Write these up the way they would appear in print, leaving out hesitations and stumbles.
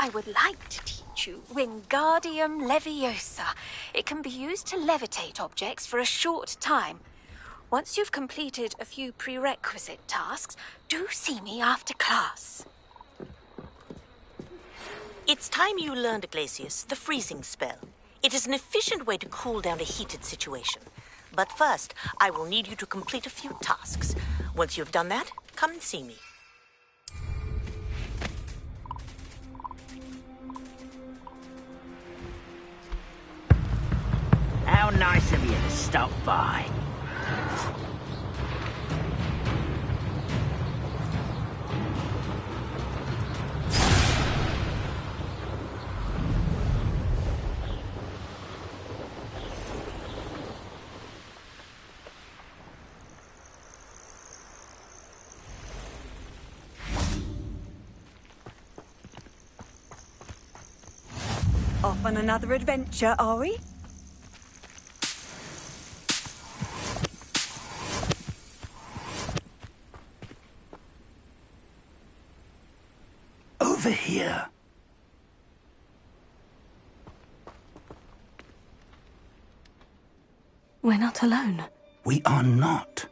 I would like to teach you Wingardium Leviosa. It can be used to levitate objects for a short time. Once you've completed a few prerequisite tasks, do see me after class. It's time you learned, Glacius, the freezing spell. It is an efficient way to cool down a heated situation. But first, I will need you to complete a few tasks. Once you've done that, come and see me. How nice of you to stop by. Off on another adventure, are we? Over here. We're not alone. We are not.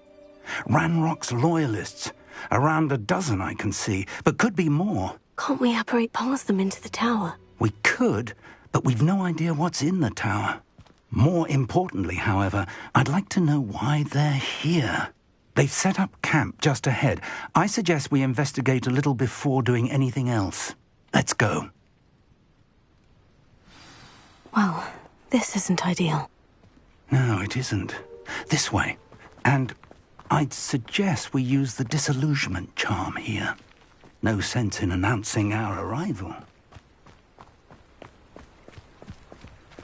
Ranrock's loyalists. Around a dozen I can see, but could be more. Can't we apparate past them into the tower? We could, but we've no idea what's in the tower. More importantly, however, I'd like to know why they're here. They've set up camp just ahead. I suggest we investigate a little before doing anything else. Let's go. Well, this isn't ideal. No, it isn't. This way. And I'd suggest we use the disillusionment charm here. No sense in announcing our arrival.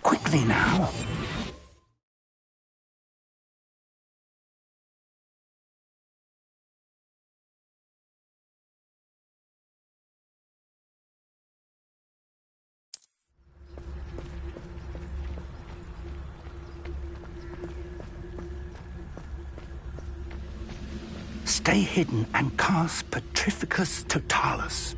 Quickly now. Stay hidden and cast Petrificus Totalis.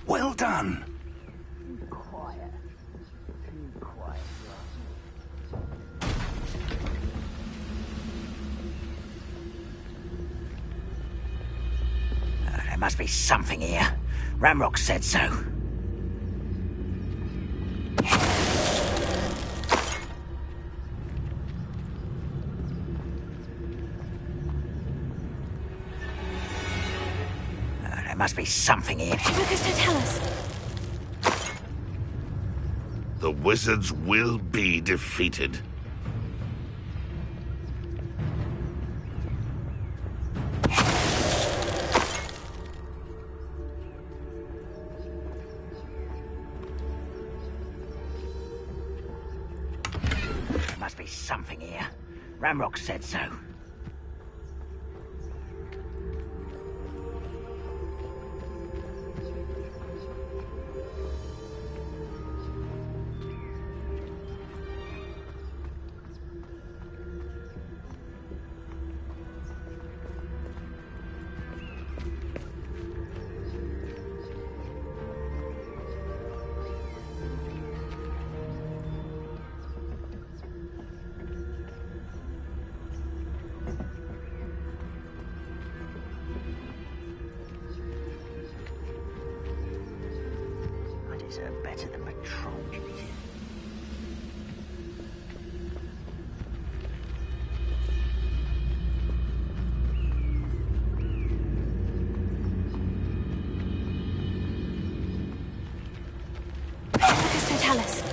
Well done. Quiet. Too quiet. There must be something here. Ramrock said so. There must be something here. Lucas, don't tell us. The wizards will be defeated. There must be something here. Ramrock said so. Better than Patrol. Tell us.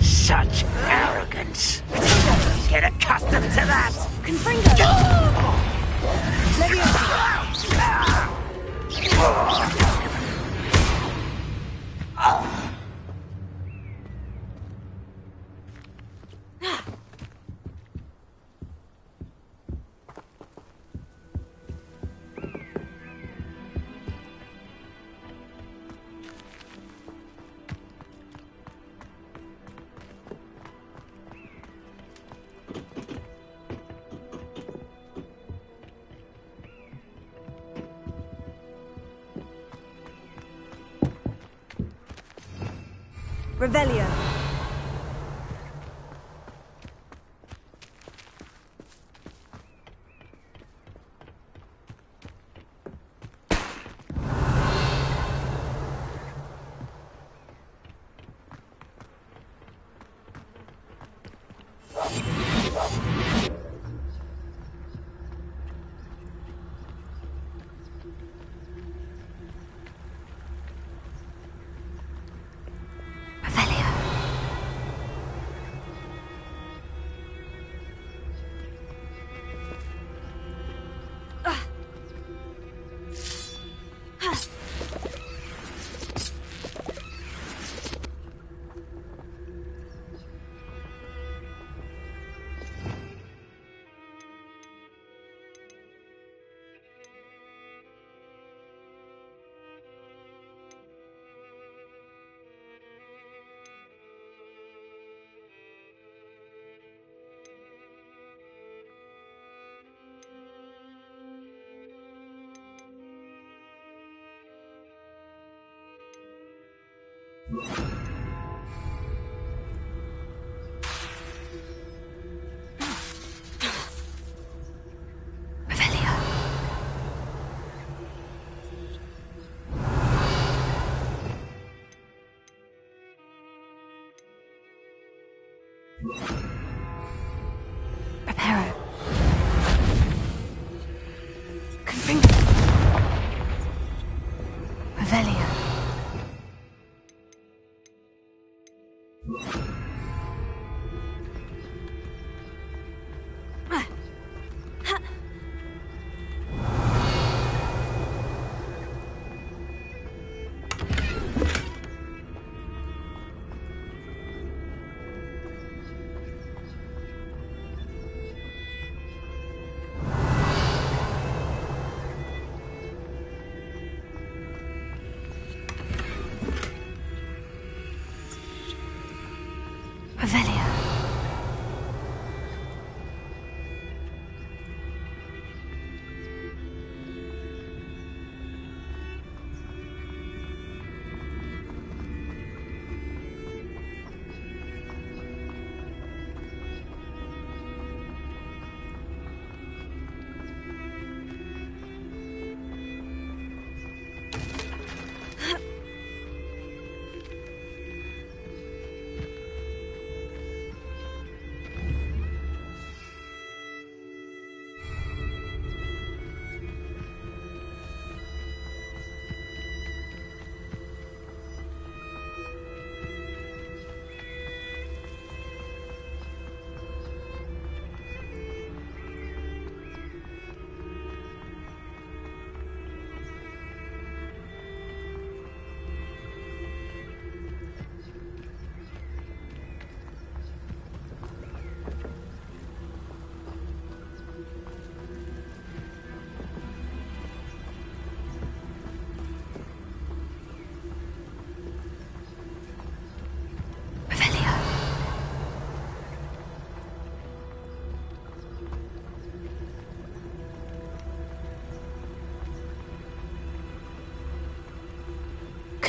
Such arrogance. Get accustomed to that. Confringo! Revelio. Preparo. Confringo. Revelio. Revelio.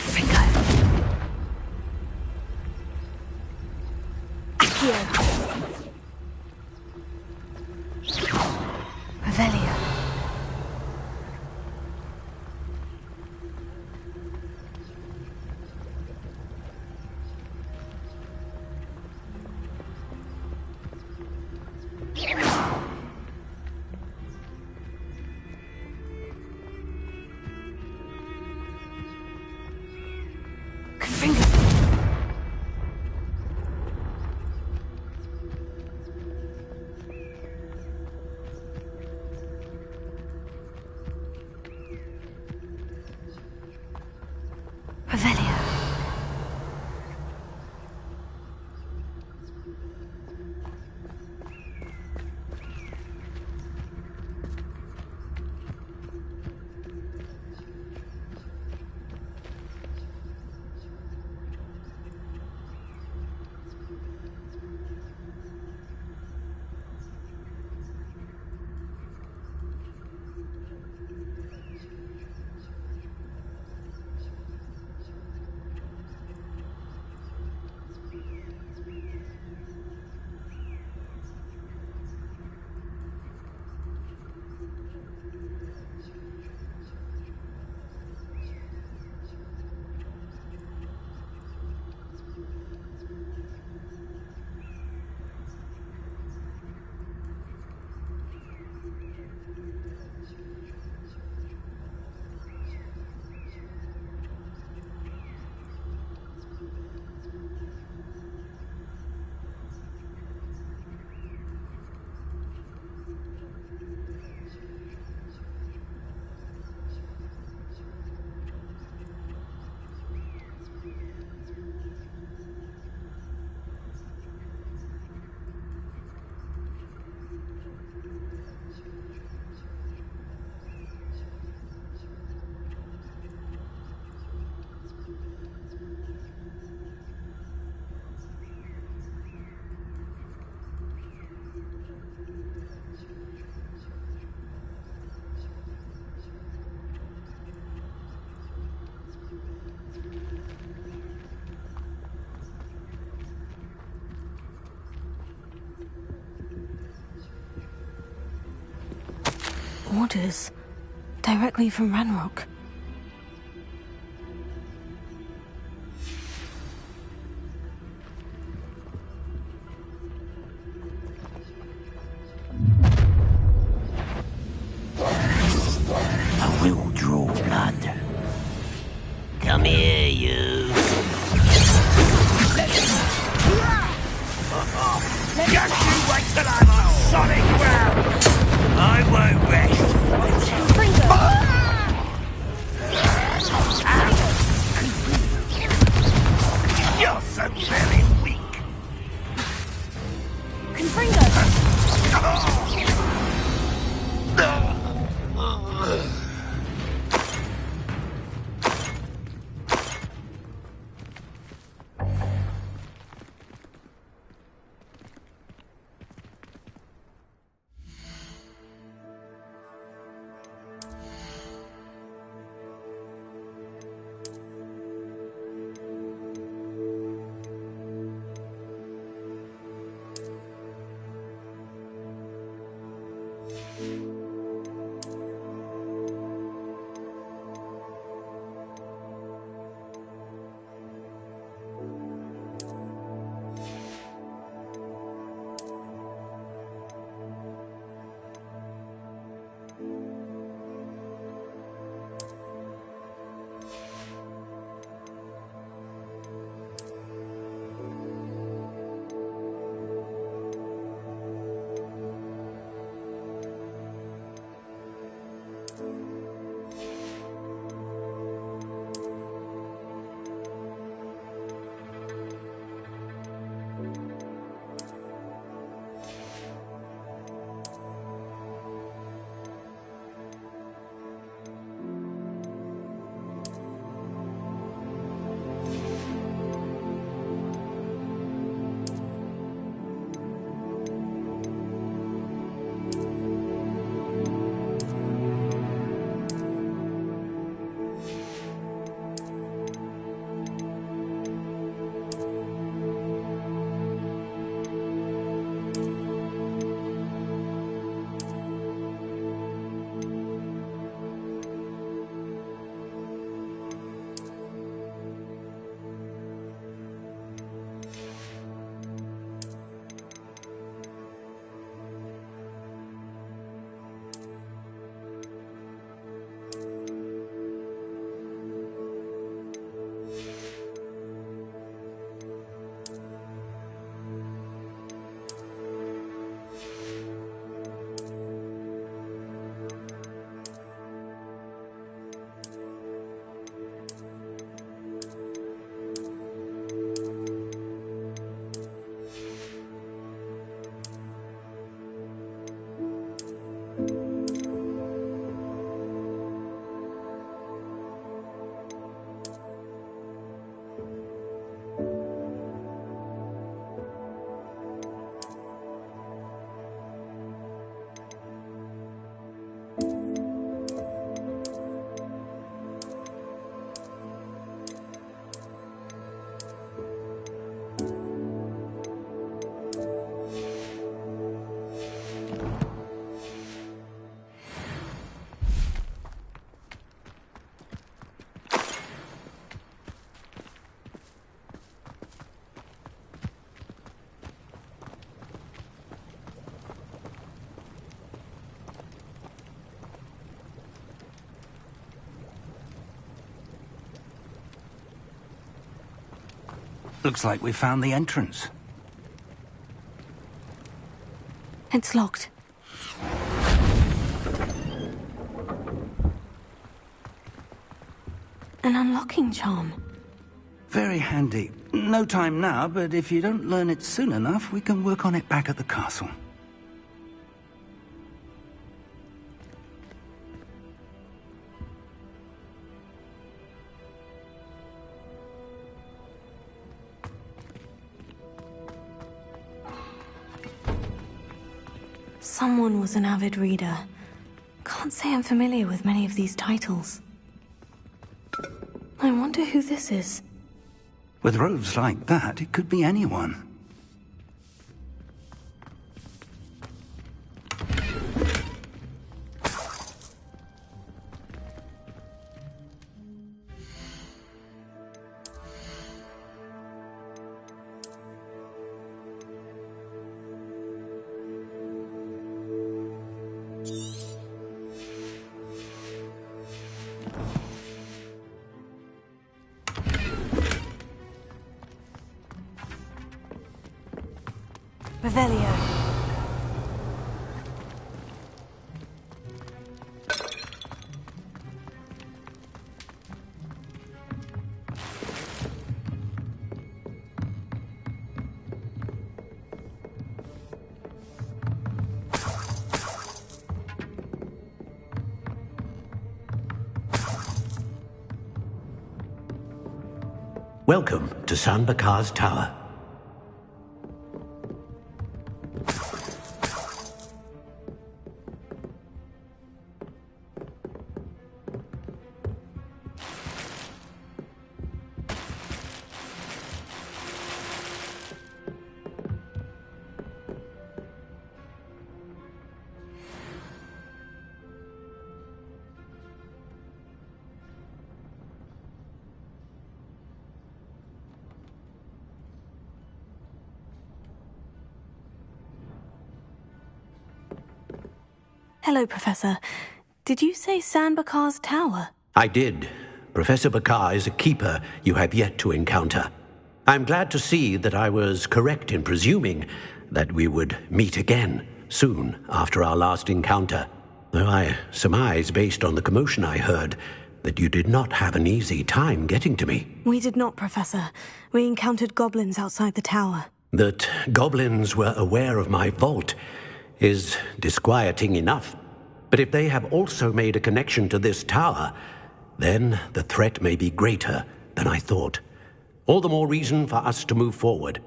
Confringo. Accio. Revelio. Confringo. Revelio. Orders. Directly from Ranrock. I will draw blood. Come here, you. Just you wait till I'm on solid ground. I won't rest. Looks like we found the entrance. It's locked. An unlocking charm. Very handy. No time now, but if you don't learn it soon enough, we can work on it back at the castle. Someone was an avid reader. Can't say I'm familiar with many of these titles. I wonder who this is. With robes like that, it could be anyone. Revelio. Welcome to San Bakar's Tower. Hello, Professor. Did you say San Bakar's Tower? I did. Professor Bakar is a keeper you have yet to encounter. I'm glad to see that I was correct in presuming that we would meet again soon after our last encounter, though I surmise, based on the commotion I heard, that you did not have an easy time getting to me. We did not, Professor. We encountered goblins outside the tower. That goblins were aware of my vault is disquieting enough. But if they have also made a connection to this tower, then the threat may be greater than I thought. All the more reason for us to move forward.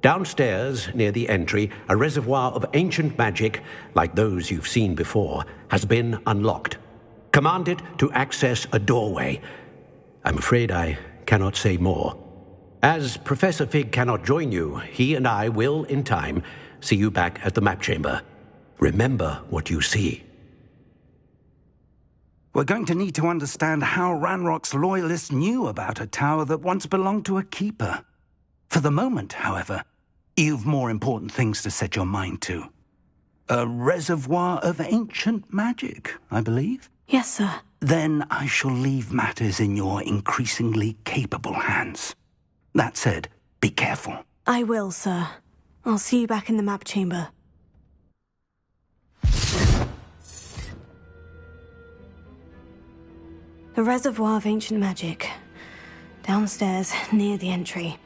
Downstairs, near the entry, a reservoir of ancient magic, like those you've seen before, has been unlocked. Command it to access a doorway. I'm afraid I cannot say more. As Professor Fig cannot join you, he and I will, in time, see you back at the map chamber. Remember what you see. We're going to need to understand how Ranrock's loyalists knew about a tower that once belonged to a keeper. For the moment, however, you've more important things to set your mind to. A reservoir of ancient magic, I believe? Yes, sir. Then I shall leave matters in your increasingly capable hands. That said, be careful. I will, sir. I'll see you back in the map chamber. A reservoir of ancient magic. Downstairs, near the entry.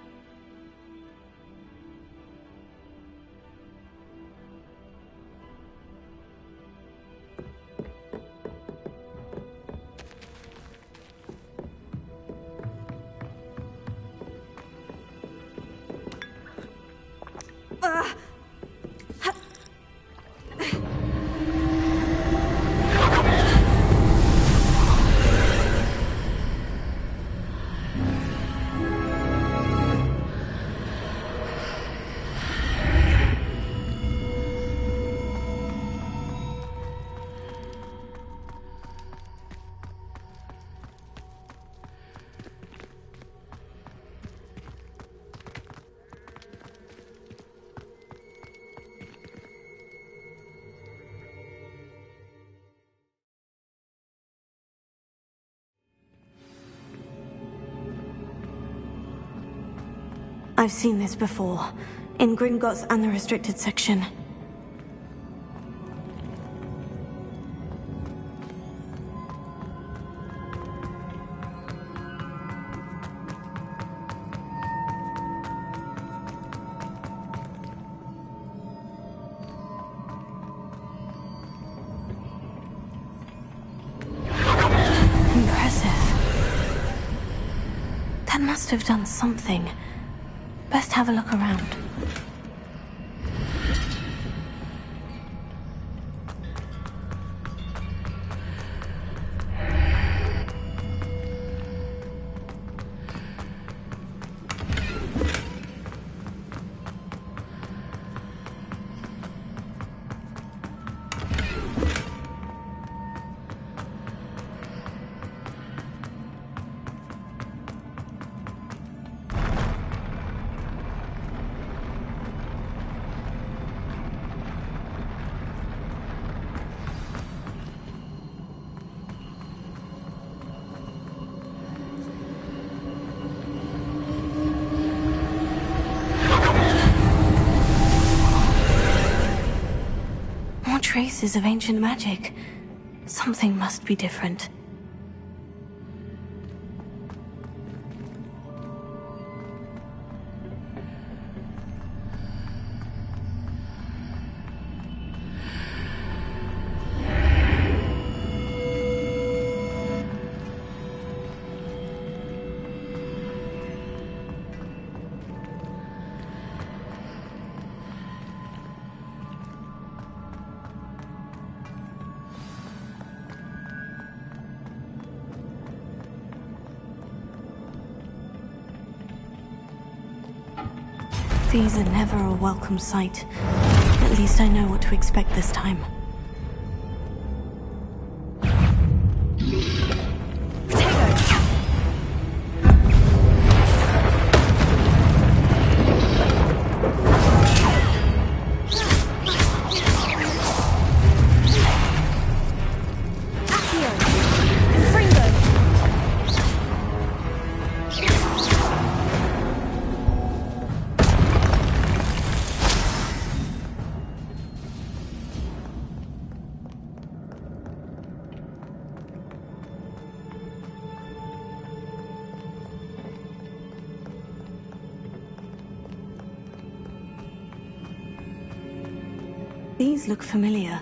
I've seen this before. In Gringotts and the restricted section. That must have done something. Best have a look around. Traces of ancient magic. Something must be different. These are never a welcome sight. At least I know what to expect this time. These look familiar.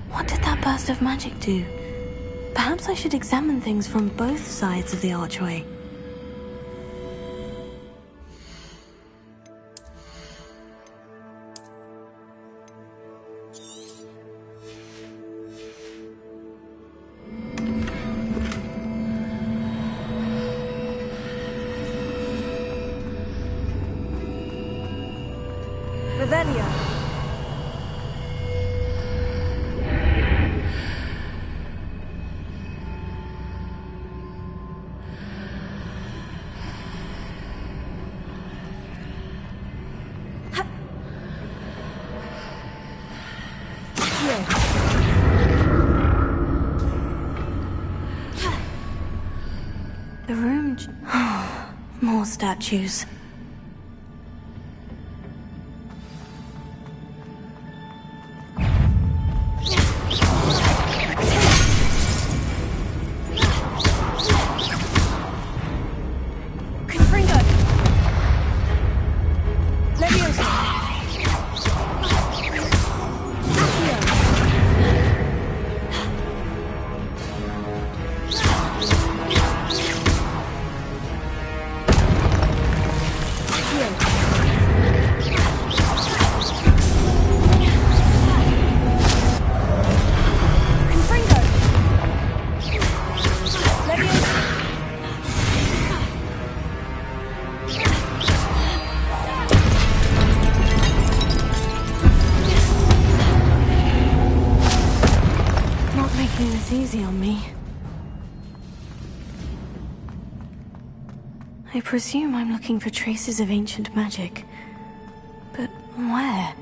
What did that burst of magic do? Perhaps I should examine things from both sides of the archway. The room... More statues. Easy on me. I presume I'm looking for traces of ancient magic. But where?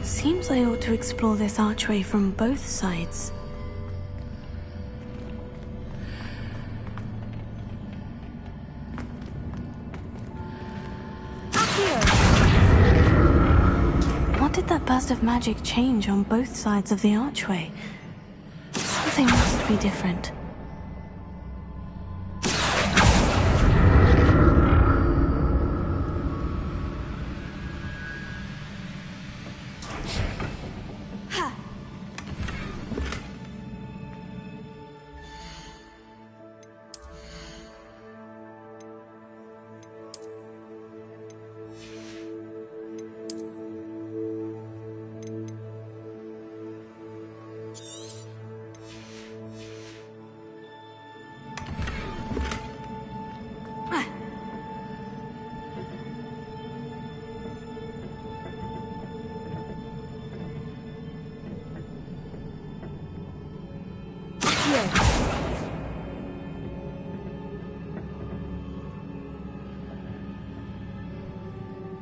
Seems I ought to explore this archway from both sides. What did that burst of magic change on both sides of the archway? Something must be different.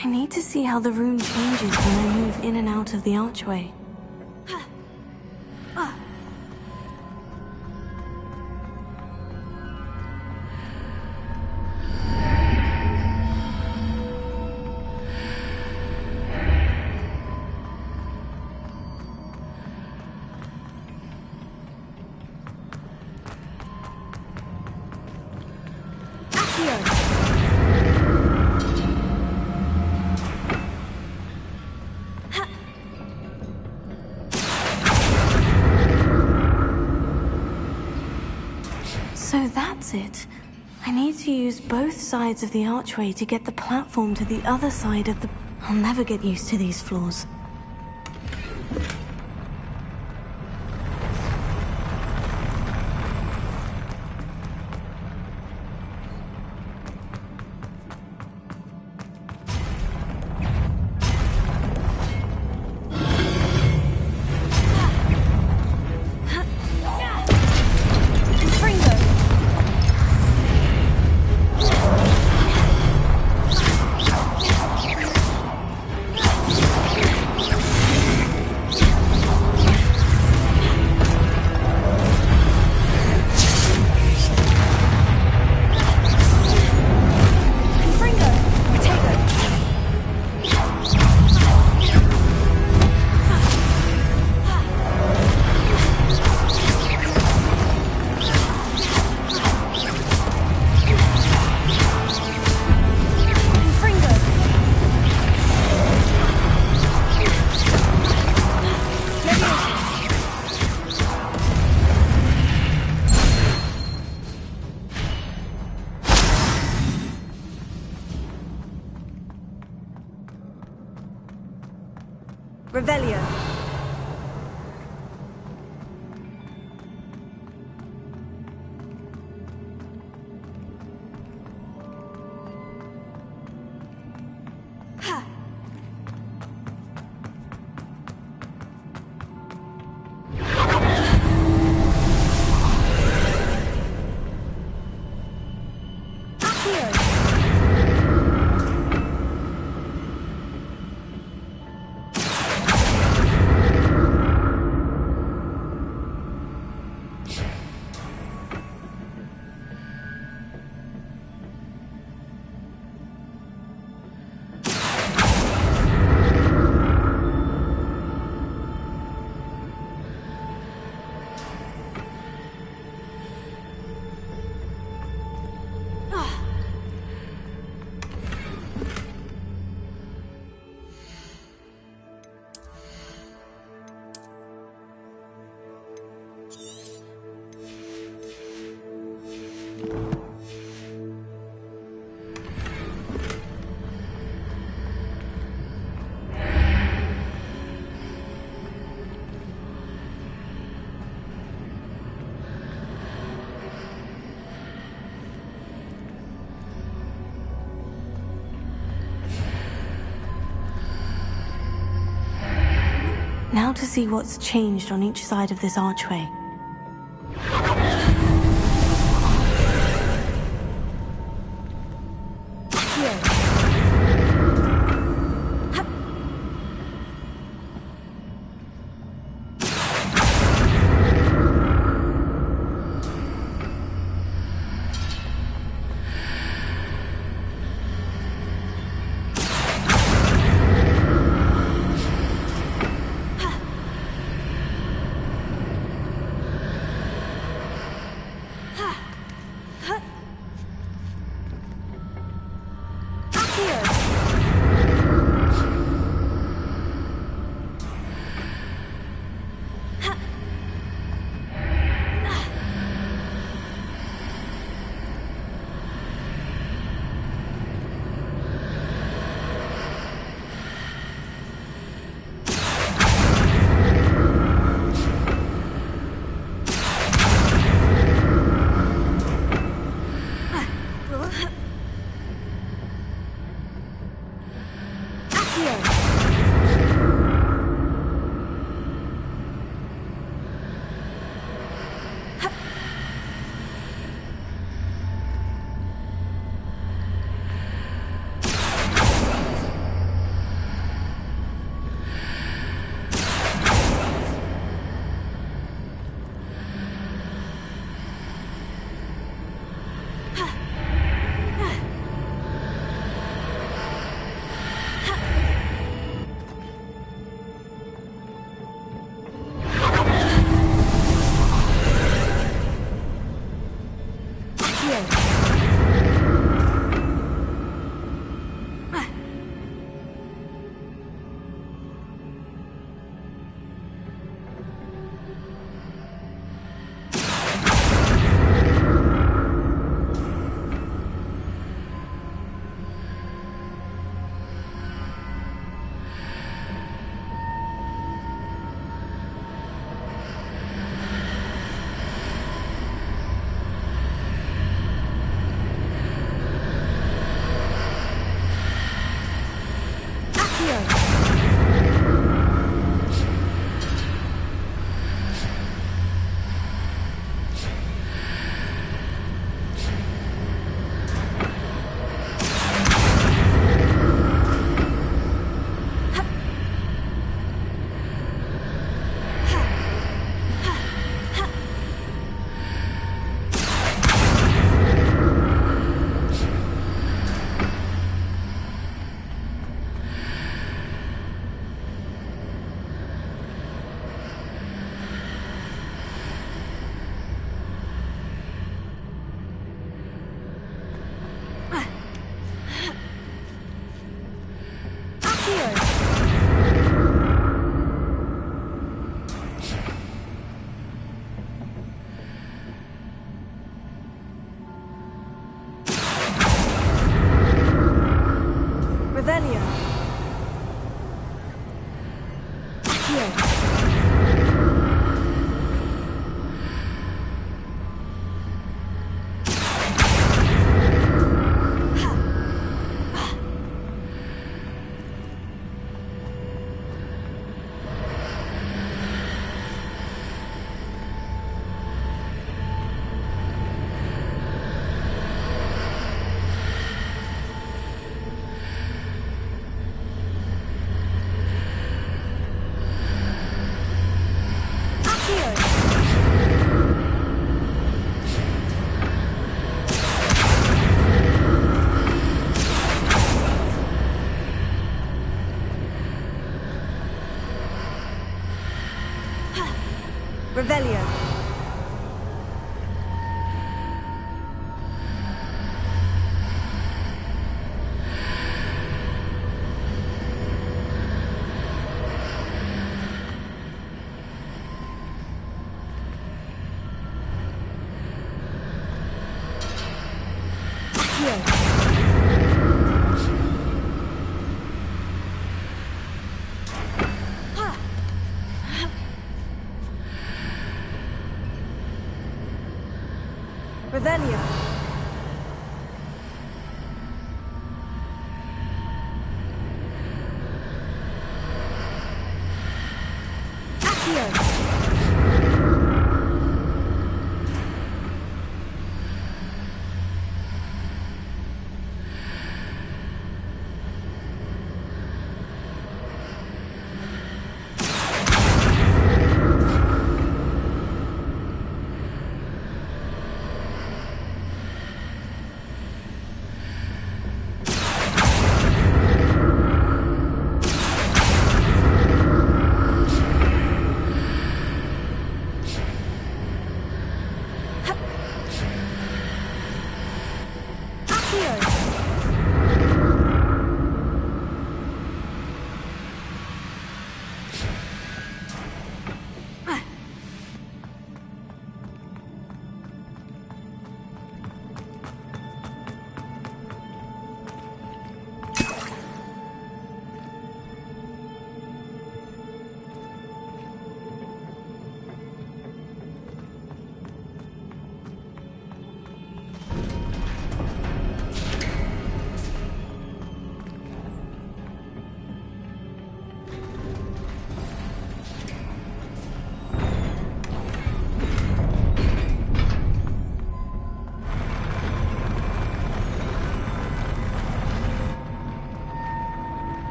I need to see how the room changes when I move in and out of the archway. So that's it. I need to use both sides of the archway to get the platform to the other side of the I'll never get used to these floors. Revelio. Now to see what's changed on each side of this archway. Revelio. Accio.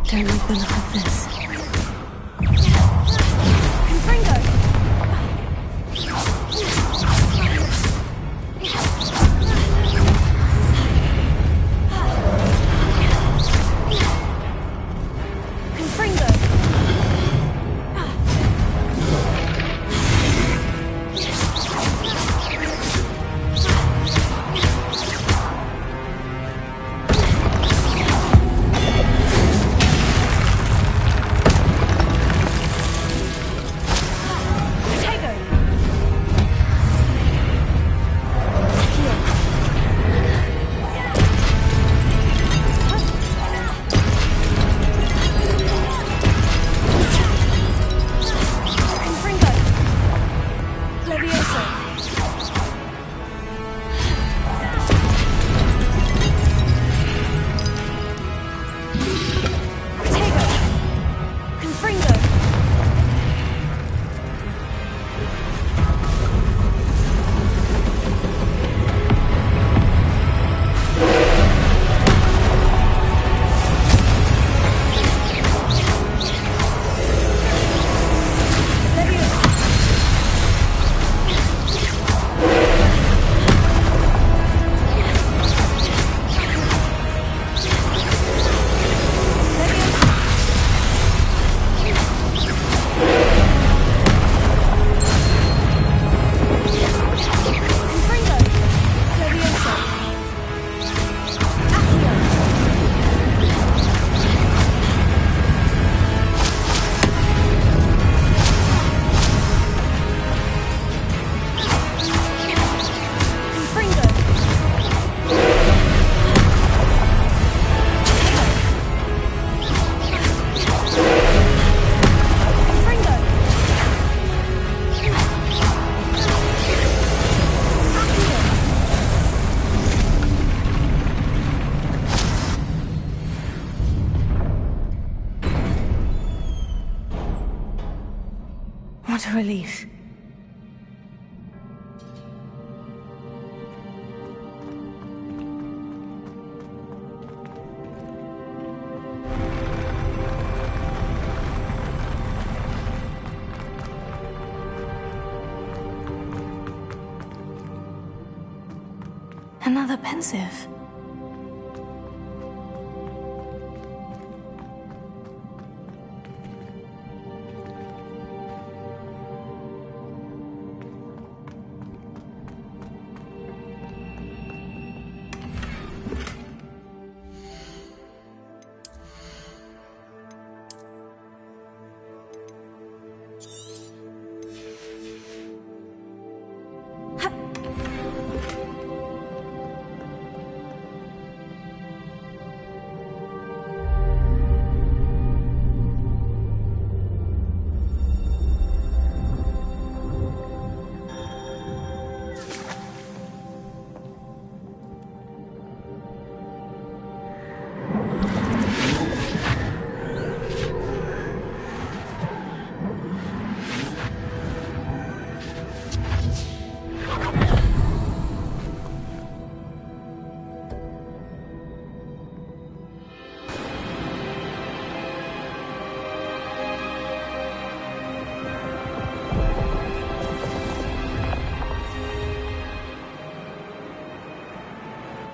Don't like the look of this. What a relief. Another pensive.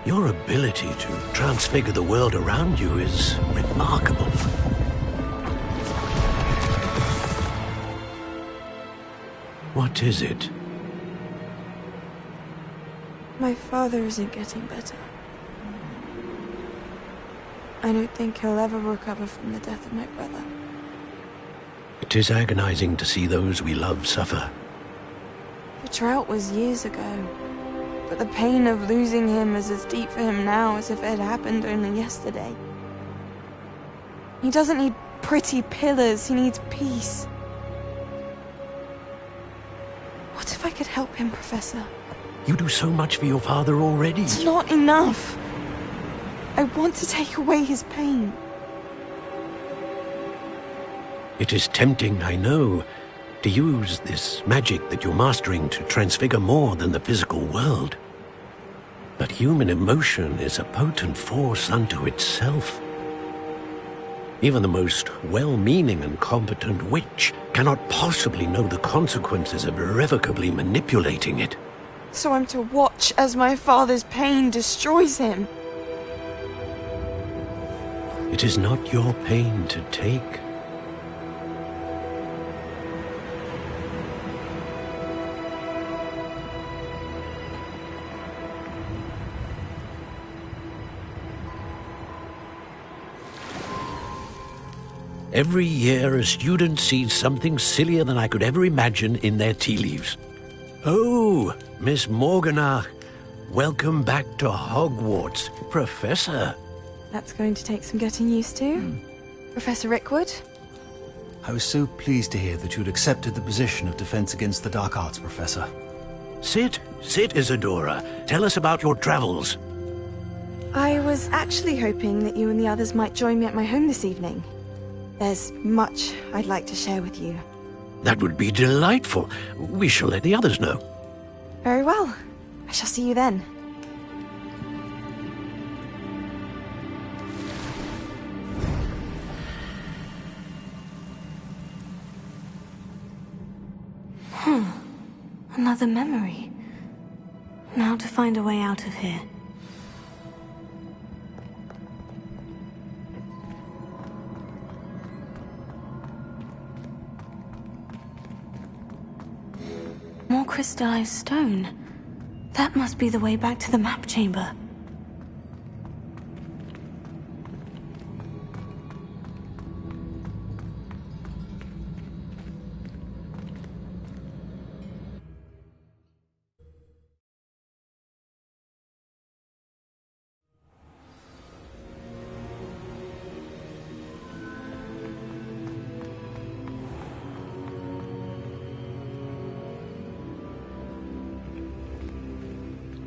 Your ability to transfigure the world around you is remarkable. What is it? My father isn't getting better. I don't think he'll ever recover from the death of my brother. It is agonizing to see those we love suffer. The drought was years ago, but the pain of losing him is as deep for him now as if it had happened only yesterday. He doesn't need pretty pillars, he needs peace. What if I could help him, Professor? You do so much for your father already. It's not enough. I want to take away his pain. It is tempting, I know, to use this magic that you're mastering to transfigure more than the physical world. But human emotion is a potent force unto itself. Even the most well-meaning and competent witch cannot possibly know the consequences of irrevocably manipulating it. So I'm to watch as my father's pain destroys him. It is not your pain to take. Every year, a student sees something sillier than I could ever imagine in their tea leaves. Oh, Miss Morganach, welcome back to Hogwarts, Professor. That's going to take some getting used to. Professor Rickwood? I was so pleased to hear that you'd accepted the position of Defense Against the Dark Arts, Professor. Sit, Isadora. Tell us about your travels. I was actually hoping that you and the others might join me at my home this evening. There's much I'd like to share with you. That would be delightful. We shall let the others know. Very well. I shall see you then. Another memory. Now to find a way out of here. More crystallized stone. That must be the way back to the map chamber.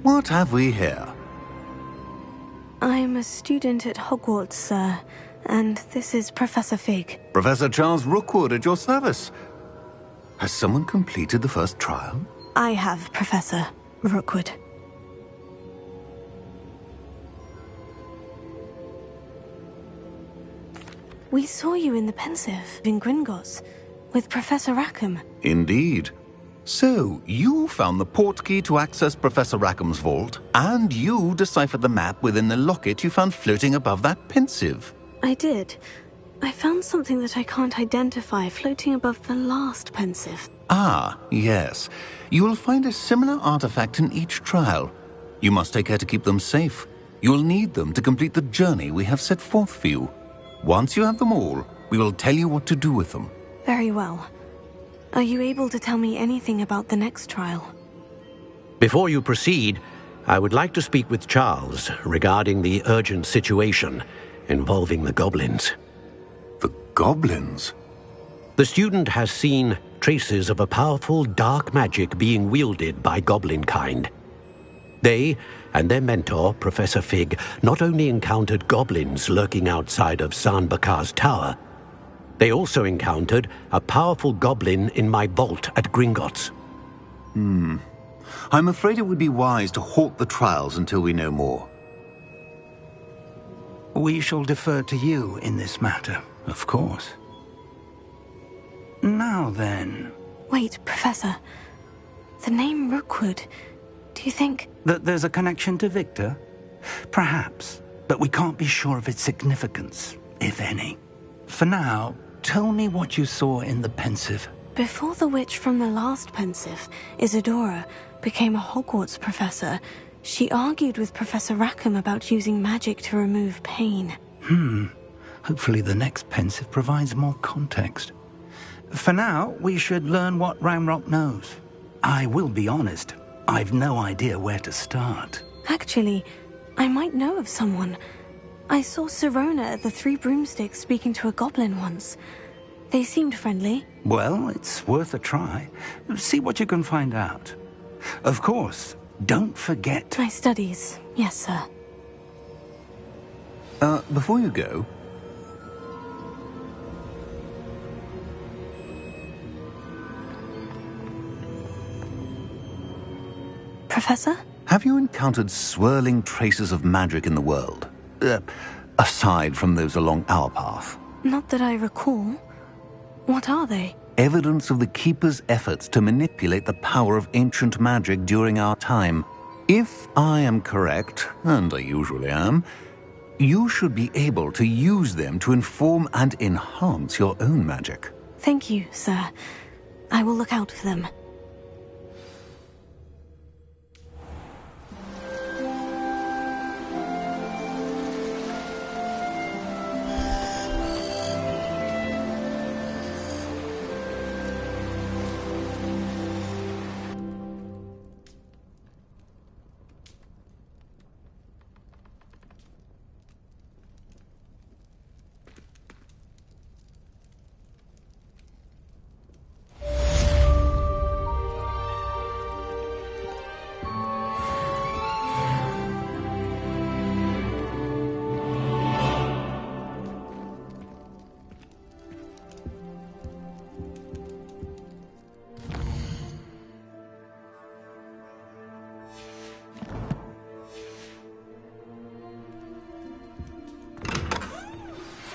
What have we here? I'm a student at Hogwarts, sir, and this is Professor Fig. Professor Charles Rookwood at your service. Has someone completed the first trial? I have, Professor Rookwood. We saw you in the Pensive in Gringotts with Professor Rackham. Indeed. So, you found the portkey to access Professor Rackham's vault, and you deciphered the map within the locket you found floating above that Pensive. I did. I found something that I can't identify floating above the last Pensive. Ah, yes. You will find a similar artifact in each trial. You must take care to keep them safe. You will need them to complete the journey we have set forth for you. Once you have them all, we will tell you what to do with them. Very well. Are you able to tell me anything about the next trial? Before you proceed, I would like to speak with Charles regarding the urgent situation involving the goblins. The goblins? The student has seen traces of a powerful dark magic being wielded by goblin kind. They and their mentor, Professor Fig, not only encountered goblins lurking outside of San Bakar's tower, they also encountered a powerful goblin in my vault at Gringotts. I'm afraid it would be wise to halt the trials until we know more. We shall defer to you in this matter, of course. Now then... Wait, Professor. The name Rookwood, do you think... That there's a connection to Victor? Perhaps, but we can't be sure of its significance, if any. For now, tell me what you saw in the Pensive. Before the witch from the last Pensive, Isadora, became a Hogwarts professor, she argued with Professor Rackham about using magic to remove pain. Hopefully the next Pensive provides more context. For now, we should learn what Ramrock knows. I will be honest, I've no idea where to start. Actually, I might know of someone. I saw Sirona at the Three Broomsticks speaking to a goblin once. They seemed friendly. Well, it's worth a try. See what you can find out. Of course, don't forget... My studies, yes, sir. Before you go... Professor? Have you encountered swirling traces of magic in the world? Aside from those along our path? Not that I recall. What are they? Evidence of the Keeper's efforts to manipulate the power of ancient magic during our time. If I am correct, and I usually am, you should be able to use them to inform and enhance your own magic. Thank you, sir. I will look out for them.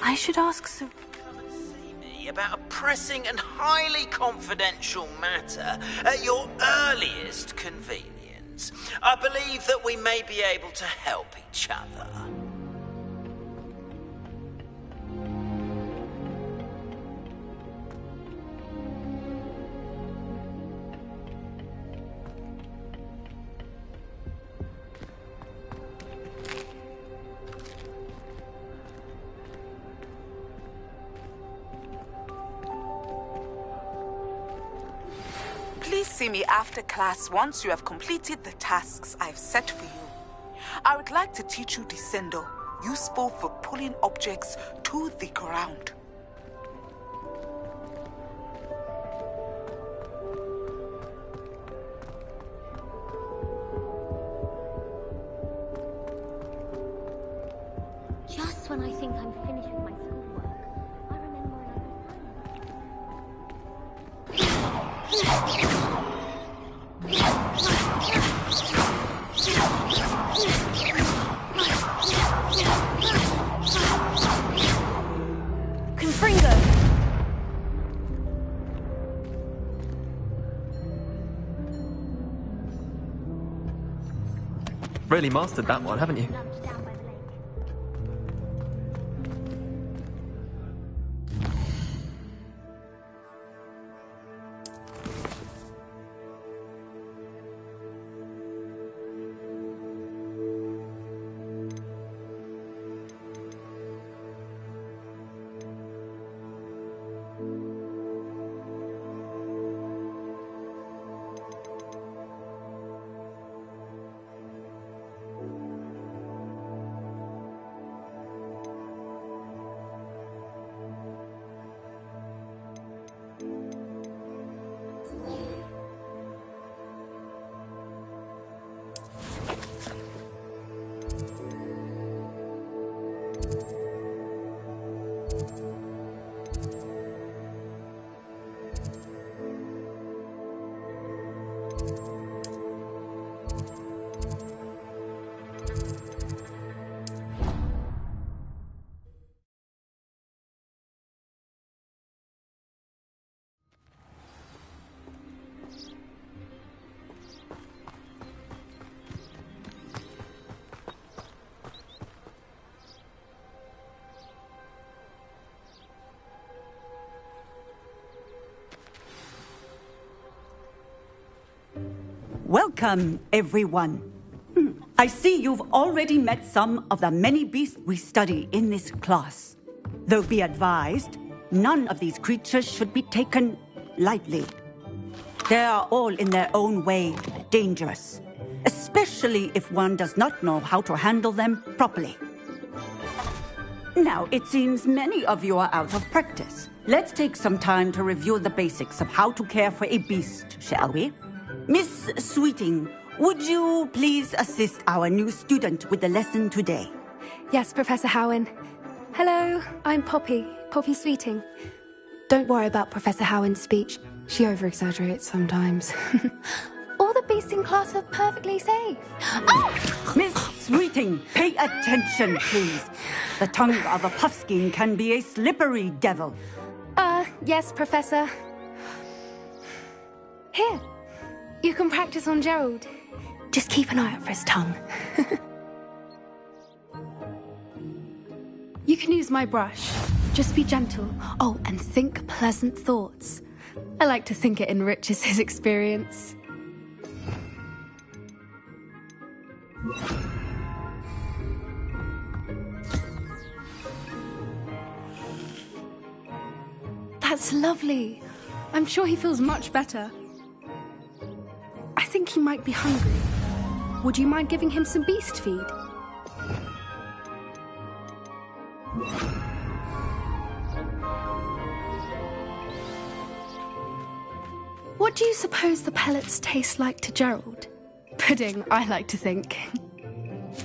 I should ask Sir... Come and see me about a pressing and highly confidential matter at your earliest convenience. I believe that we may be able to help each other. Please see me after class once you have completed the tasks I've set for you. I would like to teach you Descendo, useful for pulling objects to the ground. Just when I think I'm finished with my schoolwork, I remember Confringo! Really mastered that one, haven't you? Welcome, everyone. I see you've already met some of the many beasts we study in this class. Though be advised, none of these creatures should be taken lightly. They are all in their own way dangerous, especially if one does not know how to handle them properly. Now, it seems many of you are out of practice. Let's take some time to review the basics of how to care for a beast, shall we? Miss Sweeting, would you please assist our new student with the lesson today? Yes, Professor Howen. Hello, I'm Poppy Sweeting. Don't worry about Professor Howen's speech. She over-exaggerates sometimes. All the beasts in class are perfectly safe. Oh! Miss Sweeting, pay attention, please. The tongue of a puffskein can be a slippery devil. Yes, Professor. Here, you can practice on Gerald. Just keep an eye out for his tongue. You can use my brush. Just be gentle. Oh, and think pleasant thoughts. I like to think it enriches his experience. That's lovely. I'm sure he feels much better. I think he might be hungry. Would you mind giving him some beast feed? What do you suppose the pellets taste like to Gerald? Pudding, I like to think.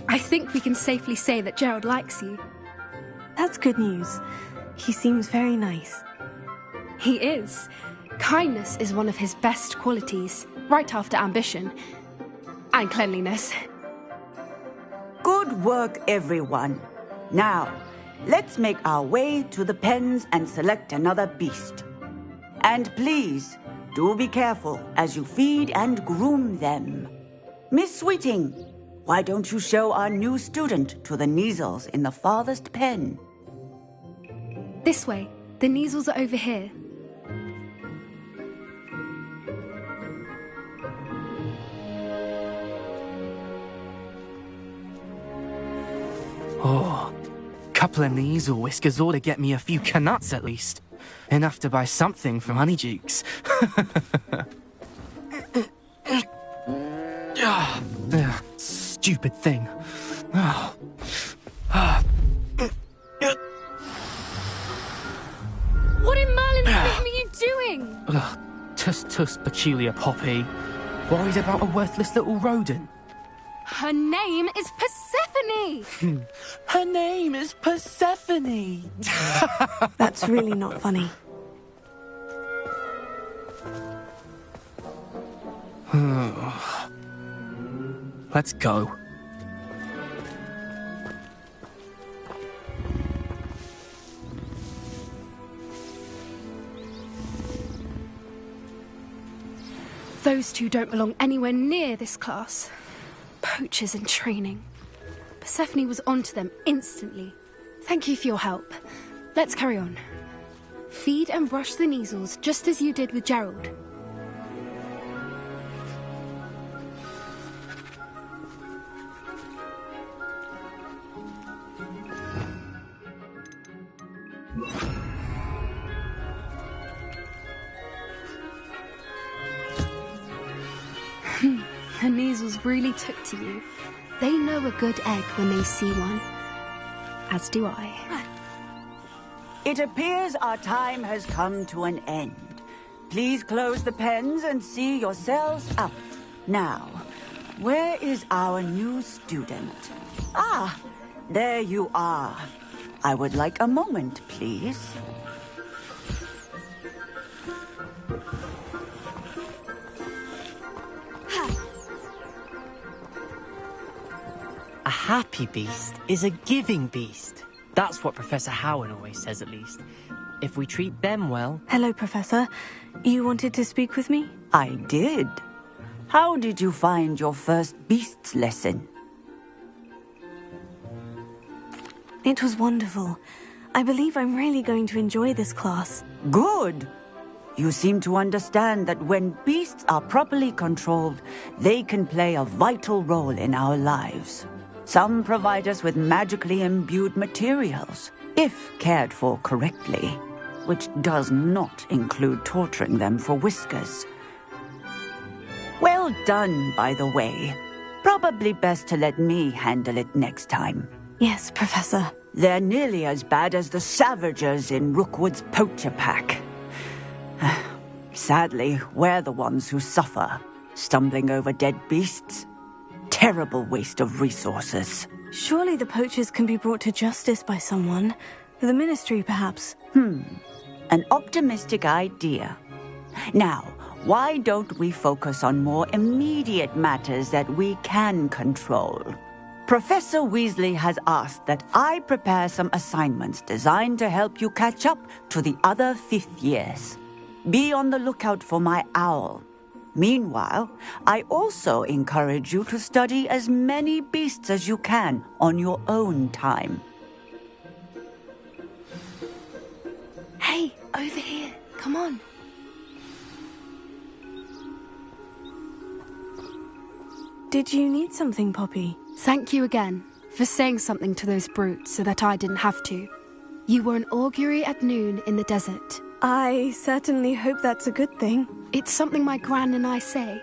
I think we can safely say that Gerald likes you. That's good news. He seems very nice. He is. Kindness is one of his best qualities, right after ambition. And cleanliness. Good work, everyone. Now, let's make our way to the pens and select another beast. And please, do be careful as you feed and groom them. Miss Sweeting, why don't you show our new student to the Neasels in the farthest pen? This way. The Neasels are over here. Oh, couple of Neasel whiskers ought to get me a few canuts at least. Enough to buy something from Honeydukes. Stupid thing. What in Merlin's name are you doing? Tuss, peculiar Poppy. Worried about a worthless little rodent? Her name is Persephone! Her name is Persephone! That's really not funny. Let's go. Those two don't belong anywhere near this class. Poachers in training. Persephone was onto them instantly. Thank you for your help. Let's carry on. Feed and brush the Neasels just as you did with Gerald. The Neasels really took to you. They know a good egg when they see one. As do I. It appears our time has come to an end. Please close the pens and see yourselves out. Now, where is our new student? Ah, there you are. I would like a moment, please. A happy beast is a giving beast. That's what Professor Howen always says, at least. If we treat them well... Hello, Professor. You wanted to speak with me? I did. How did you find your first beasts lesson? It was wonderful. I believe I'm really going to enjoy this class. Good. You seem to understand that when beasts are properly controlled, they can play a vital role in our lives. Some provide us with magically imbued materials, if cared for correctly, which does not include torturing them for whiskers. Well done, by the way. Probably best to let me handle it next time. Yes, Professor. They're nearly as bad as the Savagers in Rookwood's poacher pack. Sadly, we're the ones who suffer, stumbling over dead beasts. Terrible waste of resources. Surely the poachers can be brought to justice by someone. The Ministry, perhaps. An optimistic idea. Now, why don't we focus on more immediate matters that we can control? Professor Weasley has asked that I prepare some assignments designed to help you catch up to the other 5th years. Be on the lookout for my owl. Meanwhile, I also encourage you to study as many beasts as you can on your own time. Hey, over here. Come on. Did you need something, Poppy? Thank you again for saying something to those brutes so that I didn't have to. You were an augury at noon in the desert. I certainly hope that's a good thing. It's something my gran and I say.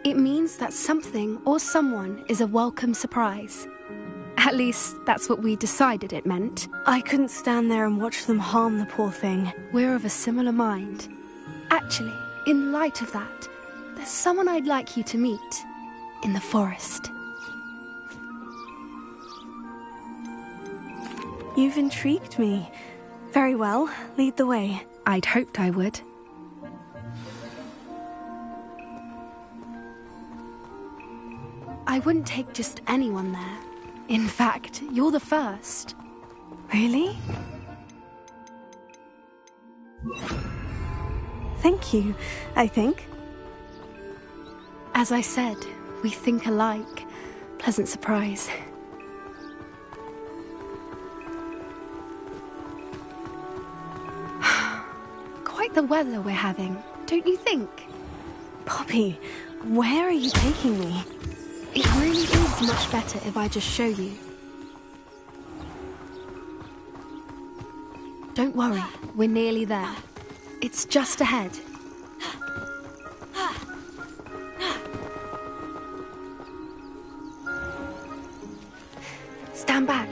It means that something or someone is a welcome surprise. At least, that's what we decided it meant. I couldn't stand there and watch them harm the poor thing. We're of a similar mind. Actually, in light of that, there's someone I'd like you to meet in the forest. You've intrigued me. Very well, lead the way. I'd hoped I would. I wouldn't take just anyone there. In fact, you're the first. Really? Thank you, I think. As I said, we think alike. Pleasant surprise. Quite the weather we're having, don't you think? Poppy, where are you taking me? It really is much better if I just show you. Don't worry, we're nearly there. It's just ahead. Stand back.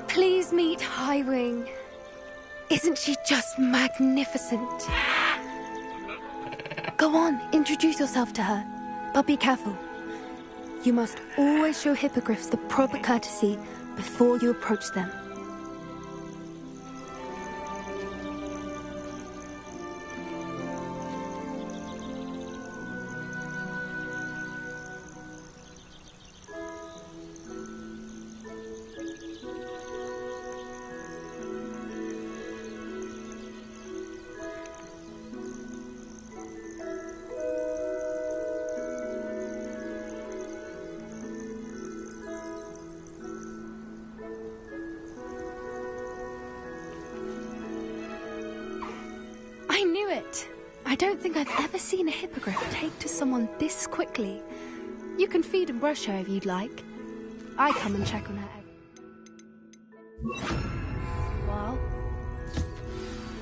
Please meet Highwing. Isn't she just magnificent? Go on, introduce yourself to her. But be careful. You must always show hippogriffs the proper courtesy before you approach them. I knew it! I don't think I've ever seen a hippogriff take to someone this quickly. You can feed and brush her if you'd like. I come and check on her every while.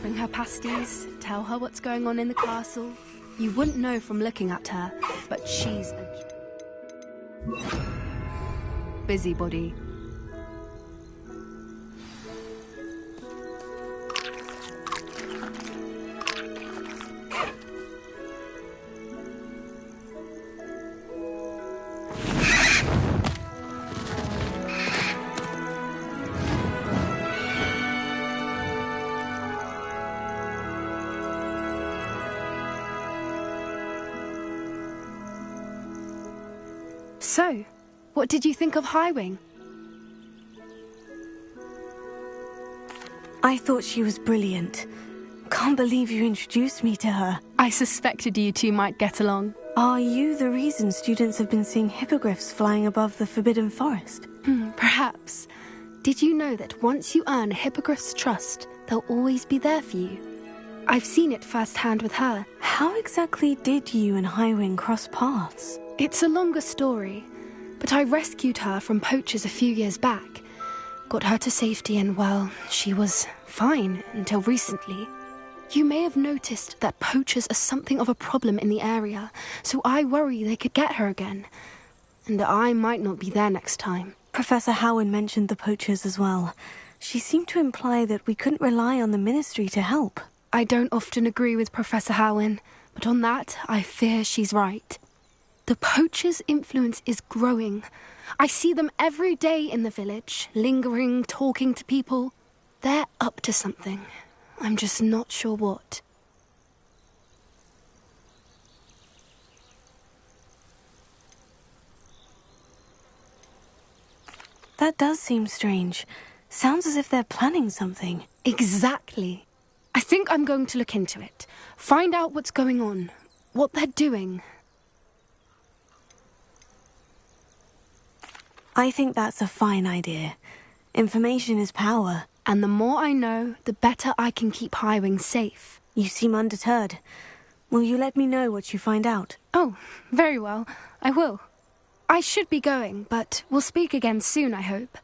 Bring her pasties, tell her what's going on in the castle. You wouldn't know from looking at her, but she's a busybody. So, what did you think of Highwing? I thought she was brilliant. Can't believe you introduced me to her. I suspected you two might get along. Are you the reason students have been seeing hippogriffs flying above the Forbidden Forest? Perhaps. Did you know that once you earn a hippogriff's trust, they'll always be there for you? I've seen it firsthand with her. How exactly did you and Highwing cross paths? It's a longer story, but I rescued her from poachers a few years back. Got her to safety and, well, she was fine until recently. You may have noticed that poachers are something of a problem in the area, so I worry they could get her again. And I might not be there next time. Professor Howen mentioned the poachers as well. She seemed to imply that we couldn't rely on the Ministry to help. I don't often agree with Professor Howen, but on that, I fear she's right. The poachers' influence is growing. I see them every day in the village, lingering, talking to people. They're up to something. I'm just not sure what. That does seem strange. Sounds as if they're planning something. Exactly. I think I'm going to look into it. Find out what's going on. What they're doing. I think that's a fine idea. Information is power. And the more I know, the better I can keep Highwing safe. You seem undeterred. Will you let me know what you find out? Oh, very well. I will. I should be going, but we'll speak again soon, I hope.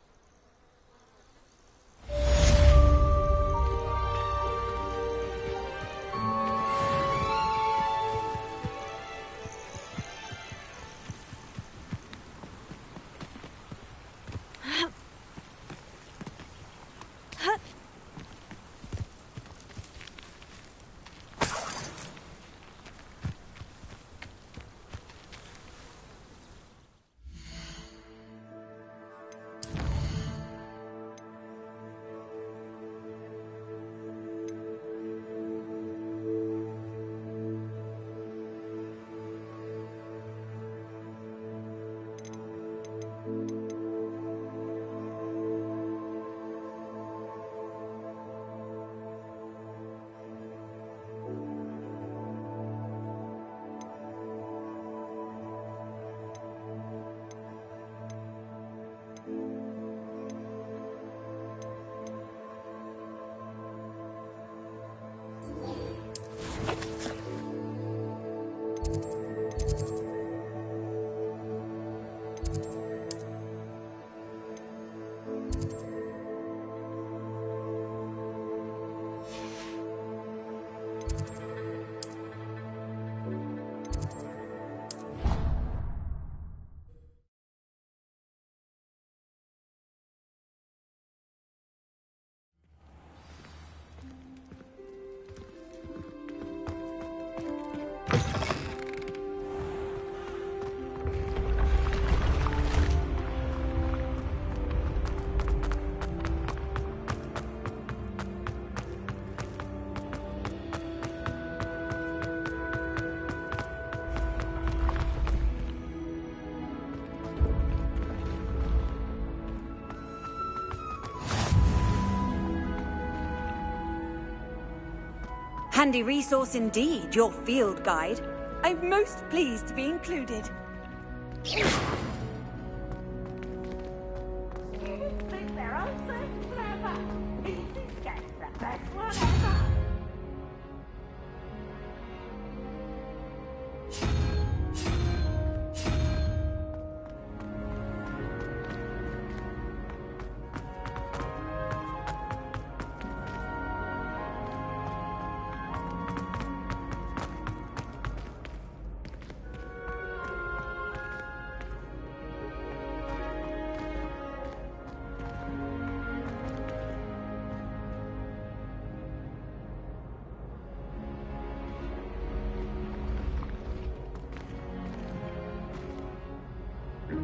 Handy resource indeed, your field guide. I'm most pleased to be included.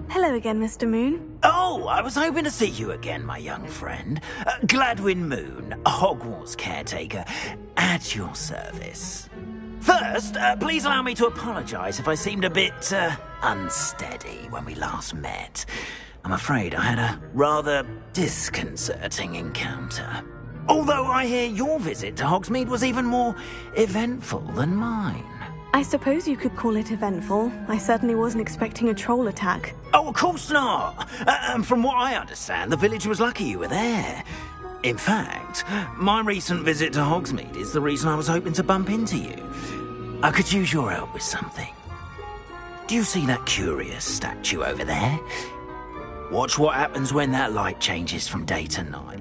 Hello again, Mr. Moon. Oh, I was hoping to see you again, my young friend. Gladwin Moon, Hogwarts caretaker, at your service. First, please allow me to apologize if I seemed a bit, unsteady when we last met. I'm afraid I had a rather disconcerting encounter. Although I hear your visit to Hogsmeade was even more eventful than mine. I suppose you could call it eventful. I certainly wasn't expecting a troll attack. Oh, of course not. And from what I understand, the village was lucky you were there. In fact, my recent visit to Hogsmeade is the reason I was hoping to bump into you. I could use your help with something. Do you see that curious statue over there? Watch what happens when that light changes from day to night.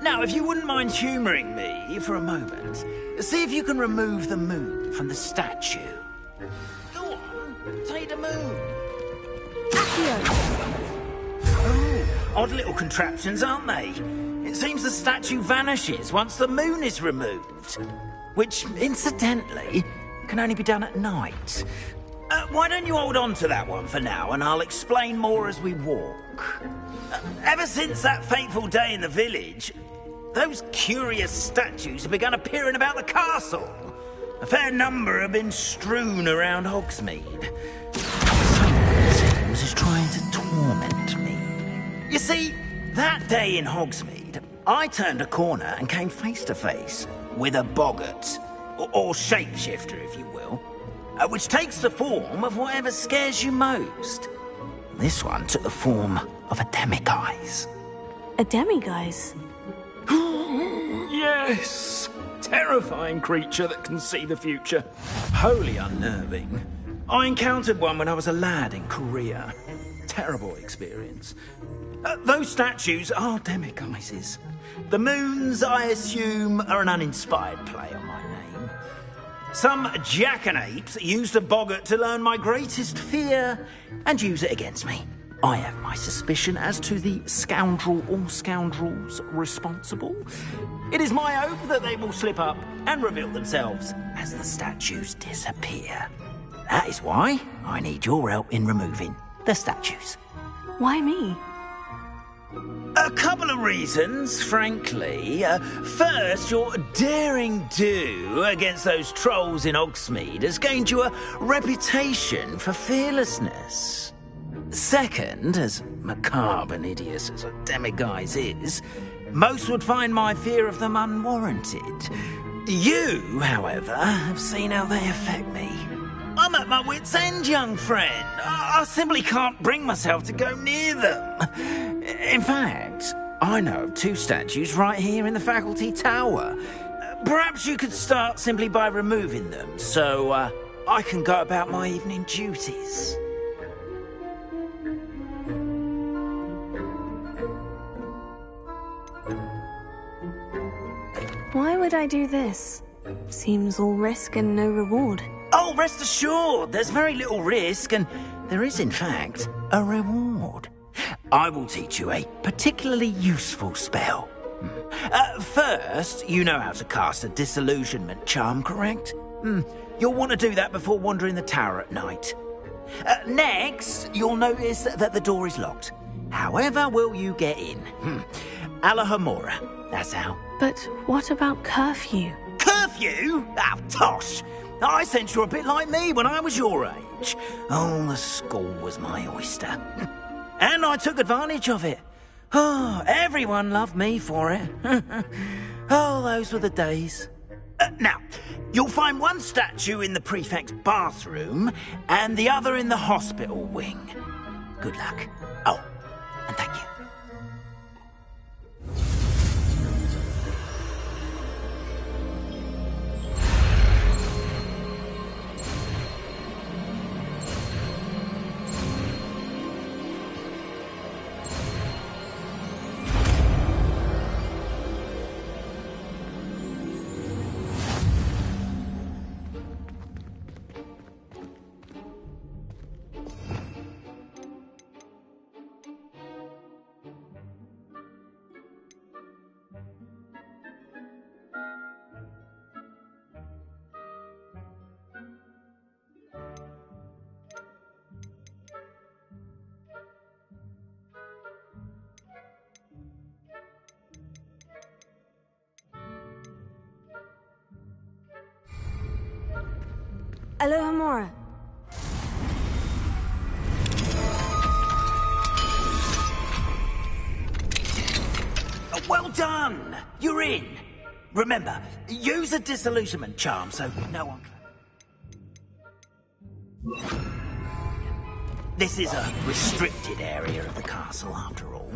Now, if you wouldn't mind humouring me for a moment, see if you can remove the moon from the statue. Go on, take the moon. Oh, odd little contraptions, aren't they? It seems the statue vanishes once the moon is removed. Which, incidentally, can only be done at night. Why don't you hold on to that one for now, and I'll explain more as we walk. Ever since that fateful day in the village, those curious statues have begun appearing about the castle. A fair number have been strewn around Hogsmeade. Someone seems is trying to torment me. You see, that day in Hogsmeade, I turned a corner and came face to face with a boggart, or shapeshifter, if you will, which takes the form of whatever scares you most. This one took the form of a demiguise. A demiguise? Yes! Terrifying creature that can see the future. Wholly unnerving. I encountered one when I was a lad in Korea. Terrible experience. Those statues are demiguises. The moons, I assume, are an uninspired play on my name. Some jackanapes used a boggart to learn my greatest fear and use it against me. I have my suspicion as to the scoundrel or scoundrels responsible. It is my hope that they will slip up and reveal themselves as the statues disappear. That is why I need your help in removing the statues. Why me? A couple of reasons, frankly. First, your daring do against those trolls in Hogsmeade has gained you a reputation for fearlessness. Second, as macabre and hideous as a demiguise is, most would find my fear of them unwarranted. You, however, have seen how they affect me. I'm at my wit's end, young friend. I simply can't bring myself to go near them. In fact, I know of two statues right here in the faculty tower. Perhaps you could start simply by removing them, so I can go about my evening duties. Why would I do this? Seems all risk and no reward. Oh, rest assured, there's very little risk, and there is, in fact, a reward. I will teach you a particularly useful spell. First, you know how to cast a disillusionment charm, correct? You'll want to do that before wandering the tower at night. Next, you'll notice that the door is locked. However will you get in? Alahomora, that's how. But what about curfew? Curfew? Oh, tosh! I sense you're a bit like me when I was your age. Oh, the school was my oyster. And I took advantage of it. Oh, everyone loved me for it. Oh, those were the days. Now, you'll find one statue in the prefect's bathroom and the other in the hospital wing. Good luck. Oh, and thank you. Alohomora. Well done! You're in! Remember, use a disillusionment charm so no one can... This is a restricted area of the castle, after all.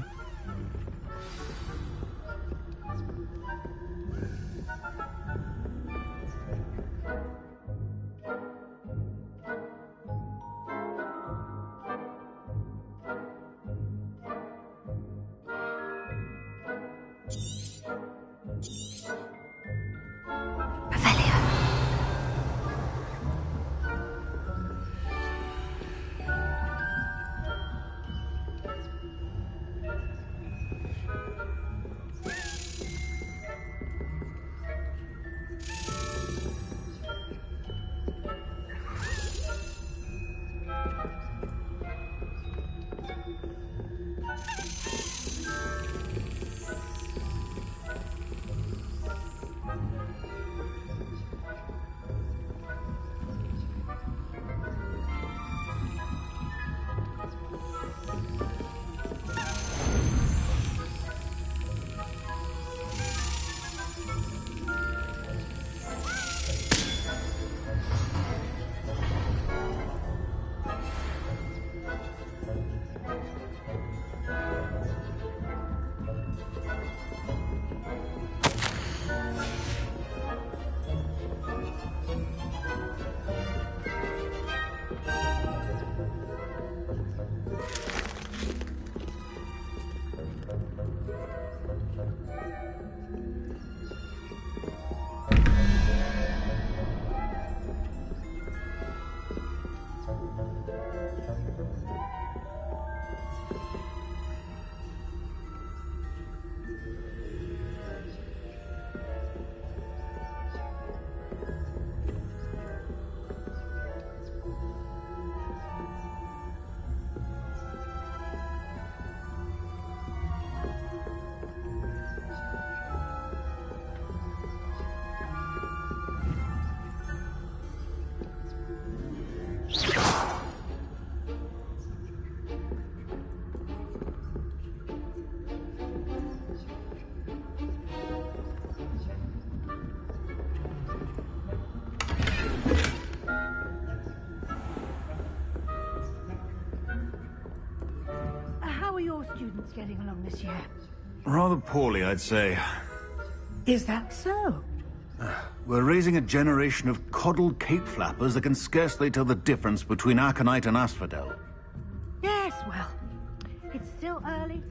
How are your students getting along this year? Rather poorly, I'd say. Is that so? We're raising a generation of coddled cape flappers that can scarcely tell the difference between aconite and asphodel. Yes, well, it's still early.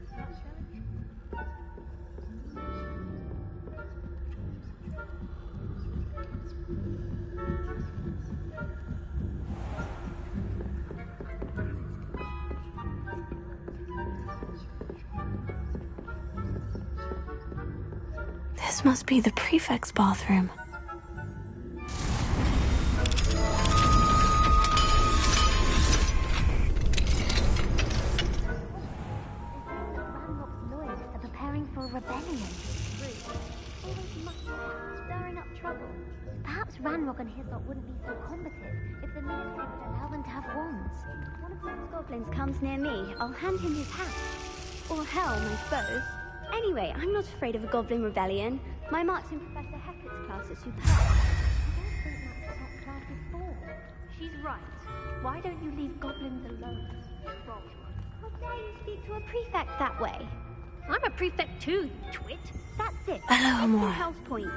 This must be the prefect's bathroom. Preparing for a rebellion. Always much stirring up trouble. Perhaps Ranrock and his lot wouldn't be so combative if the military would allow them to have wands. One of those goblins comes near me, I'll hand him his hat. Or helm, I suppose. Anyway, I'm not afraid of a goblin rebellion. My marks in Professor Hecat's class are superb. I don't think that's what class is for. She's right. Why don't you leave goblins alone? How dare you speak to a prefect that way? I'm a prefect too, you twit. That's it. Hello, Amora. Health point.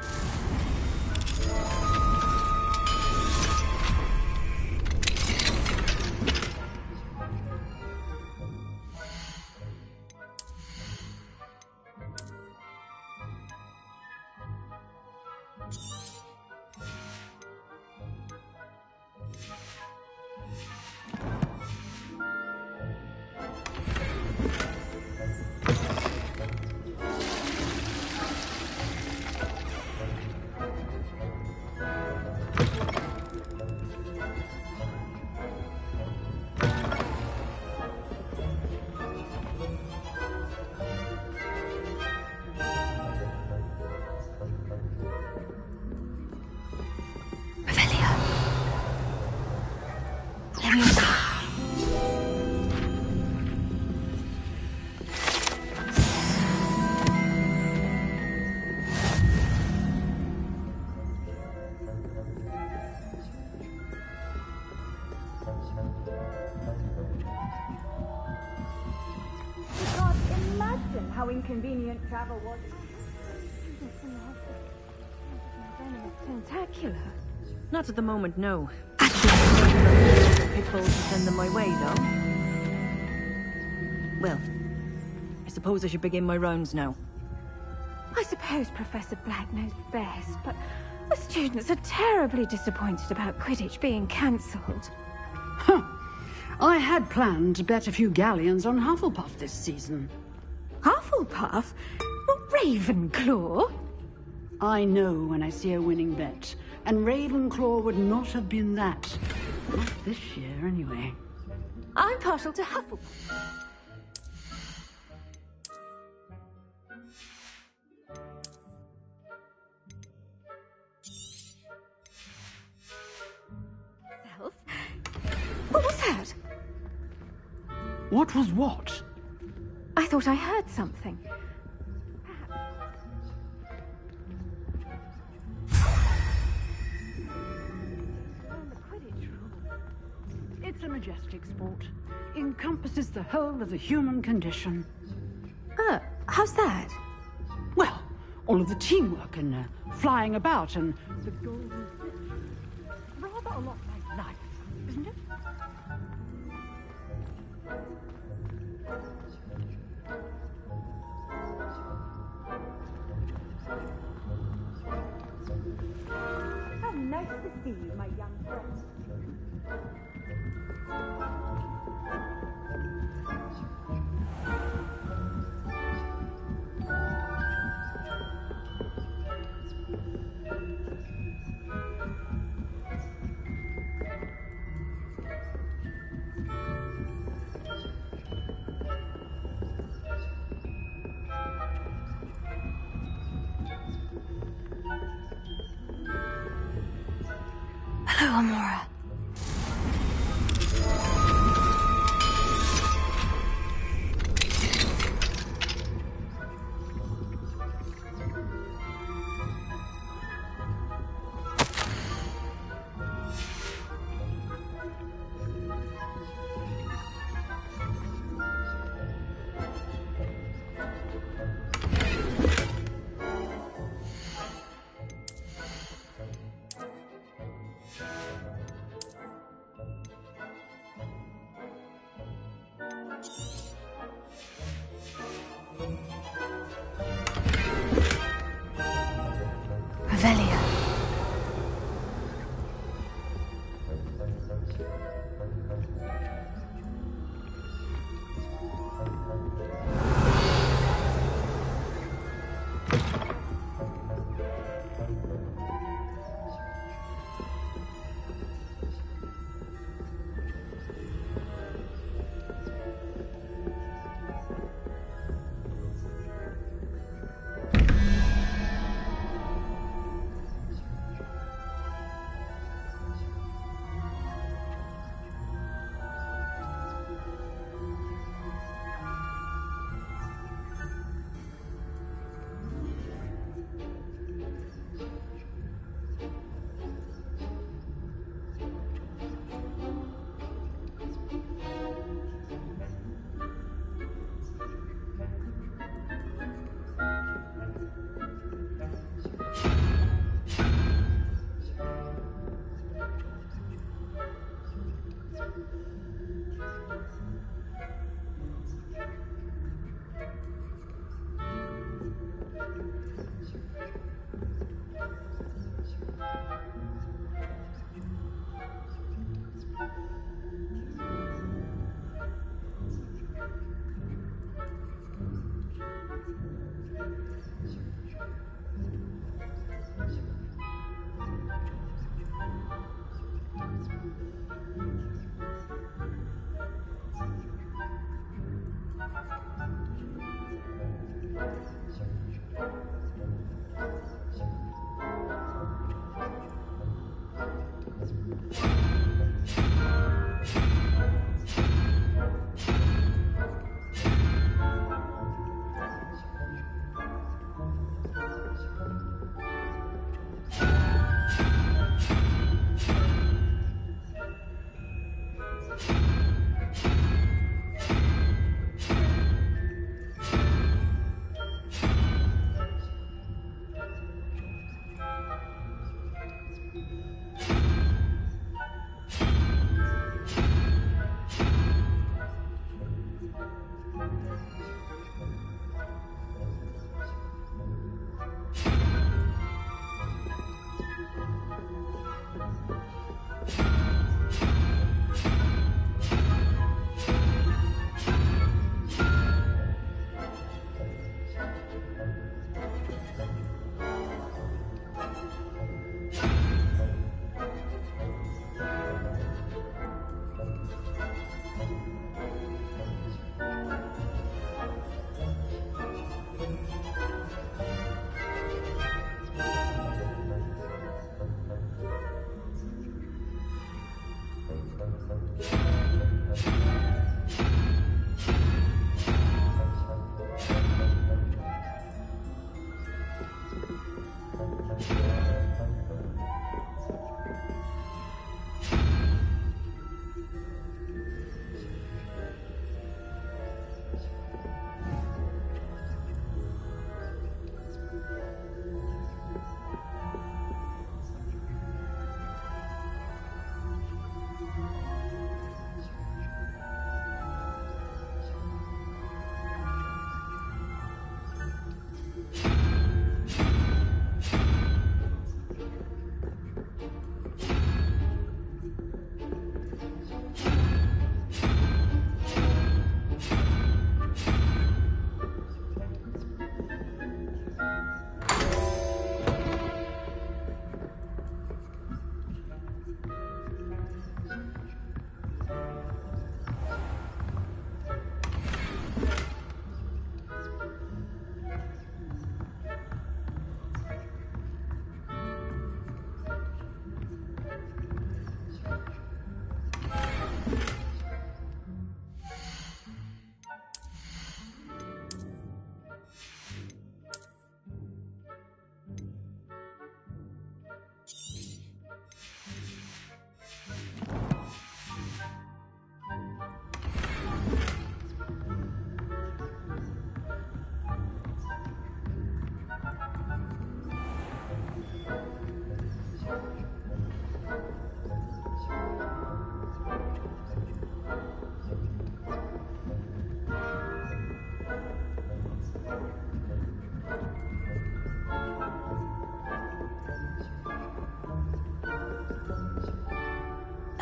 inconvenient travel was. Tentacular. Not at the moment, no. Pitfalls to send them my way, though. Well, I suppose I should begin my rounds now. I suppose Professor Black knows best, but the students are terribly disappointed about Quidditch being cancelled. I had planned to bet a few galleons on Hufflepuff this season. Hufflepuff? Not Ravenclaw? I know when I see a winning bet, and Ravenclaw would not have been that. Not this year, anyway. I'm partial to Hufflepuff. What was that? What was what? I thought I heard something. It's a majestic sport. Encompasses the whole of the human condition. How's that? Well, all of the teamwork and flying about and the golden snitch. Rather a lot like life, isn't it? How nice to see you, my young friend. Hello, Amora. Revelio.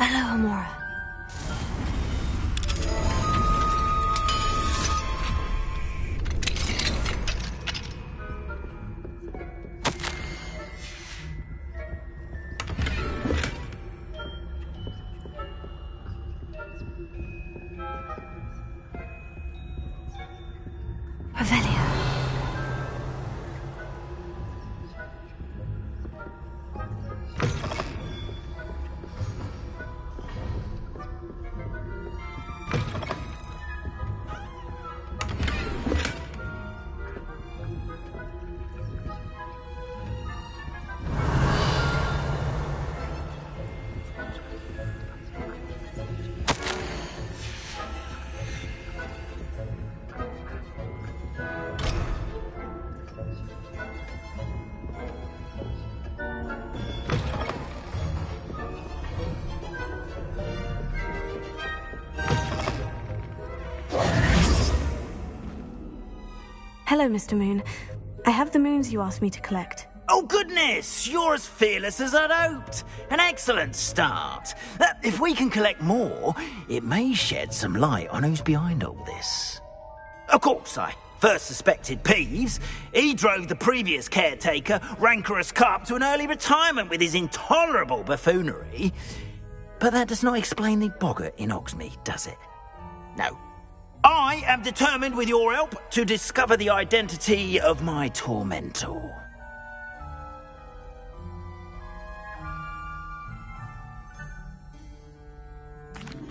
Alohomora. Revelio. Hello, Mr. Moon. I have the moons you asked me to collect. Oh, goodness! You're as fearless as I'd hoped. An excellent start. If we can collect more, it may shed some light on who's behind all this. Of course, I first suspected Peeves. He drove the previous caretaker, Rancorous Carp, to an early retirement with his intolerable buffoonery. But that does not explain the boggart in Hogsmeade, does it? No. I am determined, with your help, to discover the identity of my tormentor.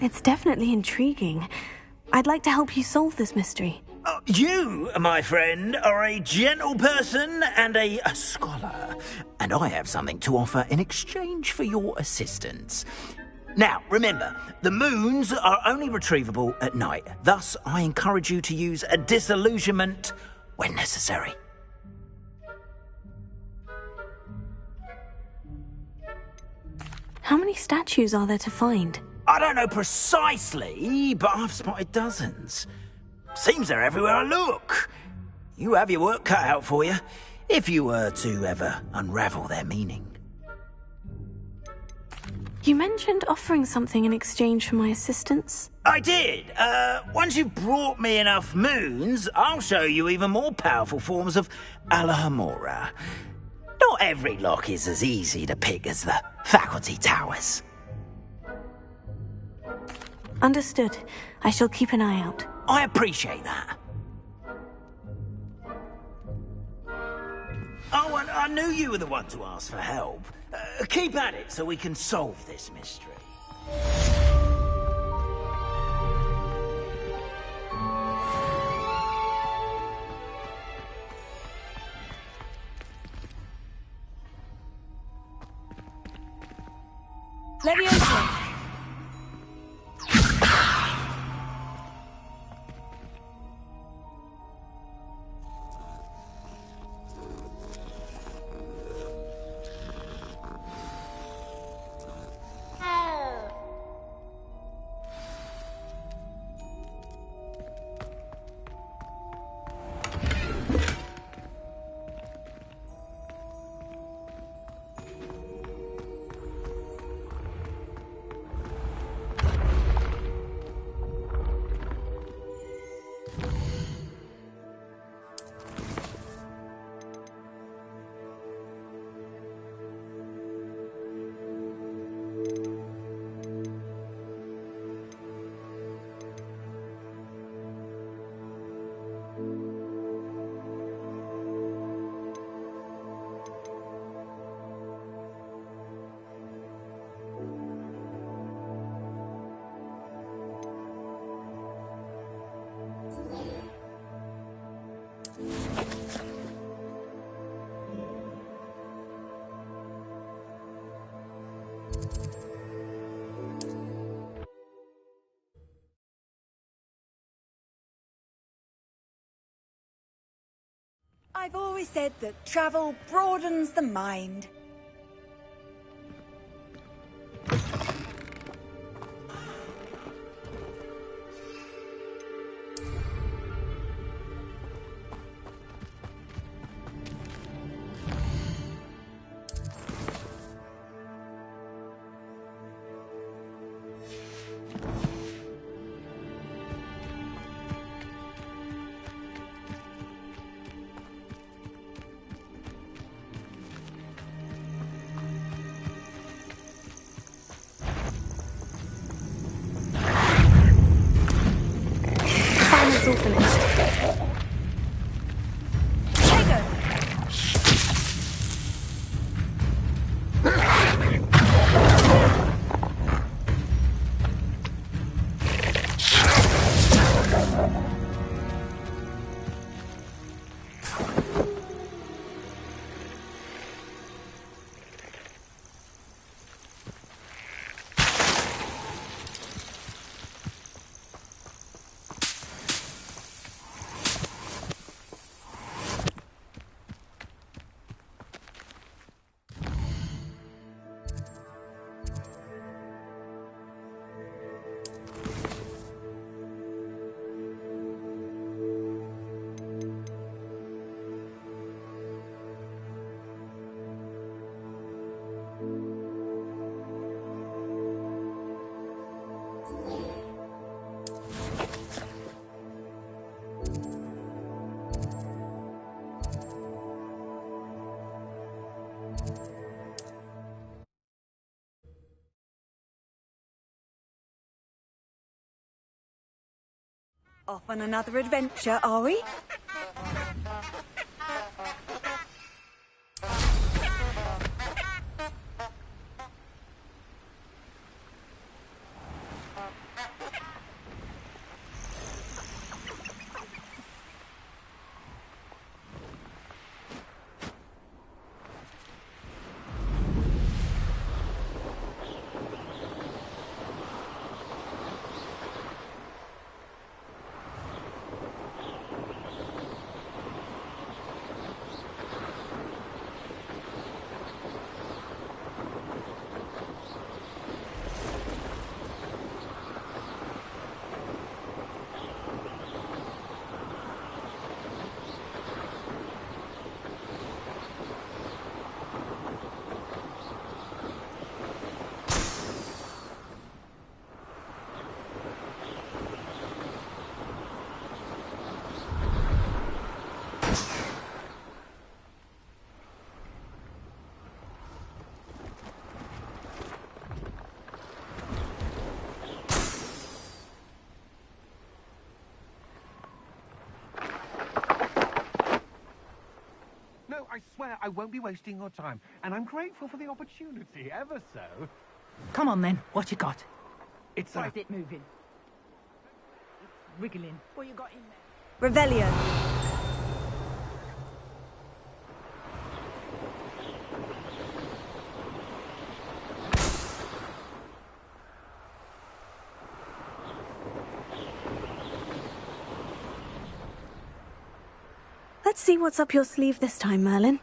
It's definitely intriguing. I'd like to help you solve this mystery. You, my friend, are a gentle person and a scholar, and I have something to offer in exchange for your assistance. Now, remember, the moons are only retrievable at night. Thus, I encourage you to use a disillusionment when necessary. How many statues are there to find? I don't know precisely, but I've spotted dozens. Seems they're everywhere I look. You have your work cut out for you, if you were to ever unravel their meaning. You mentioned offering something in exchange for my assistance? I did. Once you've brought me enough moons, I'll show you even more powerful forms of Alohomora. Not every lock is as easy to pick as the faculty towers. Understood. I shall keep an eye out. I appreciate that. Oh, and I knew you were the one to ask for help. Keep at it so we can solve this mystery. Leviosa! I've always said that travel broadens the mind. Assignment's all finished. Off on another adventure, are we? I swear I won't be wasting your time, and I'm grateful for the opportunity, ever so. Come on then, what you got? It's Why is it moving? It's wriggling. What you got in there? Revelio. Let's see what's up your sleeve this time, Merlin.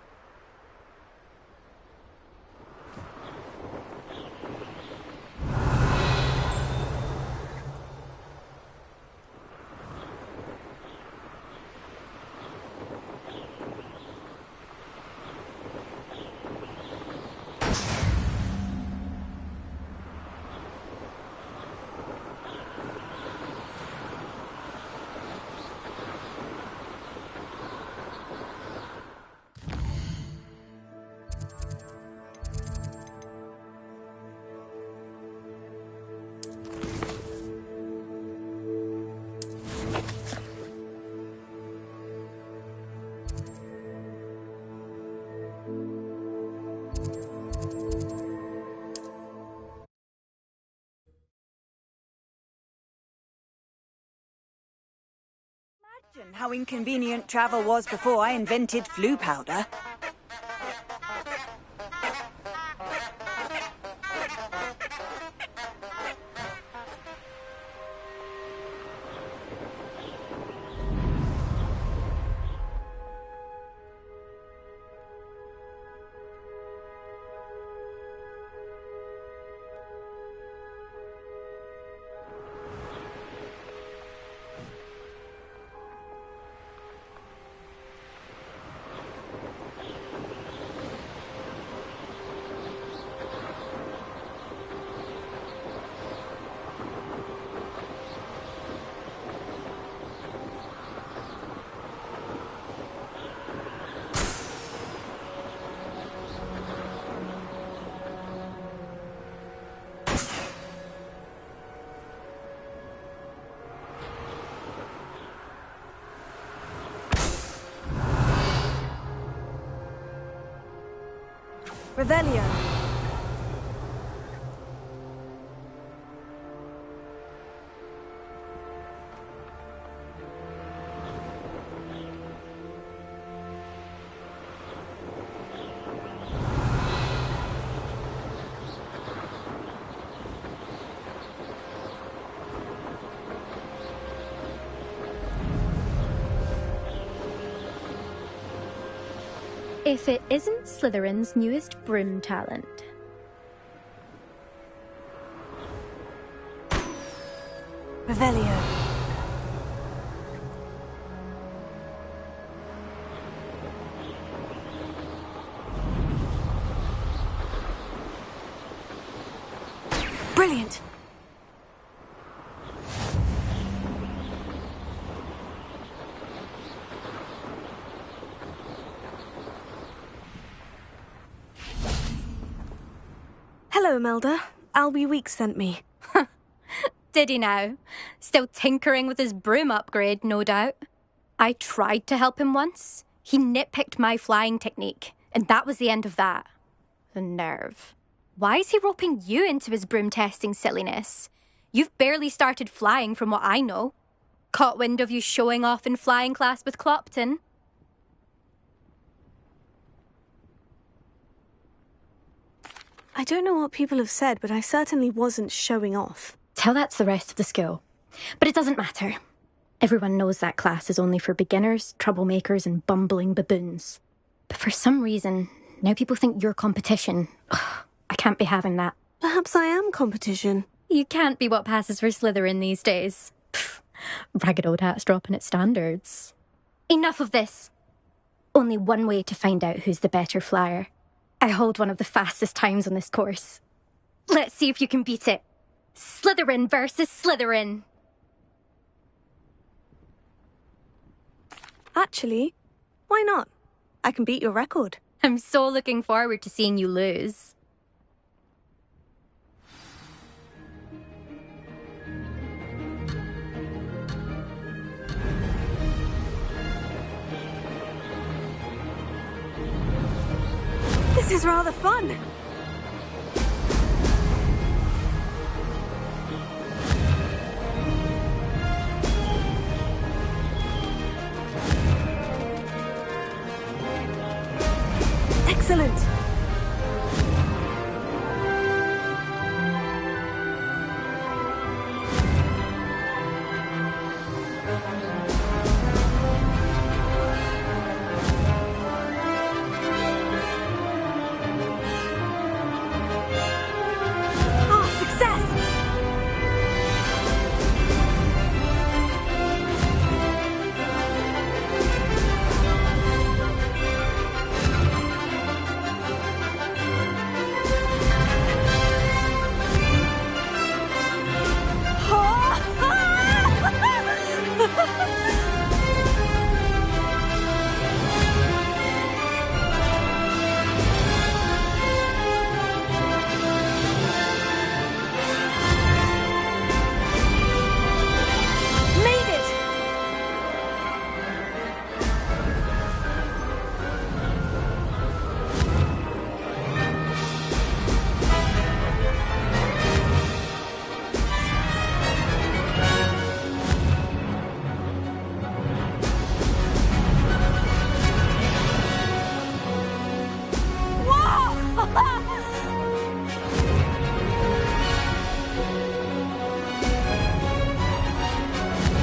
Imagine how inconvenient travel was before I invented flu powder. Revelio. If it isn't Slytherin's newest broom talent. Revelio. Brilliant. Hello, Melda. Albie Weeks sent me. Did he now? Still tinkering with his broom upgrade, no doubt. I tried to help him once. He nitpicked my flying technique, and that was the end of that. The nerve. Why is he roping you into his broom testing silliness? You've barely started flying from what I know. Caught wind of you showing off in flying class with Clopton. I don't know what people have said, but I certainly wasn't showing off. Tell that to the rest of the school. But it doesn't matter. Everyone knows that class is only for beginners, troublemakers, and bumbling baboons. But for some reason, now people think you're competition. Ugh, I can't be having that. Perhaps I am competition. You can't be what passes for Slytherin these days. Pfft, ragged old hat's dropping its standards. Enough of this. Only one way to find out who's the better flyer. I hold one of the fastest times on this course. Let's see if you can beat it. Slytherin versus Slytherin. Actually, why not? I can beat your record. I'm so looking forward to seeing you lose. This is rather fun. Excellent.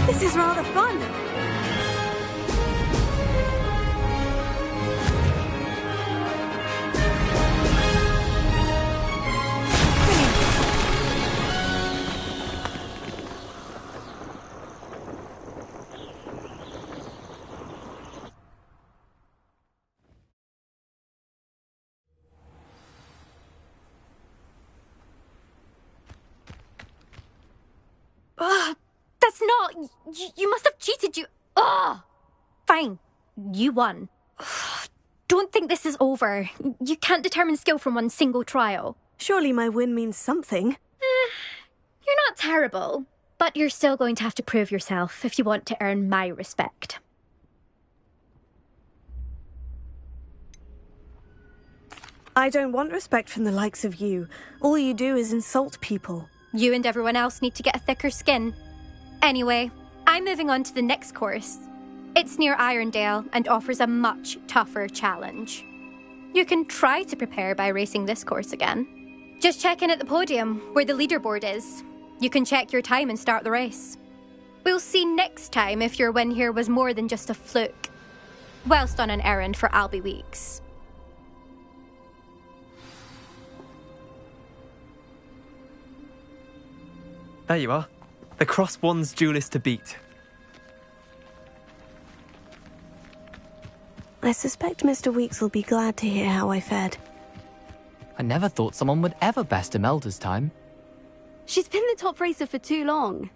This is rather fun. That's not... You must have cheated, you... Ugh! Fine. You won. Don't think this is over. You can't determine skill from one single trial. Surely my win means something. You're not terrible, but you're still going to have to prove yourself if you want to earn my respect. I don't want respect from the likes of you. All you do is insult people. You and everyone else need to get a thicker skin. Anyway, I'm moving on to the next course. It's near Irondale and offers a much tougher challenge. You can try to prepare by racing this course again. Just check in at the podium, where the leaderboard is. You can check your time and start the race. We'll see next time if your win here was more than just a fluke. Whilst on an errand for Albie Weeks. There you are. The Cross Wands duelist to beat. I suspect Mr. Weeks will be glad to hear how I fared. I never thought someone would ever best Imelda's time. She's been the top racer for too long.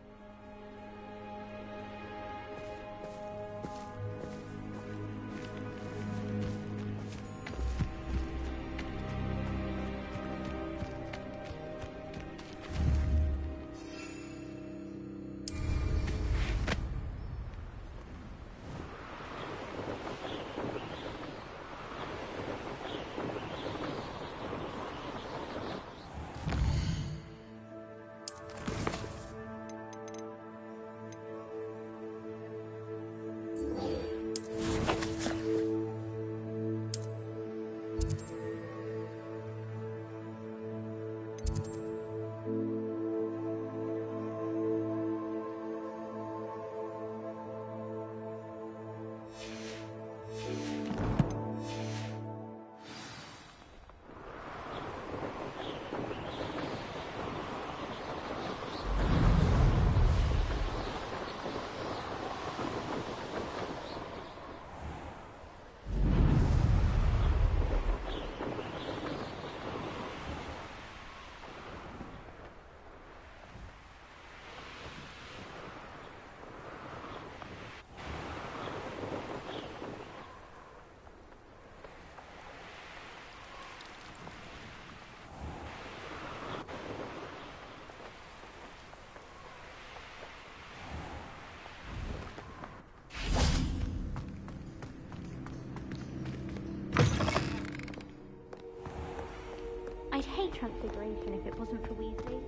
I'd hate Transfiguration if it wasn't for Weasley.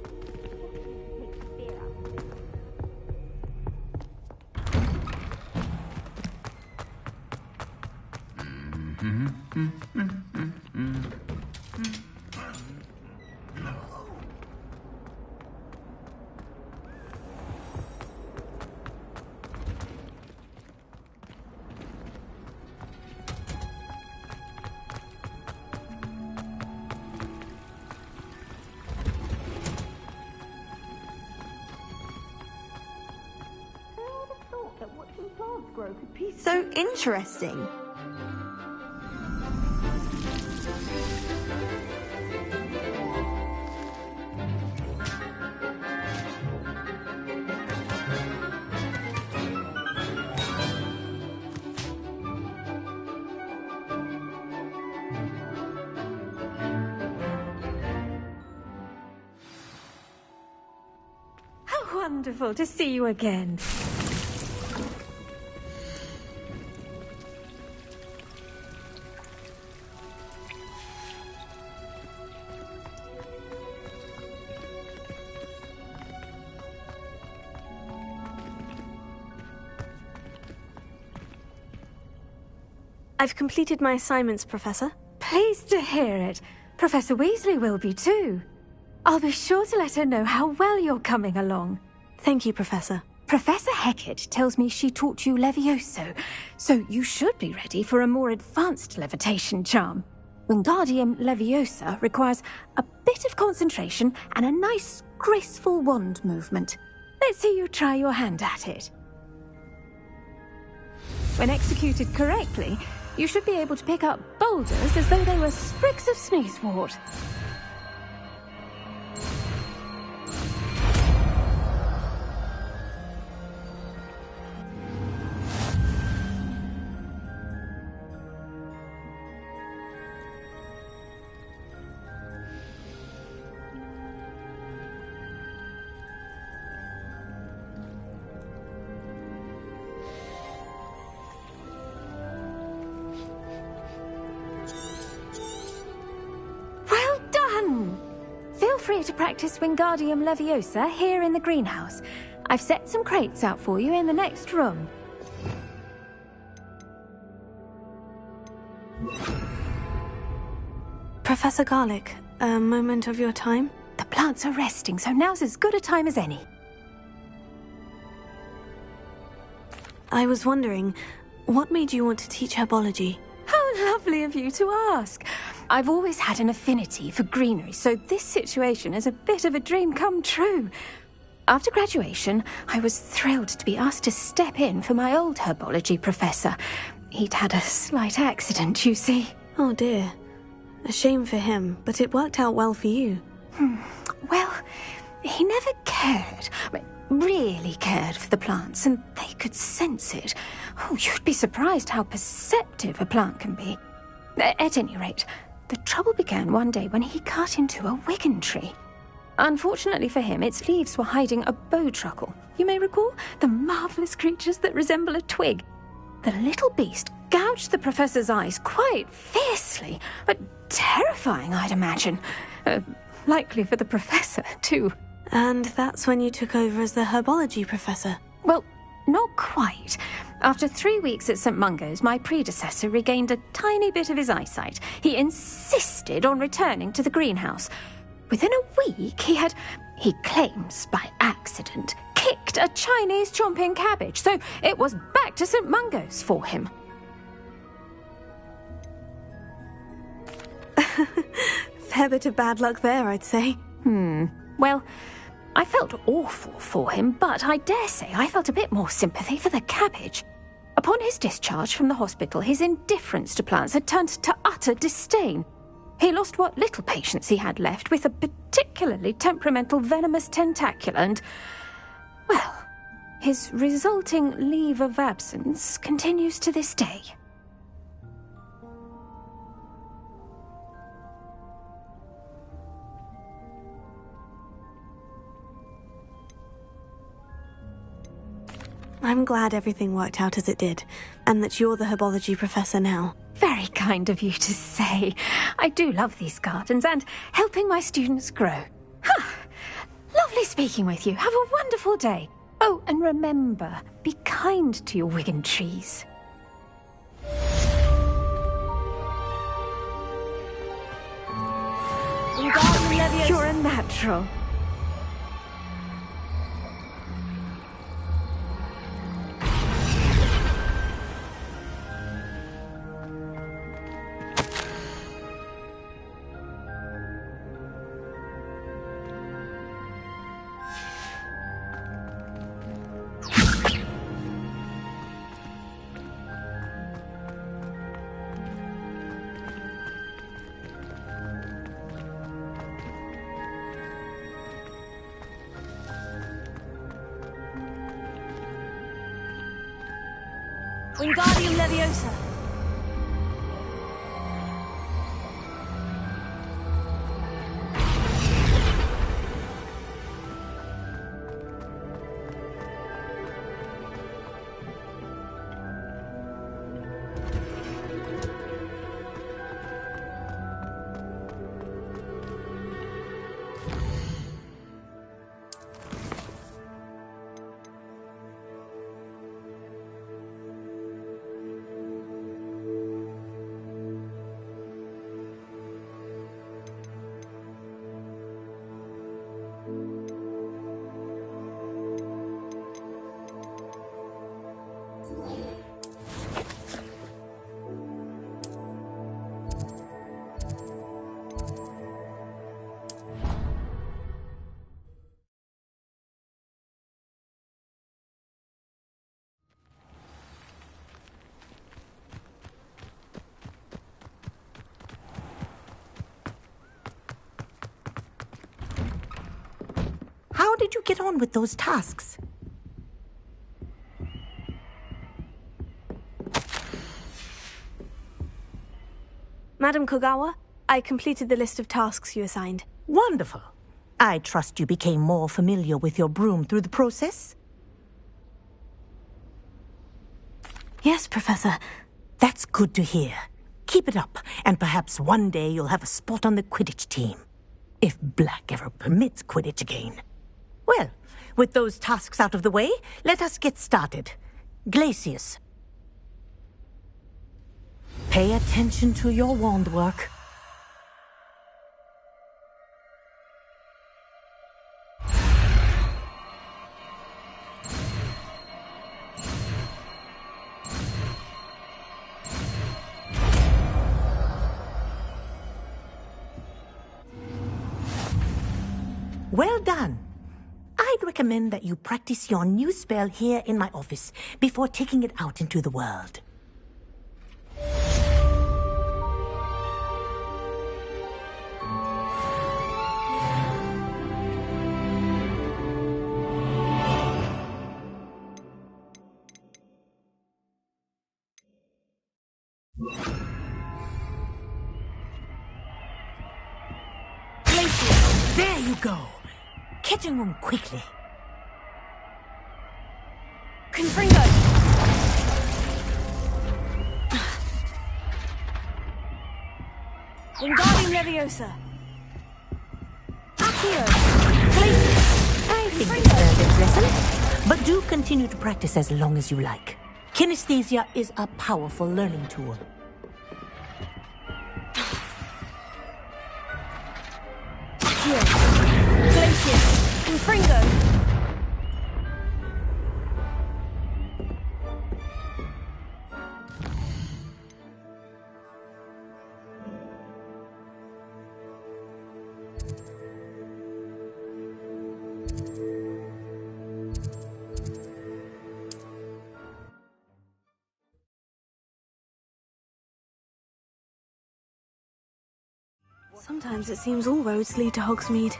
Takes the fear out of it. Could be so interesting. How wonderful to see you again. I've completed my assignments, Professor. Pleased to hear it. Professor Weasley will be too. I'll be sure to let her know how well you're coming along. Thank you, Professor. Professor Hecat tells me she taught you Levioso, so you should be ready for a more advanced levitation charm. Wingardium Leviosa requires a bit of concentration and a nice, graceful wand movement. Let's see you try your hand at it. When executed correctly, you should be able to pick up boulders as though they were sprigs of sneezewort. free to practice Wingardium Leviosa here in the greenhouse. I've set some crates out for you in the next room. Professor Garlick, a moment of your time? The plants are resting, so now's as good a time as any. I was wondering, what made you want to teach herbology? How lovely of you to ask. I've always had an affinity for greenery, so this situation is a bit of a dream come true. After graduation, I was thrilled to be asked to step in for my old herbology professor. He'd had a slight accident, you see. Oh dear. A shame for him, but it worked out well for you. Well, he never really cared for the plants, and they could sense it. Oh, you'd be surprised how perceptive a plant can be. At any rate, the trouble began one day when he cut into a wigan tree. Unfortunately for him, its leaves were hiding a bowtruckle. You may recall the marvellous creatures that resemble a twig. The little beast gouged the professor's eyes quite fiercely, but terrifying, I'd imagine. Likely for the professor, too. And that's when you took over as the herbology professor? Well, not quite. After 3 weeks at St. Mungo's, my predecessor regained a tiny bit of his eyesight. He insisted on returning to the greenhouse. Within a week, he claims by accident, kicked a Chinese chomping cabbage, so it was back to St. Mungo's for him. Fair bit of bad luck there, I'd say. Well, I felt awful for him, but I dare say I felt a bit more sympathy for the cabbage. Upon his discharge from the hospital, his indifference to plants had turned to utter disdain. He lost what little patience he had left with a particularly temperamental venomous tentacula and, well, his resulting leave of absence continues to this day. I'm glad everything worked out as it did, and that you're the herbology professor now. Very kind of you to say. I do love these gardens and helping my students grow. Lovely speaking with you. Have a wonderful day. Oh, and remember, be kind to your wigan trees. You're a natural. Wingardium Leviosa. How did you get on with those tasks? Madam Kogawa, I completed the list of tasks you assigned. Wonderful. I trust you became more familiar with your broom through the process? Yes, Professor. That's good to hear. Keep it up, and perhaps one day you'll have a spot on the Quidditch team. If Black ever permits Quidditch again. Well, with those tasks out of the way, let us get started. Glacius. Pay attention to your wand work. Well done. I'd recommend that you practice your new spell here in my office before taking it out into the world. Glacius, there you go. Kitchen room quickly. Confringo! Wingardium Leviosa! Accio! Glacius! I think you've learned its lesson, but do continue to practice as long as you like. Kinesthesia is a powerful learning tool. Accio! Glacius! Confringo! Sometimes it seems all roads lead to Hogsmeade.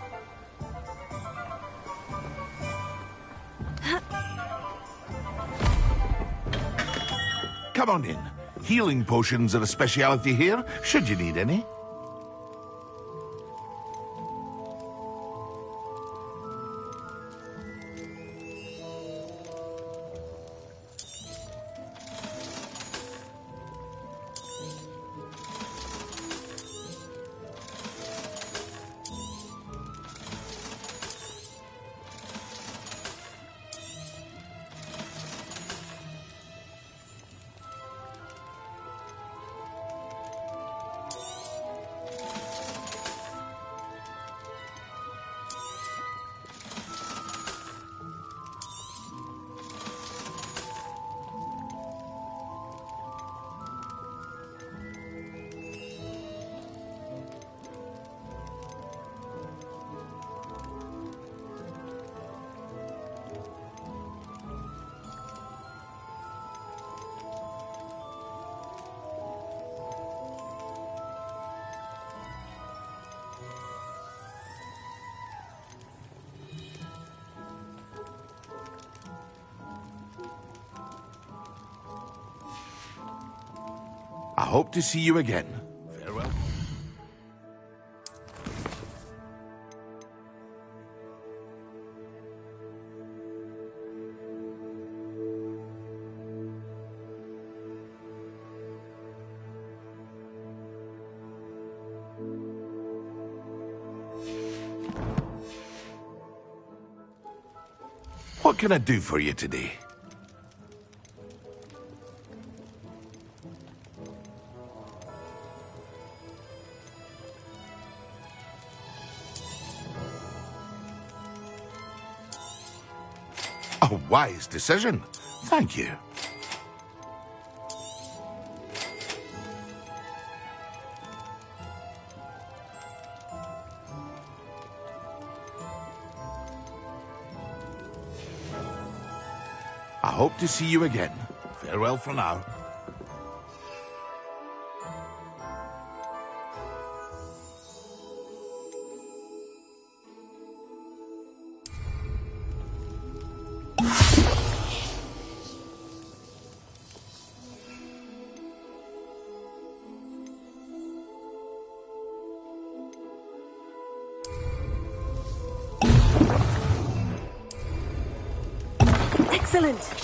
Come on in. Healing potions are a speciality here, should you need any. I hope to see you again. Farewell. What can I do for you today? A wise decision. Thank you. I hope to see you again. Farewell for now. Excellent!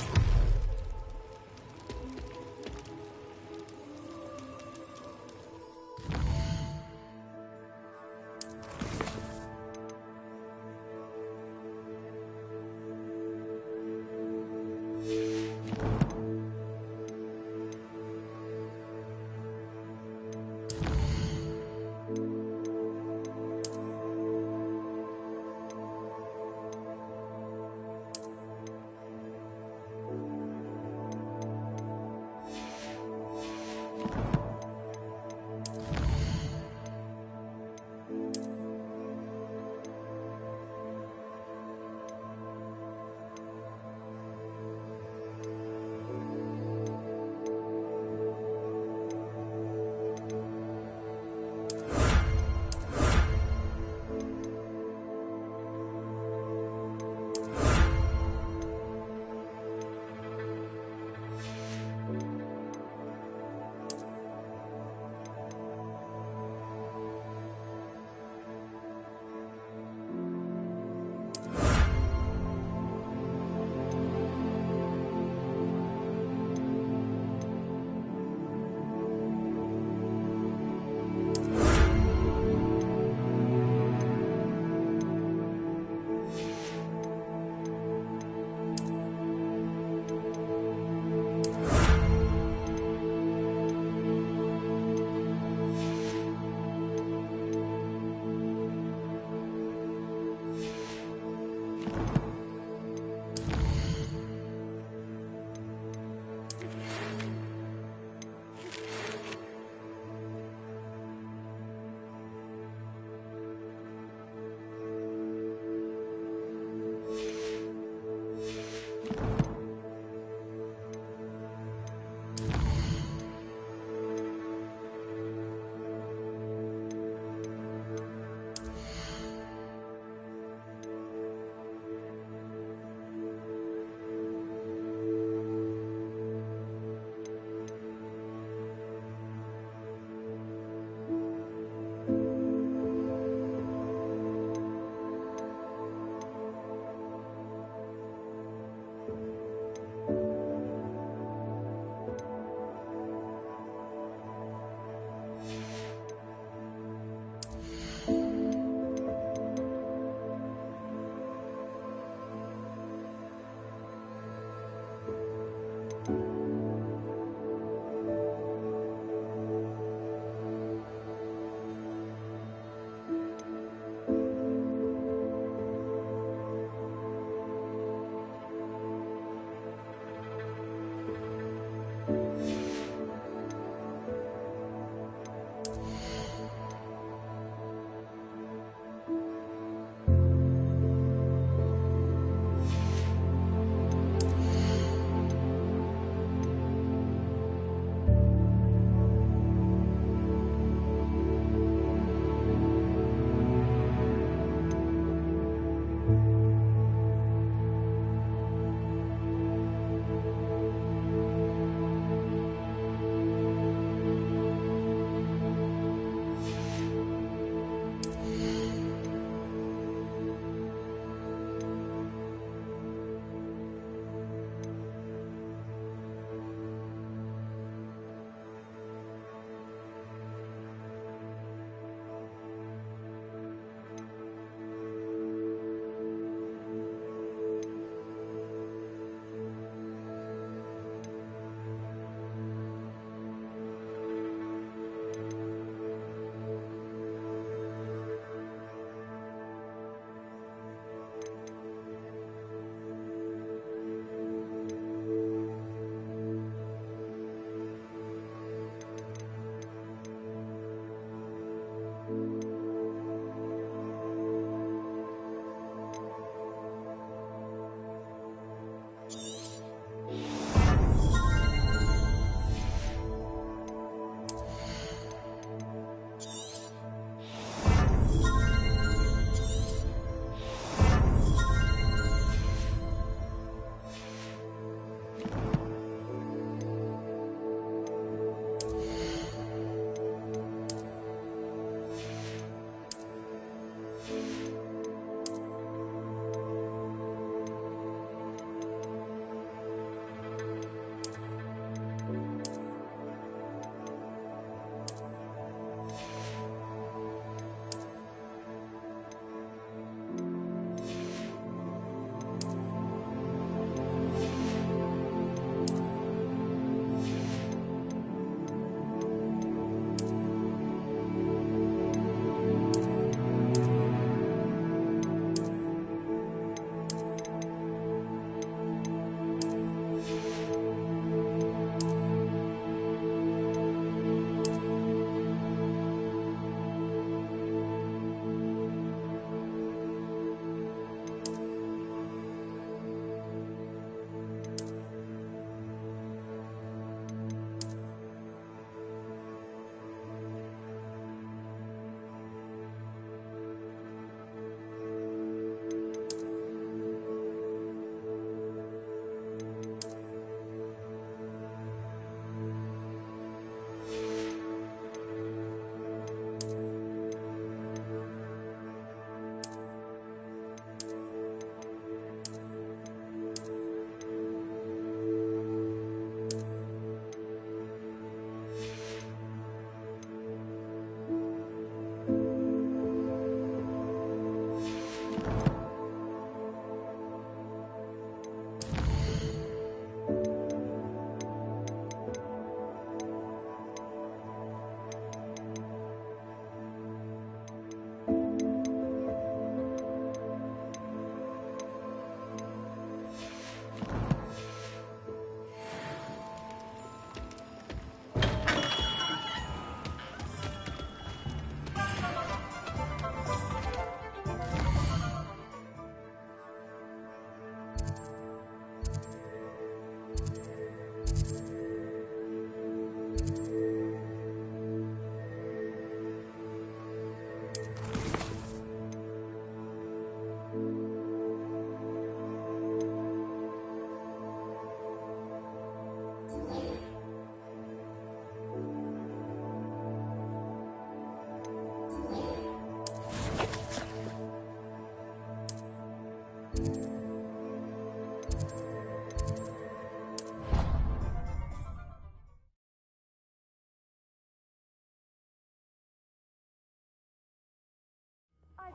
I've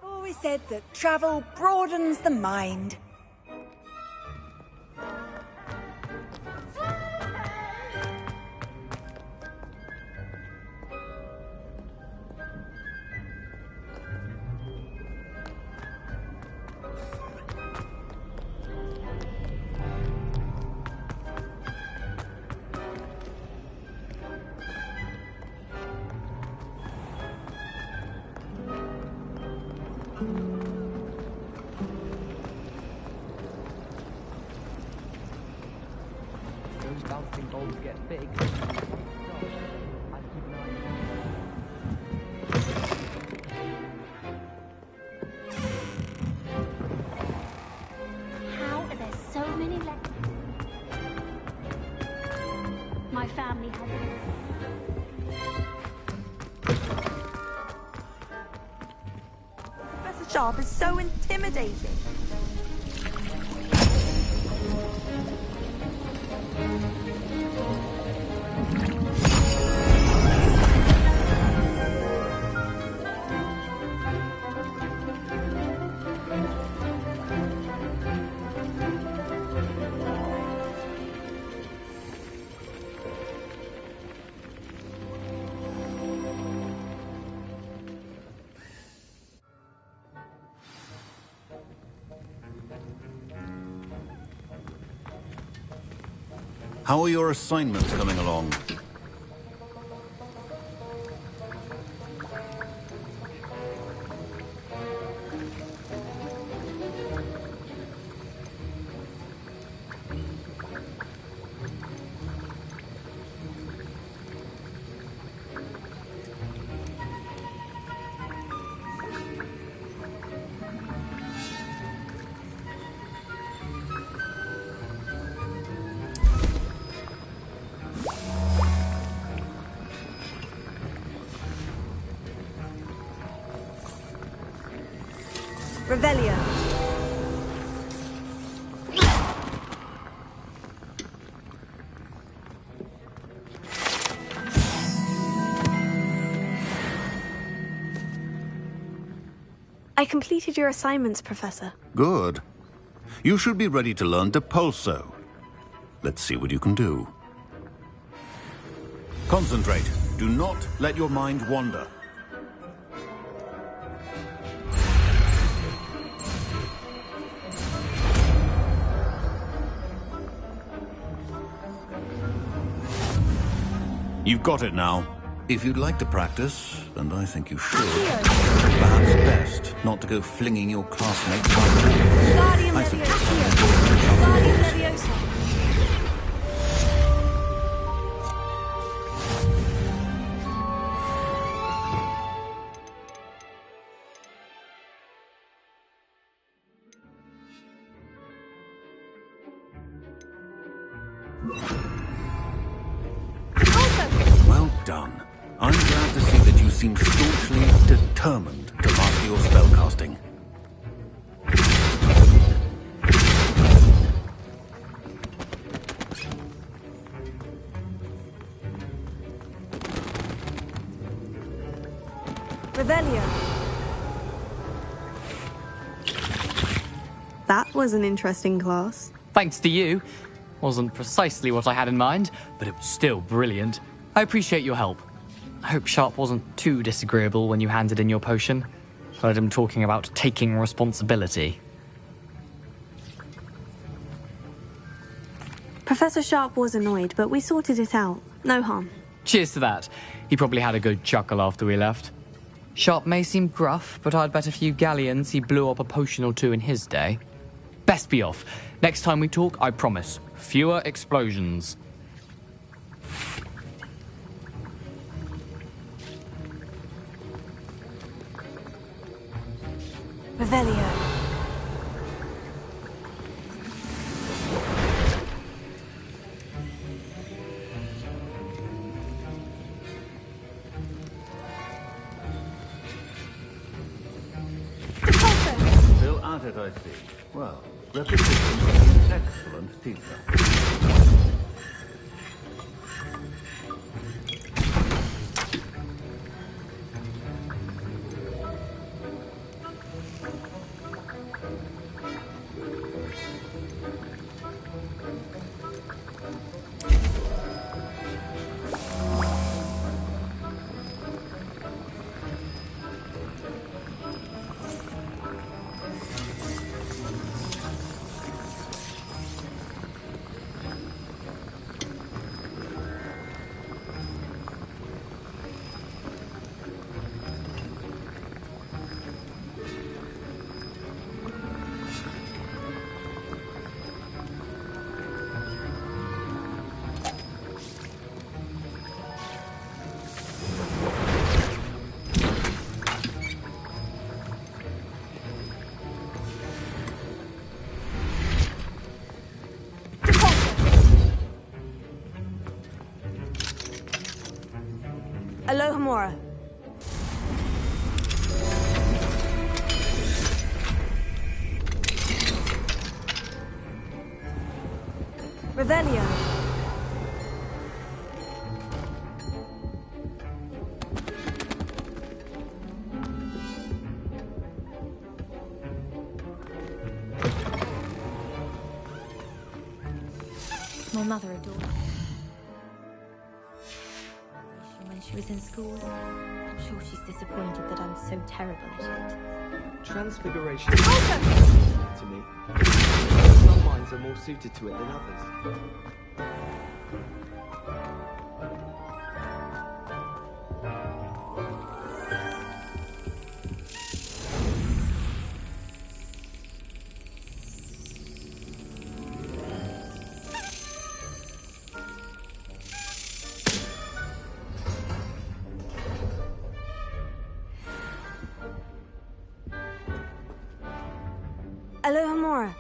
always said that travel broadens the mind. Those bouncing balls get big. How are there so many left? My family has Professor Sharp is so intimidating. How are your assignments coming along? Revelio. I completed your assignments, Professor. Good. You should be ready to learn Depulso. Let's see what you can do. Concentrate. Do not let your mind wander. You've got it now. If you'd like to practice, and I think you should, perhaps best not to go flinging your classmates Guardian I Leviosa. Guardian Leviosa. Well done. I'm glad to see that you seem staunchly determined to master your spellcasting. Revelio. That was an interesting class. Thanks to you. Wasn't precisely what I had in mind, but it was still brilliant. I appreciate your help. I hope Sharp wasn't too disagreeable when you handed in your potion. Heard him talking about taking responsibility. Professor Sharp was annoyed, but we sorted it out. No harm. Cheers to that. He probably had a good chuckle after we left. Sharp may seem gruff, but I'd bet a few galleons he blew up a potion or two in his day. Best be off. Next time we talk, I promise, fewer explosions. Revelio. Still at it, I see. Well, repetition is an excellent teacher. Alohomora. Revelio. My mother adored her. When she was in school, I'm sure she's disappointed that I'm so terrible at it. Transfiguration is to me. Some minds are more suited to it than others. Alohomora.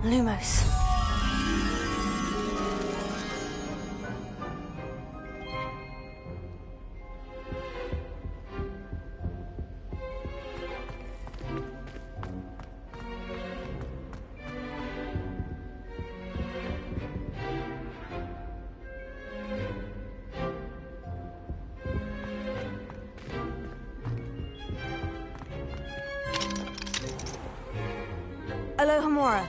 Lumos. Alohomora.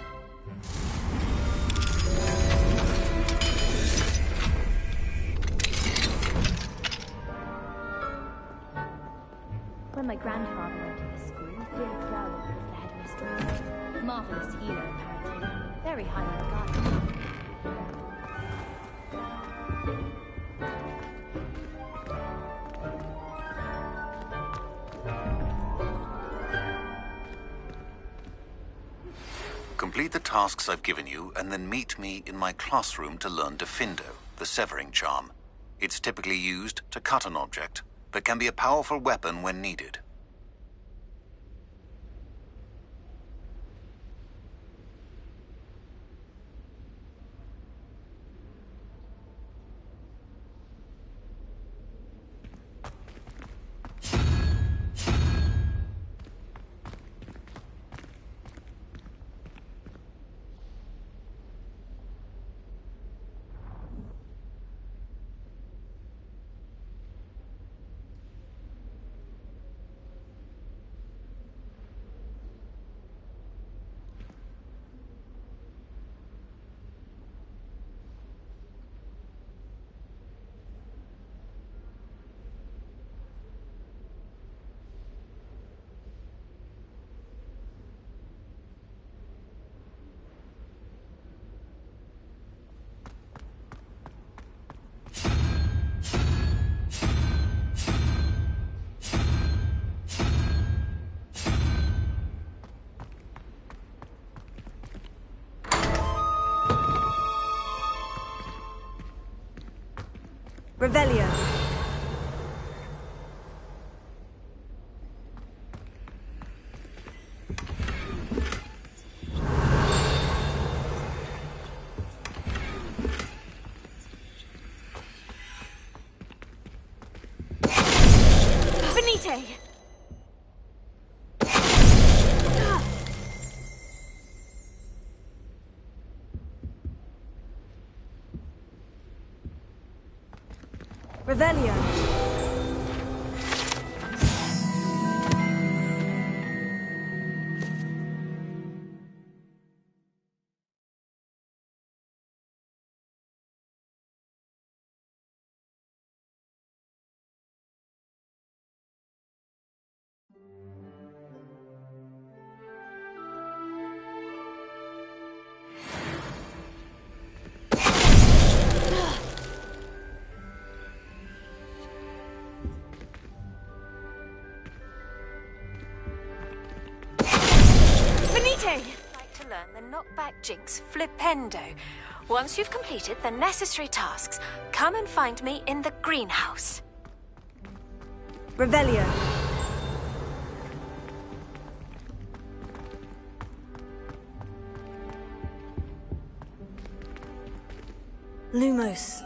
When my grandfather went to this school, Felix Rowland was the headmistress. Marvelous healer, apparently. Very highly regarded. Complete the tasks I've given you, and then meet me in my classroom to learn Defindo, the severing charm. It's typically used to cut an object, but can be a powerful weapon when needed. Revelio. Finite! Revelio. Like to learn the knockback jinx flipendo. Once you've completed the necessary tasks, come and find me in the greenhouse. Revelio. Lumos.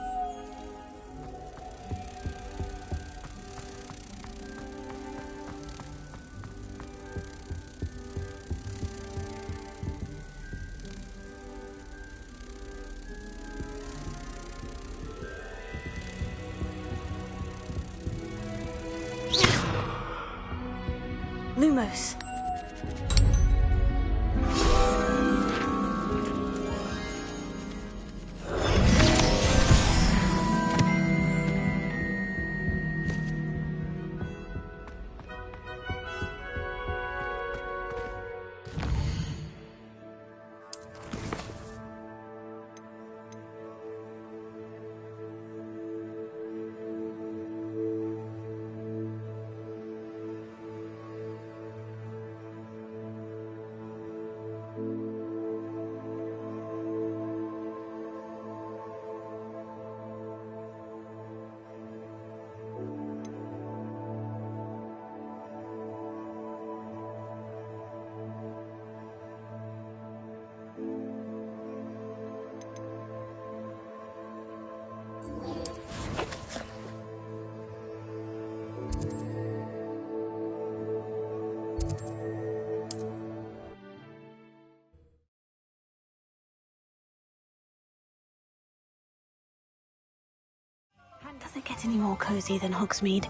Lumos. Does it get any more cozy than Hogsmeade?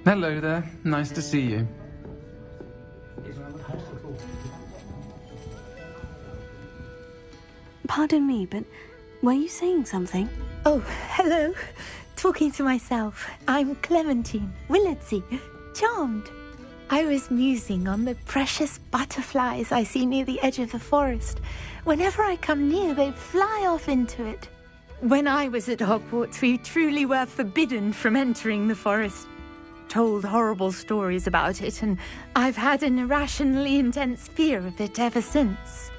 Hello there. Nice to see you. Pardon me, but were you saying something? Oh, hello. Talking to myself. I'm Clementine, Willardsey, charmed. I was musing on the precious butterflies I see near the edge of the forest. Whenever I come near, they fly off into it. When I was at Hogwarts, we truly were forbidden from entering the forest. Told horrible stories about it, and I've had an irrationally intense fear of it ever since.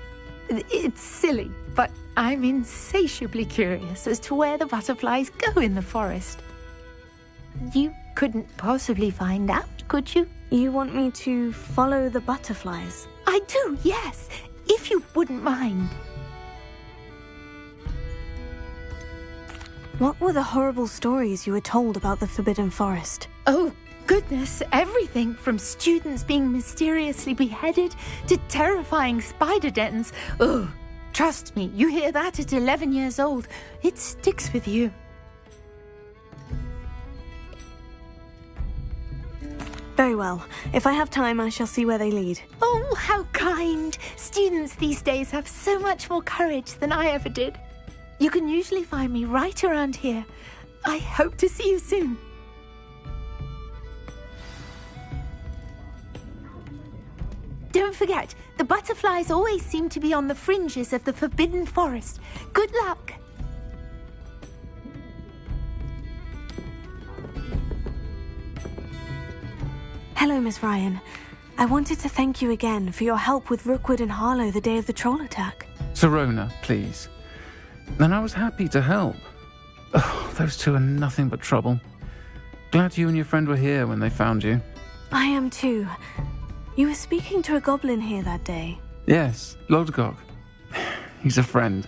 It's silly, but I'm insatiably curious as to where the butterflies go in the forest. You couldn't possibly find out, could you? You want me to follow the butterflies? I do, yes, if you wouldn't mind. What were the horrible stories you were told about the Forbidden Forest? Oh, goodness, everything from students being mysteriously beheaded to terrifying spider dens. Ugh, trust me, you hear that at 11 years old, it sticks with you. Very well. If I have time, I shall see where they lead. Oh, how kind. Students these days have so much more courage than I ever did. You can usually find me right around here. I hope to see you soon. Don't forget, the butterflies always seem to be on the fringes of the Forbidden Forest. Good luck. Hello, Miss Ryan. I wanted to thank you again for your help with Rookwood and Harlow the day of the troll attack. Sirona, please. And I was happy to help. Oh, those two are nothing but trouble. Glad you and your friend were here when they found you. I am too. You were speaking to a goblin here that day. Yes, Lodgok. He's a friend.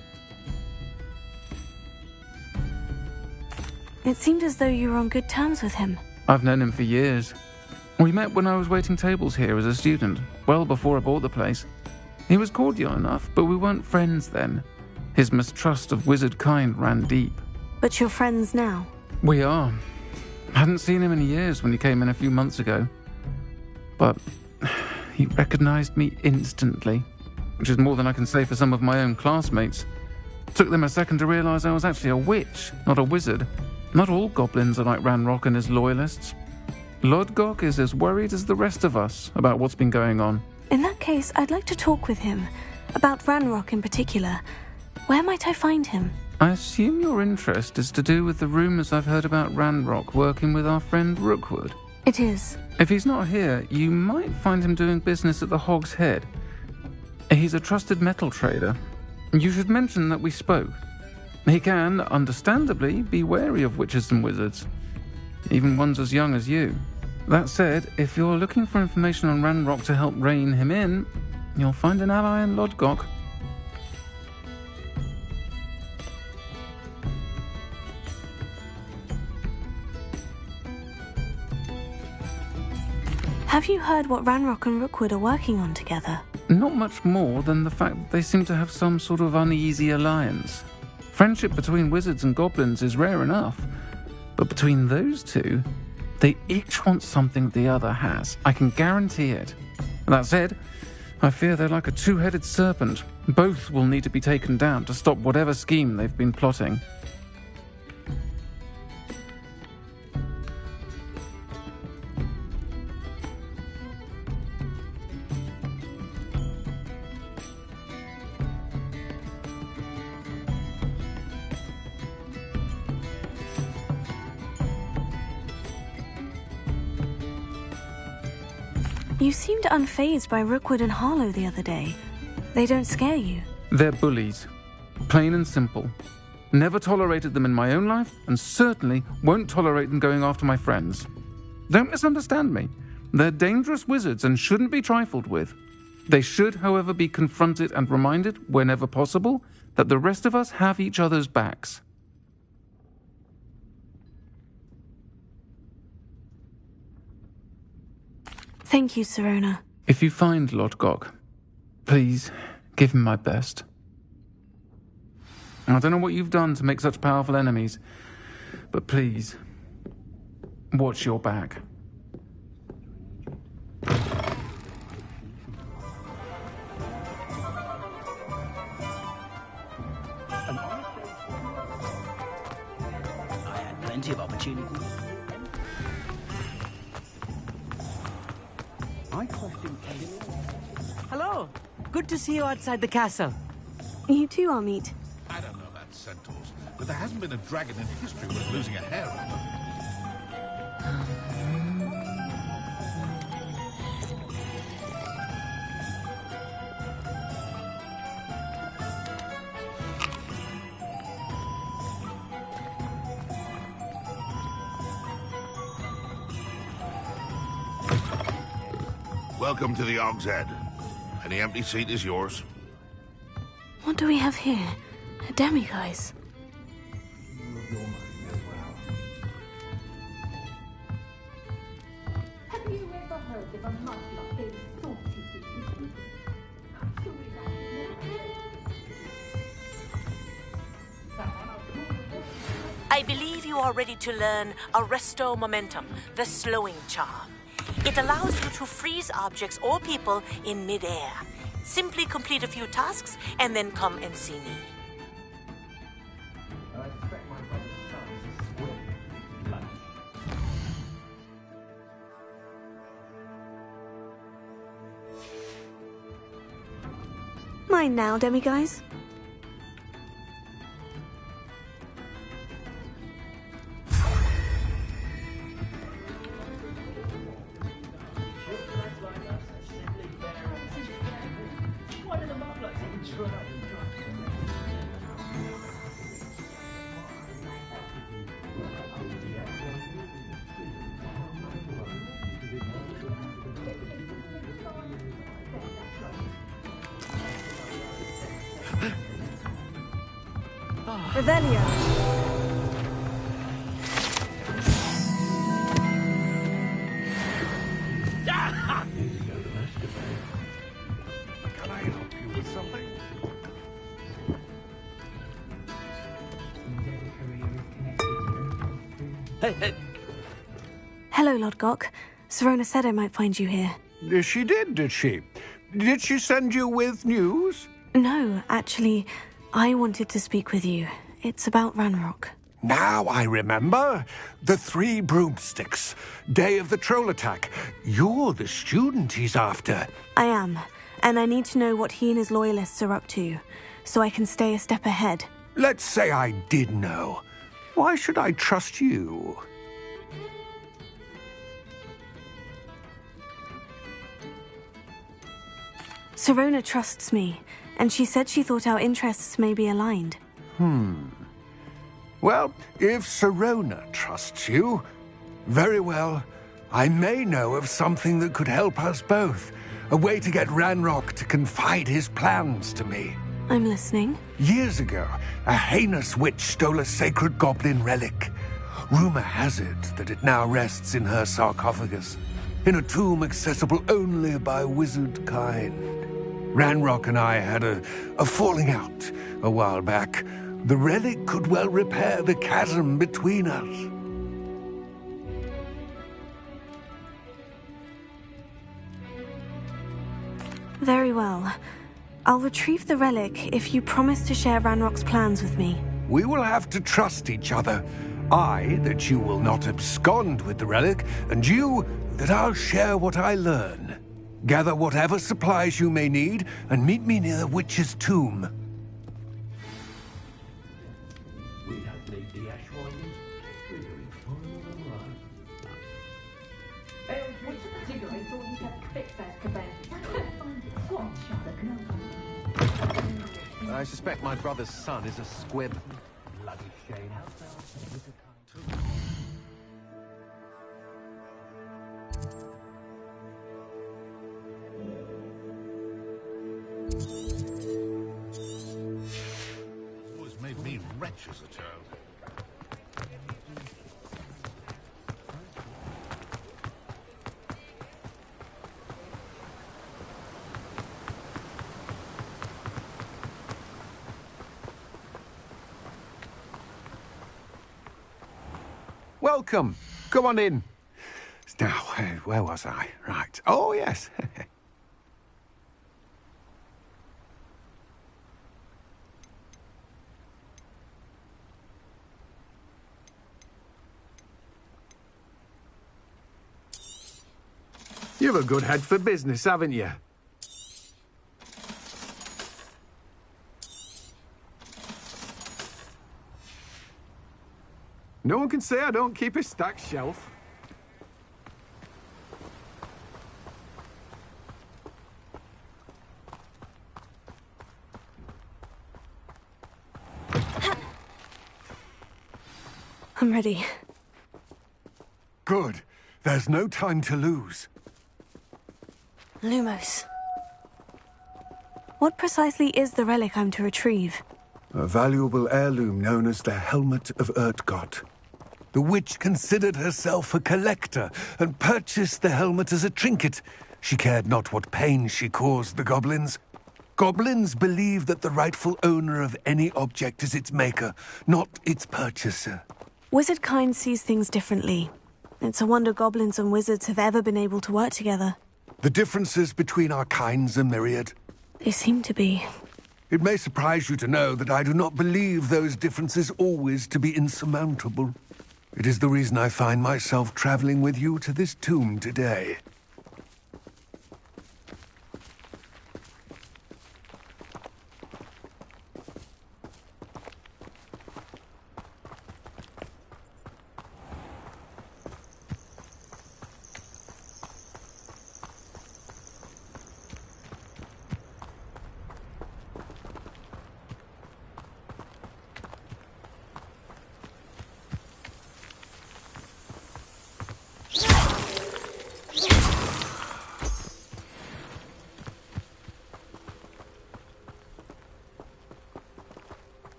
It seemed as though you were on good terms with him. I've known him for years. We met when I was waiting tables here as a student, well before I bought the place. He was cordial enough, but we weren't friends then. His mistrust of wizard kind ran deep. But you're friends now? We are. Hadn't seen him in years when he came in a few months ago. But he recognized me instantly, which is more than I can say for some of my own classmates. Took them a second to realize I was actually a witch, not a wizard. Not all goblins are like Ranrock and his loyalists. Lodgok is as worried as the rest of us about what's been going on. In that case, I'd like to talk with him. About Ranrock in particular. Where might I find him? I assume your interest is to do with the rumors I've heard about Ranrock working with our friend Rookwood. It is. If he's not here, you might find him doing business at the Hog's Head. He's a trusted metal trader. You should mention that we spoke. He can, understandably, be wary of witches and wizards, even ones as young as you. That said, if you're looking for information on Ranrock to help rein him in, you'll find an ally in Lodgok. Have you heard what Ranrock and Rookwood are working on together? Not much more than the fact that they seem to have some sort of uneasy alliance. Friendship between wizards and goblins is rare enough, but between those two, they each want something the other has. I can guarantee it. That said, I fear they're like a two-headed serpent. Both will need to be taken down to stop whatever scheme they've been plotting. You seemed unfazed by Rookwood and Harlow the other day. They don't scare you. They're bullies. Plain and simple. Never tolerated them in my own life, and certainly won't tolerate them going after my friends. Don't misunderstand me. They're dangerous wizards and shouldn't be trifled with. They should, however, be confronted and reminded, whenever possible, that the rest of us have each other's backs. Thank you, Sirona. If you find Lodgok, please give him my best. I don't know what you've done to make such powerful enemies, but please, watch your back. I had plenty of opportunity. Hello. Good to see you outside the castle. You too, Amit. I don't know about centaurs, but there hasn't been a dragon in history worth losing a hair over. Welcome to the Hog's Head. Any empty seat is yours. What do we have here? A demiguise. Have you ever heard of a mudlark being salty season? I believe you are ready to learn Arresto Momentum, the slowing charm. It allows you to freeze objects or people in midair. Simply complete a few tasks and then come and see me. Mine now, demiguise. Revelio. Can I help you with something? Hey. Hello, Lodgok. Serona said I might find you here. She did she? Did she send you with news? No, actually, I wanted to speak with you. It's about Ranrock. Now I remember. The 3 broomsticks. Day of the troll attack. You're the student he's after. I am, and I need to know what he and his loyalists are up to, so I can stay a step ahead. Let's say I did know. Why should I trust you? Serona trusts me, and she said she thought our interests may be aligned. Well, if Serona trusts you, very well. I may know of something that could help us both. A way to get Ranrock to confide his plans to me. I'm listening. Years ago, a heinous witch stole a sacred goblin relic. Rumor has it that it now rests in her sarcophagus, in a tomb accessible only by wizard kind. Ranrock and I had a falling out a while back. The relic could well repair the chasm between us. Very well. I'll retrieve the relic if you promise to share Ranrock's plans with me. We will have to trust each other. I, that you will not abscond with the relic, and you, that I'll share what I learn. Gather whatever supplies you may need, and meet me near the witch's tomb. We don't need the ash winders. We're doing fine on our own. What's the particular? I thought you'd have to fix that cabana. I suspect my brother's son is a squib. Bloody shame. Always made me wretch as a child. Welcome. Come on in. Now, where was I? Right. Oh, yes. You've a good head for business, haven't you? No one can say I don't keep a stacked shelf. I'm ready. Good. There's no time to lose. Lumos. What precisely is the relic I'm to retrieve? A valuable heirloom known as the Helmet of Urtgott. The witch considered herself a collector and purchased the helmet as a trinket. She cared not what pain she caused the goblins. Goblins believe that the rightful owner of any object is its maker, not its purchaser. Wizard kind sees things differently. It's a wonder goblins and wizards have ever been able to work together. The differences between our kinds are myriad. They seem to be. It may surprise you to know that I do not believe those differences always to be insurmountable. It is the reason I find myself traveling with you to this tomb today.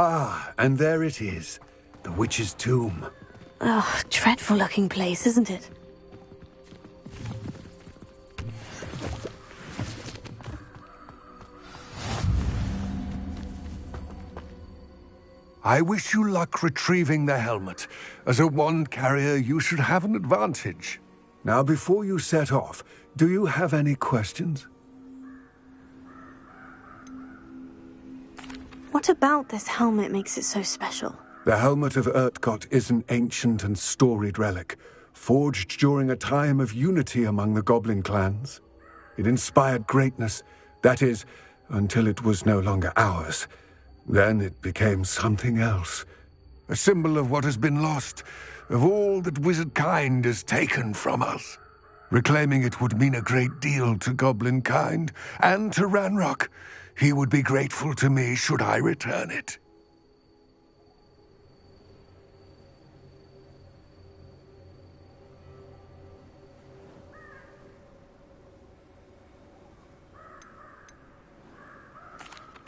Ah, and there it is. The witch's tomb. Ugh, dreadful looking place, isn't it? I wish you luck retrieving the helmet. As a wand carrier, you should have an advantage. Now, before you set off, do you have any questions? What about this helmet makes it so special? The helmet of Urtkot is an ancient and storied relic, forged during a time of unity among the goblin clans. It inspired greatness, that is, until it was no longer ours. Then it became something else. A symbol of what has been lost, of all that wizard kind has taken from us. Reclaiming it would mean a great deal to goblin kind, and to Ranrock. He would be grateful to me should I return it.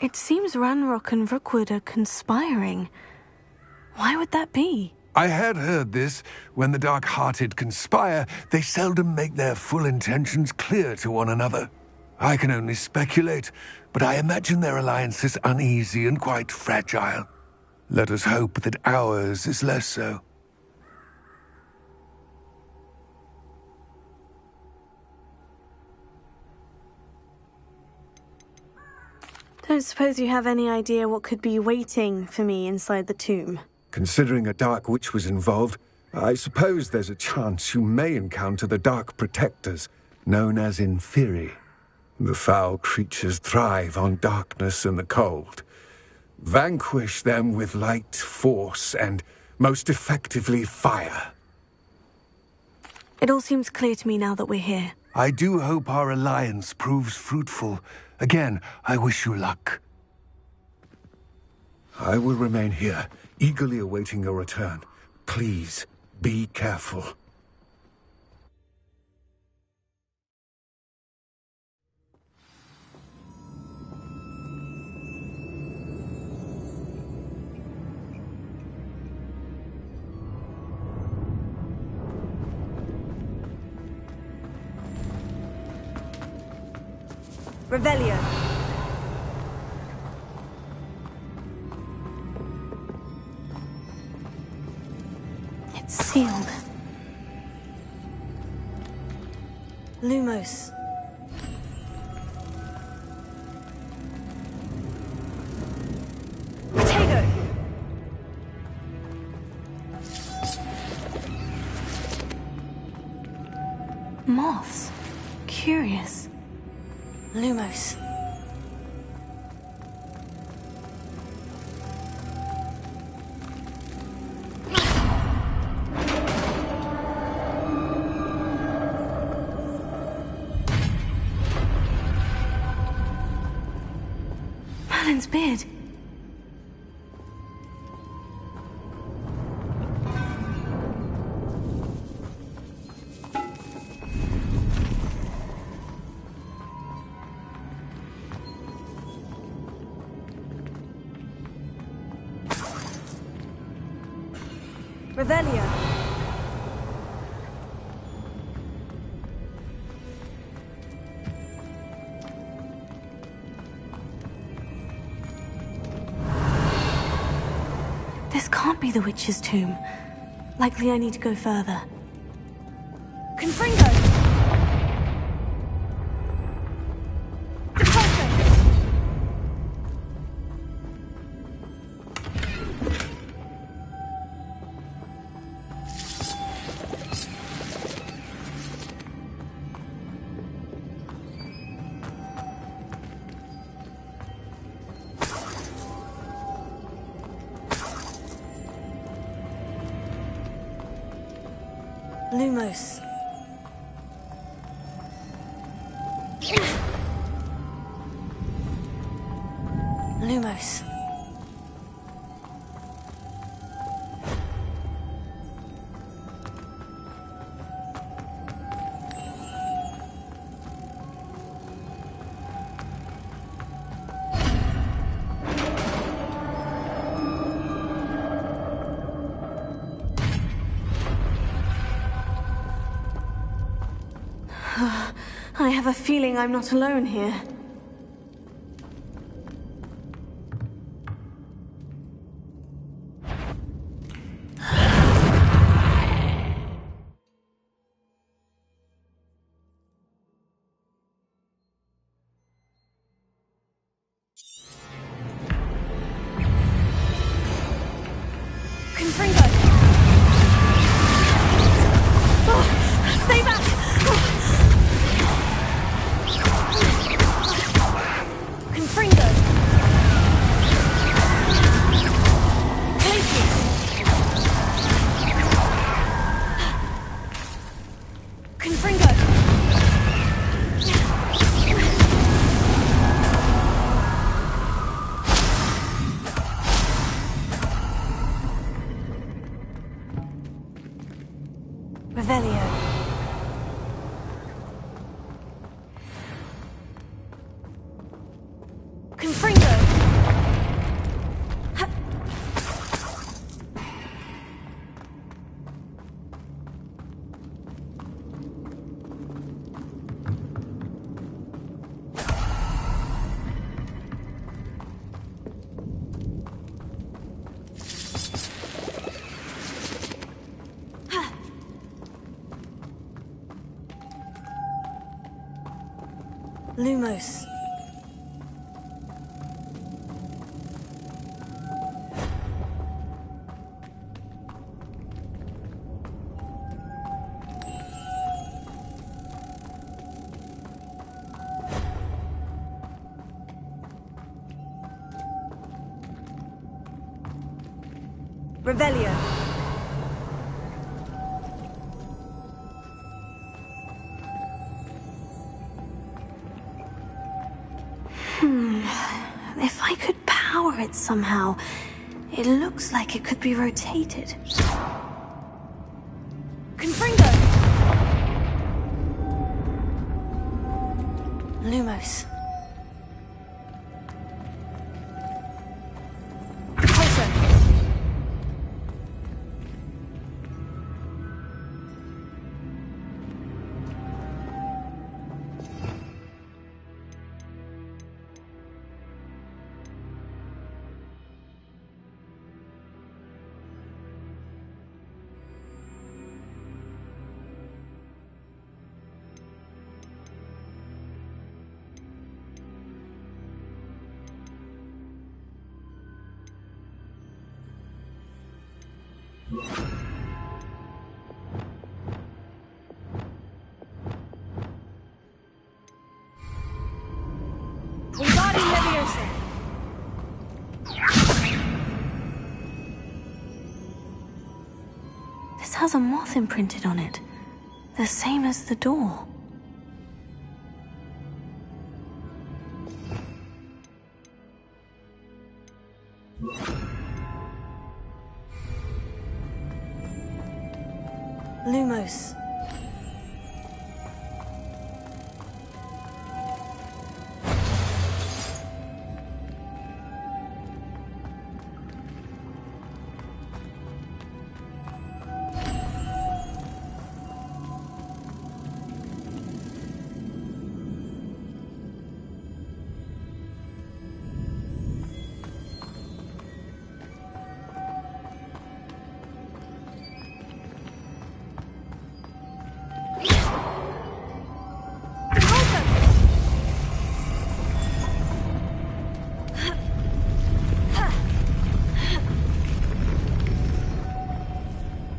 It seems Ranrock and Rookwood are conspiring. Why would that be? I had heard this. When the dark-hearted conspire, they seldom make their full intentions clear to one another. I can only speculate, but I imagine their alliance is uneasy and quite fragile. Let us hope that ours is less so. Don't suppose you have any idea what could be waiting for me inside the tomb? Considering a dark witch was involved, I suppose there's a chance you may encounter the Dark Protectors, known as Inferi. The foul creatures thrive on darkness and the cold. Vanquish them with light, force, and, most effectively, fire. It all seems clear to me now that we're here. I do hope our alliance proves fruitful. Again, I wish you luck. I will remain here, eagerly awaiting your return. Please, be careful. Revelio. It's sealed. Lumos. Potato. Moths. Curious. Lumos. Merlin's beard. Revelio. This can't be the witch's tomb. Likely I need to go further. Confringo. Lumos. Lumos. I have a feeling I'm not alone here. Confringo! Stay back! Confringo! Places! Confringo! Revelio. Confringo! Lumos. Revelio. If I could power it somehow, it looks like it could be rotated. Confringo! Lumos. Pulsar! Wingardium Leviosa! This has a moth imprinted on it. The same as the door. Lumos.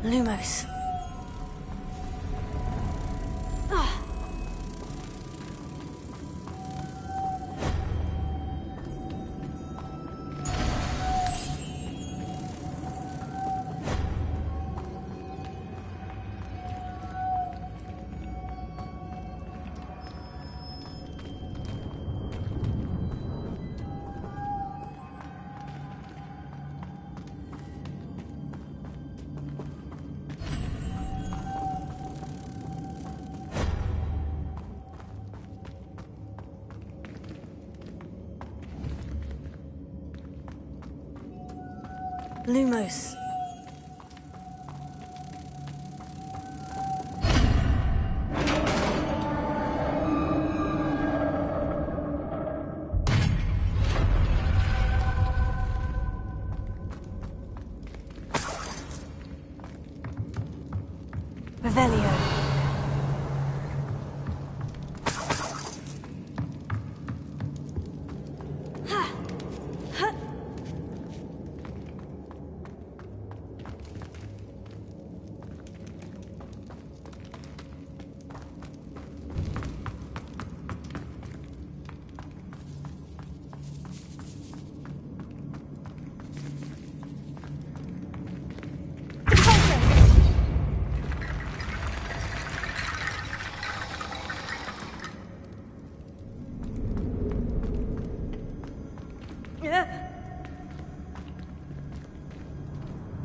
Lumos. Lumos. Revelio.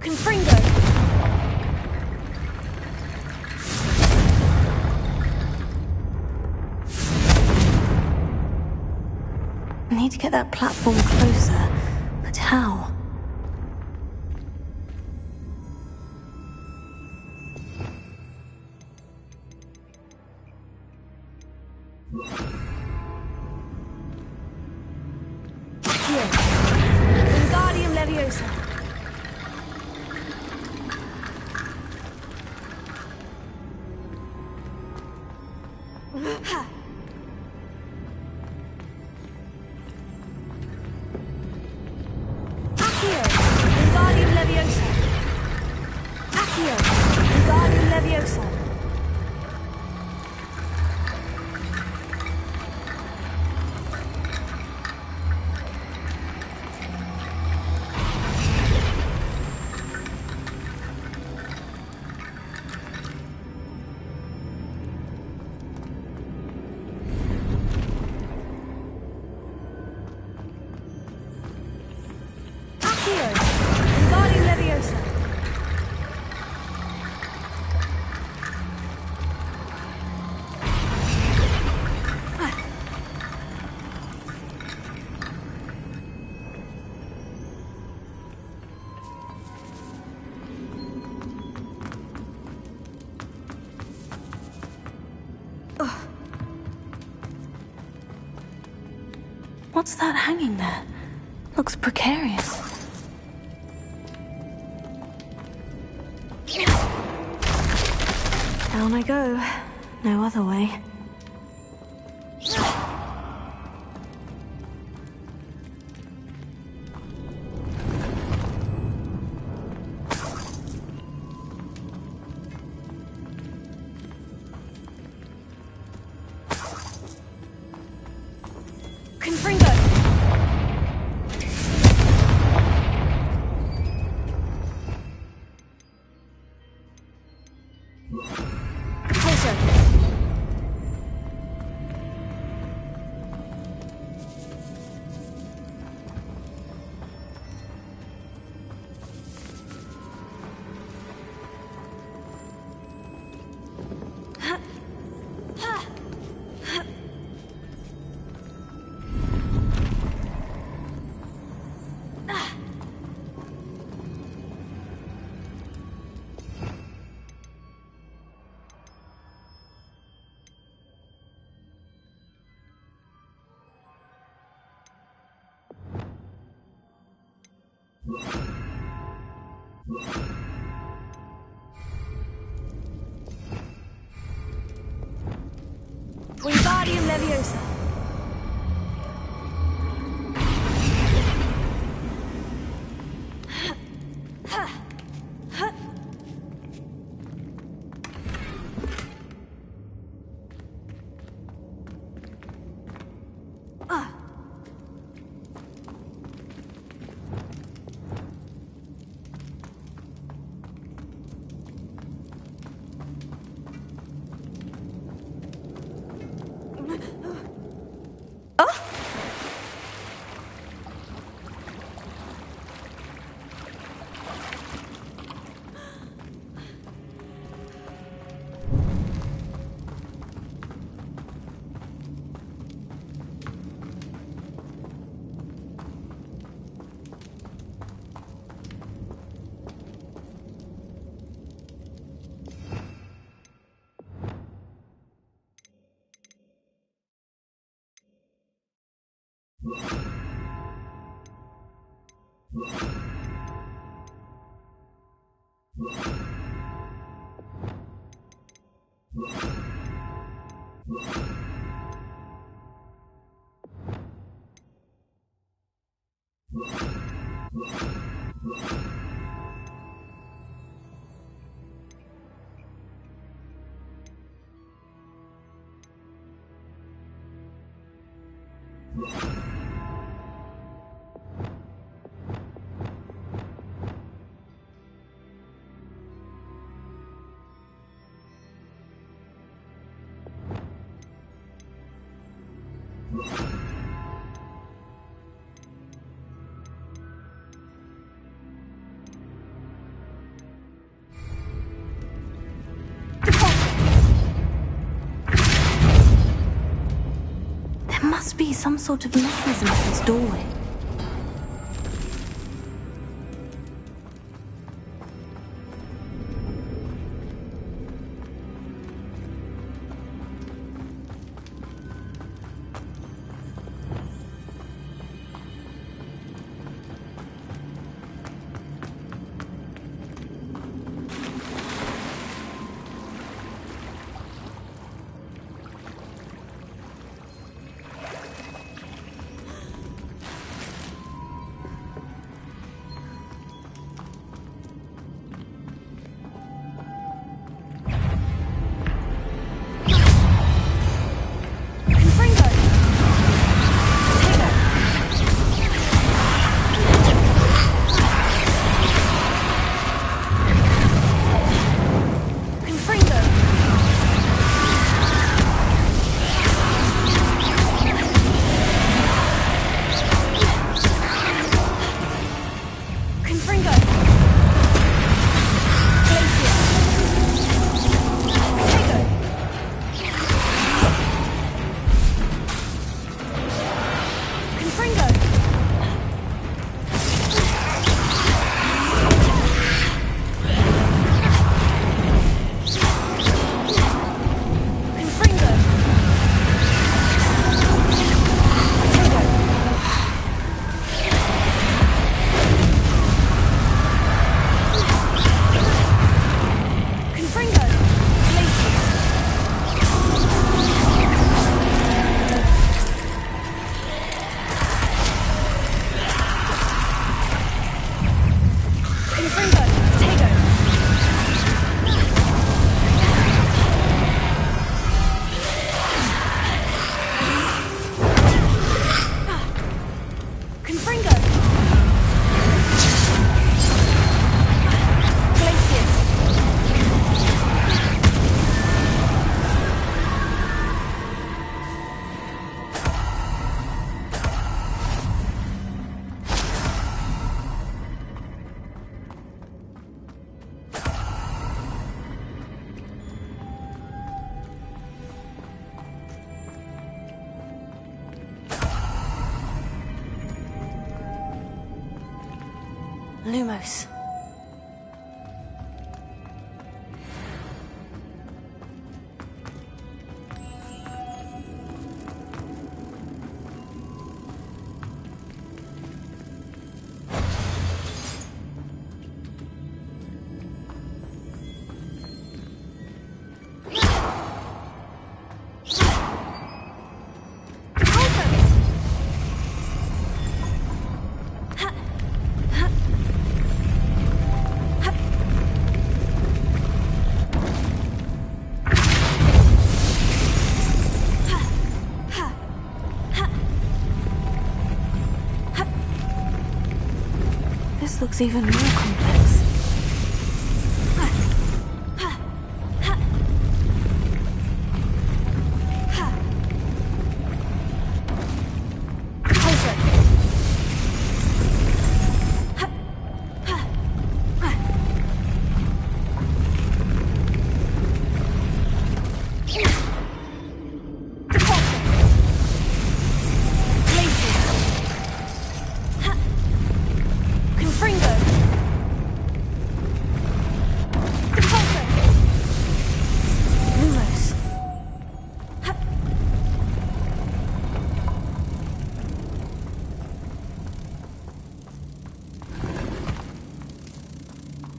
Confringo! I need to get that platform closer, but how? Here. Wingardium Leviosa. Accio. Wingardium Leviosa. Accio. Wingardium Leviosa. Accio. Wingardium Leviosa. What's that hanging there? Looks precarious. Down I go. No other way. Confringo! Closer! Wingardium Leviosa. There must be some sort of mechanism at this doorway. Lumos. This looks even more complex.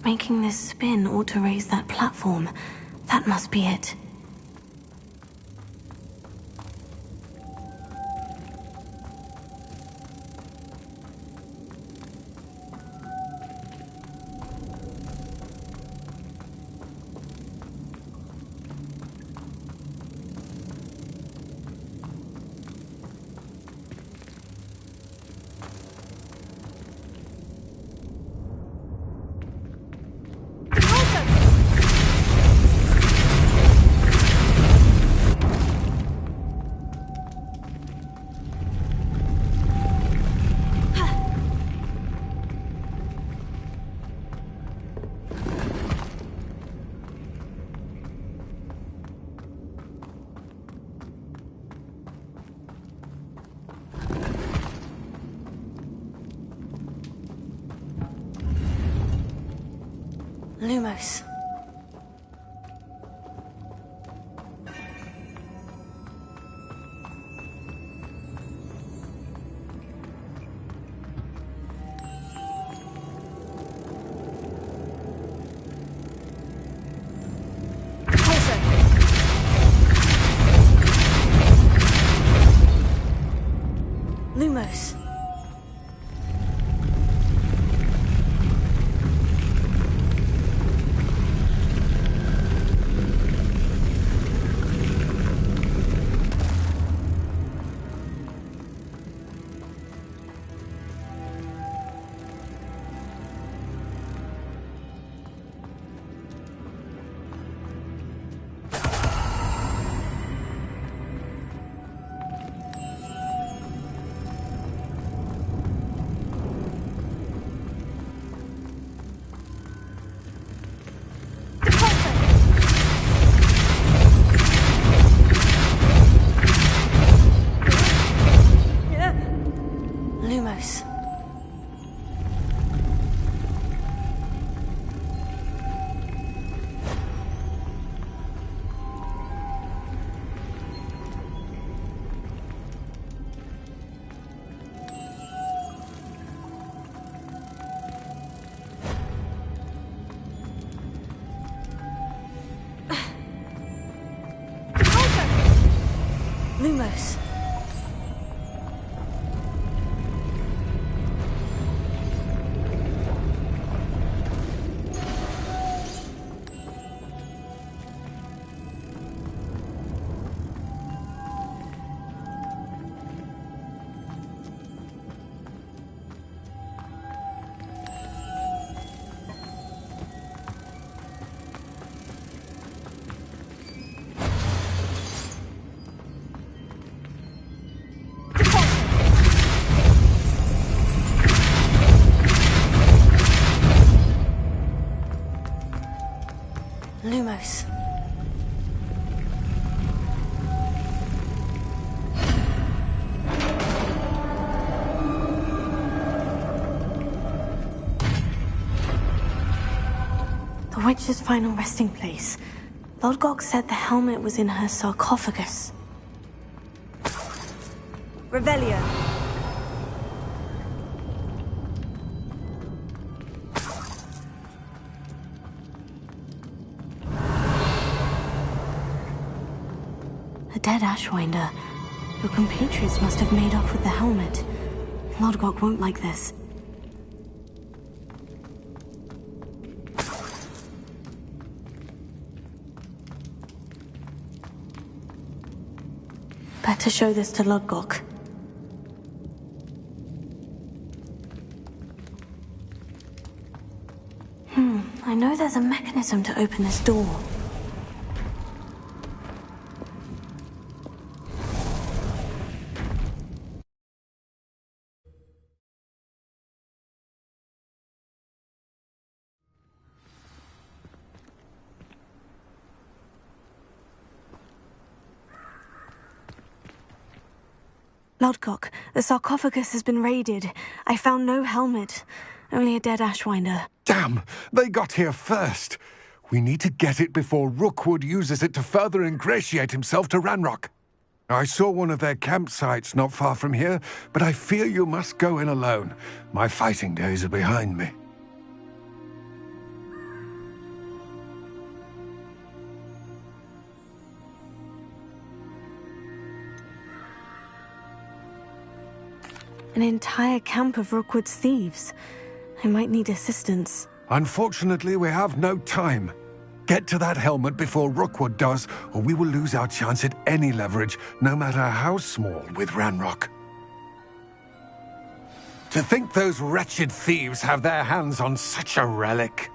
Making this spin ought to raise that platform. That must be it. Lumos. Lumos. Lumos. Lumos. Lumos. The witch's final resting place. Lodgok said the helmet was in her sarcophagus. Revelio. A dead Ashwinder. Your compatriots must have made off with the helmet. Lodgok won't like this. Better show this to Lodgok. I know there's a mechanism to open this door. Lodgok, the sarcophagus has been raided. I found no helmet, only a dead Ashwinder. Damn! They got here first. We need to get it before Rookwood uses it to further ingratiate himself to Ranrock. I saw one of their campsites not far from here, but I fear you must go in alone. My fighting days are behind me. An entire camp of Rookwood's thieves. I might need assistance. Unfortunately, we have no time. Get to that helmet before Rookwood does, or we will lose our chance at any leverage, no matter how small, with Ranrock. To think those wretched thieves have their hands on such a relic.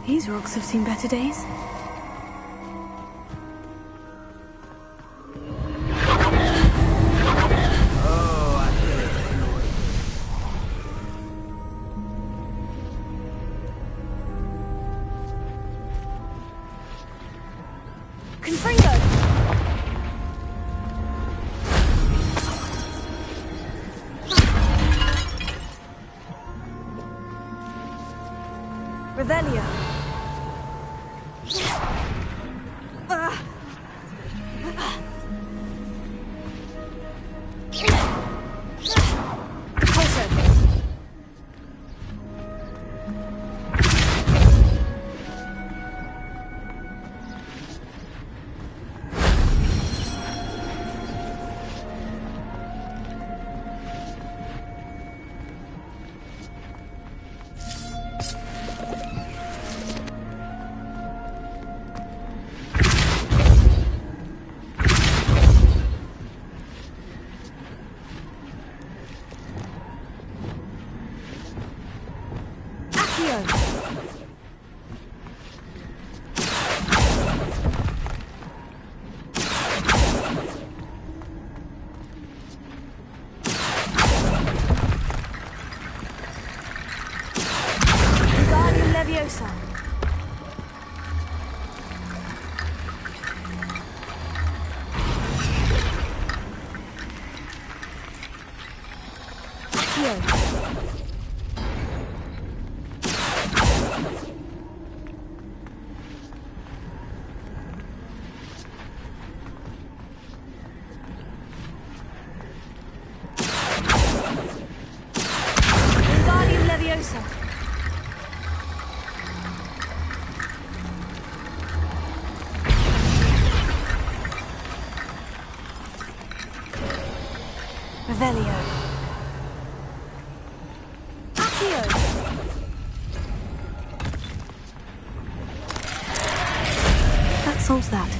These rocks have seen better days. Revelio. Leviosa. Wingardium Leviosa. Revelio. Accio. That solves that.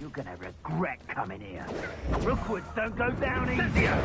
You're gonna regret coming here. Rookwoods don't go down easier.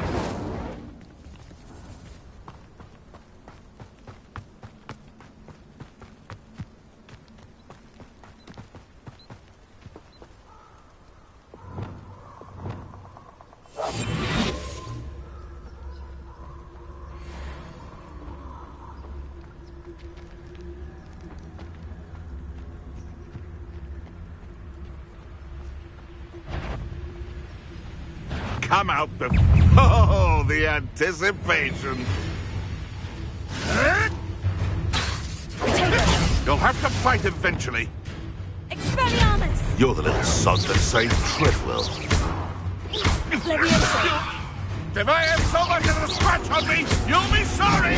Come out the... Oh, the anticipation. You'll have to fight eventually. Expelliarmus! You're the little sod that saved Treadwell. Leviosa! If I have so much as a scratch on me, you'll be sorry!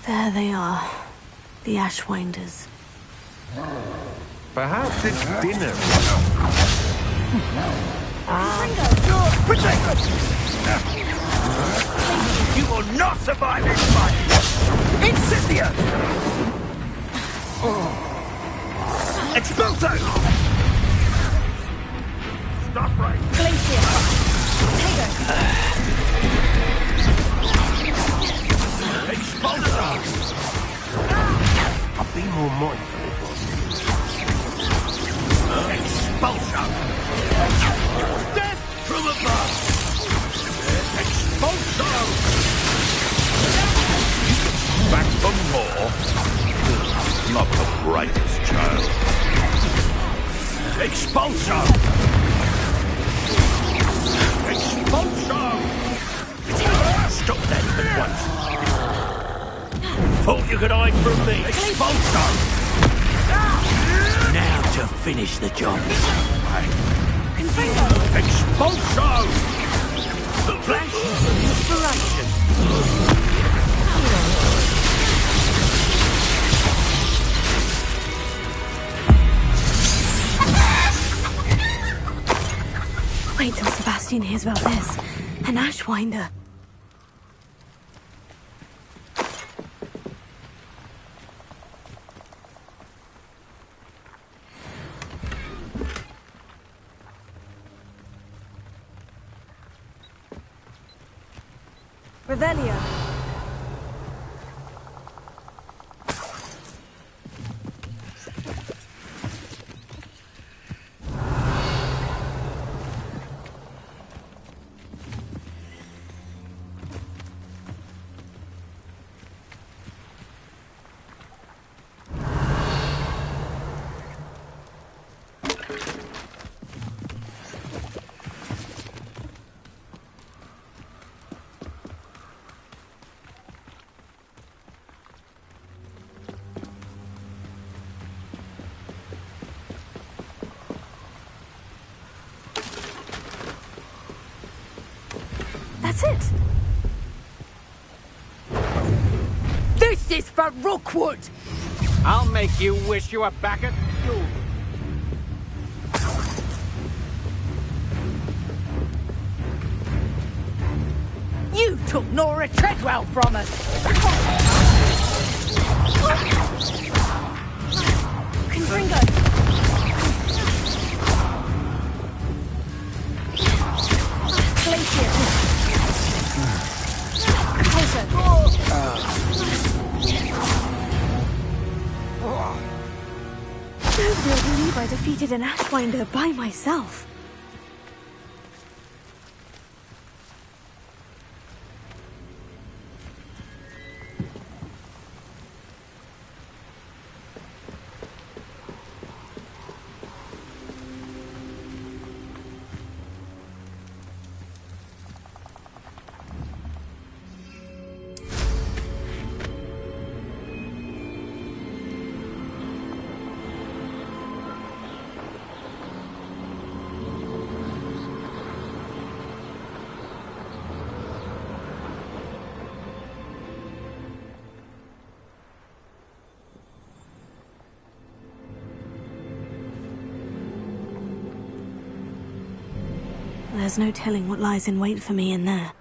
There they are, the Ashwinders. Perhaps it's dinner. You will not survive this fight! Incendio! Expulso! Stop right! Glacier! Potato! Expulso! I'll be more mindful. Expulso! Death from above! Expulso! Back for more? Not the brightest child. Expulso! Expulso! Stop that at once. Thought you could hide from me. Expulso! Now to finish the job. Expulso! The flash of inspiration. Wait till Sebastian hears about this. An Ashwinder. Revelio. That's it. This is for Rookwood! I'll make you wish you were back at school. You took Nora Treadwell from us! Confringo! Glacier! Nobody will believe I defeated an Ashwinder by myself. There's no telling what lies in wait for me in there.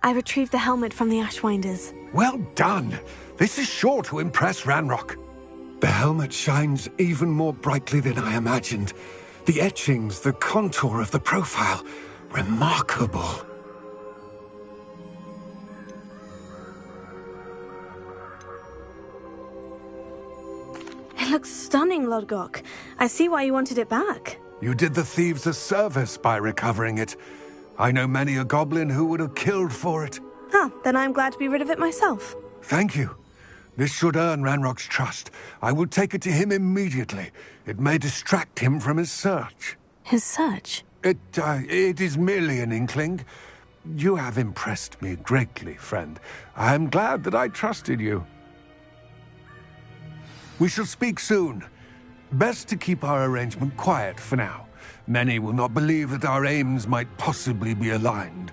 I retrieved the helmet from the Ashwinders. Well done. This is sure to impress Ranrock. The helmet shines even more brightly than I imagined. The etchings, the contour of the profile. Remarkable. It looks stunning, Lodgok. I see why you wanted it back. You did the thieves a service by recovering it. I know many a goblin who would have killed for it. Ah, then I'm glad to be rid of it myself. Thank you. This should earn Ranrock's trust. I will take it to him immediately. It may distract him from his search. His search? It is merely an inkling. You have impressed me greatly, friend. I am glad that I trusted you. We shall speak soon. Best to keep our arrangement quiet for now. Many will not believe that our aims might possibly be aligned.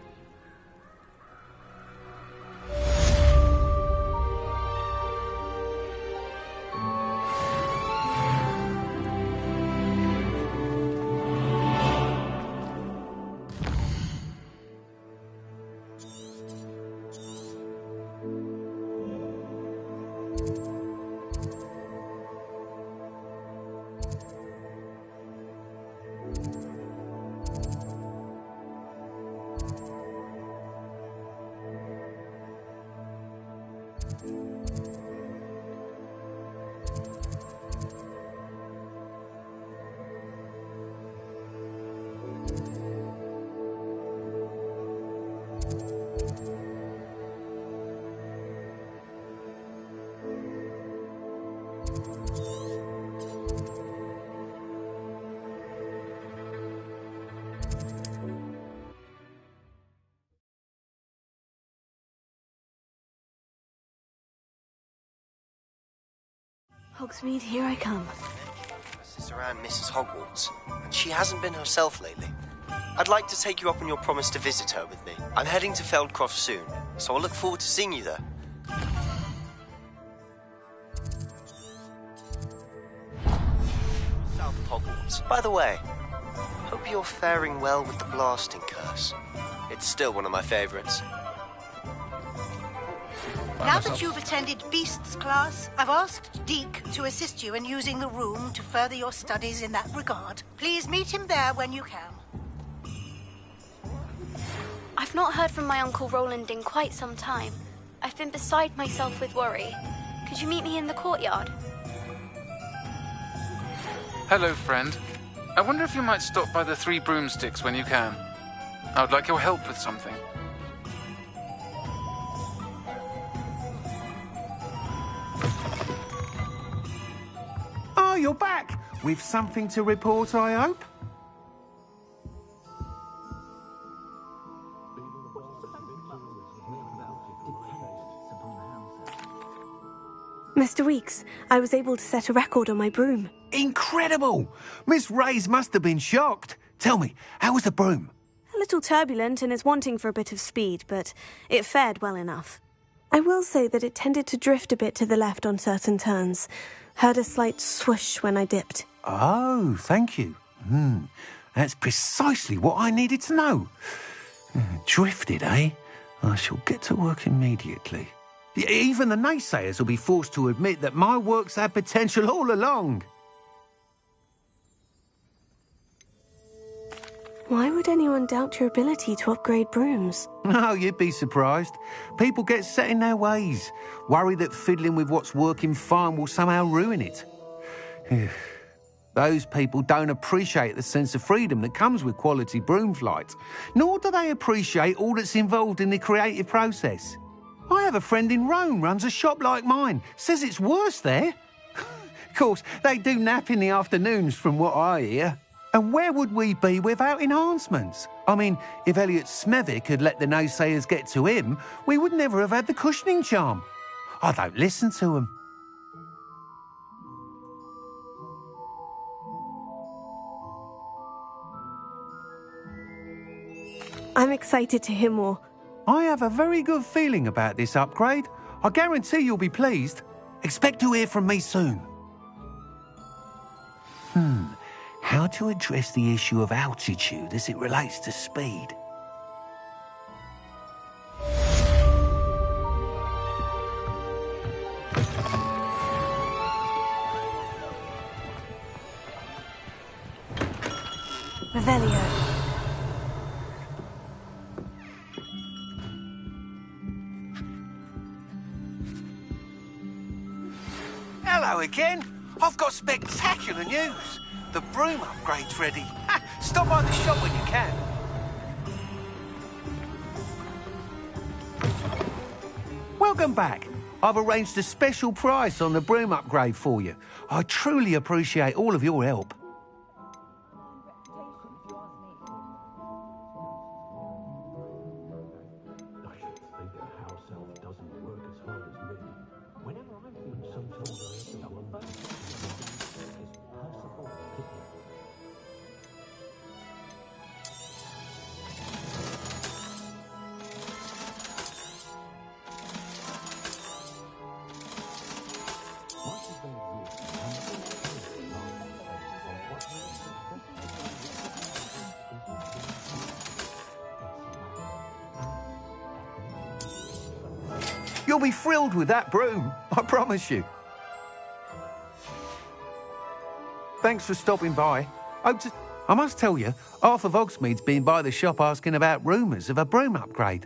Hogsmeade, here I come. My sister Anne misses Hogwarts, and she hasn't been herself lately. I'd like to take you up on your promise to visit her with me. I'm heading to Feldcroft soon, so I'll look forward to seeing you there. South of Hogwarts. By the way, hope you're faring well with the blasting curse. It's still one of my favorites. Now that you've attended Beasts class, I've asked Deke to assist you in using the room to further your studies in that regard. Please meet him there when you can. I've not heard from my Uncle Roland in quite some time. I've been beside myself with worry. Could you meet me in the courtyard? Hello, friend. I wonder if you might stop by the Three Broomsticks when you can. I would like your help with something. Oh, you're back! With something to report, I hope? Mr. Weeks, I was able to set a record on my broom. Incredible! Miss Reyes must have been shocked. Tell me, how was the broom? A little turbulent and is wanting for a bit of speed, but it fared well enough. I will say that it tended to drift a bit to the left on certain turns. Heard a slight swoosh when I dipped. Oh, thank you. That's precisely what I needed to know. Drifted, eh? I shall get to work immediately. Even the naysayers will be forced to admit that my work's had potential all along. Why would anyone doubt your ability to upgrade brooms? Oh, you'd be surprised. People get set in their ways, worry that fiddling with what's working fine will somehow ruin it. Those people don't appreciate the sense of freedom that comes with quality broom flight, nor do they appreciate all that's involved in the creative process. I have a friend in Rome runs a shop like mine, says it's worse there. Of course, they do nap in the afternoons from what I hear. And where would we be without enhancements? I mean, if Elliot Smethwick had let the naysayers get to him, we would never have had the cushioning charm. I don't listen to them. I'm excited to hear more. I have a very good feeling about this upgrade. I guarantee you'll be pleased. Expect to hear from me soon. How to address the issue of altitude as it relates to speed? Revelio. Hello again. I've got spectacular news. The broom upgrade's ready. Stop by the shop when you can. Welcome back. I've arranged a special price on the broom upgrade for you. I truly appreciate all of your help. I should think a house elf doesn't work as hard as me. Whenever I think sometimes I have to wonder if it's possible. You'll be thrilled with that broom, I promise you. Thanks for stopping by. I must tell you, half of Hogsmeade's been by the shop asking about rumours of a broom upgrade.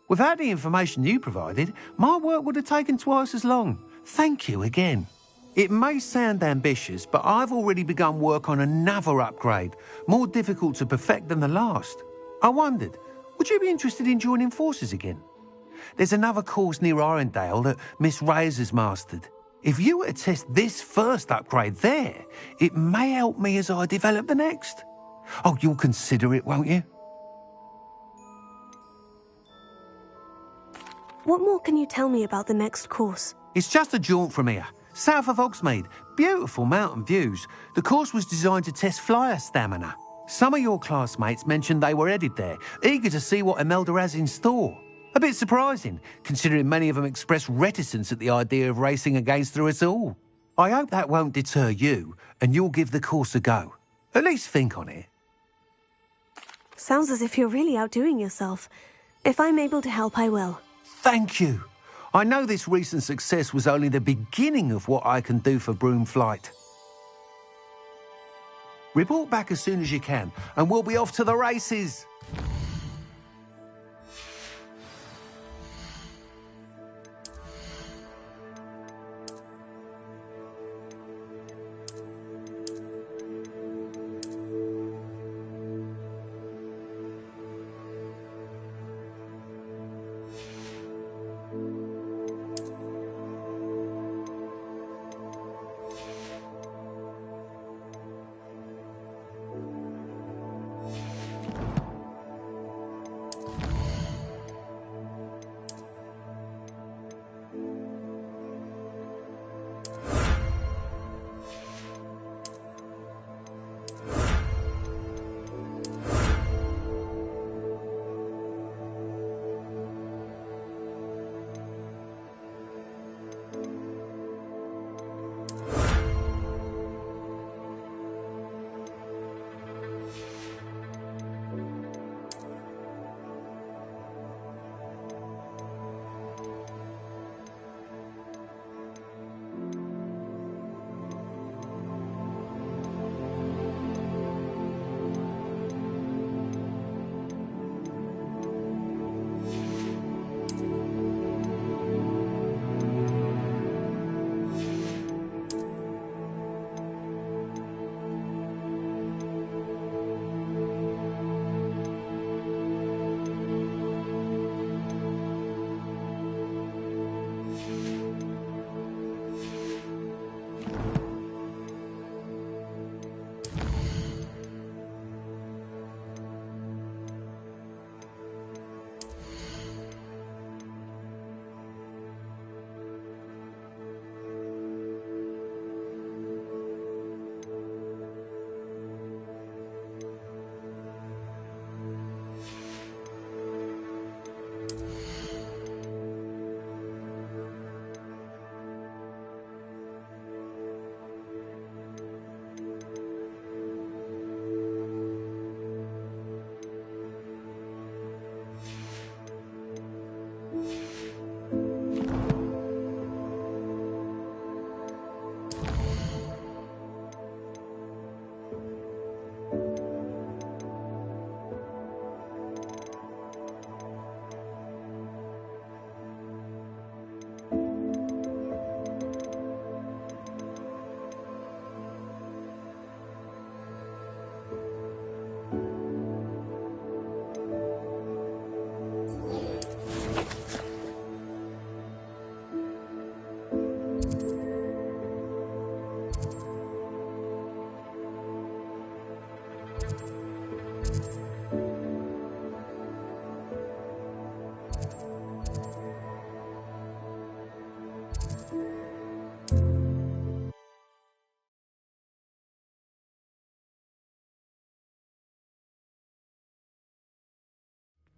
Without the information you provided, my work would have taken twice as long. Thank you again. It may sound ambitious, but I've already begun work on another upgrade, more difficult to perfect than the last. I wondered, would you be interested in joining forces again? There's another course near Arendelle that Miss Reyes has mastered. If you were to test this first upgrade there, it may help me as I develop the next. Oh, you'll consider it, won't you? What more can you tell me about the next course? It's just a jaunt from here. south of Hogsmeade. Beautiful mountain views. The course was designed to test flyer stamina. Some of your classmates mentioned they were headed there, eager to see what Imelda has in store. A bit surprising, considering many of them expressed reticence at the idea of racing against us all. I hope that won't deter you, and you'll give the course a go. At least think on it. Sounds as if you're really outdoing yourself. If I'm able to help, I will. Thank you. I know this recent success was only the beginning of what I can do for Broomflight. Report back as soon as you can, and we'll be off to the races.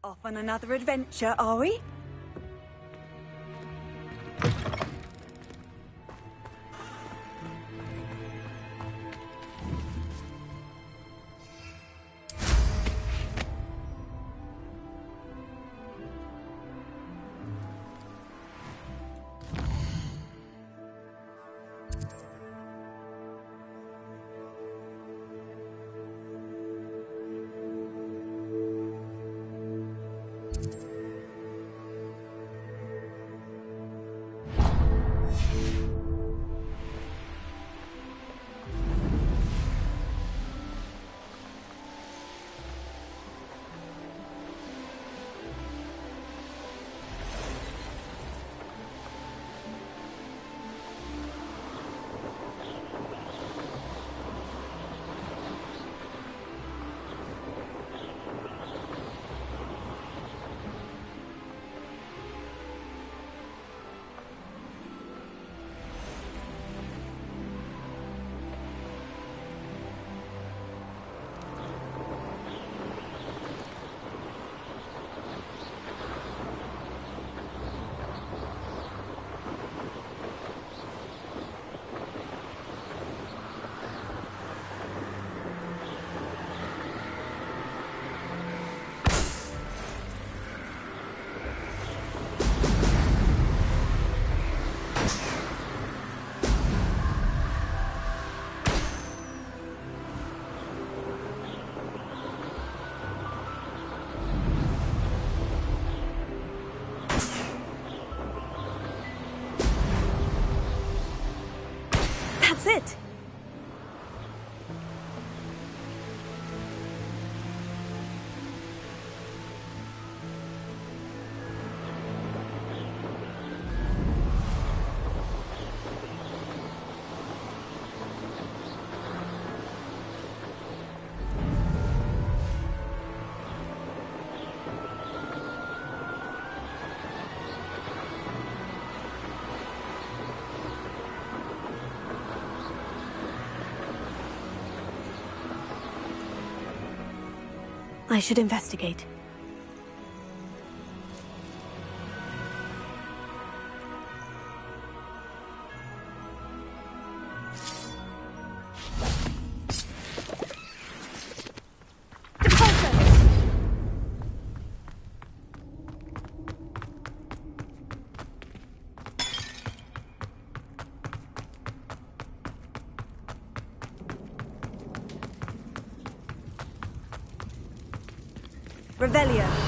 Off on another adventure, are we? That's it. I should investigate. Revelio.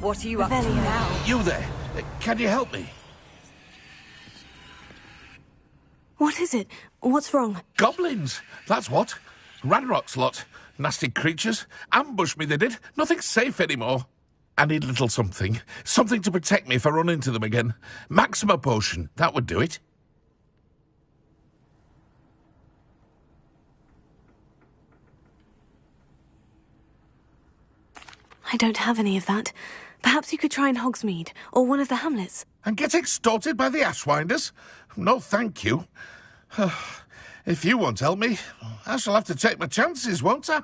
What are you up to now? You there? Can you help me? What is it? What's wrong? Goblins! That's what. Ranrock's lot. Nasty creatures. Ambushed me, they did. Nothing's safe anymore. I need a little something. Something to protect me if I run into them again. Maxima potion. That would do it. I don't have any of that. Perhaps you could try in Hogsmeade, or one of the hamlets. And get extorted by the Ashwinders? No, thank you. If you won't help me, I shall have to take my chances, won't I?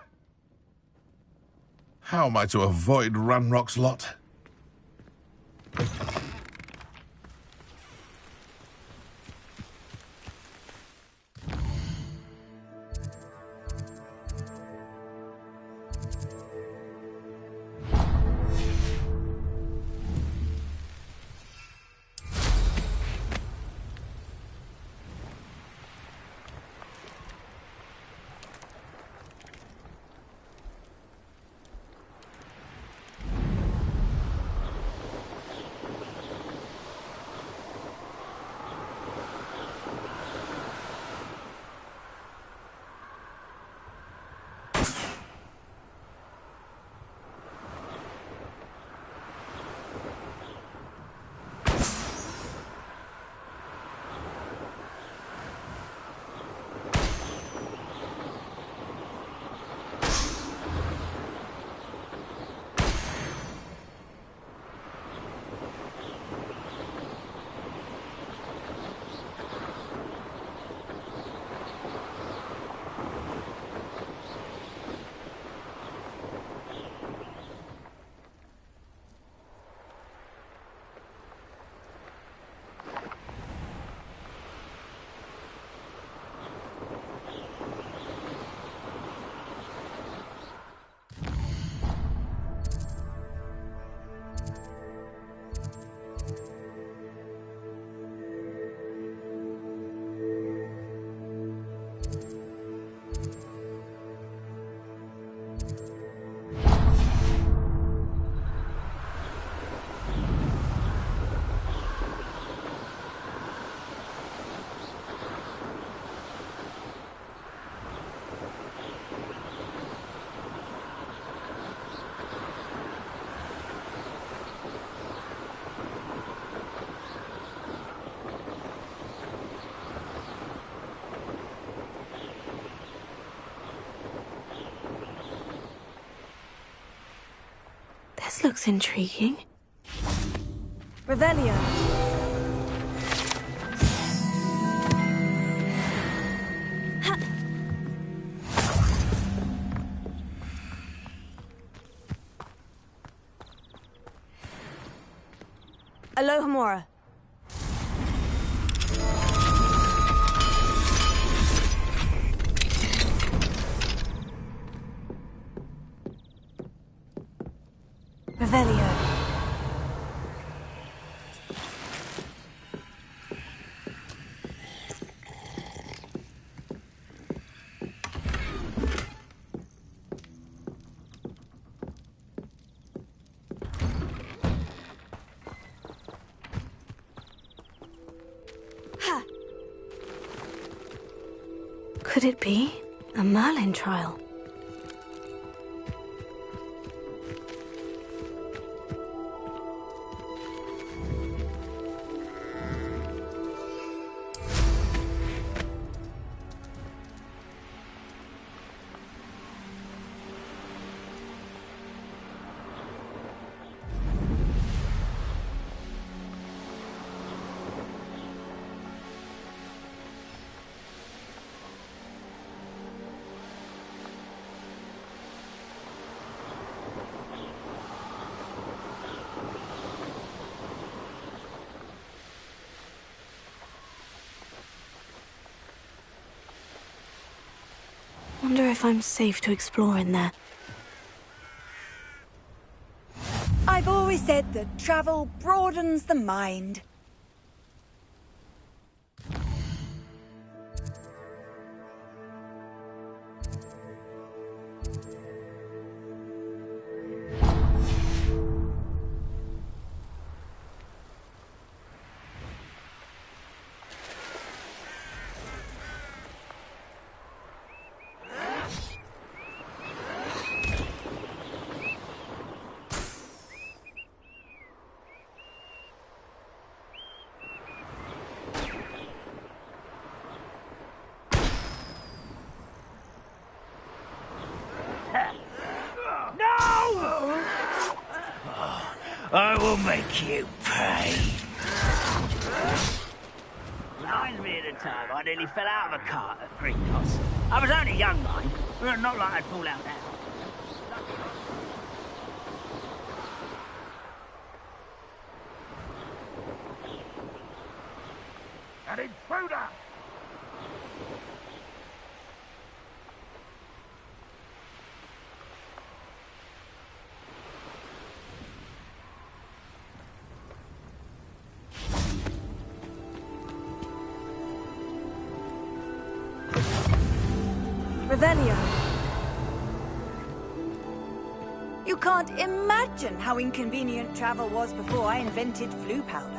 How am I to avoid Ranrock's lot? looks intriguing. Revelio. Alohomora. Revelio. Could it be a Merlin trial? Wonder if I'm safe to explore in there. I've always said that travel broadens the mind. I will make you pay. Reminds me of the time I nearly fell out of a cart at Greencross. I was only young, mind. Not like I'd fall out now. An intruder! Revelio. You can't imagine how inconvenient travel was before I invented flu powder.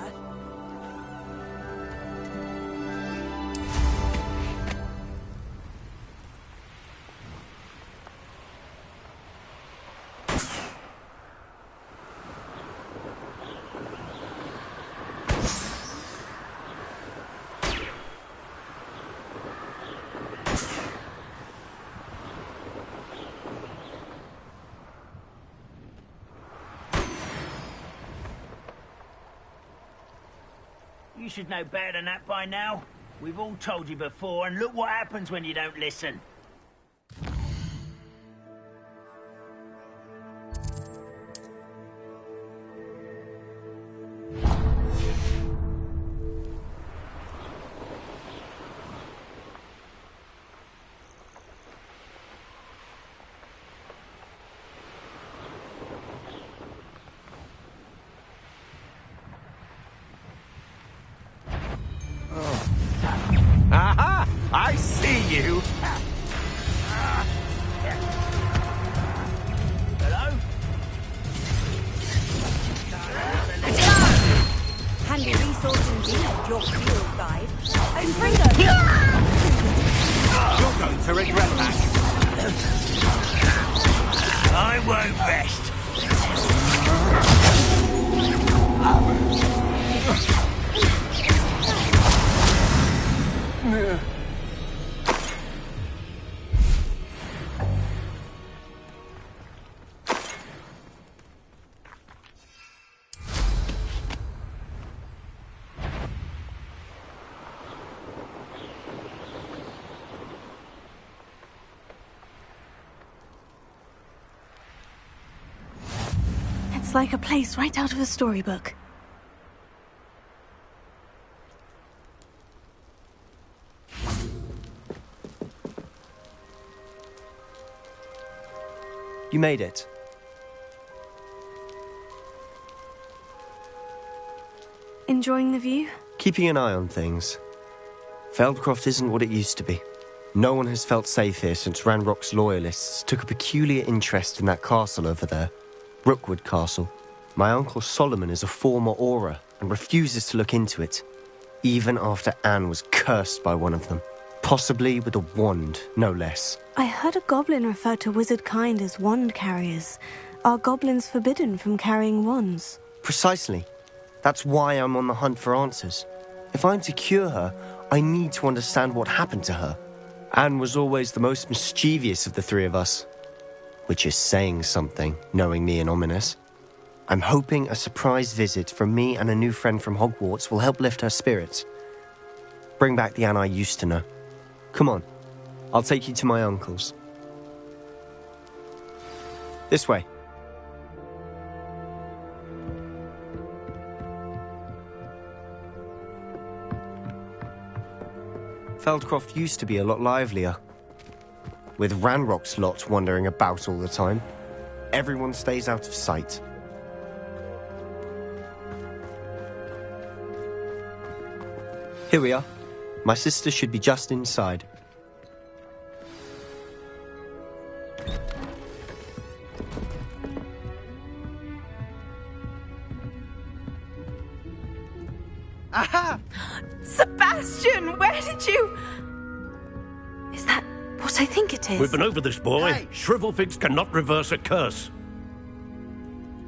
You should know better than that by now. We've all told you before, and look what happens when you don't listen. Aha! I see you! Hello? Handy resource indeed, your field guide. You're going to regret that. I won't rest. like a place right out of a storybook. You made it. Enjoying the view? Keeping an eye on things. Feldcroft isn't what it used to be. No one has felt safe here since Ranrock's loyalists took a peculiar interest in that castle over there. Rookwood Castle. My uncle Solomon is a former Auror and refuses to look into it, even after Anne was cursed by one of them. Possibly with a wand, no less. I heard a goblin refer to wizard kind as wand carriers. Are goblins forbidden from carrying wands? Precisely. That's why I'm on the hunt for answers. If I'm to cure her, I need to understand what happened to her. Anne was always the most mischievous of the three of us. Which is saying something, knowing me and Ominous. I'm hoping a surprise visit from me and a new friend from Hogwarts will help lift her spirits. Bring back the Anne I used to know. Come on, I'll take you to my uncle's. This way. Feldcroft used to be a lot livelier. With Ranrock's lot wandering about all the time, everyone stays out of sight. Here we are. My sister should be just inside. Aha! Sebastian, where did you... Is that what I think it is? We've been over this, boy. Hey. Shrivelfigs cannot reverse a curse.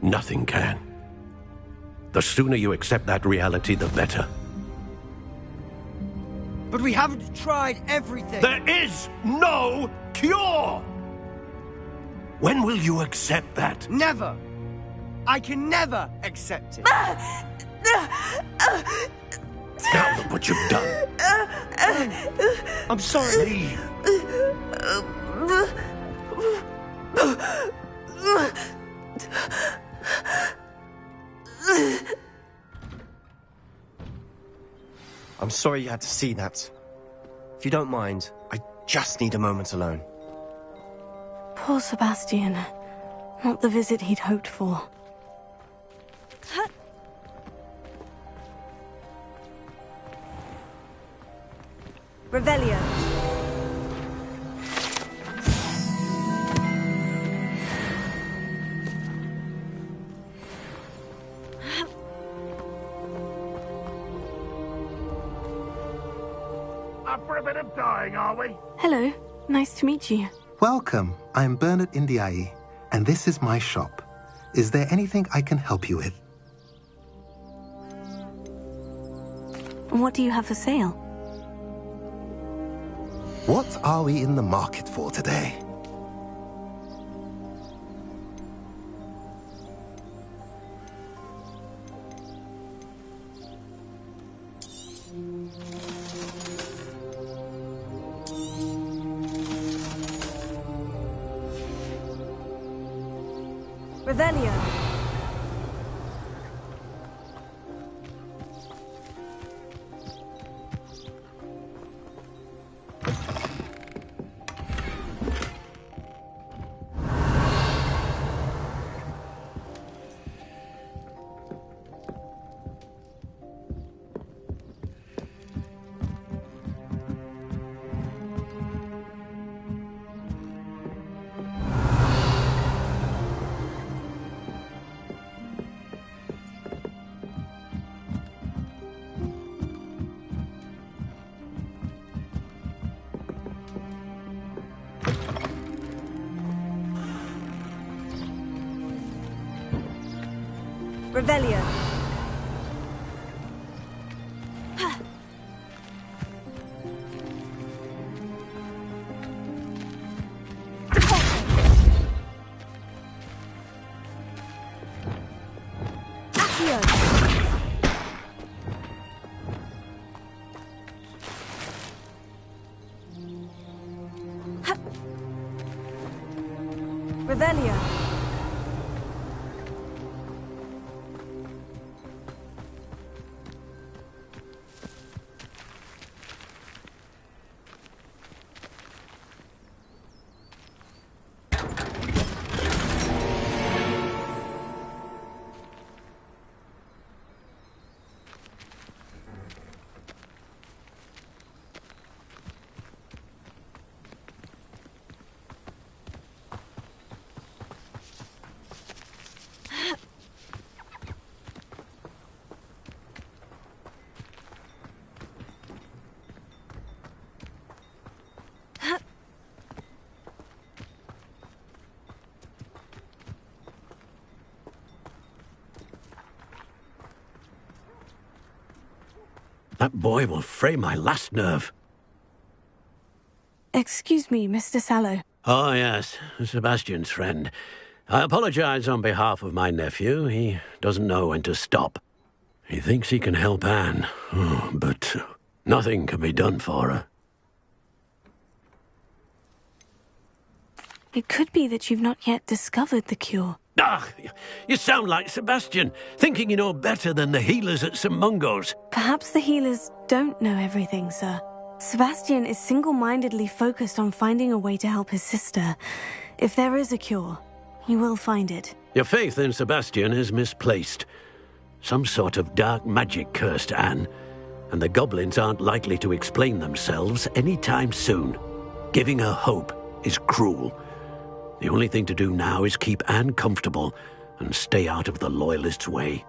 Nothing can. The sooner you accept that reality, the better. But we haven't tried everything. There is no cure! When will you accept that? Never. I can never accept it. Now look what you've done. I'm sorry. Leave. I'm sorry you had to see that. If you don't mind, I just need a moment alone. Poor Sebastian. Not the visit he'd hoped for. Revelio. Up for a bit of dying, are we? Hello. Nice to meet you. Welcome. I'm Bernard Indiai, and this is my shop. Is there anything I can help you with? And what do you have for sale? What are we in the market for today? Revelio. Revelio. Revelio. That boy will fray my last nerve. Excuse me, Mr. Sallow. Oh, yes, Sebastian's friend. I apologize on behalf of my nephew. He doesn't know when to stop. He thinks he can help Anne, but nothing can be done for her. It could be that you've not yet discovered the cure. Ah, you sound like Sebastian, thinking you know better than the healers at St. Mungo's. Perhaps the healers don't know everything, sir. Sebastian is single-mindedly focused on finding a way to help his sister. If there is a cure, he will find it. Your faith in Sebastian is misplaced. Some sort of dark magic cursed Anne, and the goblins aren't likely to explain themselves anytime soon. Giving her hope is cruel. The only thing to do now is keep Anne comfortable and stay out of the Loyalists' way.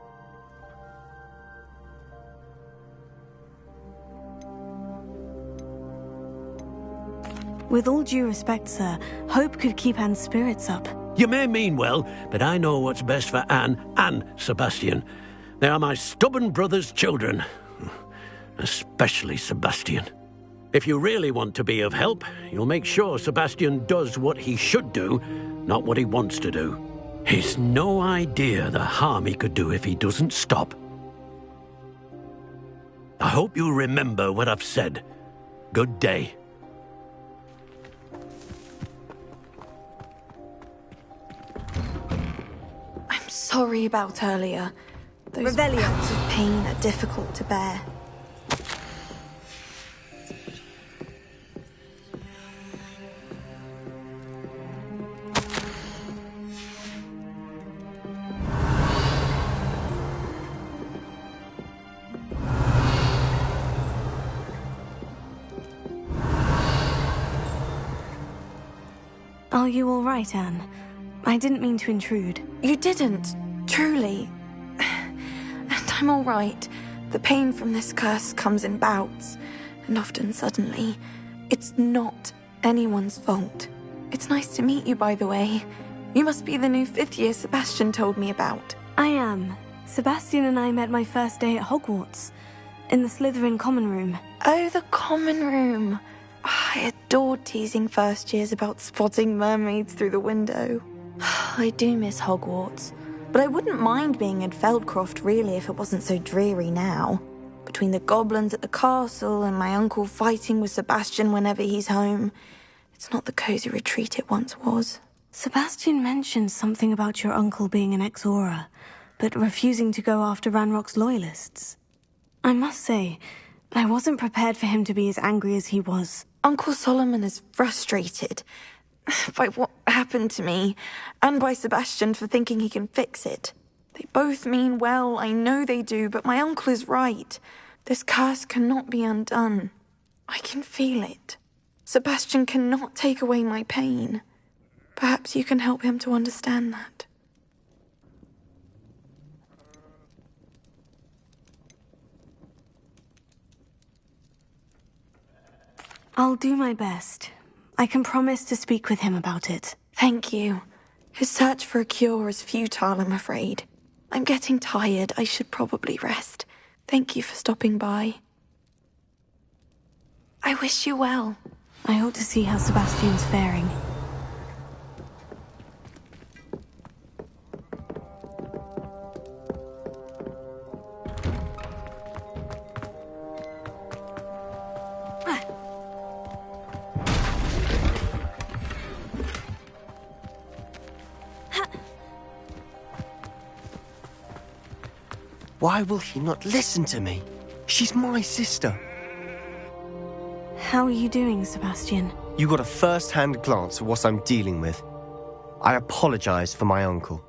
With all due respect, sir, hope could keep Anne's spirits up. You may mean well, but I know what's best for Anne and Sebastian. They are my stubborn brother's children. Especially Sebastian. If you really want to be of help, you'll make sure Sebastian does what he should do, not what he wants to do. He's no idea the harm he could do if he doesn't stop. I hope you remember what I've said. Good day. I'm sorry about earlier. Those Revelio. bouts of pain are difficult to bear. Are you all right, Anne? I didn't mean to intrude. You didn't, truly. And I'm all right. The pain from this curse comes in bouts, and often suddenly. It's not anyone's fault. It's nice to meet you, by the way. You must be the new 5th year Sebastian told me about. I am. Sebastian and I met my first day at Hogwarts, in the Slytherin common room. Oh, the common room. I adored teasing first years about spotting mermaids through the window. I do miss Hogwarts, but I wouldn't mind being in Feldcroft really if it wasn't so dreary now. Between the goblins at the castle and my uncle fighting with Sebastian whenever he's home, it's not the cosy retreat it once was. Sebastian mentioned something about your uncle being an ex-Auror, but refusing to go after Ranrock's loyalists. I must say, I wasn't prepared for him to be as angry as he was. Uncle Solomon is frustrated by what happened to me, and by Sebastian for thinking he can fix it. They both mean well, I know they do, but my uncle is right. This curse cannot be undone. I can feel it. Sebastian cannot take away my pain. Perhaps you can help him to understand that. I'll do my best. I can promise to speak with him about it. Thank you. His search for a cure is futile, I'm afraid. I'm getting tired. I should probably rest. Thank you for stopping by. I wish you well. I ought to see how Sebastian's faring. Why will he not listen to me? She's my sister. How are you doing, Sebastian? You got a first-hand glance at what I'm dealing with. I apologize for my uncle.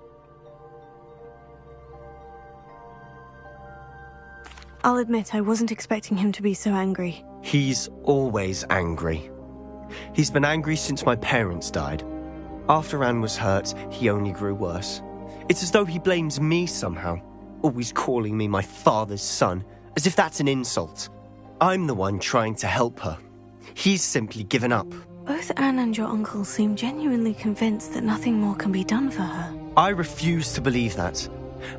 I'll admit I wasn't expecting him to be so angry. He's always angry. He's been angry since my parents died. After Anne was hurt, he only grew worse. It's as though he blames me somehow, always calling me my father's son, as if that's an insult. I'm the one trying to help her. He's simply given up. Both Anne and your uncle seem genuinely convinced that nothing more can be done for her. I refuse to believe that.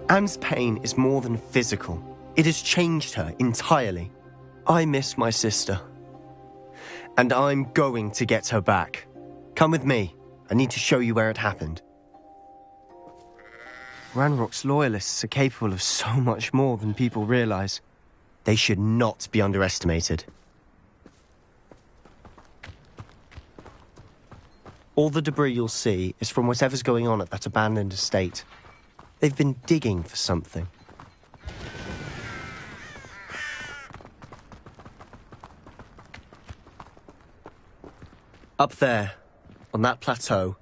Anne's pain is more than physical. It has changed her entirely. I miss my sister. And I'm going to get her back. Come with me. I need to show you where it happened. Ranrock's loyalists are capable of so much more than people realize. They should not be underestimated. All the debris you'll see is from whatever's going on at that abandoned estate. They've been digging for something. Up there, on that plateau,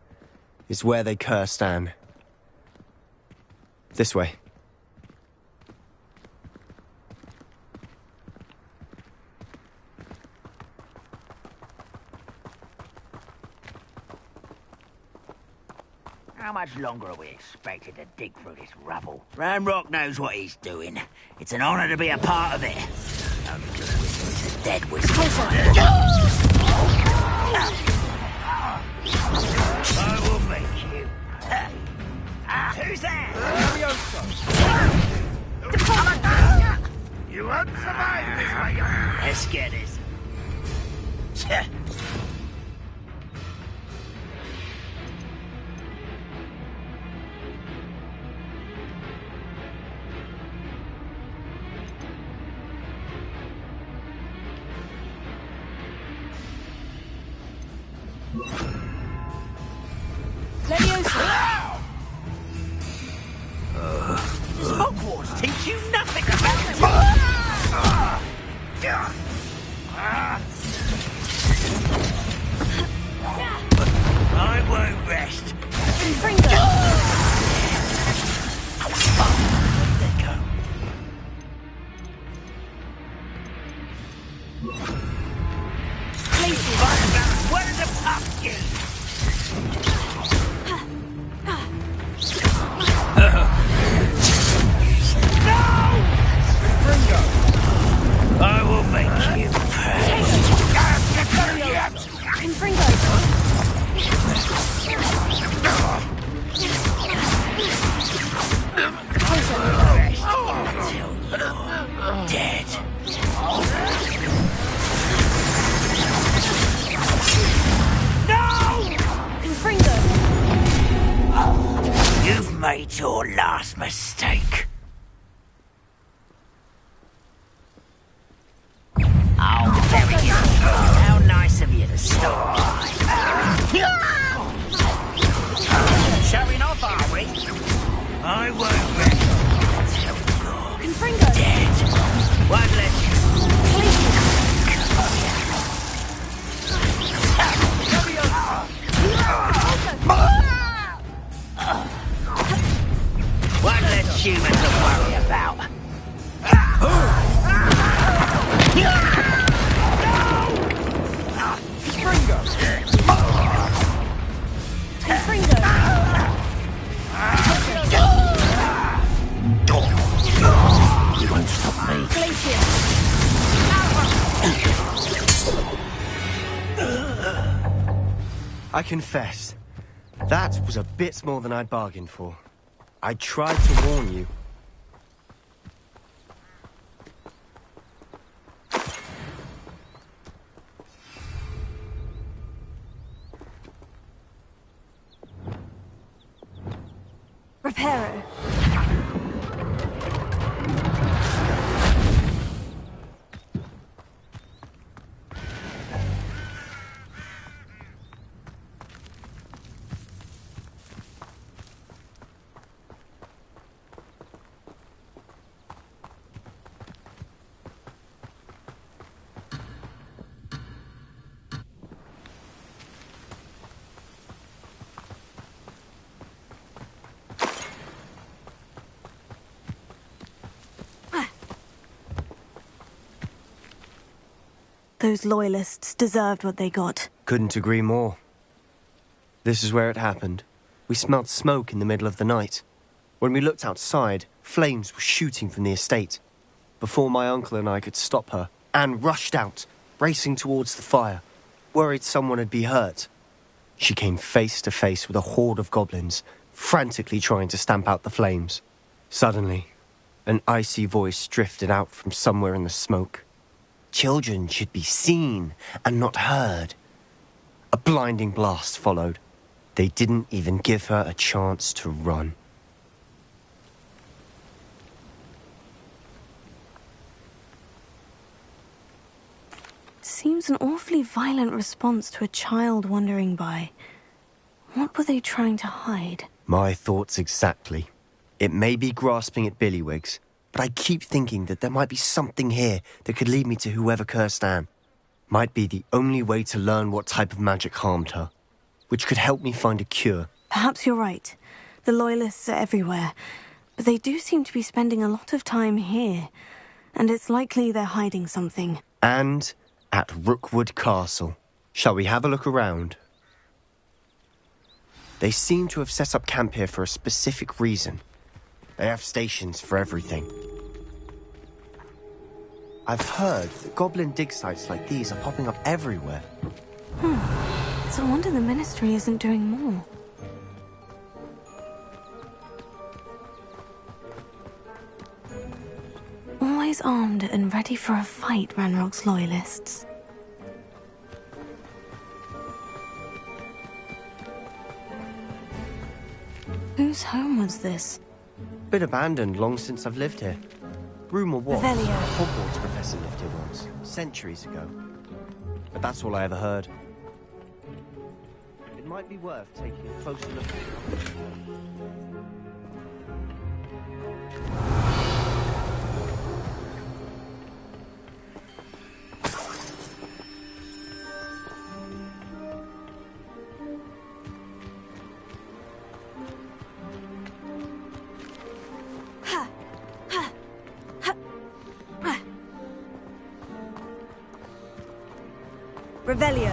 is where they cursed Anne. This way. How much longer are we expected to dig through this rubble? Ranrock knows what he's doing. It's an honor to be a part of it. Only good whistle is a dead whistle. I will make you. Who's there? You won't survive this way, young. Let's get this. Does Hogwarts teach you nothing about I won't rest. Where are the pumpkins? I will make you pay. Dead. You've made your last mistake. Oh, very good. How nice of you to stop by. Showing off, are we? I won't rest until you're dead. One less. One less human to worry about. You won't stop me. I confess, that was a bit more than I'd bargained for. I tried to warn you. Reparo. Those loyalists deserved what they got. Couldn't agree more. This is where it happened. We smelled smoke in the middle of the night. When we looked outside, flames were shooting from the estate. Before my uncle and I could stop her, Anne rushed out, racing towards the fire, worried someone would be hurt. She came face to face with a horde of goblins, frantically trying to stamp out the flames. Suddenly, an icy voice drifted out from somewhere in the smoke. Children should be seen and not heard. A blinding blast followed. They didn't even give her a chance to run. Seems an awfully violent response to a child wandering by. What were they trying to hide? My thoughts exactly. It may be grasping at Billywigs, but I keep thinking that there might be something here that could lead me to whoever cursed Anne. Might be the only way to learn what type of magic harmed her, which could help me find a cure. Perhaps you're right. The Loyalists are everywhere, but they do seem to be spending a lot of time here, and it's likely they're hiding something. And at Rookwood Castle. Shall we have a look around? They seem to have set up camp here for a specific reason. They have stations for everything. I've heard that goblin dig sites like these are popping up everywhere. It's a wonder the Ministry isn't doing more. Always armed and ready for a fight, Ranrock's Loyalists. Whose home was this? Been abandoned long since I've lived here. Rumour was Revelio. a Hogwarts professor lived here once, centuries ago. But that's all I ever heard. It might be worth taking a closer look at it. Revelio.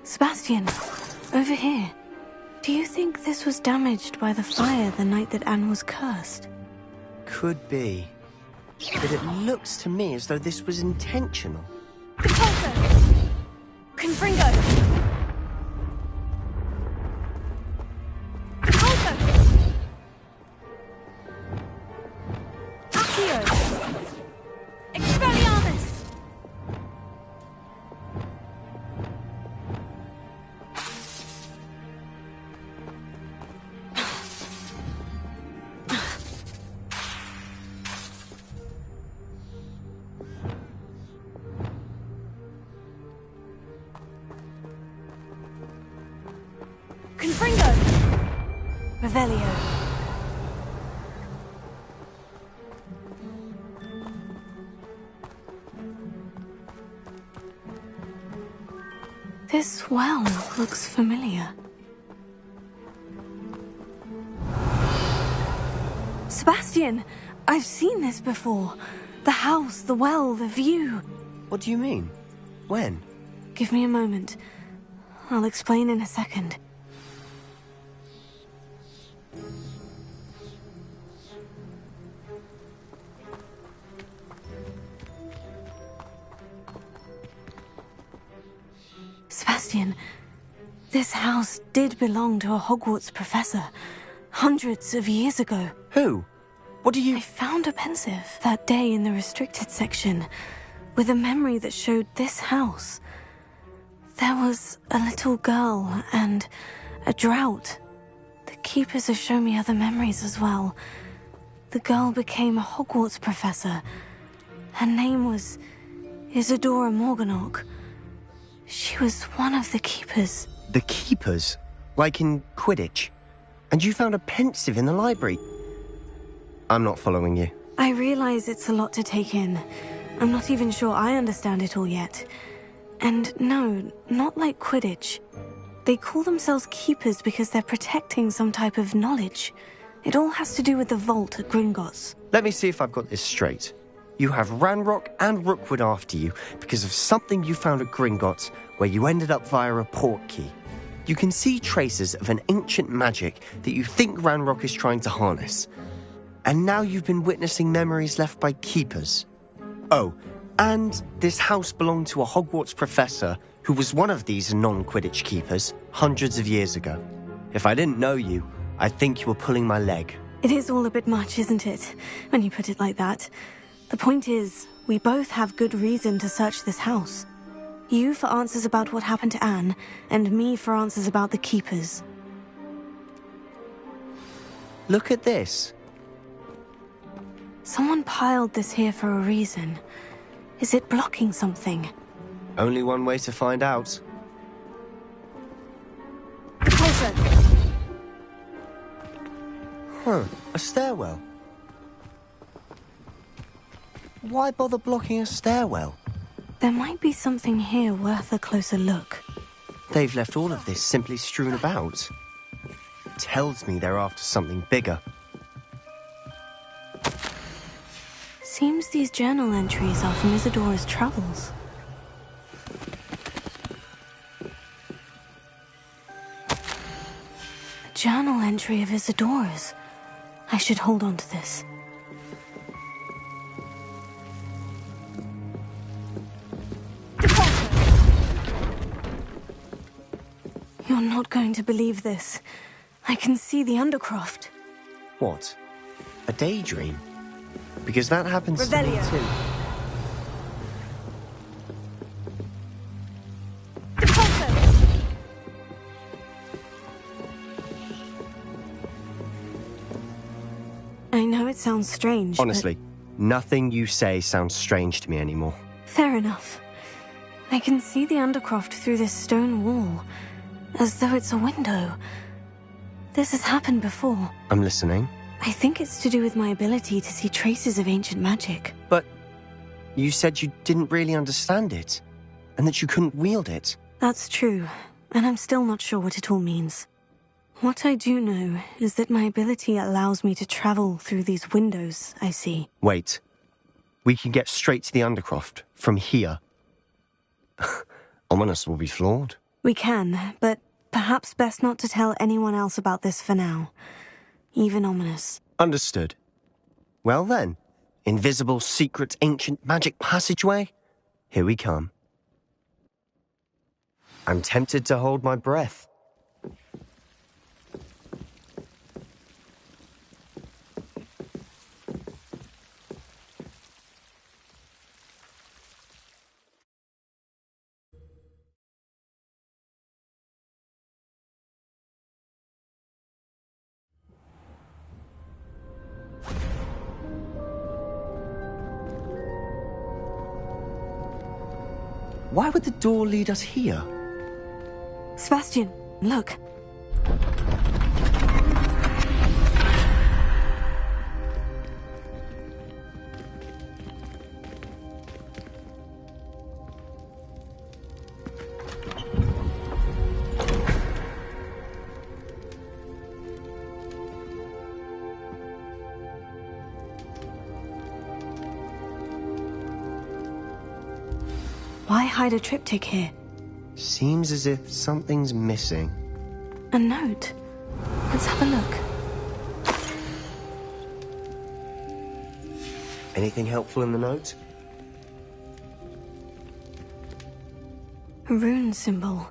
Sebastian, over here. Do you think this was damaged by the fire the night that Anne was cursed? Could be. But it looks to me as though this was intentional. Confringo. Revelio. This well looks familiar. Sebastian, I've seen this before. The house, the well, the view. What do you mean? When? Give me a moment. I'll explain in a second. Sebastian, this house did belong to a Hogwarts professor, hundreds of years ago. Who? What do you... I found a pensive that day in the restricted section, with a memory that showed this house. There was a little girl and a drought. The keepers have shown me other memories as well. The girl became a Hogwarts professor. Her name was Isadora Morganach. She was one of the keepers. The keepers? Like in Quidditch? And you found a pensive in the library? I'm not following you. I realize it's a lot to take in. I'm not even sure I understand it all yet. And no, not like Quidditch. They call themselves keepers because they're protecting some type of knowledge. It all has to do with the vault at Gringotts. Let me see if I've got this straight. You have Ranrock and Rookwood after you because of something you found at Gringotts where you ended up via a port key. You can see traces of an ancient magic that you think Ranrock is trying to harness. And now you've been witnessing memories left by keepers. Oh, and this house belonged to a Hogwarts professor who was one of these non-Quidditch keepers hundreds of years ago. If I didn't know you, I'd think you were pulling my leg. It is all a bit much, isn't it, when you put it like that? The point is, we both have good reason to search this house. You for answers about what happened to Anne, and me for answers about the Keepers. Look at this. Someone piled this here for a reason. Is it blocking something? Only one way to find out. Closer! Huh, a stairwell. Why bother blocking a stairwell? There might be something here worth a closer look. They've left all of this simply strewn about. Tells me they're after something bigger. Seems these journal entries are from Isadora's travels. A journal entry of Isadora's. I should hold on to this. You're not going to believe this. I can see the Undercroft. What? A daydream? Because that happens Revelio. to me too. I know it sounds strange, Honestly, nothing you say sounds strange to me anymore. Fair enough. I can see the Undercroft through this stone wall, as though it's a window. This has happened before. I'm listening. I think it's to do with my ability to see traces of ancient magic. But you said you didn't really understand it, and that you couldn't wield it. That's true, and I'm still not sure what it all means. What I do know is that my ability allows me to travel through these windows I see. Wait. We can get straight to the Undercroft from here. Ominous will be flawed. We can, but perhaps best not to tell anyone else about this for now. Even Ominous. Understood. Well then, invisible, secret, ancient magic passageway? Here we come. I'm tempted to hold my breath. Why would the door lead us here? Sebastian, look. Why hide a triptych here? Seems as if something's missing. A note. Let's have a look. Anything helpful in the note? A rune symbol.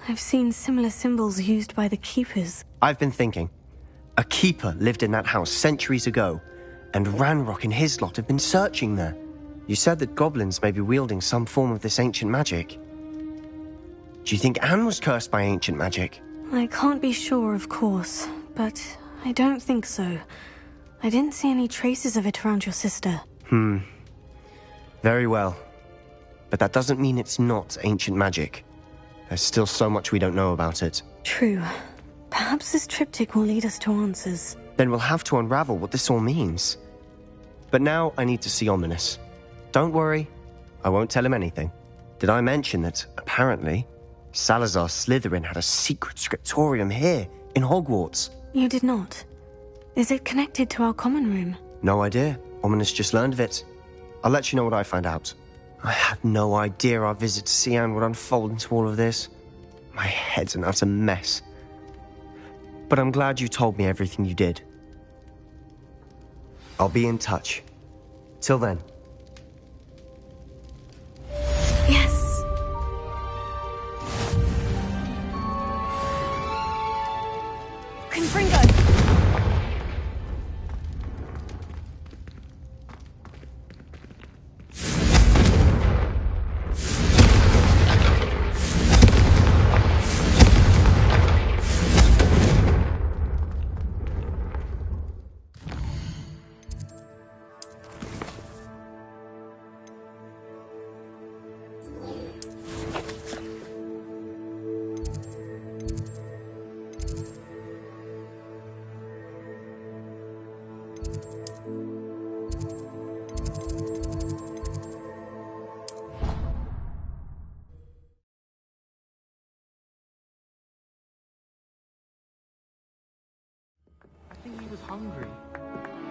I've seen similar symbols used by the Keepers. I've been thinking. A keeper lived in that house centuries ago, and Ranrock and his lot have been searching there. You said that goblins may be wielding some form of this ancient magic. Do you think Anne was cursed by ancient magic? I can't be sure, of course, but I don't think so. I didn't see any traces of it around your sister. Very well. But that doesn't mean it's not ancient magic. There's still so much we don't know about it. True. Perhaps this triptych will lead us to answers. Then we'll have to unravel what this all means. But now I need to see Ominous. Don't worry, I won't tell him anything. Did I mention that, apparently, Salazar Slytherin had a secret scriptorium here, in Hogwarts? You did not. Is it connected to our common room? No idea. Ominous just learned of it. I'll let you know what I find out. I had no idea our visit to see Anne would unfold into all of this. My head's an utter mess. But I'm glad you told me everything you did. I'll be in touch. Till then. Yes. Confringo! I think he was hungry.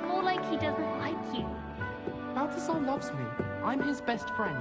More like he doesn't like you. Balthazar loves me. I'm his best friend.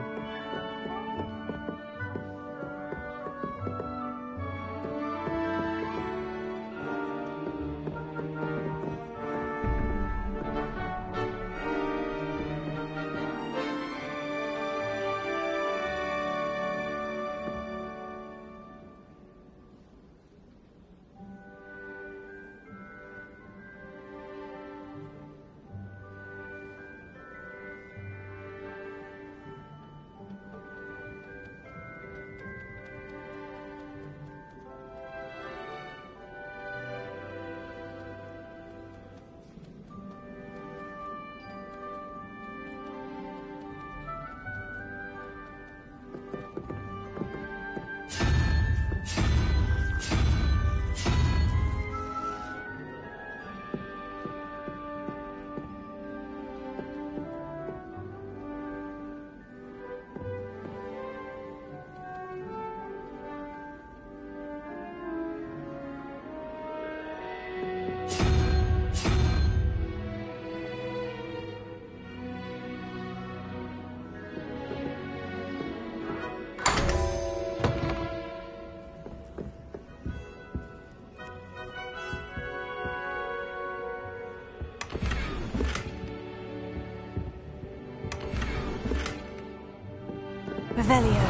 Revelio.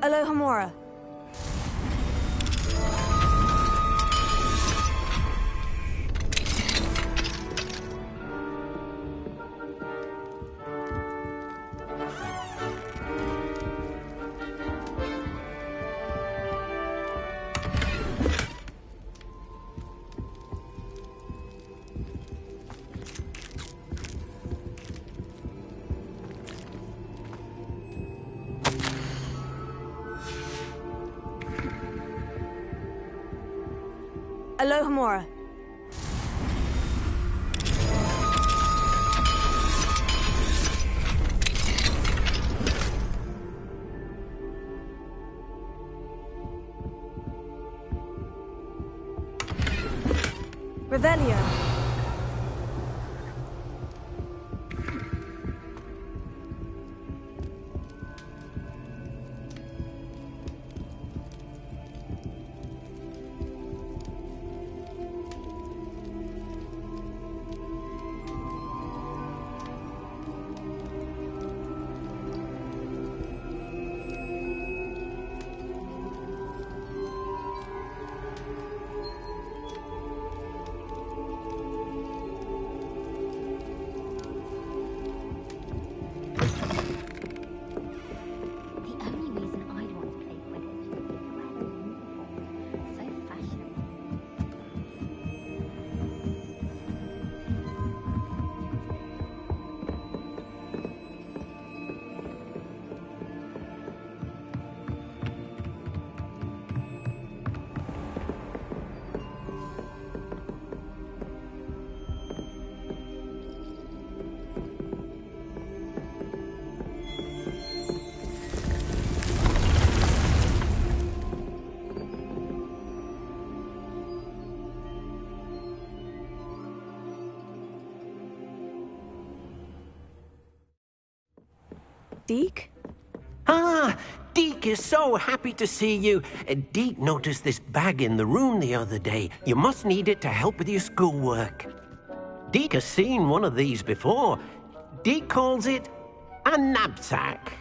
Alohomora. Alohomora. Revelio. Deke? Ah, Deke is so happy to see you. Deke noticed this bag in the room the other day. You must need it to help with your schoolwork. Deke has seen one of these before. Deke calls it a knapsack.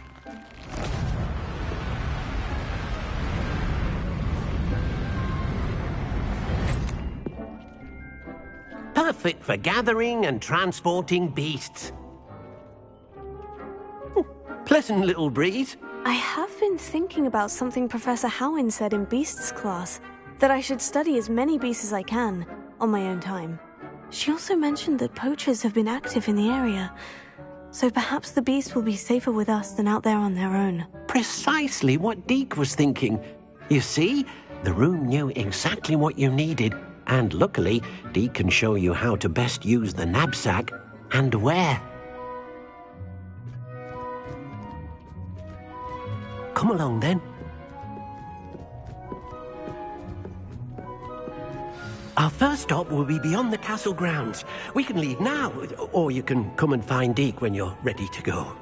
Perfect for gathering and transporting beasts. Pleasant little breeze. I have been thinking about something Professor Howin said in Beasts class, that I should study as many beasts as I can, on my own time. She also mentioned that poachers have been active in the area, so perhaps the beast will be safer with us than out there on their own. Precisely what Deke was thinking. You see, the room knew exactly what you needed, and luckily, Deke can show you how to best use the knapsack and where. Come along then. Our first stop will be beyond the castle grounds. We can leave now, or you can come and find Deke when you're ready to go.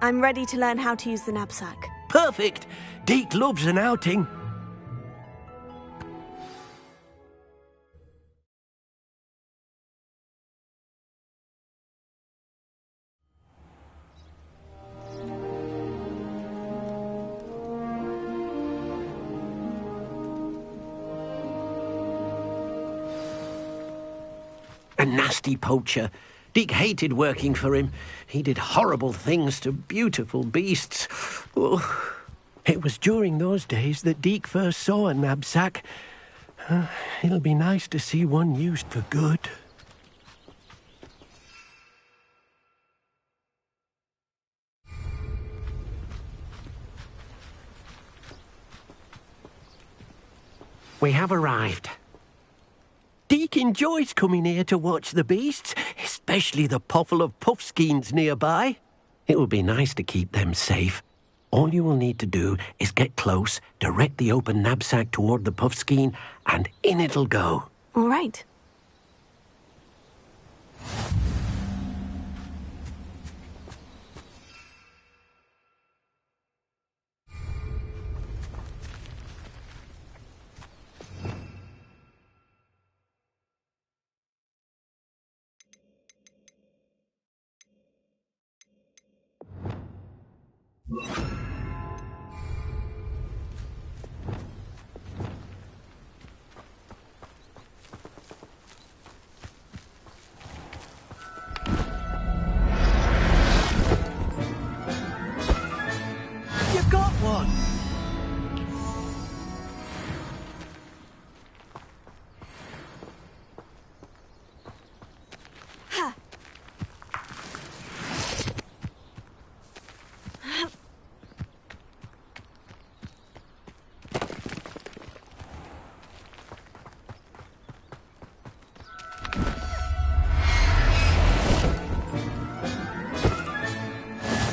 I'm ready to learn how to use the knapsack. Perfect! Deke loves an outing. A nasty poacher. Deke hated working for him. He did horrible things to beautiful beasts. Oh, it was during those days that Deke first saw a knapsack. It'll be nice to see one used for good. We have arrived. Deke enjoys coming here to watch the beasts, especially the potful of puffskeins nearby. It would be nice to keep them safe. All you will need to do is get close, direct the open knapsack toward the puffskein, and in it'll go. All right. You got one!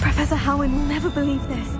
Professor Howin will never believe this.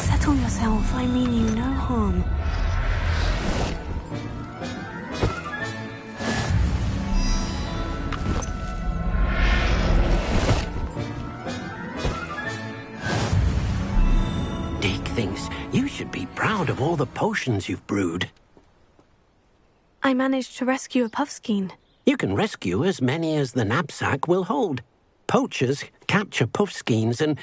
Settle yourself. I mean you no harm. Deke thinks you should be proud of all the potions you've brewed. I managed to rescue a puffskein. You can rescue as many as the knapsack will hold. Poachers capture puffskeins and,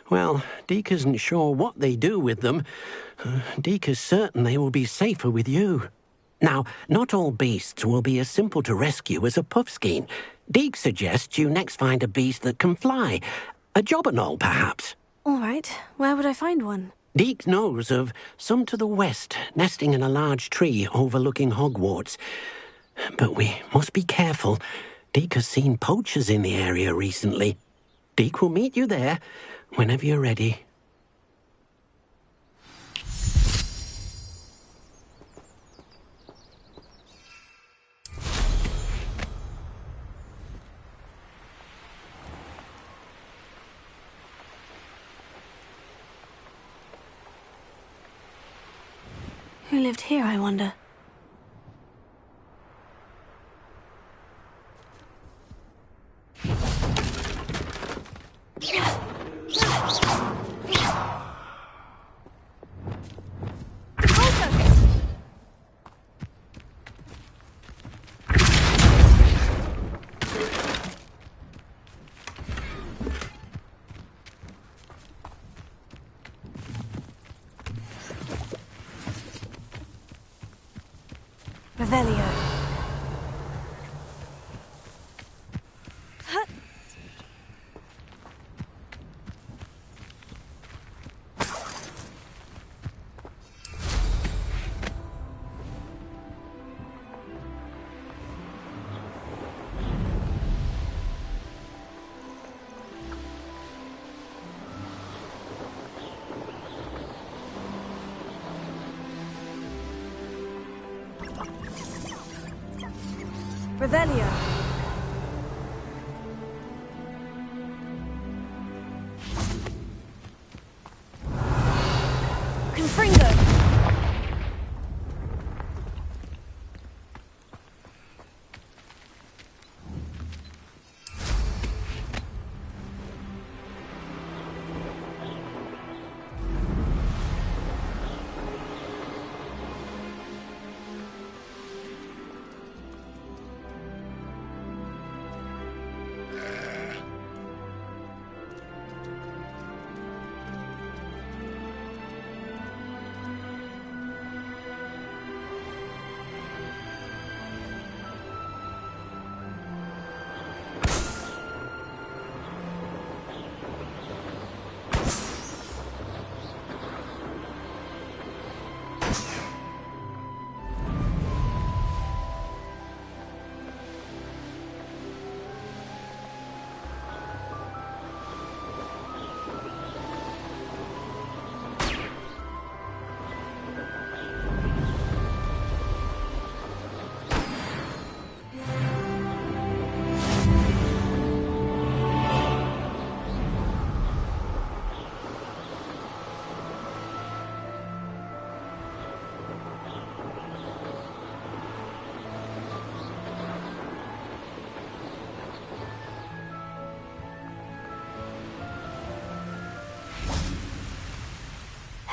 well, Deke isn't sure what they do with them. Deke is certain they will be safer with you. Now, not all beasts will be as simple to rescue as a puffskein. Deke suggests you next find a beast that can fly. A jobberknoll, perhaps. All right. Where would I find one? Deke knows of some to the west, nesting in a large tree overlooking Hogwarts. But we must be careful. Deke has seen poachers in the area recently. Deke will meet you there whenever you're ready. Who lived here, I wonder? Revelio. Revelio. Confringo.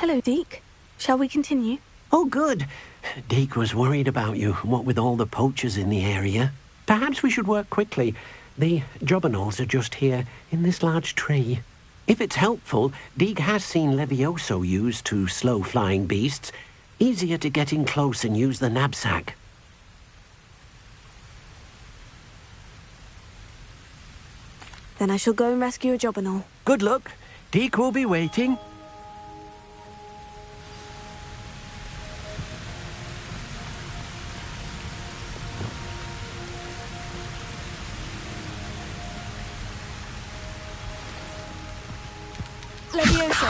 Hello, Deke. Shall we continue? Oh, good. Deke was worried about you, what with all the poachers in the area. Perhaps we should work quickly. The jobberknolls are just here, in this large tree. If it's helpful, Deke has seen Levioso used to slow flying beasts. Easier to get in close and use the knapsack. Then I shall go and rescue a jobberknoll. Good luck. Deke will be waiting. Levioso!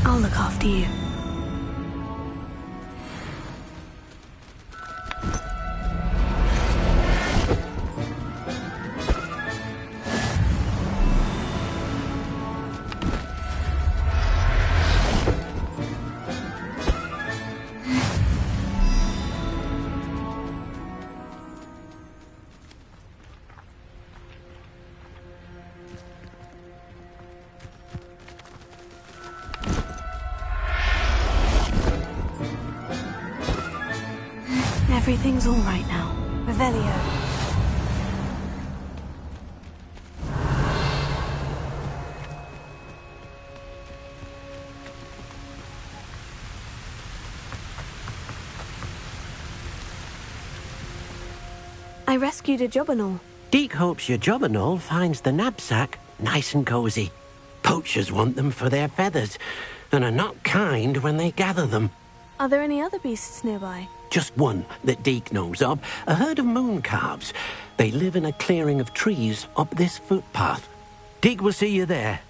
I'll look after you. Everything's all right now. Revelio. I rescued a jobberknoll. Deke hopes your jobberknoll finds the knapsack nice and cozy. Poachers want them for their feathers, and are not kind when they gather them. Are there any other beasts nearby? Just one that Deke knows of, a herd of moon calves. They live in a clearing of trees up this footpath. Deke will see you there.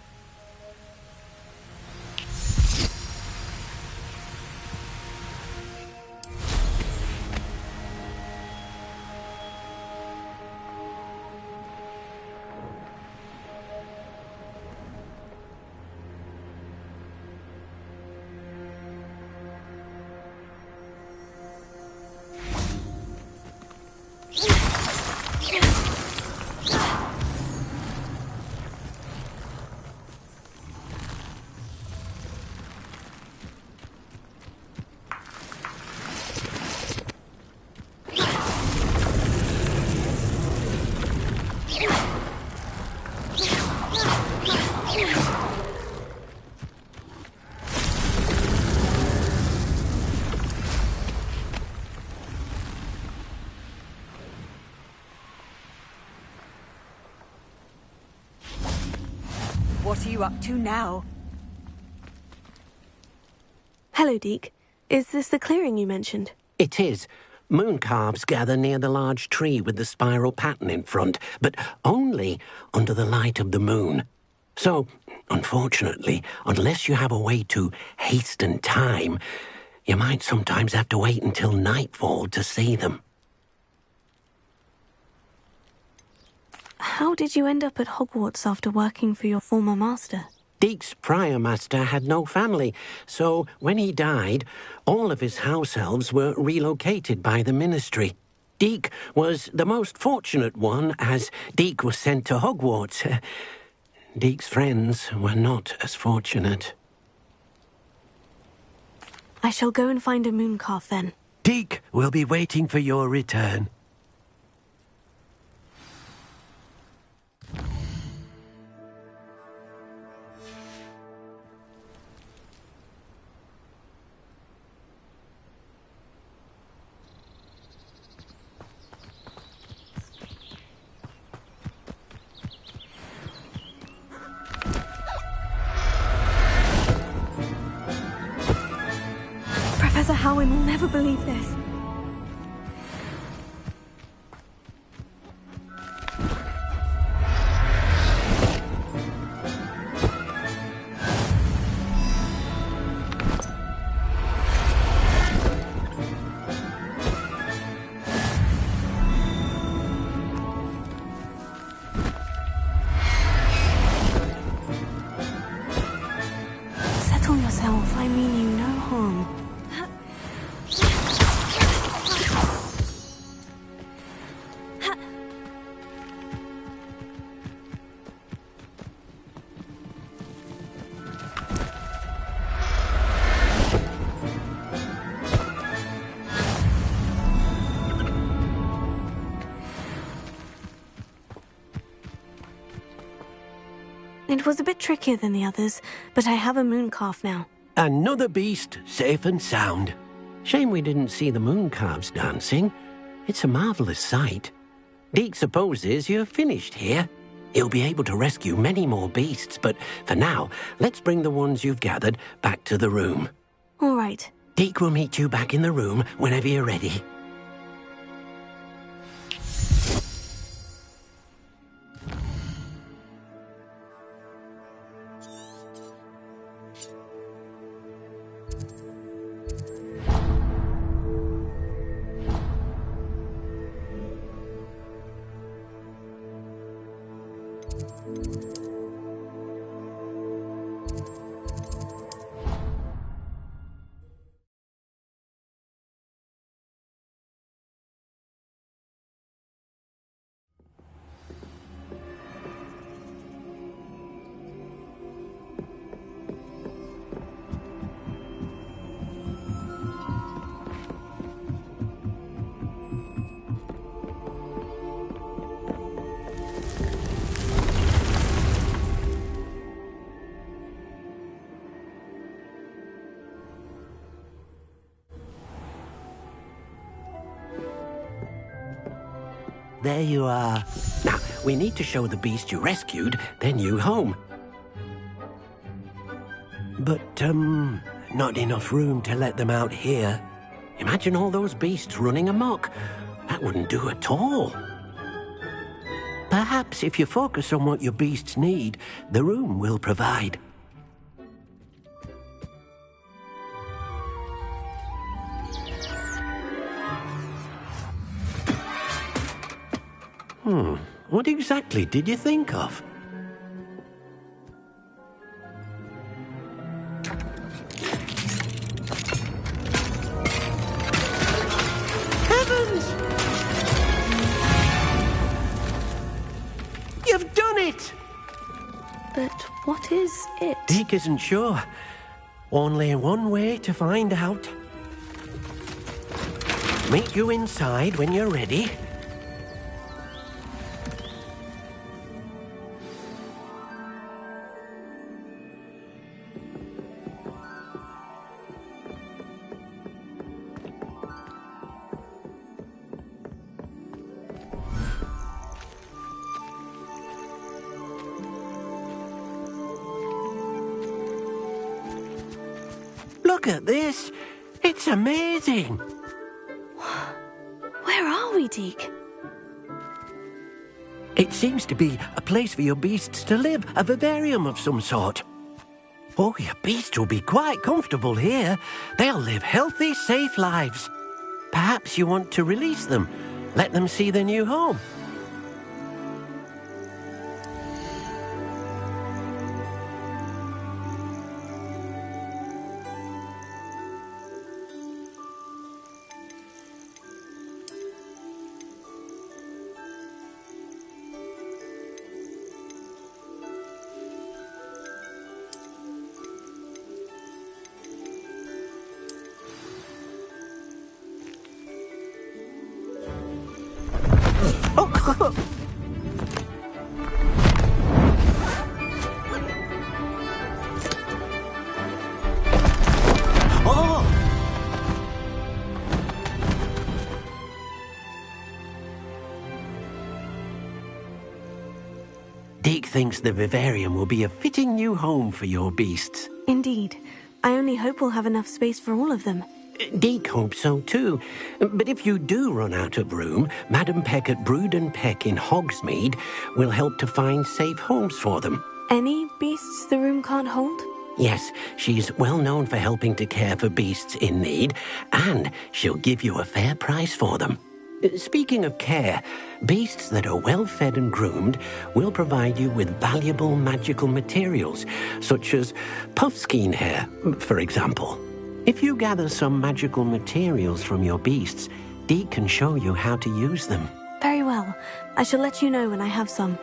What are you up to now? Hello, Deke. Is this the clearing you mentioned? It is. Moon calves gather near the large tree with the spiral pattern in front, but only under the light of the moon. So, unfortunately, unless you have a way to hasten time, you might sometimes have to wait until nightfall to see them. How did you end up at Hogwarts after working for your former master? Deke's prior master had no family, so when he died, all of his house elves were relocated by the ministry. Deke was the most fortunate one, as Deke was sent to Hogwarts. Deke's friends were not as fortunate. I shall go and find a moon calf then. Deke will be waiting for your return. Professor Howin will never believe this. Settle yourself. I mean you no harm. It was a bit trickier than the others, but I have a moon calf now. Another beast, safe and sound. Shame we didn't see the moon calves dancing. It's a marvellous sight. Deke supposes you're finished here. He'll be able to rescue many more beasts, but for now, let's bring the ones you've gathered back to the room. All right. Deke will meet you back in the room whenever you're ready. There you are. Now, we need to show the beast you rescued their new home. But, not enough room to let them out here. Imagine all those beasts running amok. That wouldn't do at all. Perhaps if you focus on what your beasts need, the room will provide. What exactly did you think of? Heavens! You've done it! But what is it? Deke isn't sure. Only one way to find out. Meet you inside when you're ready. Look at this. It's amazing. Where are we, Deke? It seems to be a place for your beasts to live, a vivarium of some sort. Oh, your beasts will be quite comfortable here. They'll live healthy, safe lives. Perhaps you want to release them, let them see their new home. Deke thinks the vivarium will be a fitting new home for your beasts. Indeed. I only hope we'll have enough space for all of them. Deke hopes so too. But if you do run out of room, Madam Peck at Brood and Peck in Hogsmeade will help to find safe homes for them. Any beasts the room can't hold? Yes, she's well known for helping to care for beasts in need, and she'll give you a fair price for them. Speaking of care, beasts that are well fed and groomed will provide you with valuable magical materials, such as puffskein hair, for example. If you gather some magical materials from your beasts, Deke can show you how to use them. Very well. I shall let you know when I have some.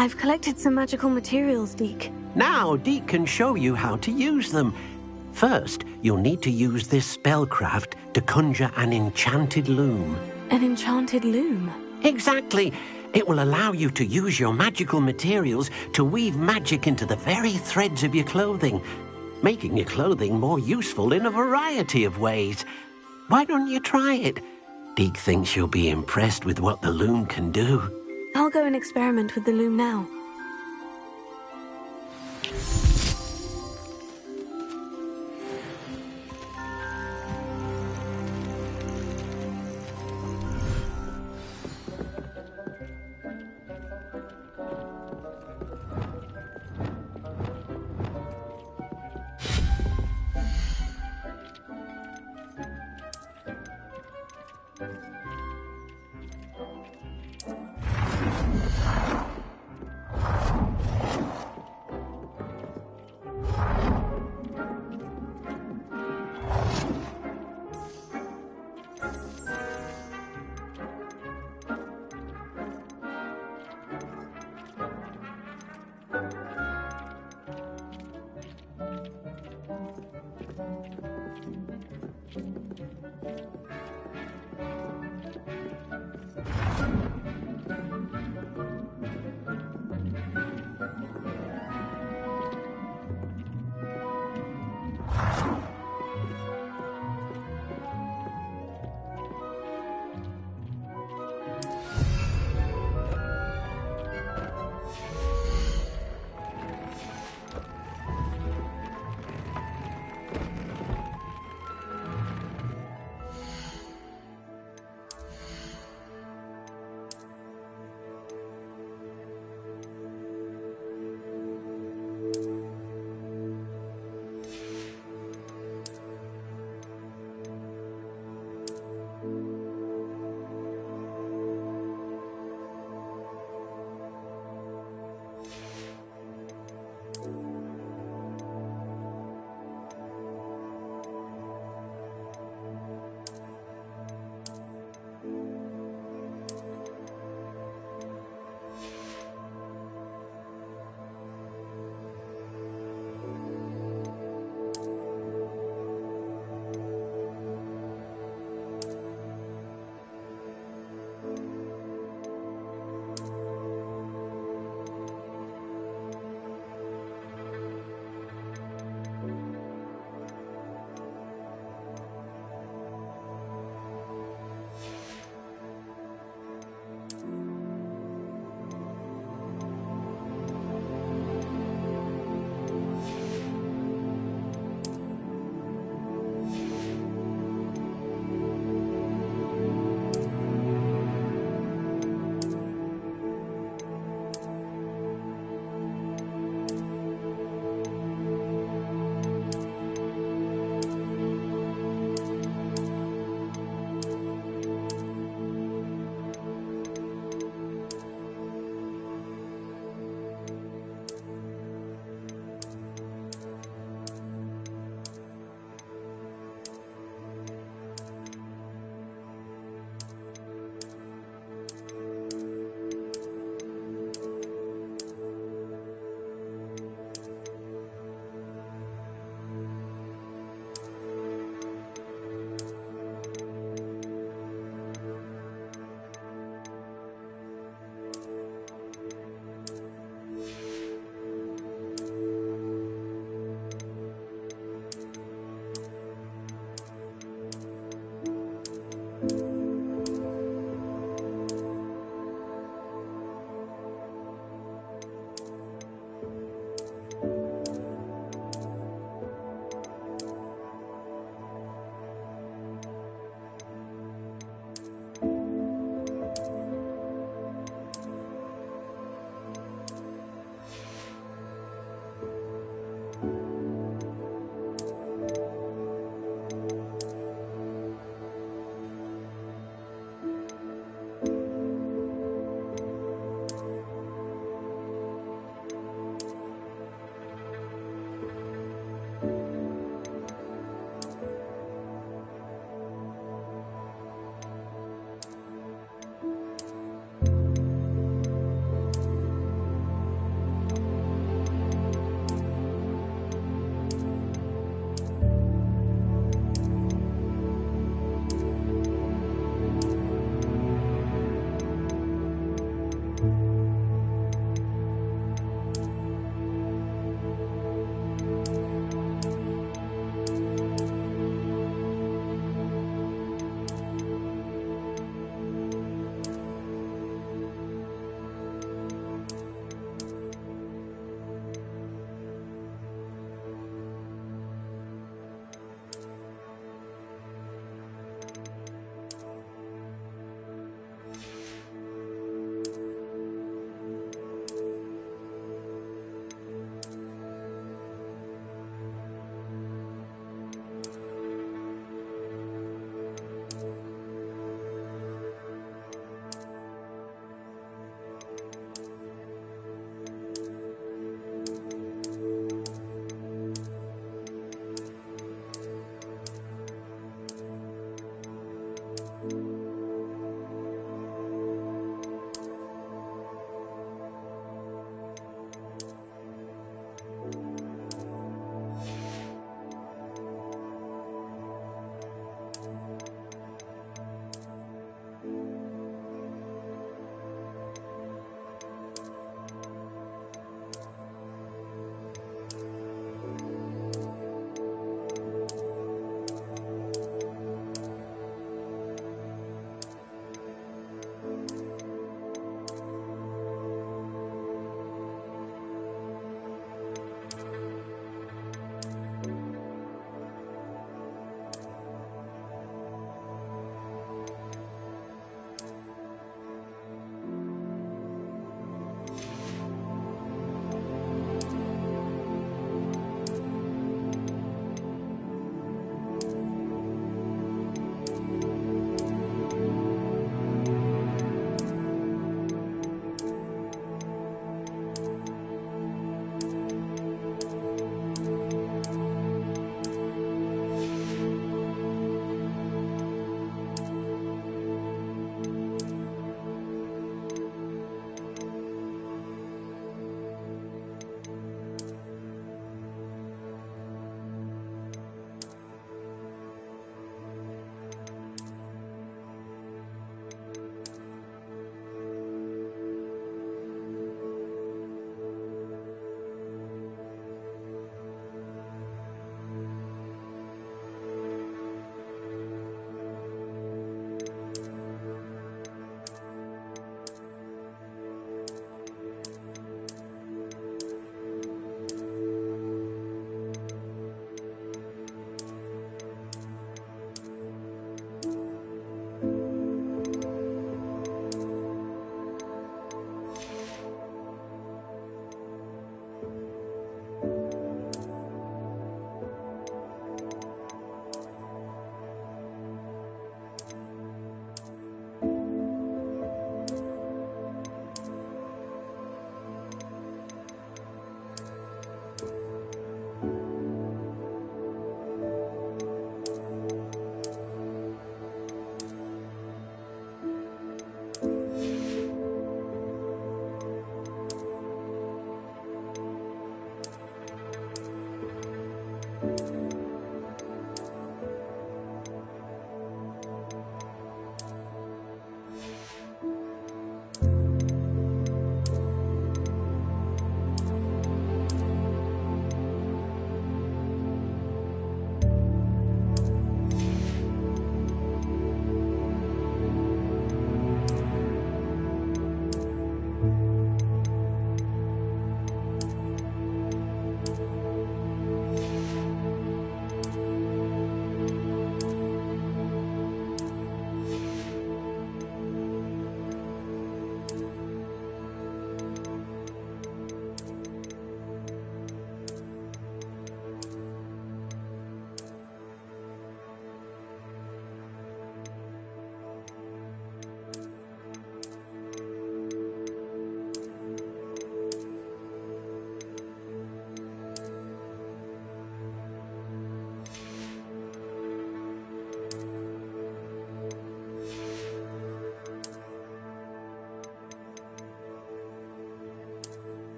I've collected some magical materials, Deke. Now, Deke can show you how to use them. First, you'll need to use this spellcraft to conjure an enchanted loom. An enchanted loom? Exactly. It will allow you to use your magical materials to weave magic into the very threads of your clothing, making your clothing more useful in a variety of ways. Why don't you try it? Deke thinks you'll be impressed with what the loom can do. I'll go and experiment with the loom now.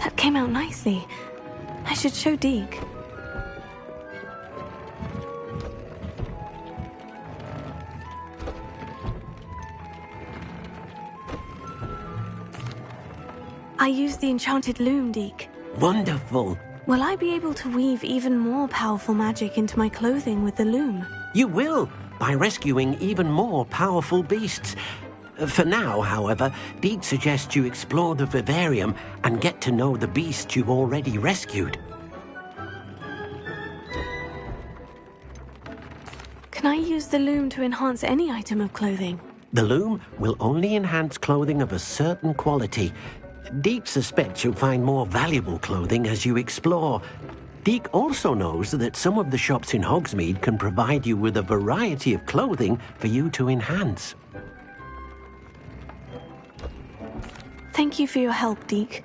That came out nicely. I should show Deke. I used the enchanted loom, Deke. Wonderful. Will I be able to weave even more powerful magic into my clothing with the loom? You will, by rescuing even more powerful beasts. For now, however, Deke suggests you explore the vivarium and get to know the beasts you've already rescued. Can I use the loom to enhance any item of clothing? The loom will only enhance clothing of a certain quality. Deke suspects you'll find more valuable clothing as you explore. Deke also knows that some of the shops in Hogsmeade can provide you with a variety of clothing for you to enhance. Thank you for your help, Deke.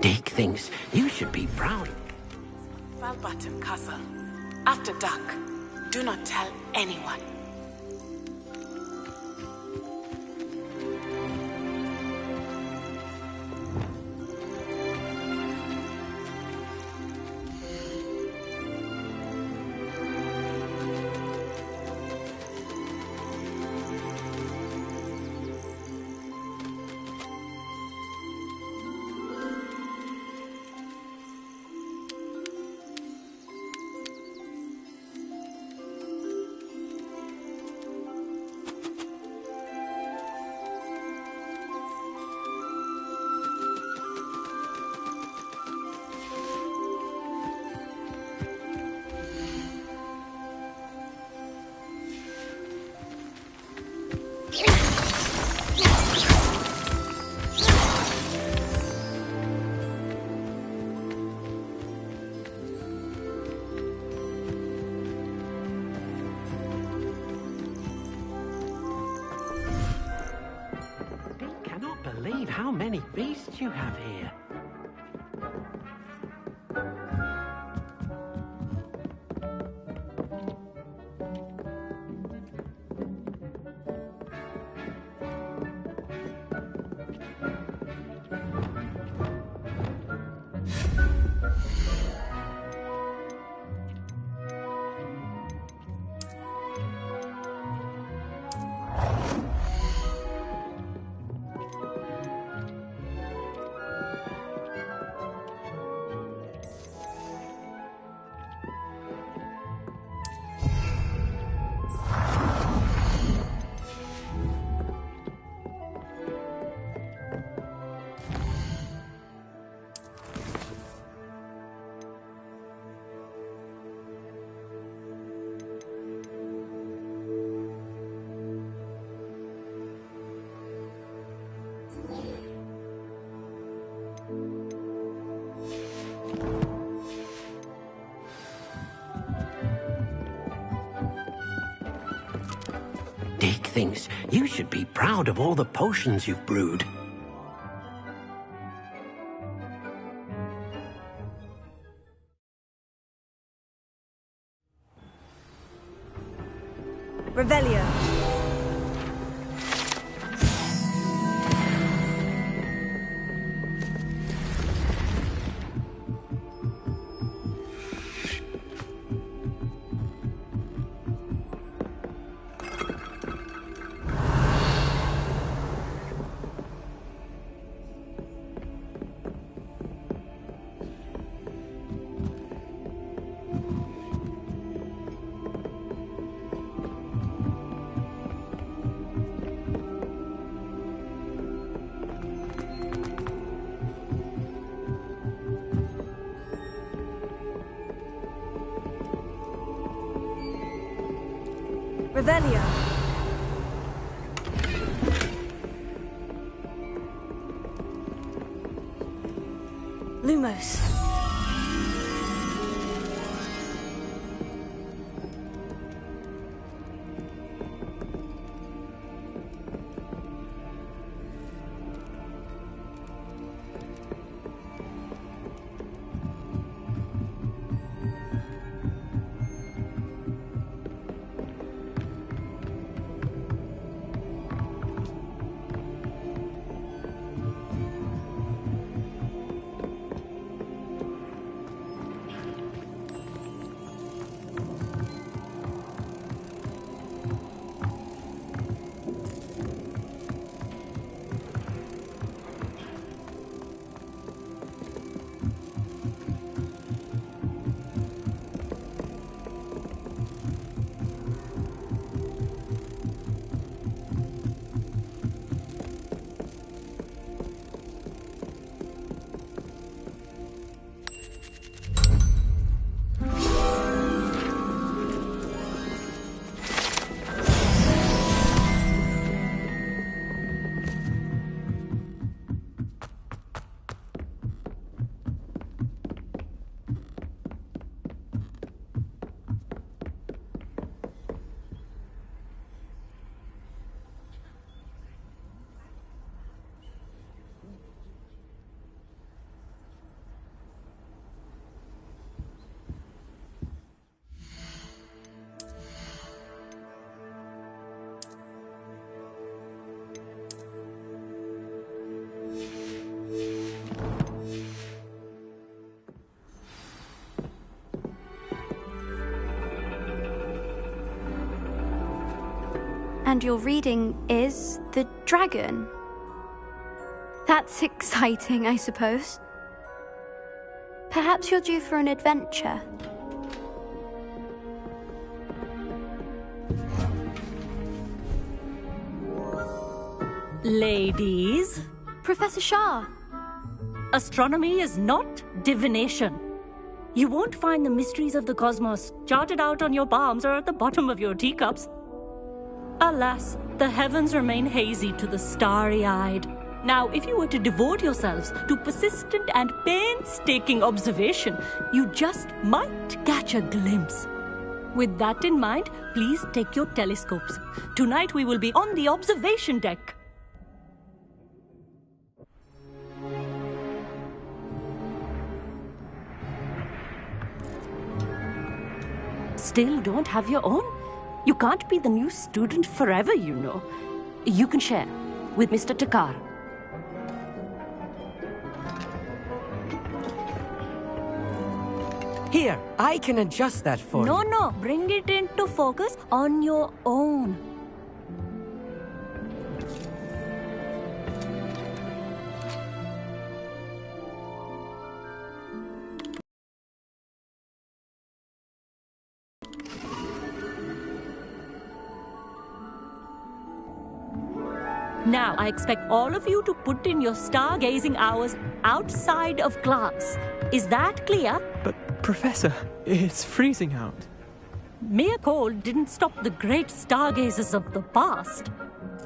Deke thinks you should be proud. Falbottom Castle. After dark. Do not tell anyone. believe how many beasts you have here. Dick thinks you should be proud of all the potions you've brewed. Revelio. Revelio. Lumos. And your reading is the dragon. That's exciting, I suppose. Perhaps you're due for an adventure. Ladies. Professor Shah. Astronomy is not divination. You won't find the mysteries of the cosmos charted out on your palms or at the bottom of your teacups. Alas, the heavens remain hazy to the starry-eyed. Now, if you were to devote yourselves to persistent and painstaking observation, you just might catch a glimpse. With that in mind, please take your telescopes. Tonight we will be on the observation deck. still don't have your own? You can't be the new student forever, you know. You can share with Mr. Takar. Here, I can adjust that for you. No, bring it into focus on your own. Now, I expect all of you to put in your stargazing hours outside of class. Is that clear? But, Professor, it's freezing out. Mere cold didn't stop the great stargazers of the past.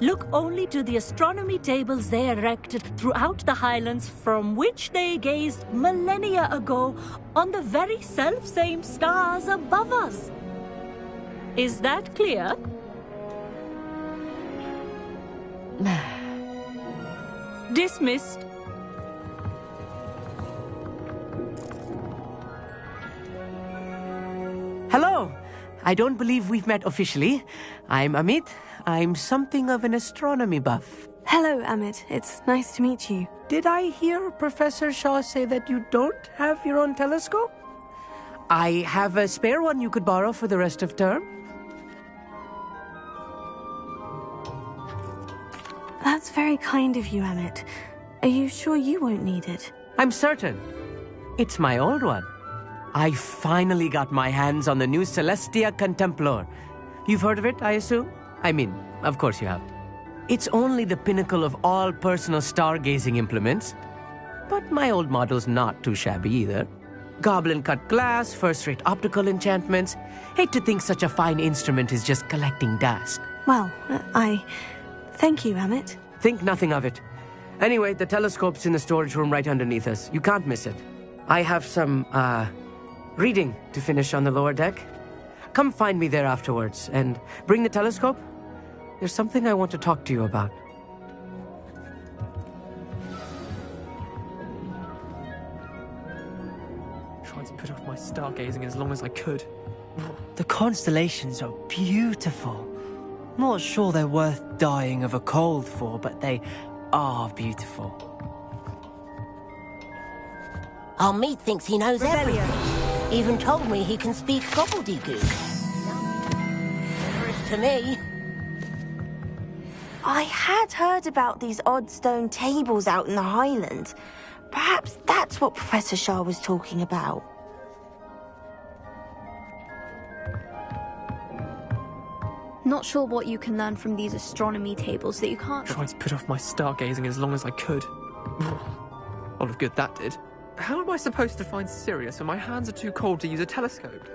Look only to the astronomy tables they erected throughout the Highlands from which they gazed millennia ago on the very self-same stars above us. Is that clear? Dismissed. Hello. I don't believe we've met officially. I'm Amit. I'm something of an astronomy buff. Hello, Amit. It's nice to meet you. Did I hear Professor Shaw say that you don't have your own telescope? I have a spare one you could borrow for the rest of term. That's very kind of you, Amit. Are you sure you won't need it? I'm certain. It's my old one. I finally got my hands on the new Celestia Contemplar. You've heard of it, I assume? I mean, of course you have. It's only the pinnacle of all personal stargazing implements. But my old model's not too shabby either. Goblin-cut glass, first-rate optical enchantments. Hate to think such a fine instrument is just collecting dust. Well, thank you, Amit. Think nothing of it. Anyway, the telescope's in the storage room right underneath us. You can't miss it. I have some, reading to finish on the lower deck. Come find me there afterwards, and bring the telescope. There's something I want to talk to you about. Tried to put off my stargazing as long as I could. The constellations are beautiful. Not sure they're worth dying of a cold for, but they are beautiful. Our meat thinks he knows everything. Even told me he can speak gobbledygook. Never is to me. I had heard about these odd stone tables out in the Highlands. Perhaps that's what Professor Shah was talking about. Not sure what you can learn from these astronomy tables that you can't... Tried to put off my stargazing as long as I could. All of good that did. How am I supposed to find Sirius when my hands are too cold to use a telescope?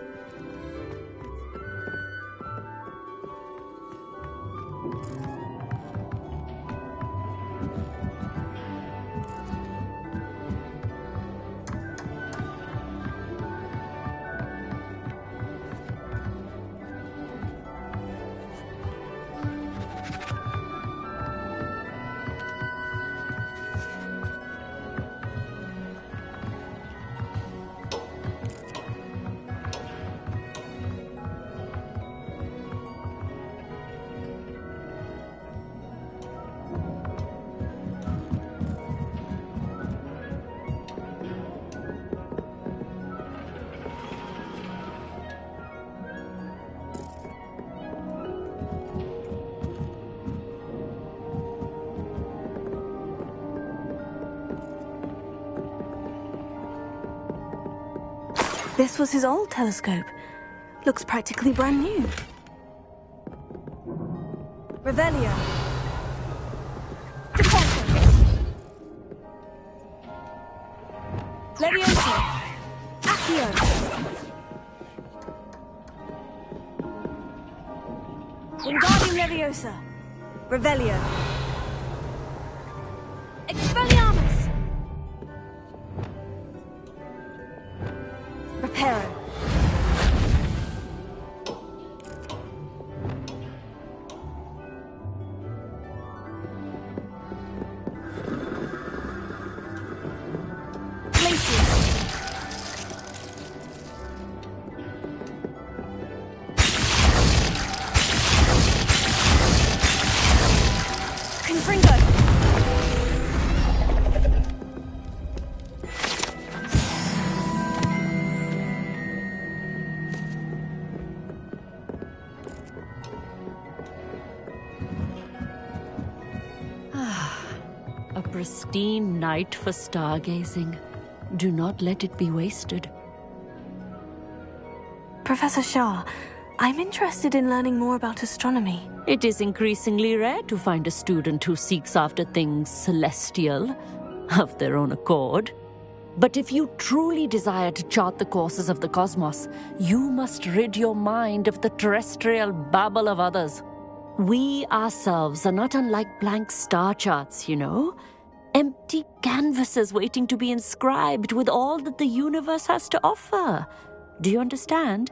This was his old telescope. Looks practically brand new. Revelio. Leviosa. Accio. Wingardium Leviosa. Revelio. Expelliarmus. Reparo. pristine night for stargazing. Do not let it be wasted. Professor Shah, I'm interested in learning more about astronomy. It is increasingly rare to find a student who seeks after things celestial, of their own accord. But if you truly desire to chart the courses of the cosmos, you must rid your mind of the terrestrial babble of others. We ourselves are not unlike blank star charts, you know? Empty canvases waiting to be inscribed with all that the universe has to offer. Do you understand?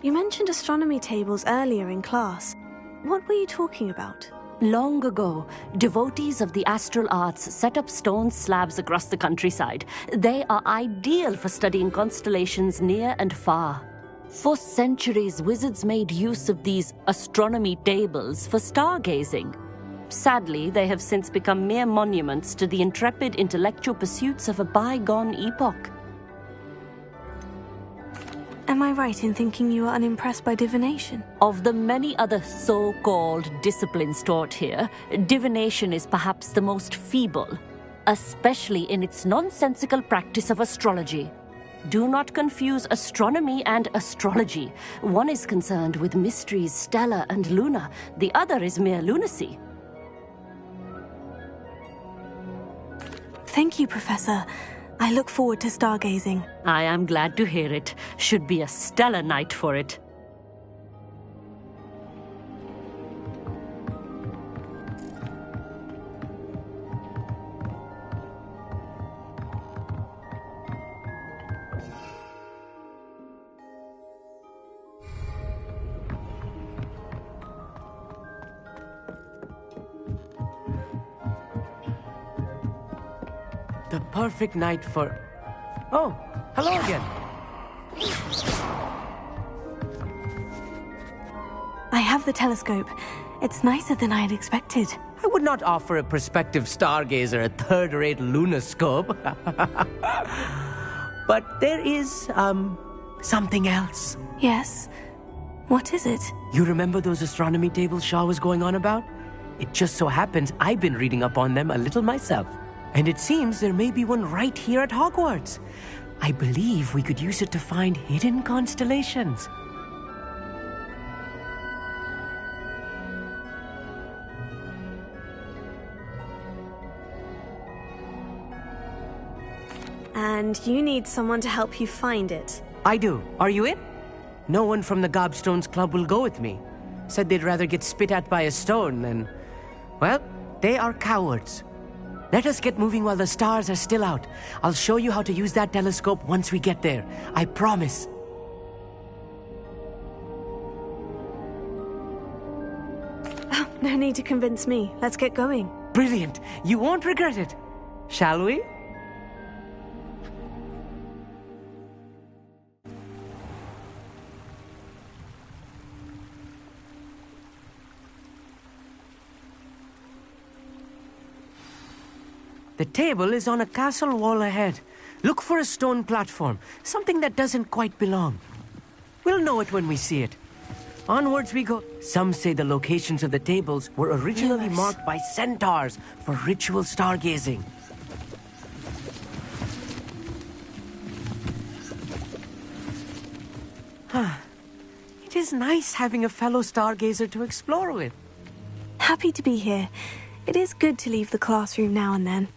You mentioned astronomy tables earlier in class. What were you talking about? Long ago, devotees of the astral arts set up stone slabs across the countryside. They are ideal for studying constellations near and far. For centuries, wizards made use of these astronomy tables for stargazing. Sadly, they have since become mere monuments to the intrepid intellectual pursuits of a bygone epoch. Am I right in thinking you are unimpressed by divination? Of the many other so-called disciplines taught here, divination is perhaps the most feeble, especially in its nonsensical practice of astrology. Do not confuse astronomy and astrology. One is concerned with mysteries stellar and lunar, the other is mere lunacy. Thank you, Professor. I look forward to stargazing. I am glad to hear it. Should be a stellar night for it. The perfect night for... Oh, hello again. I have the telescope. It's nicer than I had expected. I would not offer a prospective stargazer a third-rate lunoscope. But there is, something else. Yes? What is it? You remember those astronomy tables Shaw was going on about? It just so happens I've been reading up on them a little myself. And it seems there may be one right here at Hogwarts. I believe we could use it to find hidden constellations. And you need someone to help you find it. I do. Are you in? No one from the Gobstones Club will go with me. Said they'd rather get spit at by a stone than... Well, they are cowards. Let us get moving while the stars are still out. I'll show you how to use that telescope once we get there. I promise. Oh, no need to convince me. Let's get going. Brilliant. You won't regret it. Shall we? The table is on a castle wall ahead. Look for a stone platform, something that doesn't quite belong. We'll know it when we see it. Onwards we go. Some say the locations of the tables were originally marked by centaurs for ritual stargazing. It is nice having a fellow stargazer to explore with. Happy to be here. It is good to leave the classroom now and then.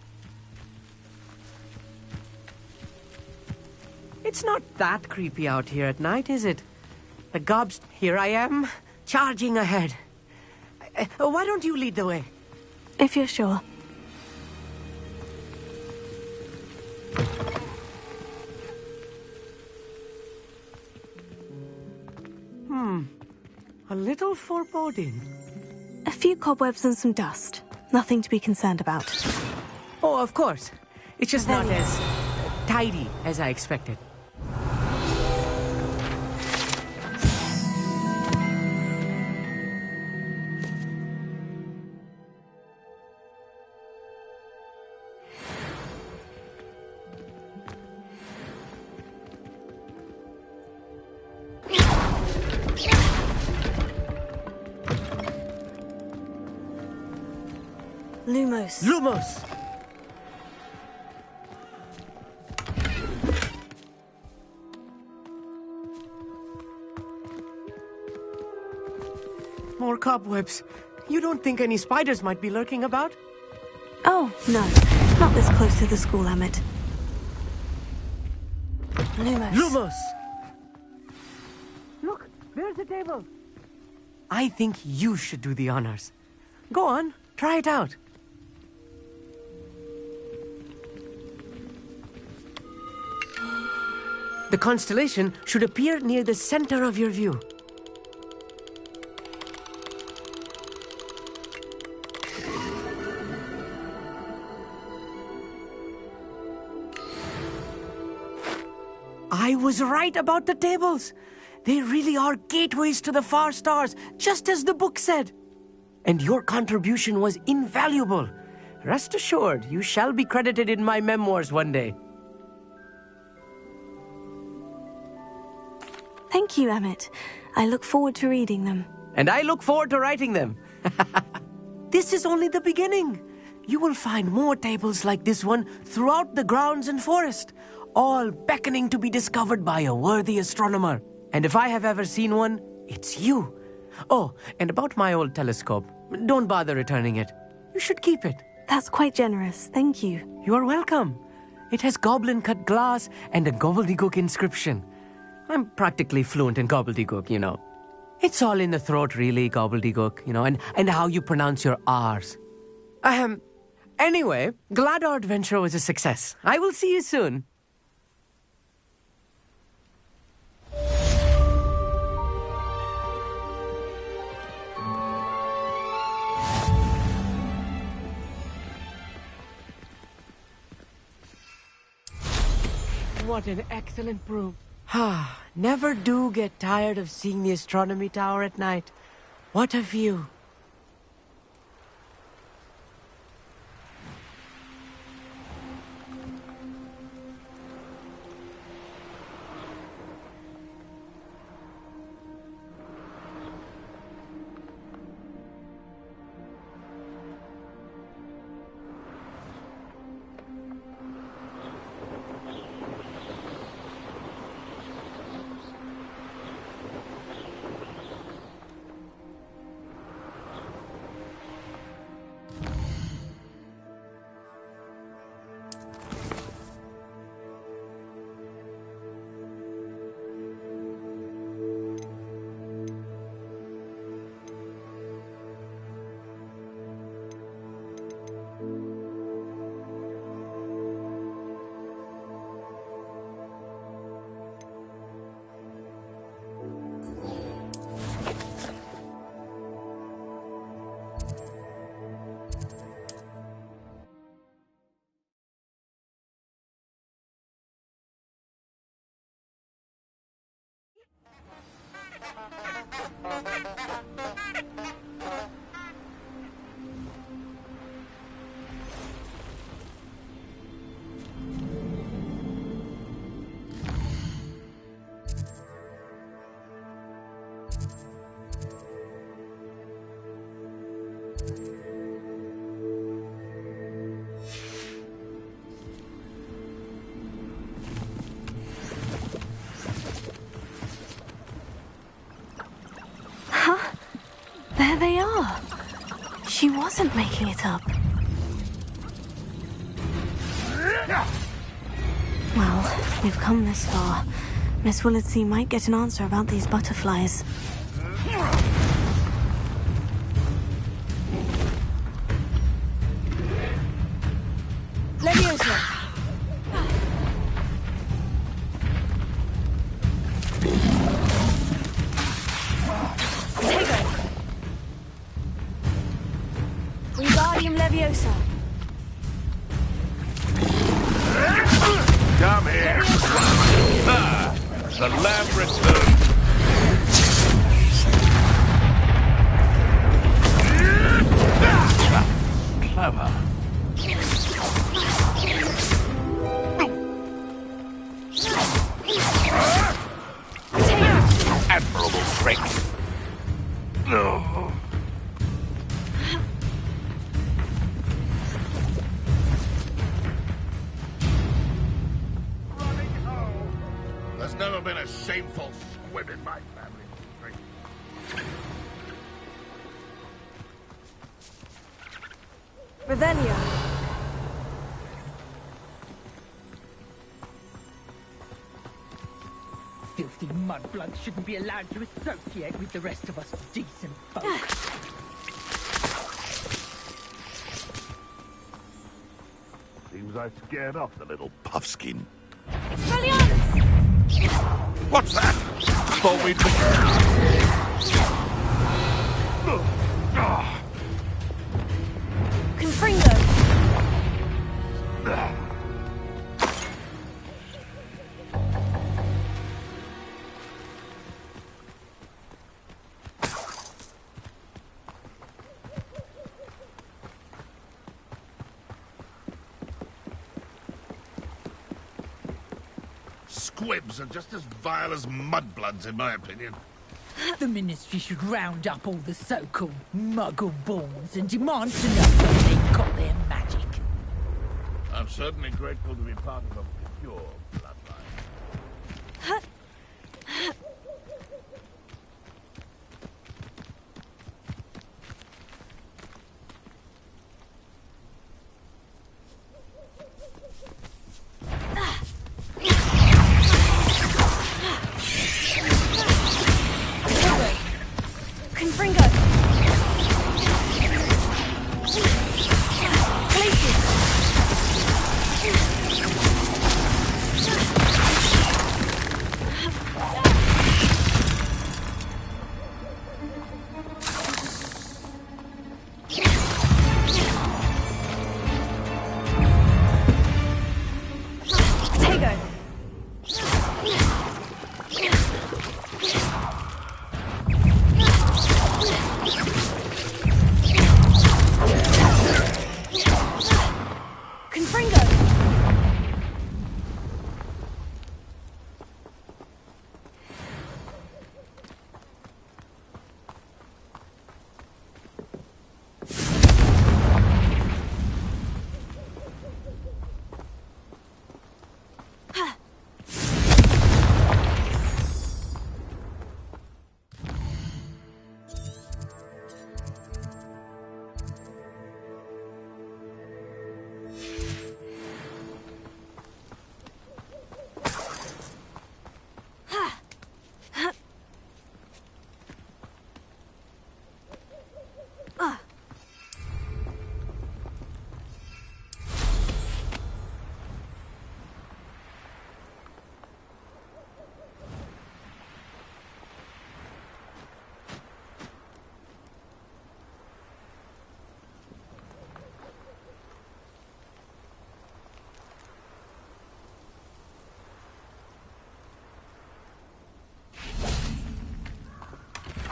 It's not that creepy out here at night, is it? The gobs... Here I am, charging ahead. Why don't you lead the way? If you're sure. A little foreboding. A few cobwebs and some dust. Nothing to be concerned about. Oh, of course. It's just not as tidy as I expected. Lumos. Lumos! More cobwebs. You don't think any spiders might be lurking about? Oh, no. Not this close to the school, Emmett. Lumos. Lumos! Look, there's a table. I think you should do the honors. Go on, try it out. The constellation should appear near the center of your view. I was right about the tables. They really are gateways to the far stars, just as the book said. And your contribution was invaluable. Rest assured, you shall be credited in my memoirs one day. Thank you, Emmett. I look forward to reading them. And I look forward to writing them. This is only the beginning. You will find more tables like this one throughout the grounds and forest, all beckoning to be discovered by a worthy astronomer. And if I have ever seen one, it's you. Oh, and about my old telescope, don't bother returning it. You should keep it. That's quite generous, thank you. You are welcome. It has goblin-cut glass and a gobbledygook inscription. I'm practically fluent in gobbledygook, you know. It's all in the throat, really, gobbledygook, you know, and how you pronounce your R's. Anyway, glad our adventure was a success. I will see you soon. What an excellent brew. Never do get tired of seeing the astronomy tower at night. What a view. There they are. She wasn't making it up. Well, we've come this far. Miss Willardsea might get an answer about these butterflies. Leviosa! Wingardium Leviosa! Come here. Ah, the lamb returns. Clever. Admirable trick. No. never been a shameful squib in my family. Revelio. Filthy mudbloods shouldn't be allowed to associate with the rest of us decent folk. Seems I scared off the little puffskin. Expelliarmus! What's that? Thought we'd Confringo! Squibs are just as vile as mudbloods, in my opinion. The Ministry should round up all the so-called muggle-borns and demand to know where they've got their magic. I'm certainly grateful to be part of a pure bloodline. Confringo!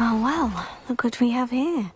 Oh well, look what we have here.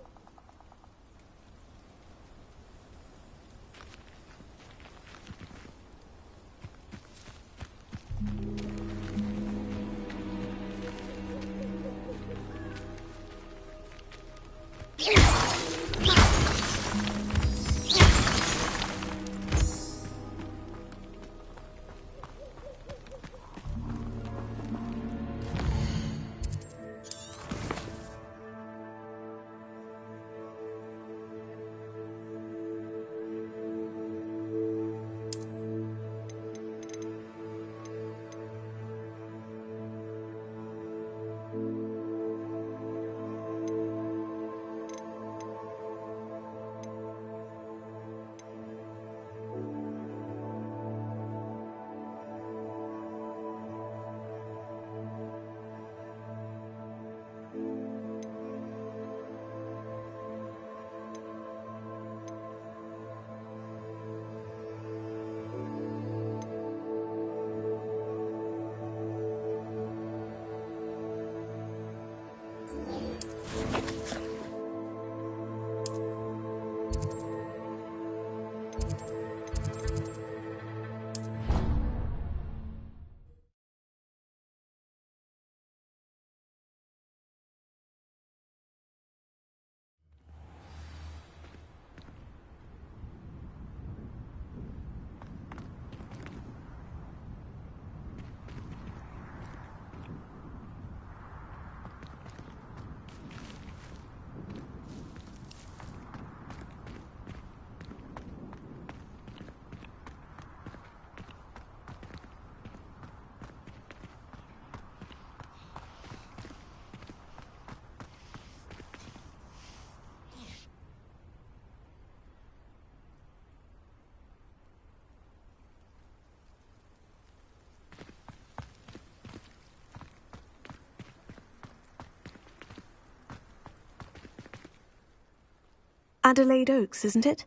Adelaide Oaks, isn't it?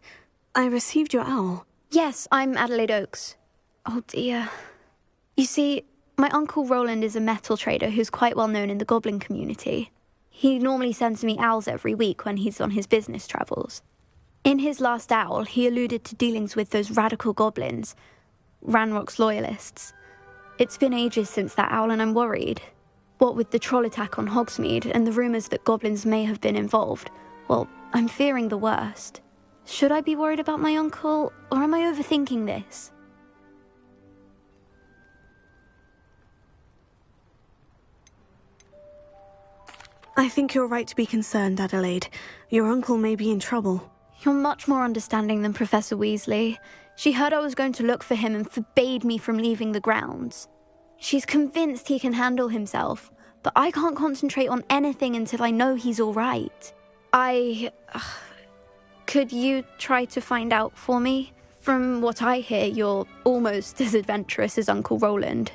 I received your owl. Yes, I'm Adelaide Oaks. Oh dear. You see, my Uncle Roland is a metal trader who's quite well known in the goblin community. He normally sends me owls every week when he's on his business travels. In his last owl, he alluded to dealings with those radical goblins, Ranrock's loyalists. It's been ages since that owl and I'm worried. What with the troll attack on Hogsmeade and the rumours that goblins may have been involved, well, I'm fearing the worst. Should I be worried about my uncle, or am I overthinking this? I think you're right to be concerned, Adelaide. Your uncle may be in trouble. You're much more understanding than Professor Weasley. She heard I was going to look for him and forbade me from leaving the grounds. She's convinced he can handle himself, but I can't concentrate on anything until I know he's all right. Could you try to find out for me? From what I hear, you're almost as adventurous as Uncle Roland.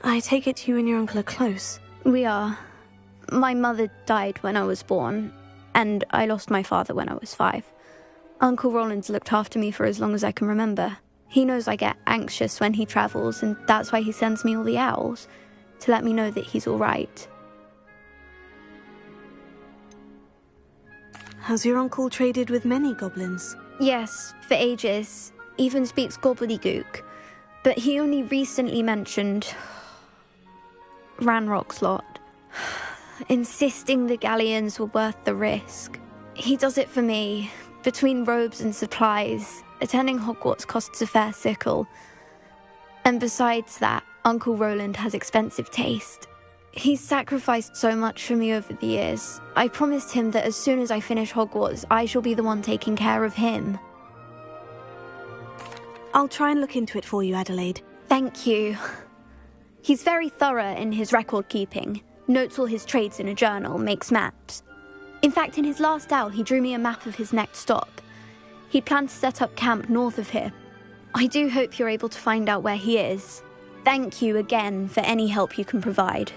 I take it you and your uncle are close. We are. My mother died when I was born, and I lost my father when I was 5. Uncle Roland's looked after me for as long as I can remember. He knows I get anxious when he travels, and that's why he sends me all the owls, to let me know that he's all right. Has your uncle traded with many goblins? Yes, for ages. Even speaks gobbledygook. But he only recently mentioned Ranrock's lot, insisting the galleons were worth the risk. He does it for me. Between robes and supplies, attending Hogwarts costs a fair sickle. And besides that, Uncle Roland has expensive taste. He's sacrificed so much for me over the years. I promised him that as soon as I finish Hogwarts, I shall be the one taking care of him. I'll try and look into it for you, Adelaide. Thank you. He's very thorough in his record keeping, notes all his trades in a journal, makes maps. In fact, in his last owl, he drew me a map of his next stop. He planned to set up camp north of here. I do hope you're able to find out where he is. Thank you again for any help you can provide.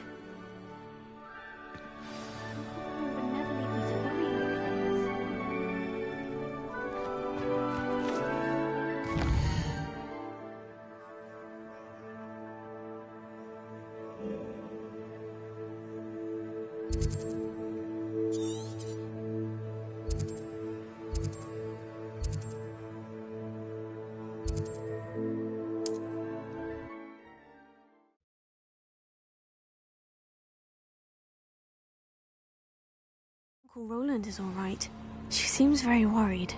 Uncle Roland is all right. She seems very worried.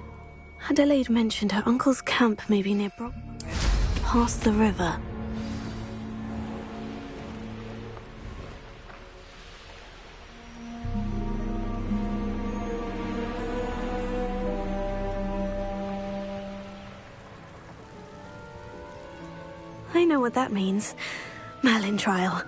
Adelaide mentioned her uncle's camp may be near past the river. I know what that means. Merlin trial.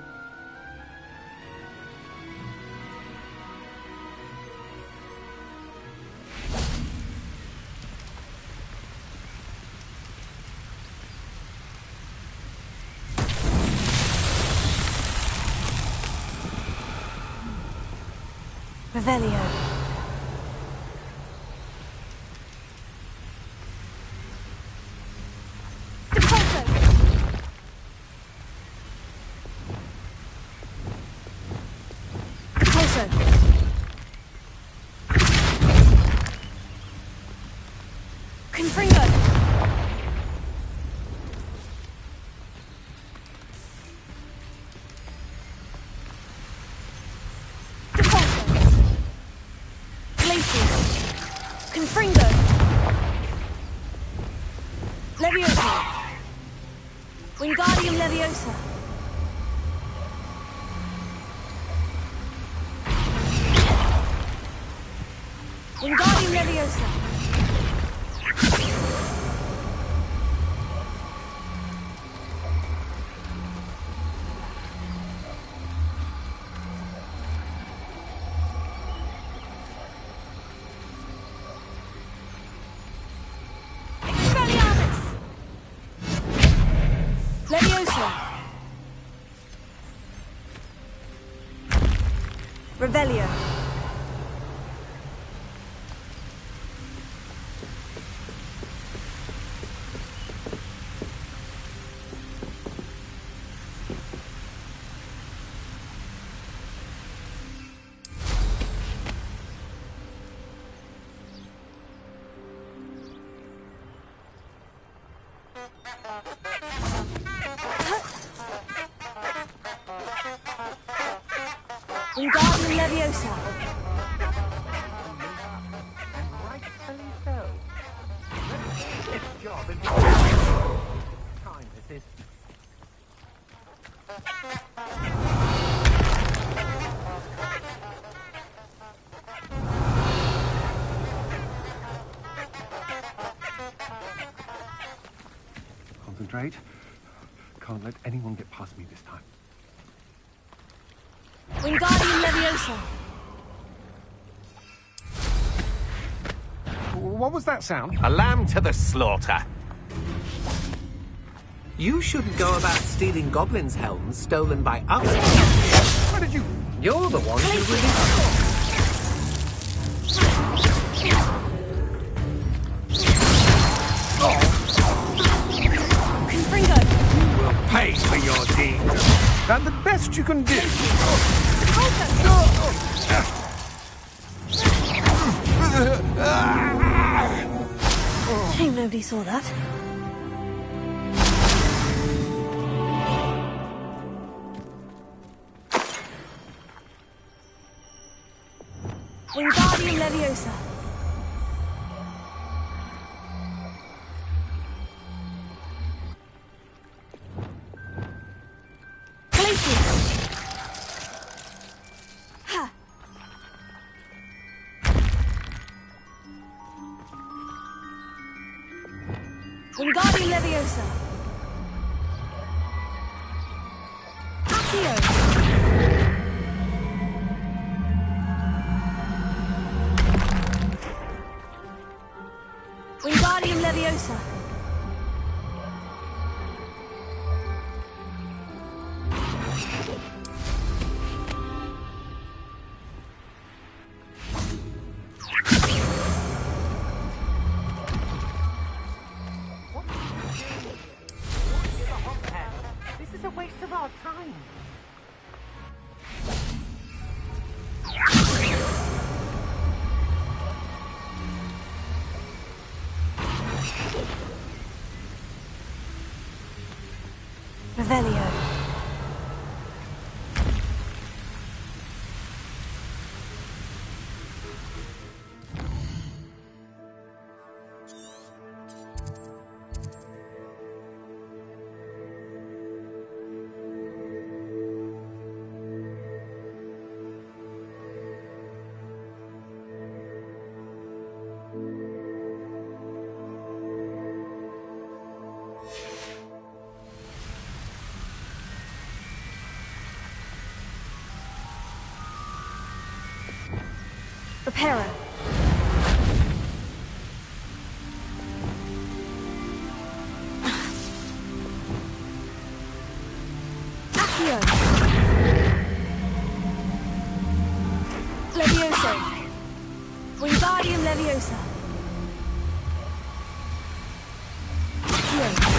Revelio. Wingardium Leviosa. Wingardium Leviosa. Leviosa. Revelio. Wingardium Leviosa. Concentrate. Can't let anyone get past me this time. Wingardium Leviosa. What was that sound? A lamb to the slaughter. You shouldn't go about stealing goblins' helms stolen by others. How did you... You're the one who released You will pay for your deeds. That the best you can do? Shame nobody saw that. Wingardium Leviosa. Wingardium Leviosa. Accio. Wingardium Leviosa. This is a waste of our time. Revelio. Reparo. Accio. Levioso. Wingardium Leviosa. Accio.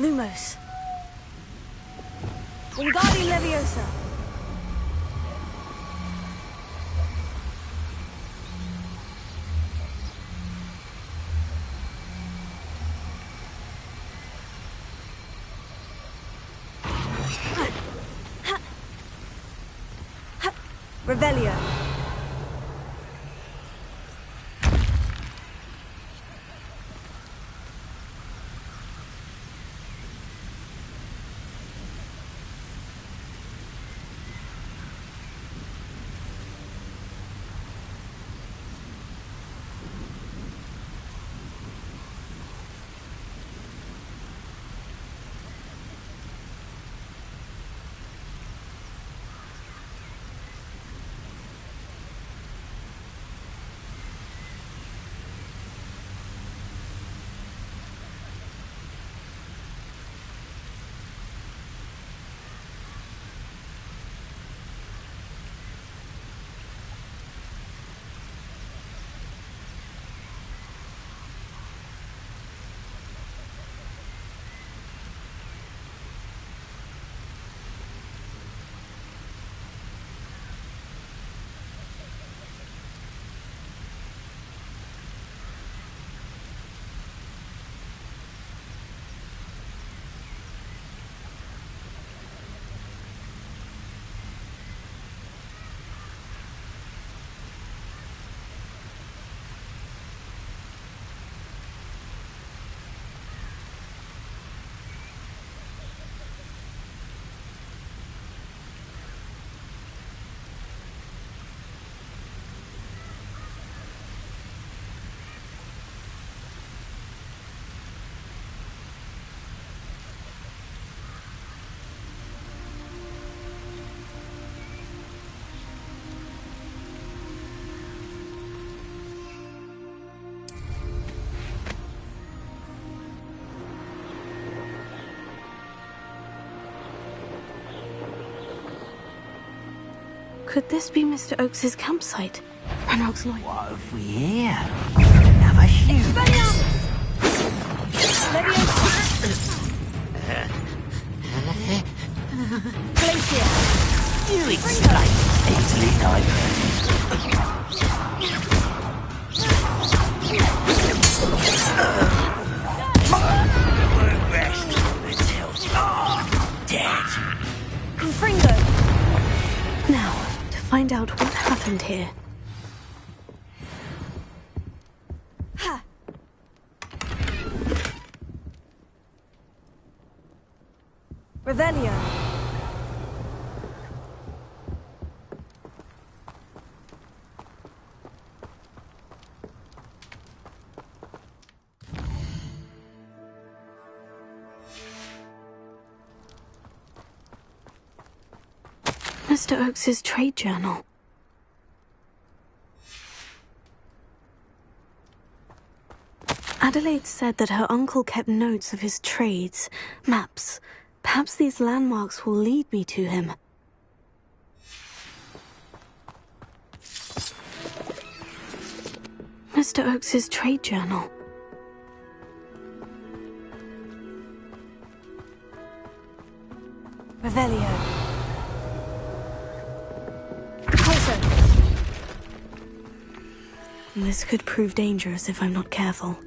Lumos. Wingardium Leviosa. Revelio. Could this be Mr. Oakes's campsite? Ranrock's lawyer. What have we here? Another shoot. Glacier. You explain easily, rest until you're dead. Confringo. Now, to find out what happened here. Ha. Revelio. Mr. Oakes's trade journal. Adelaide said that her uncle kept notes of his trades, maps. Perhaps these landmarks will lead me to him. Mr. Oakes's trade journal. Revelio. This could prove dangerous if I'm not careful.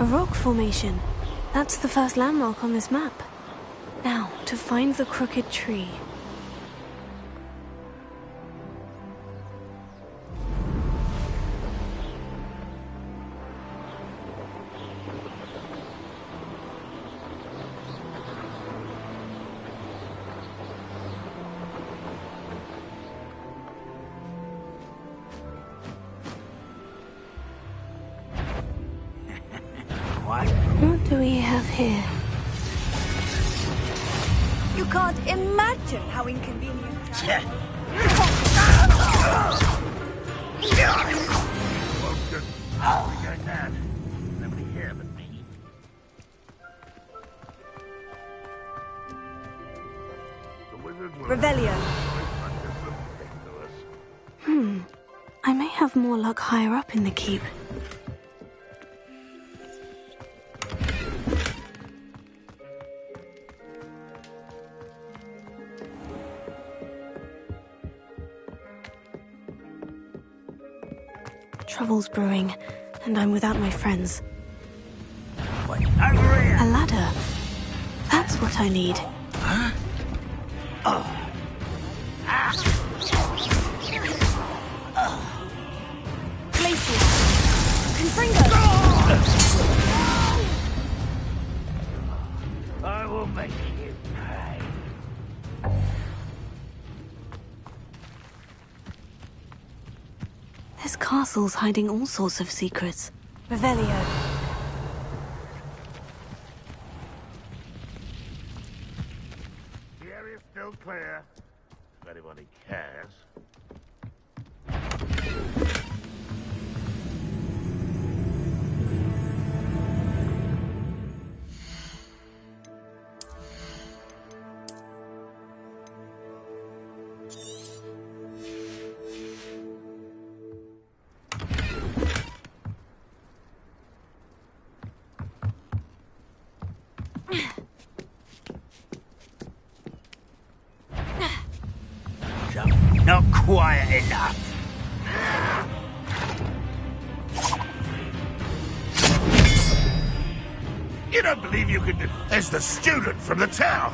A rock formation. That's the first landmark on this map. Now, to find the crooked tree. What do we have here? You can't imagine how inconvenient. Nobody here but me. Revelio. I may have more luck higher up in the keep. Trouble's brewing, and I'm without my friends. Over here! A ladder. That's what I need. Huh? Oh. Glacier. Confringo. I will make you pay. This castle's hiding all sorts of secrets. Revelio. The area's still clear. If anybody cares. Not quiet enough. You don't believe you could... There's the student from the tower.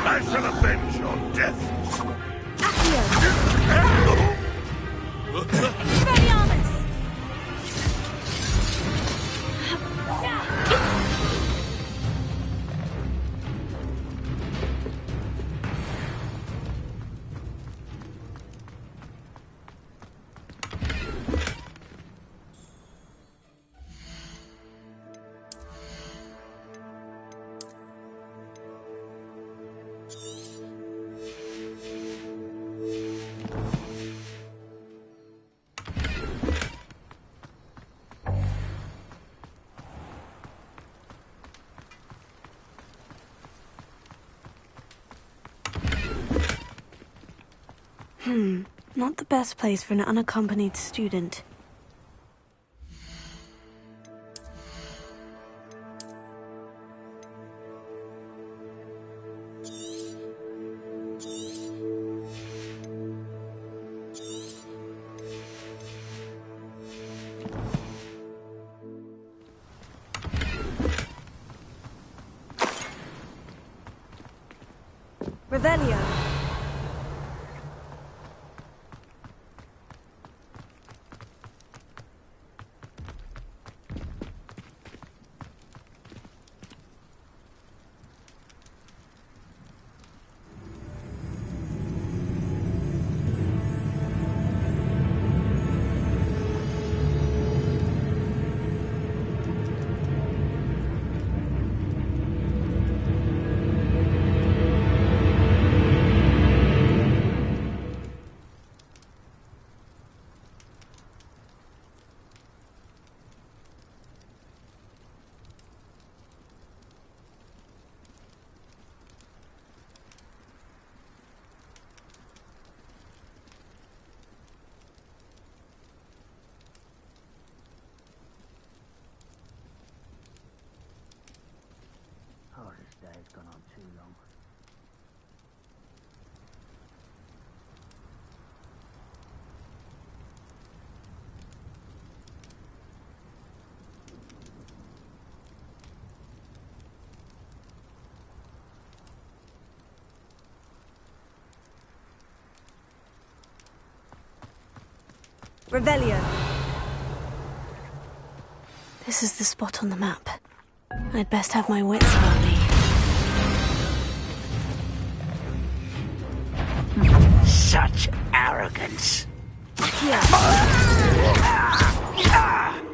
I shall avenge your death. Not the best place for an unaccompanied student. Revelio. Revelio. This is the spot on the map. I'd best have my wits about me. Such arrogance.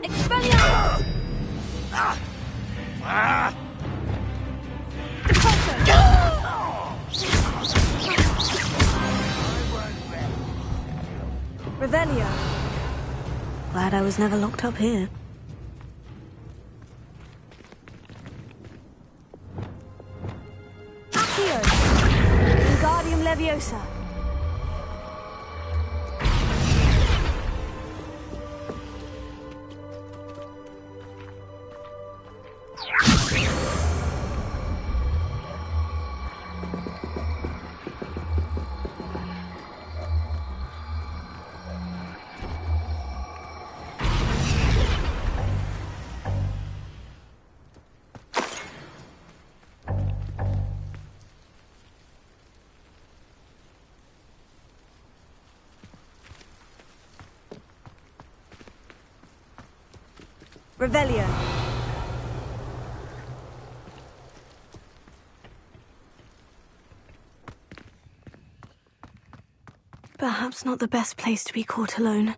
Expelliarmus! Revelio. Glad I was never locked up here. Accio. Wingardium Leviosa. Revelio. Perhaps not the best place to be caught alone.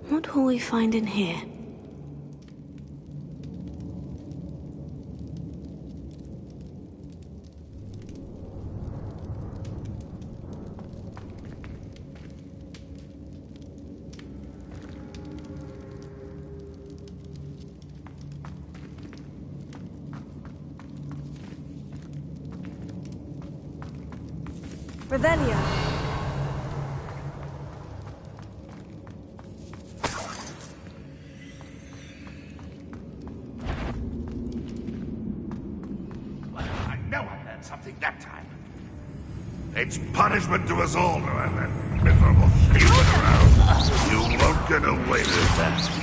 What will we find in here? Revelio. Well, I know I learned something that time. It's punishment to us all to have that miserable thief around. You won't get away with that.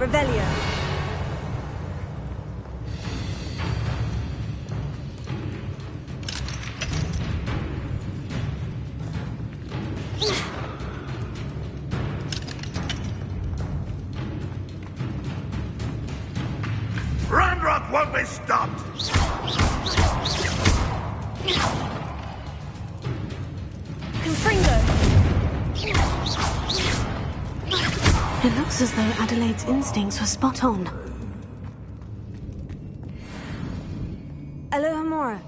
Revelio. Ranrock won't be stopped! Confringo. It looks as though Adelaide's instincts were spot on. Alohomora.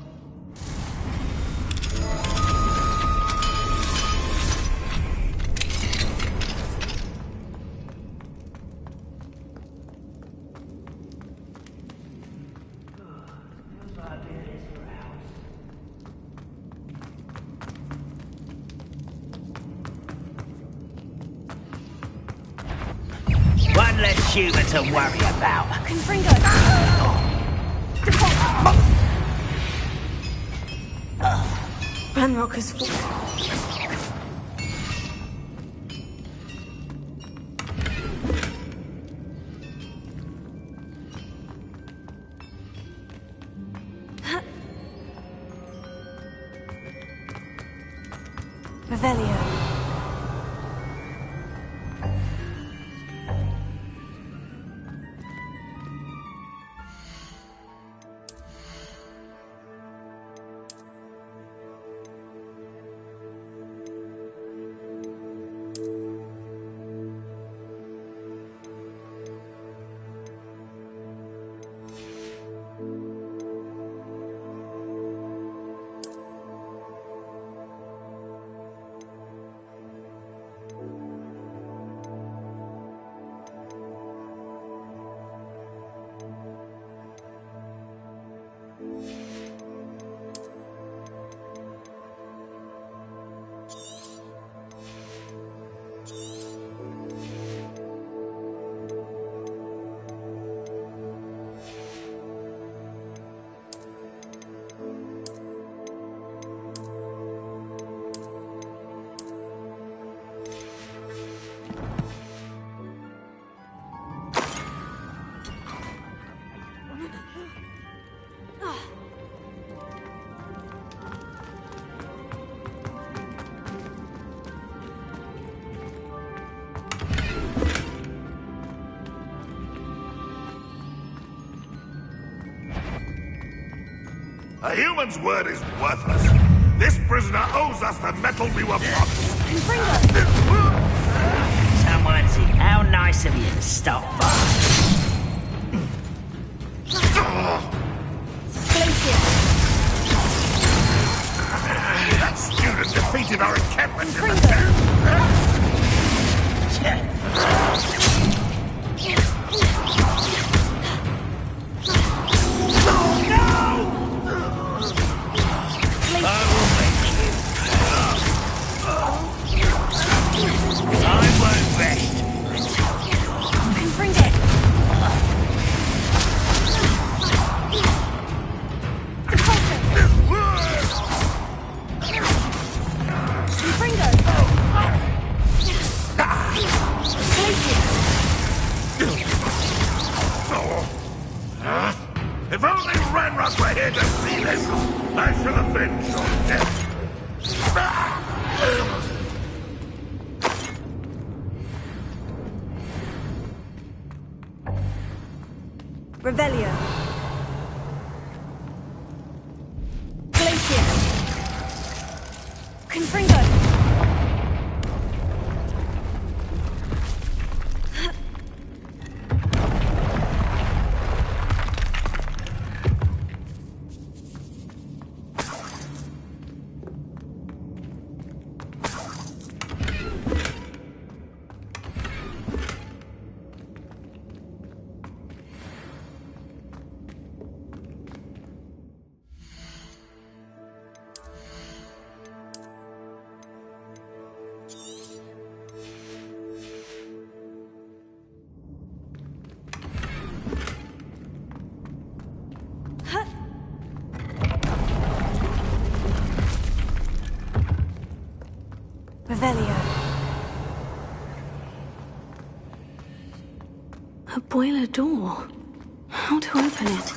One less human to worry about. Confringo. Ranrock has fallen. Revelio. A human's word is worthless. This prisoner owes us the metal we were promised. Someone's how nice of you to stop by. That student defeated our encampment. If only Ranrock were here to see this, I should have been so dead. Revelio. Glacier. Confringo. Revelio. A boiler door. How to open it?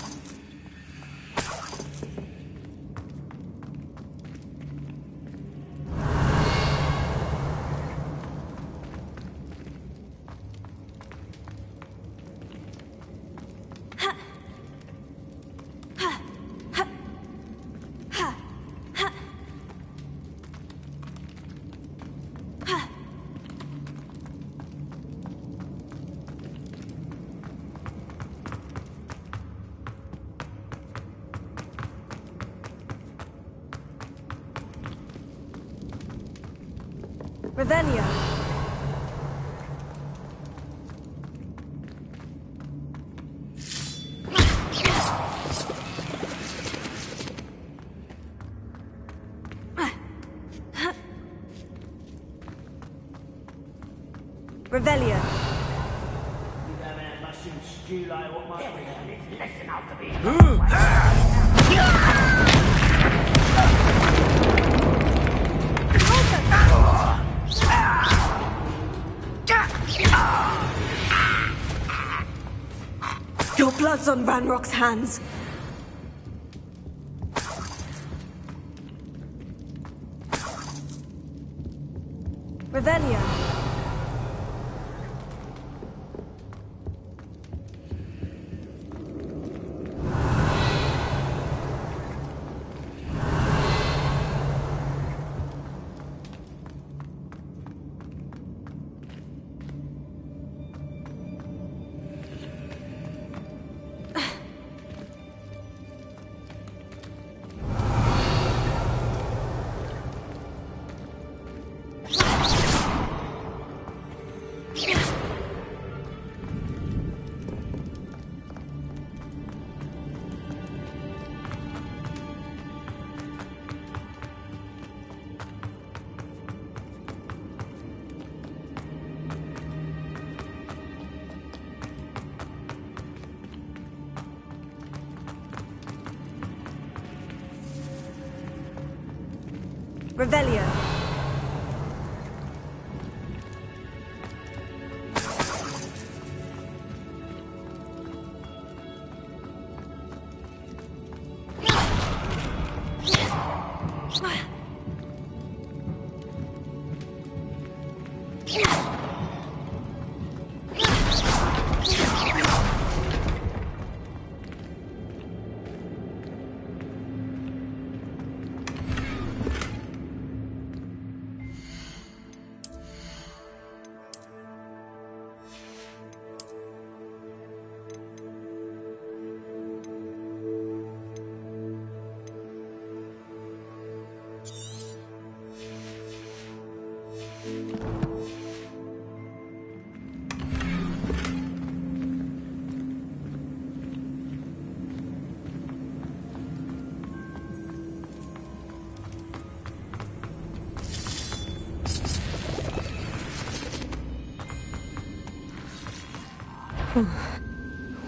Revelio. Revelio. Mushroom stew like what my listen after me. Your blood's on Ranrock's hands. Revelio. Revelio.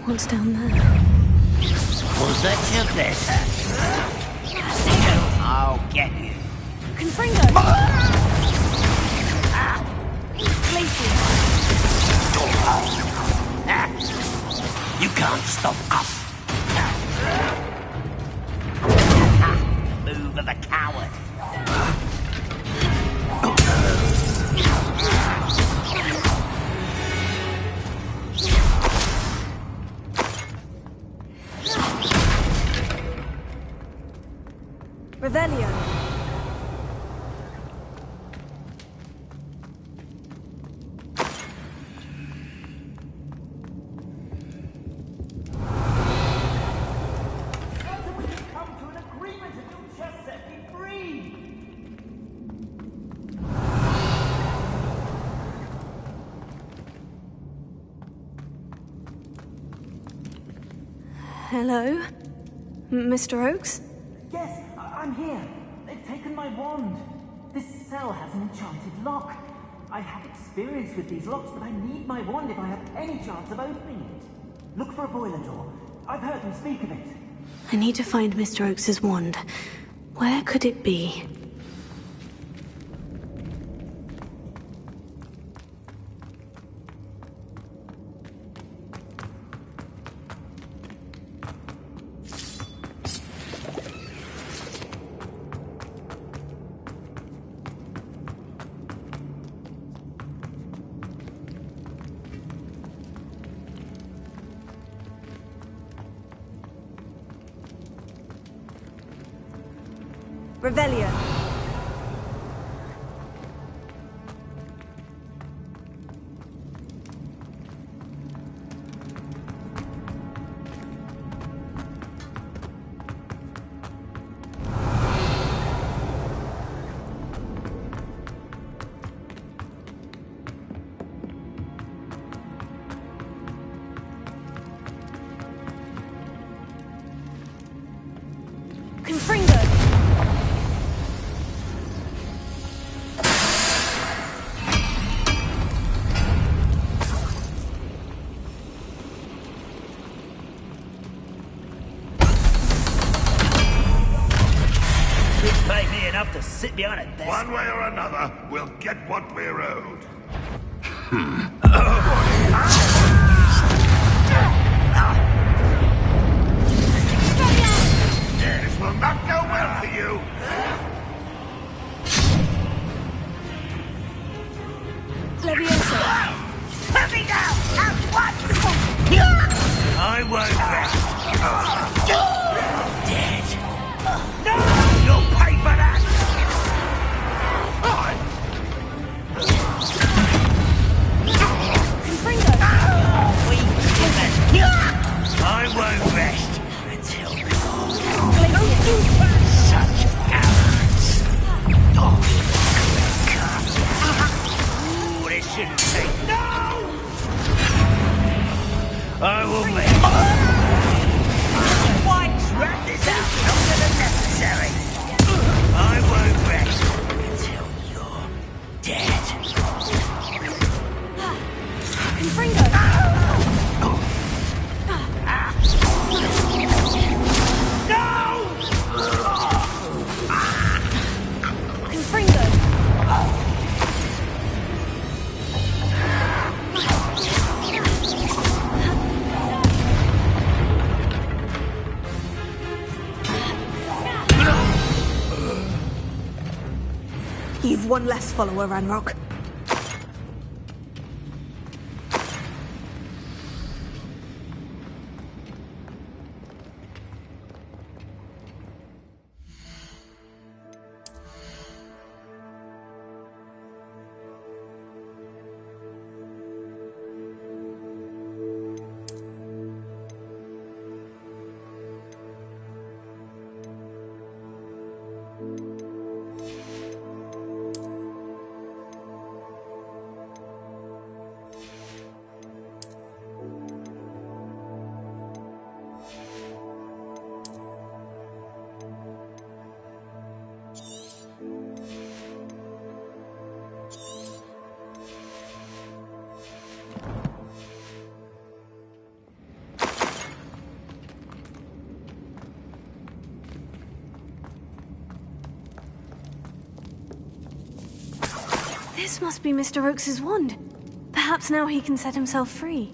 What's down there? Was that your better? I'll get you. Confringo! Glacier! You can't stop us. Move of a coward. Revelio. Hello? Mr. Oakes? Yes, I'm here. They've taken my wand. This cell has an enchanted lock. I have experience with these locks, but I need my wand if I have any chance of opening it. Look for a boiler door. I've heard them speak of it. I need to find Mr. Oakes's wand. Where could it be? Revelio. Confringo. Paid me enough to sit behind a desk. One way or another, we'll get what we're owed. This will not go well for you. Levioso. Let me down! At once! I won't rest. Dead. No! You'll pay for that! Confringo. I won't rest until Glacier. such arrogance. Ooh, this shouldn't take. No! I will make. Wrap this out longer than necessary. I won't rest until you're dead. Confringo. Confringo. You've one less follower, Ranrock. This must be Mr. Oakes's wand. Perhaps now he can set himself free.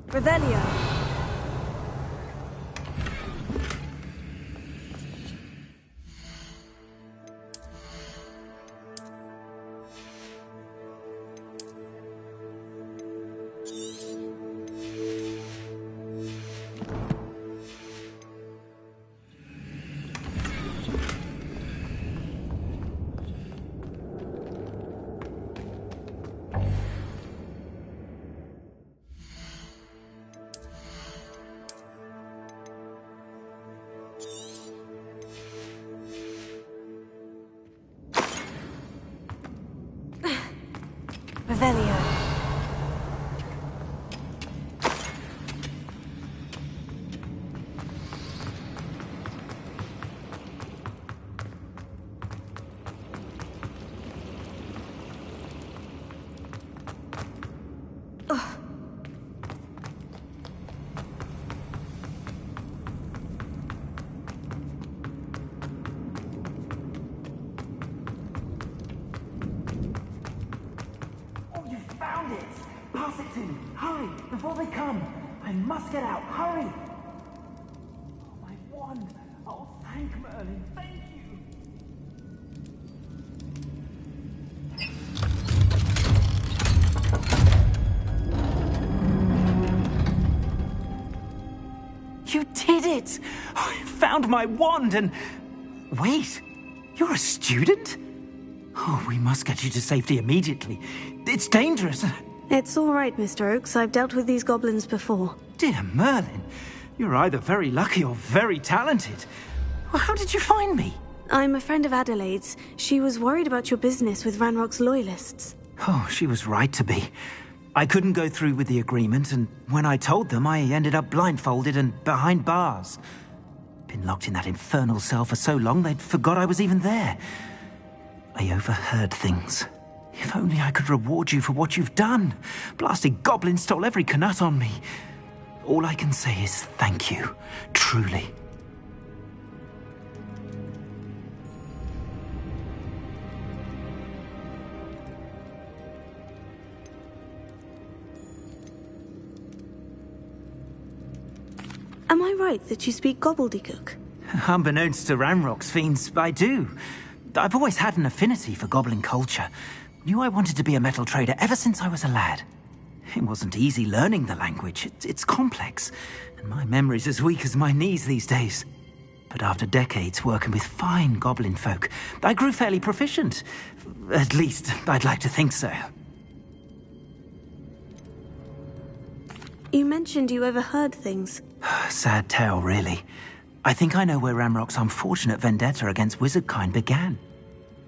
Revelio. Revelio. Found it! Pass it to me! Hurry! Before they come! I must get out! Hurry! Oh, my wand! Oh, thank Merlin! Thank you! You did it! I found my wand and... Wait! You're a student? Oh, we must get you to safety immediately. It's dangerous. It's all right, Mr. Oakes. I've dealt with these goblins before. Dear Merlin, you're either very lucky or very talented. Well, how did you find me? I'm a friend of Adelaide's. She was worried about your business with Ranrock's loyalists. Oh, she was right to be. I couldn't go through with the agreement, and when I told them, I ended up blindfolded and behind bars. Been locked in that infernal cell for so long, they'd forgot I was even there. I overheard things. If only I could reward you for what you've done. Blasted goblin stole every Knut on me. All I can say is thank you, truly. Am I right that you speak gobbledygook? Unbeknownst to Ranrock's fiends, I do. I've always had an affinity for goblin culture. Knew I wanted to be a metal trader ever since I was a lad. It wasn't easy learning the language. It's complex, and my memory's as weak as my knees these days. But after decades working with fine goblin folk, I grew fairly proficient. At least, I'd like to think so. You mentioned you overheard things. Sad tale, really. I think I know where Ranrock's unfortunate vendetta against wizardkind began.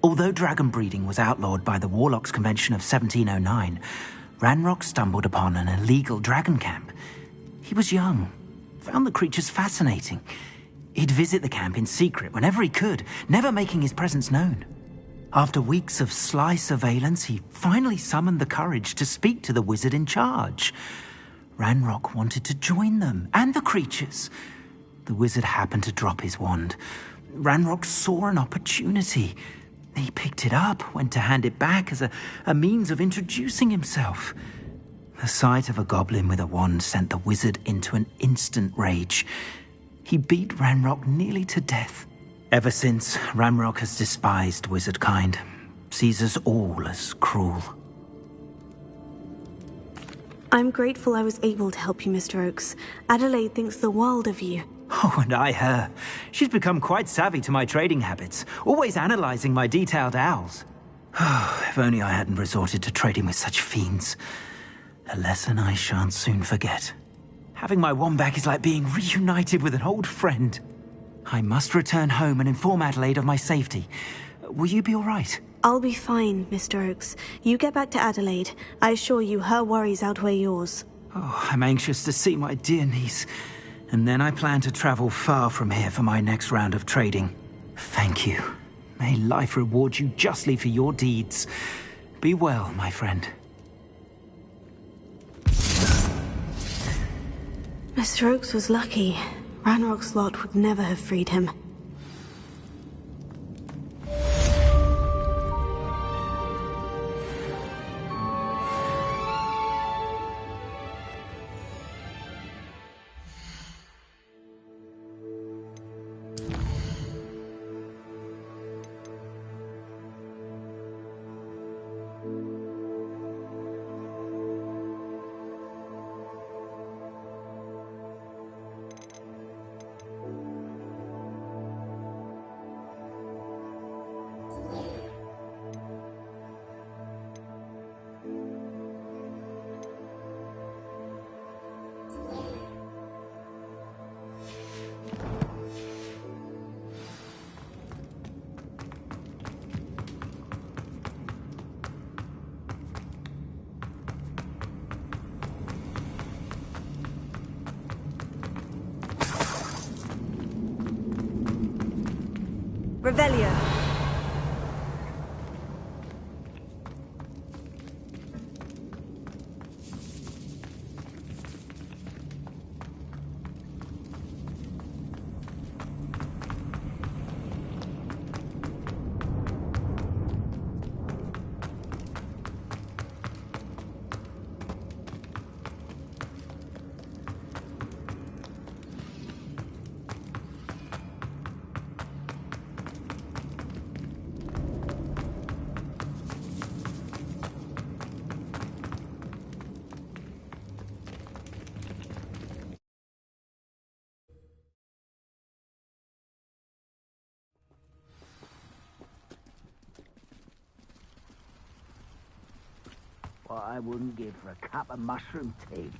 Although dragon breeding was outlawed by the Warlocks Convention of 1709, Ranrock stumbled upon an illegal dragon camp. He was young, found the creatures fascinating. He'd visit the camp in secret whenever he could, never making his presence known. After weeks of sly surveillance, he finally summoned the courage to speak to the wizard in charge. Ranrock wanted to join them, and the creatures. The wizard happened to drop his wand. Ranrock saw an opportunity. He picked it up, went to hand it back as a means of introducing himself. The sight of a goblin with a wand sent the wizard into an instant rage. He beat Ranrock nearly to death. Ever since, Ranrock has despised wizard kind, sees us all as cruel. I'm grateful I was able to help you, Mr. Oakes. Adelaide thinks the world of you. Oh, and I her. She's become quite savvy to my trading habits, always analyzing my detailed owls. If only I hadn't resorted to trading with such fiends. A lesson I shan't soon forget. Having my wand back is like being reunited with an old friend. I must return home and inform Adelaide of my safety. Will you be all right? I'll be fine, Mr. Oakes. You get back to Adelaide. I assure you her worries outweigh yours. Oh, I'm anxious to see my dear niece. And then I plan to travel far from here for my next round of trading. Thank you. May life reward you justly for your deeds. Be well, my friend. Mr. Oakes was lucky. Ranrock's lot would never have freed him. Revelio. What I wouldn't give for a cup of mushroom tea.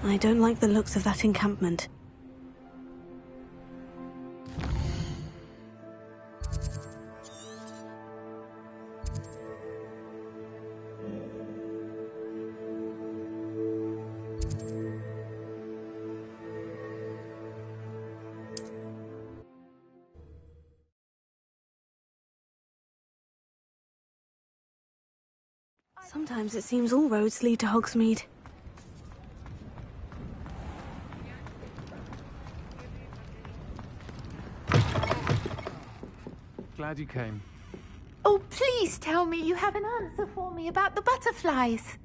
I don't like the looks of that encampment. Sometimes it seems all roads lead to Hogsmeade. Glad you came. Oh, please tell me you have an answer for me about the butterflies.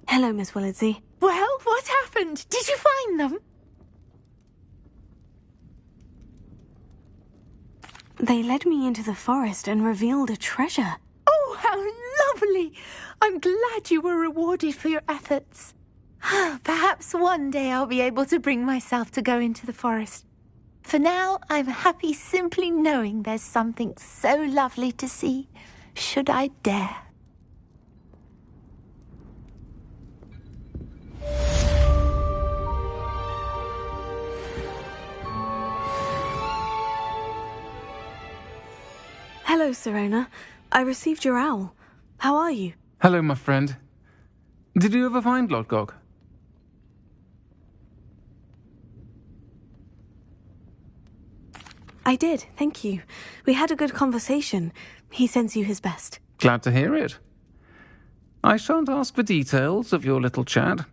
Hello, Miss Willardsey. Well, what happened? Did you find them? They led me into the forest and revealed a treasure. Oh, how lovely! I'm glad you were rewarded for your efforts. Perhaps one day I'll be able to bring myself to go into the forest. For now, I'm happy simply knowing there's something so lovely to see, should I dare. Hello, Serona. I received your owl. How are you? Hello, my friend. Did you ever find Lodgok? I did, thank you. We had a good conversation. He sends you his best. Glad to hear it. I shan't ask for details of your little chat,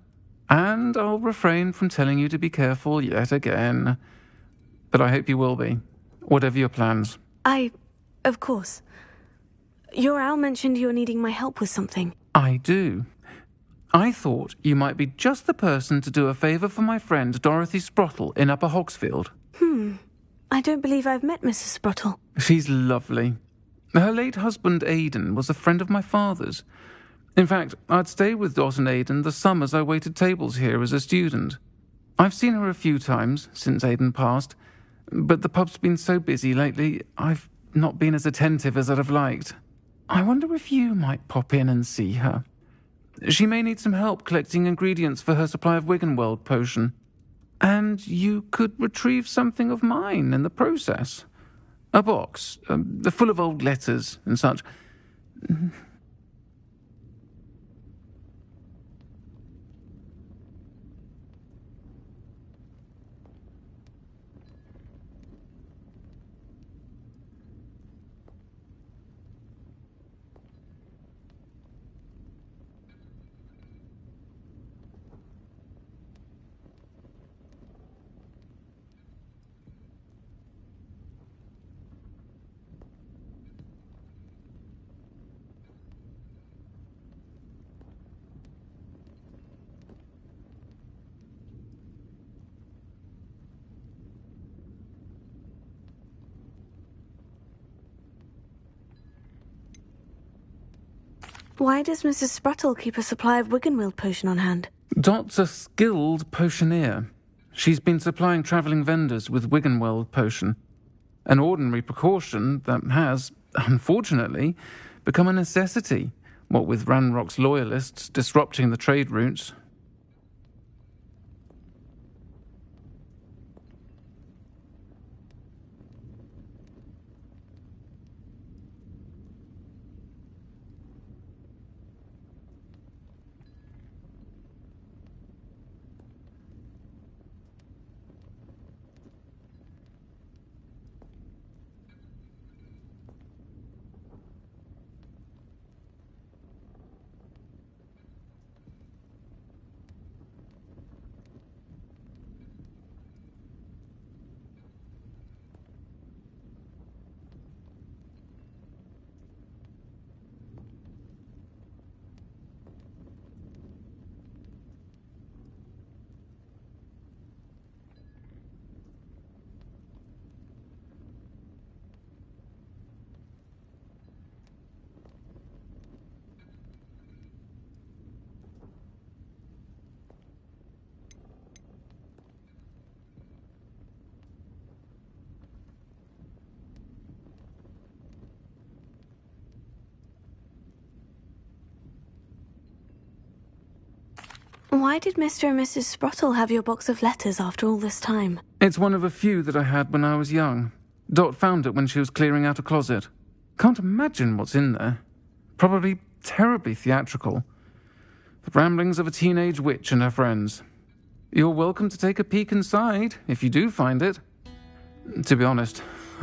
and I'll refrain from telling you to be careful yet again. But I hope you will be, whatever your plans. Of course. Your owl mentioned you're needing my help with something. I do. I thought you might be just the person to do a favour for my friend Dorothy Sprottle in Upper Hogsfield. I don't believe I've met Mrs. Sprottle. She's lovely. Her late husband Aidan was a friend of my father's. In fact, I'd stay with Dot and Aidan the summers I waited tables here as a student. I've seen her a few times since Aidan passed, but the pub's been so busy lately, I've not been as attentive as I'd have liked. I wonder if you might pop in and see her. She may need some help collecting ingredients for her supply of Wiggenweld potion. And you could retrieve something of mine in the process. A box, full of old letters and such. Why does Mrs. Sprottle keep a supply of Wiggenweld potion on hand? Dot's a skilled potioneer. She's been supplying travelling vendors with Wiggenweld potion. An ordinary precaution that has, unfortunately, become a necessity, what with Ranrock's loyalists disrupting the trade routes. Why did Mr. and Mrs. Sprottle have your box of letters after all this time? It's one of a few that I had when I was young. Dot found it when she was clearing out a closet. Can't imagine what's in there. Probably terribly theatrical. The ramblings of a teenage witch and her friends. You're welcome to take a peek inside, if you do find it. To be honest,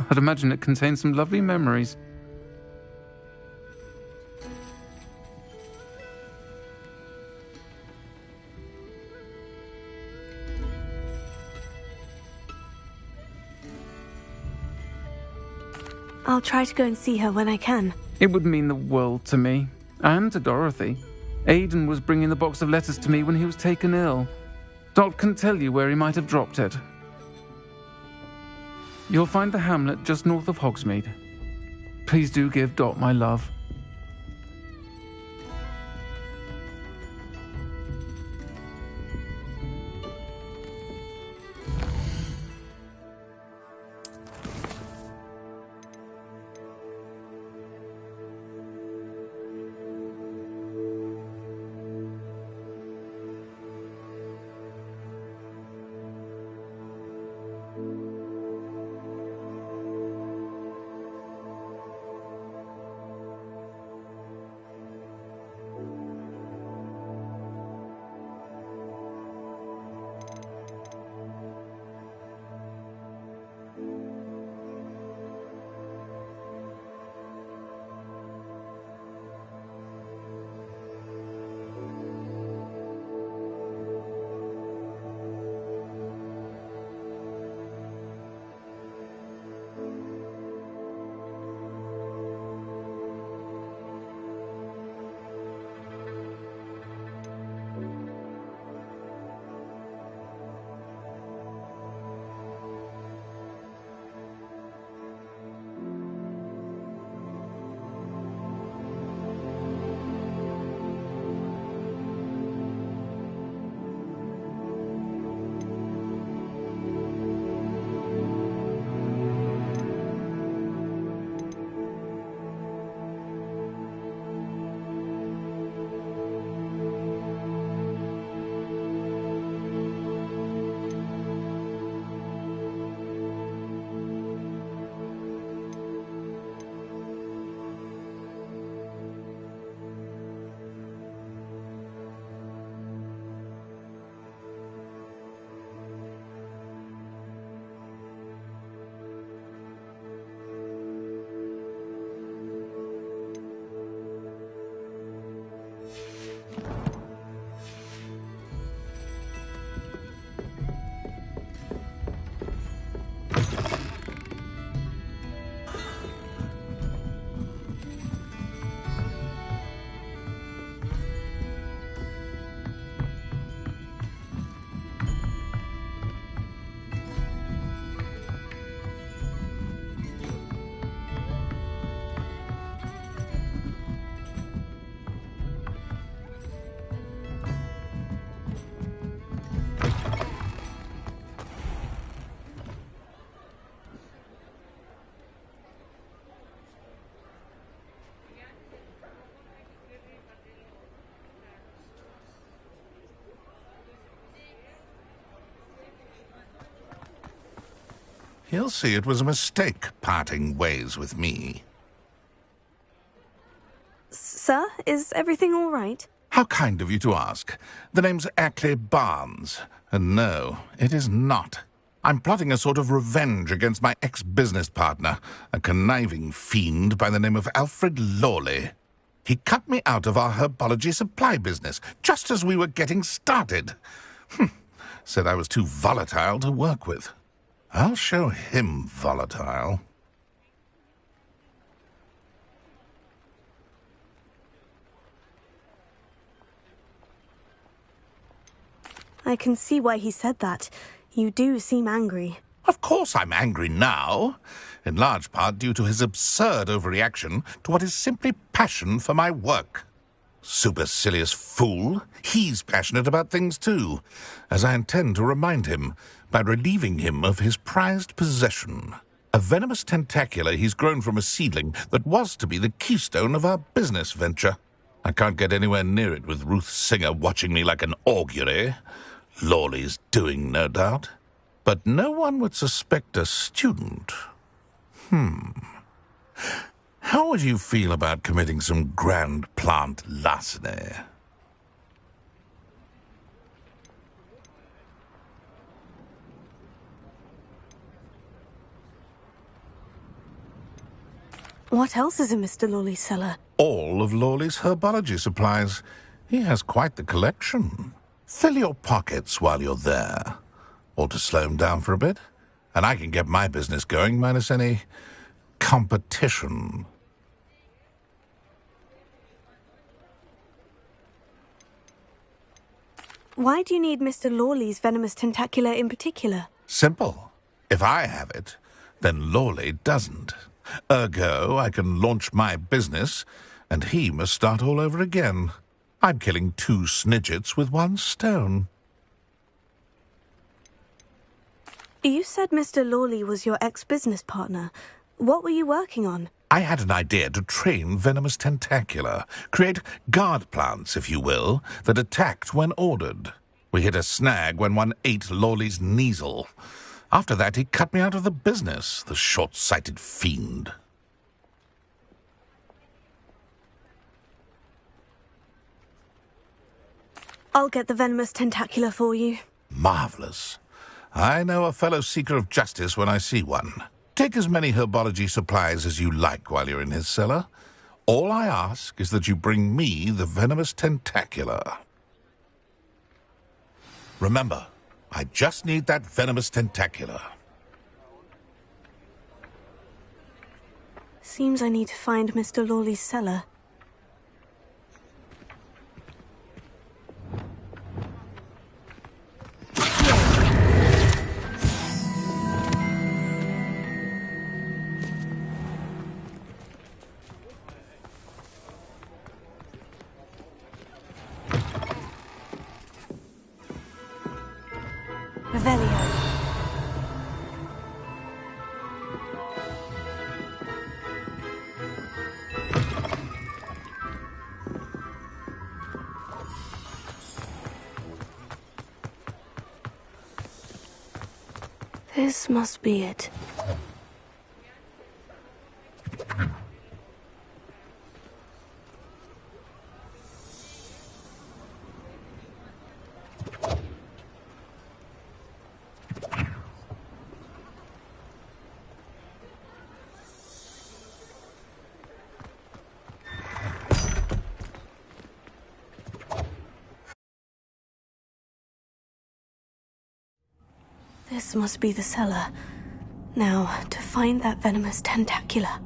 I'd imagine it contains some lovely memories. I'll try to go and see her when I can. It would mean the world to me, and to Dorothy. Aidan was bringing the box of letters to me when he was taken ill. Dot can tell you where he might have dropped it. You'll find the hamlet just north of Hogsmeade. Please do give Dot my love. He'll see it was a mistake parting ways with me. Sir, is everything all right? How kind of you to ask. The name's Ackley Barnes. And no, it is not. I'm plotting a sort of revenge against my ex-business partner, a conniving fiend by the name of Alfred Lawley. He cut me out of our herbology supply business, just as we were getting started. Said I was too volatile to work with. I'll show him volatile. I can see why he said that. You do seem angry. Of course I'm angry now, in large part due to his absurd overreaction to what is simply passion for my work. Supercilious fool, he's passionate about things too, as I intend to remind him by relieving him of his prized possession. A venomous tentacula he's grown from a seedling that was to be the keystone of our business venture. I can't get anywhere near it with Ruth Singer watching me like an augury. Lawley's doing, no doubt. But no one would suspect a student. How would you feel about committing some grand plant larceny? What else is in Mr. Lawley's cellar? All of Lawley's herbology supplies. He has quite the collection. Fill your pockets while you're there. Or to slow him down for a bit. And I can get my business going minus any competition. Why do you need Mr. Lawley's venomous tentacula in particular? Simple. If I have it, then Lawley doesn't. Ergo, I can launch my business, and he must start all over again. I'm killing 2 snidgets with 1 stone. You said Mr. Lawley was your ex-business partner. What were you working on? I had an idea to train venomous tentacula, create guard plants, if you will, that attacked when ordered. We hit a snag when one ate Lawley's Kneasel. After that, he cut me out of the business, the short-sighted fiend. I'll get the venomous tentacula for you. Marvelous. I know a fellow seeker of justice when I see one. Take as many herbology supplies as you like while you're in his cellar. All I ask is that you bring me the venomous tentacula. Remember, I just need that venomous tentacula. Seems I need to find Mr. Lawley's cellar. This must be it. This must be the cellar. Now, to find that venomous tentacula.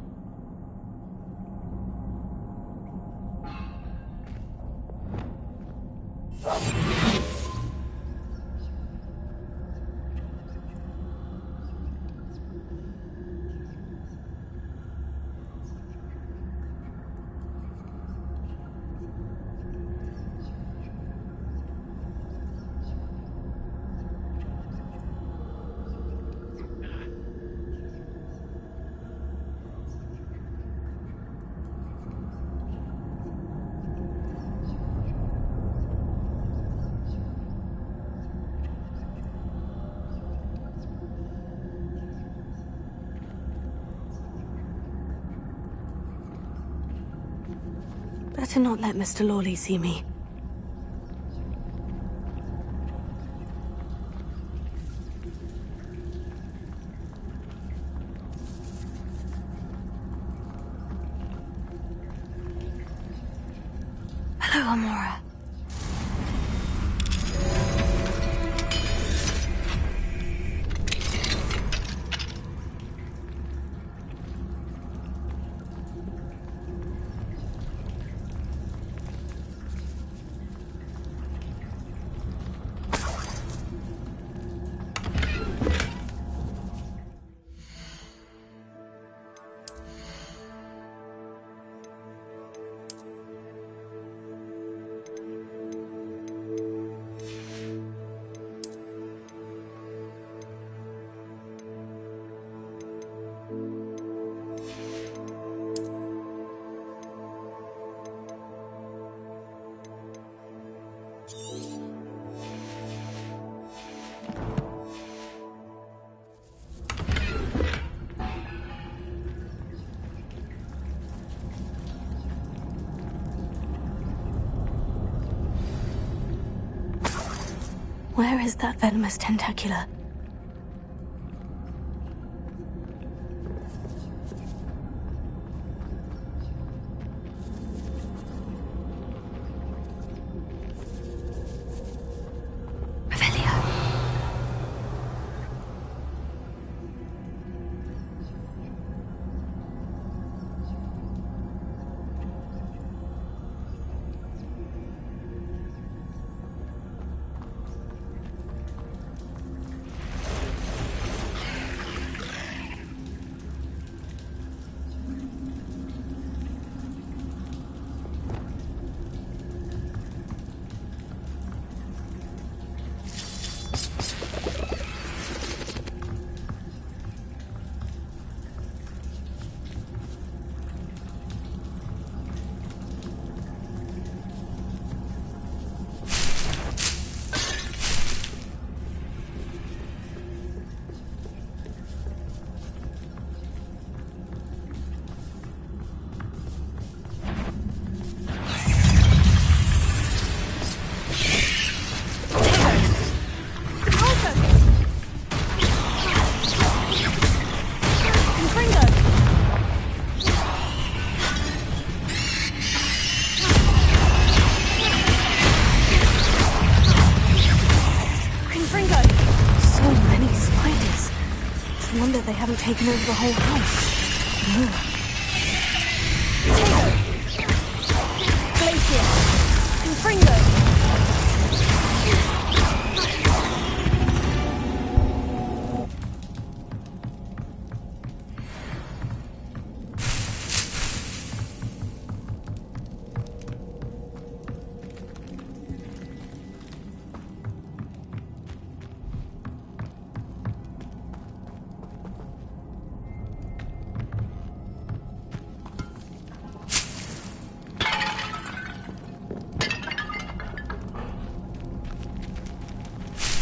Better not let Mr. Lawley see me. Hello, Amora. Where is that venomous tentacula? They haven't taken over the whole house. Glacier! Confringo!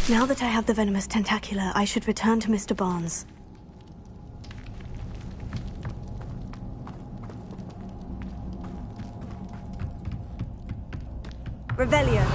Now that I have the venomous tentacula, I should return to Mr. Barnes. Revelio.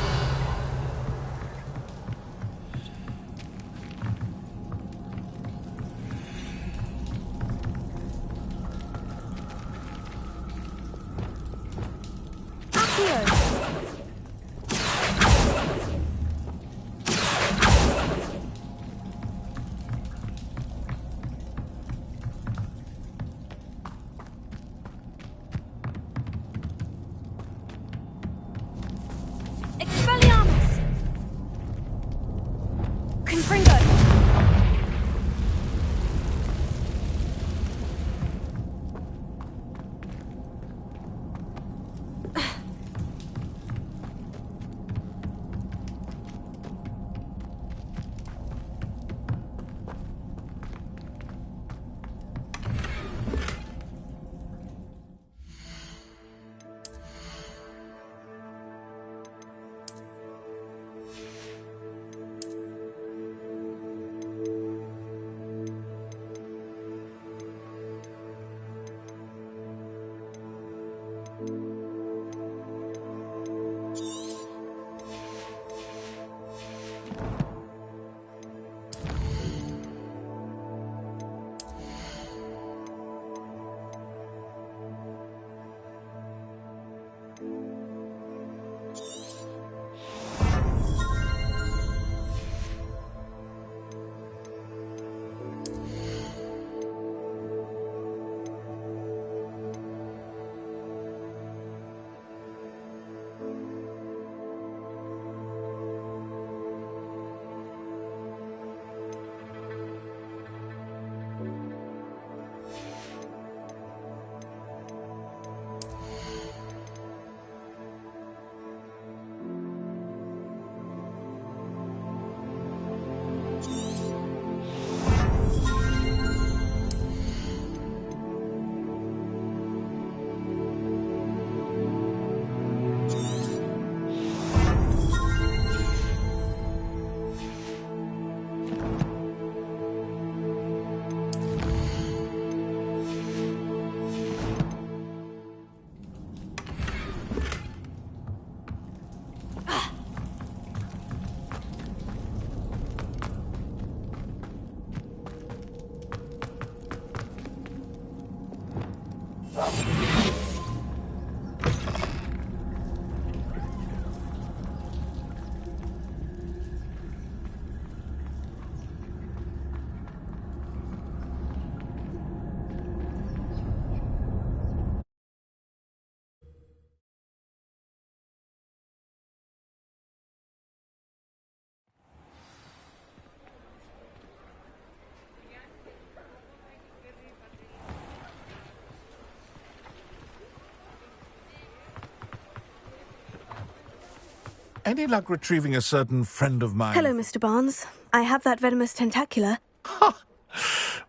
Any luck retrieving a certain friend of mine? Hello, Mr. Barnes. I have that venomous tentacula.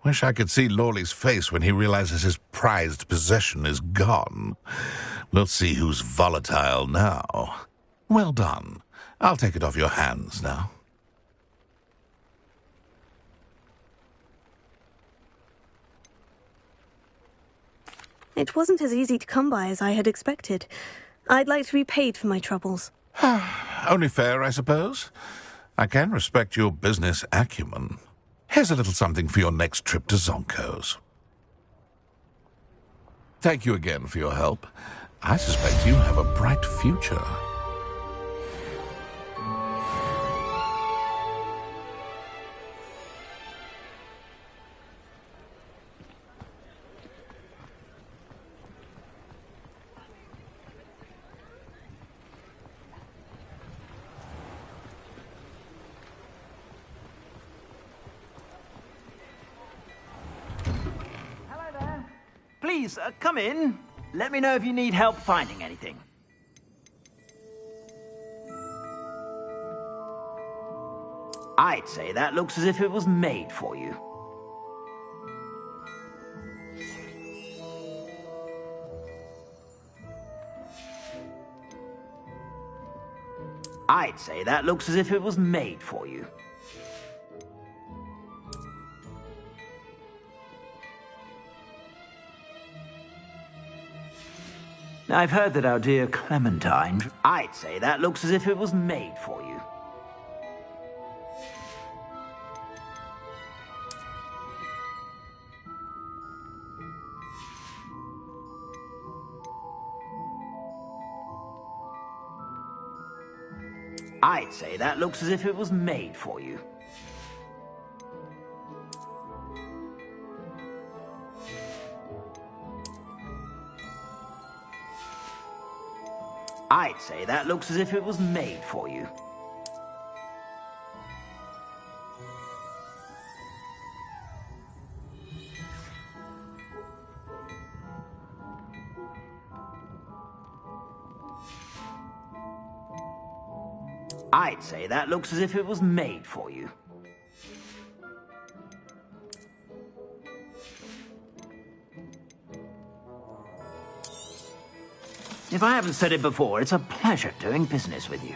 Wish I could see Lawley's face when he realizes his prized possession is gone. We'll see who's volatile now. Well done. I'll take it off your hands now. It wasn't as easy to come by as I had expected. I'd like to be paid for my troubles. Only fair, I suppose. I can respect your business acumen. Here's a little something for your next trip to Zonko's. Thank you again for your help. I suspect you have a bright future. Please, come in. Let me know if you need help finding anything. I'd say that looks as if it was made for you. I'd say that looks as if it was made for you. I've heard that our dear Clementine... I'd say that looks as if it was made for you. I'd say that looks as if it was made for you. I'd say that looks as if it was made for you. I'd say that looks as if it was made for you. If I haven't said it before, it's a pleasure doing business with you.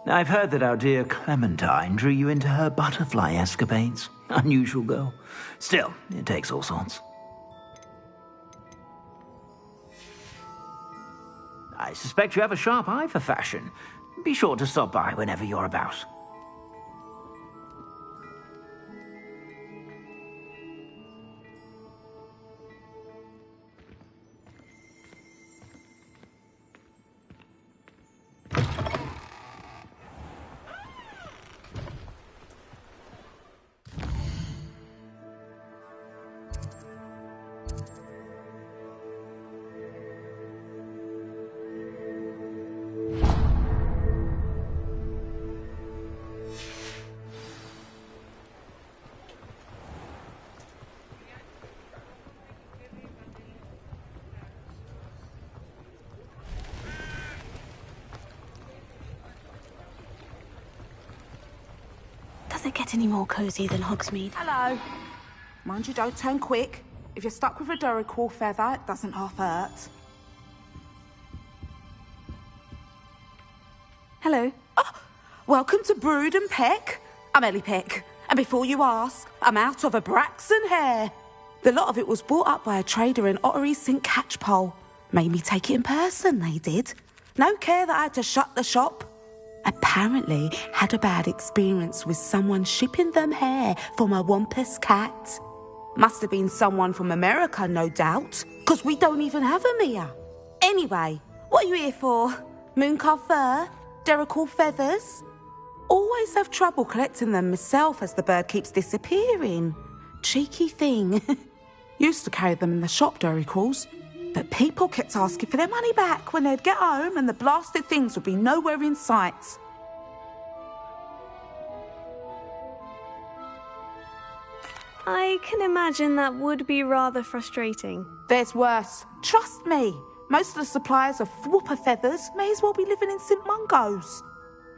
I've heard that our dear Clementine drew you into her butterfly escapades. Unusual girl. Still, it takes all sorts. I suspect you have a sharp eye for fashion. Be sure to stop by whenever you're about. Does it get any more cosy than Hogsmeade? Hello. Mind you don't turn quick. If you're stuck with a Duracell feather, it doesn't half hurt. Hello. Oh, welcome to Brood and Peck. I'm Ellie Peck. And before you ask, I'm out of a Braxton hair. The lot of it was bought up by a trader in Ottery St. Catchpole. Made me take it in person, they did. No care that I had to shut the shop. Apparently had a bad experience with someone shipping them hair from a Wampus cat. Must have been someone from America, no doubt, because we don't even have them here. Anyway, what are you here for? Mooncarved fur? Derrickle feathers? Always have trouble collecting them myself as the bird keeps disappearing. Cheeky thing. Used to carry them in the shop, Derricles, but people kept asking for their money back when they'd get home and the blasted things would be nowhere in sight. I can imagine that would be rather frustrating. There's worse. Trust me. Most of the suppliers of whooper feathers may as well be living in St. Mungo's.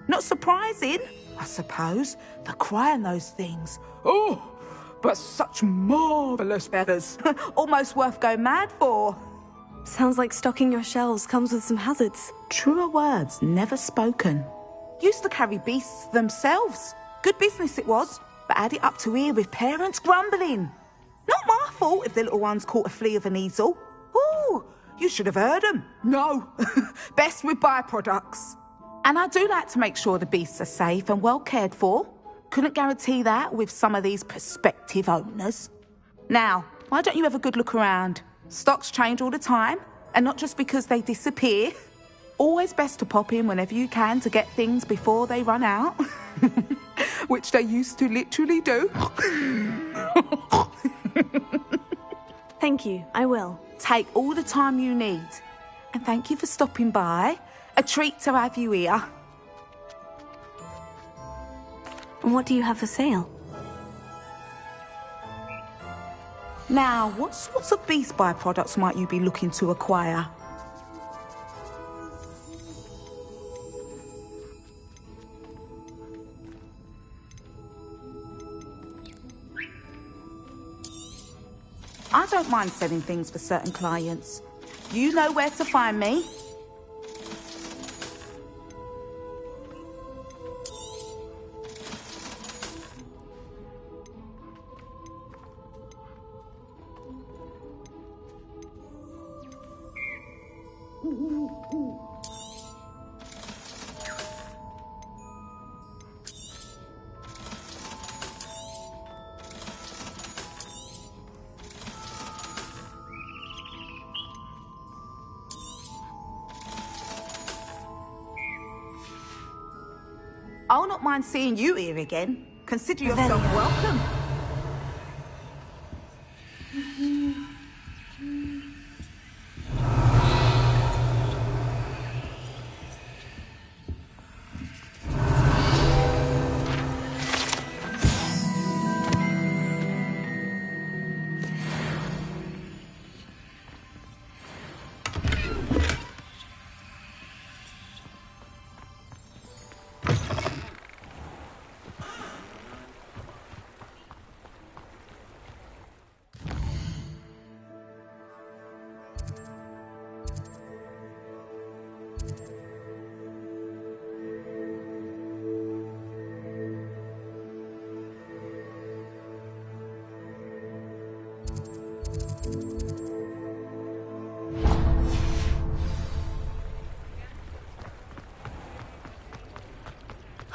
Not surprising, I suppose, the cry on those things. Oh, but such marvellous feathers. Almost worth going mad for. Sounds like stocking your shelves comes with some hazards. Truer words never spoken. Used to carry beasts themselves. Good business it was, but had it up to here with parents grumbling. Not my fault if the little ones caught a flea of an easel. Ooh, you should have heard them. No, best with byproducts. And I do like to make sure the beasts are safe and well cared for. Couldn't guarantee that with some of these prospective owners. Now, why don't you have a good look around? Stocks change all the time, and not just because they disappear. Always best to pop in whenever you can to get things before they run out. Which they used to literally do. Thank you, I will. Take all the time you need. And thank you for stopping by. A treat to have you here. And what do you have for sale? Now, what sorts of beast byproducts might you be looking to acquire? I don't mind selling things for certain clients. You know where to find me. I'll not mind seeing you here again. Consider yourself welcome.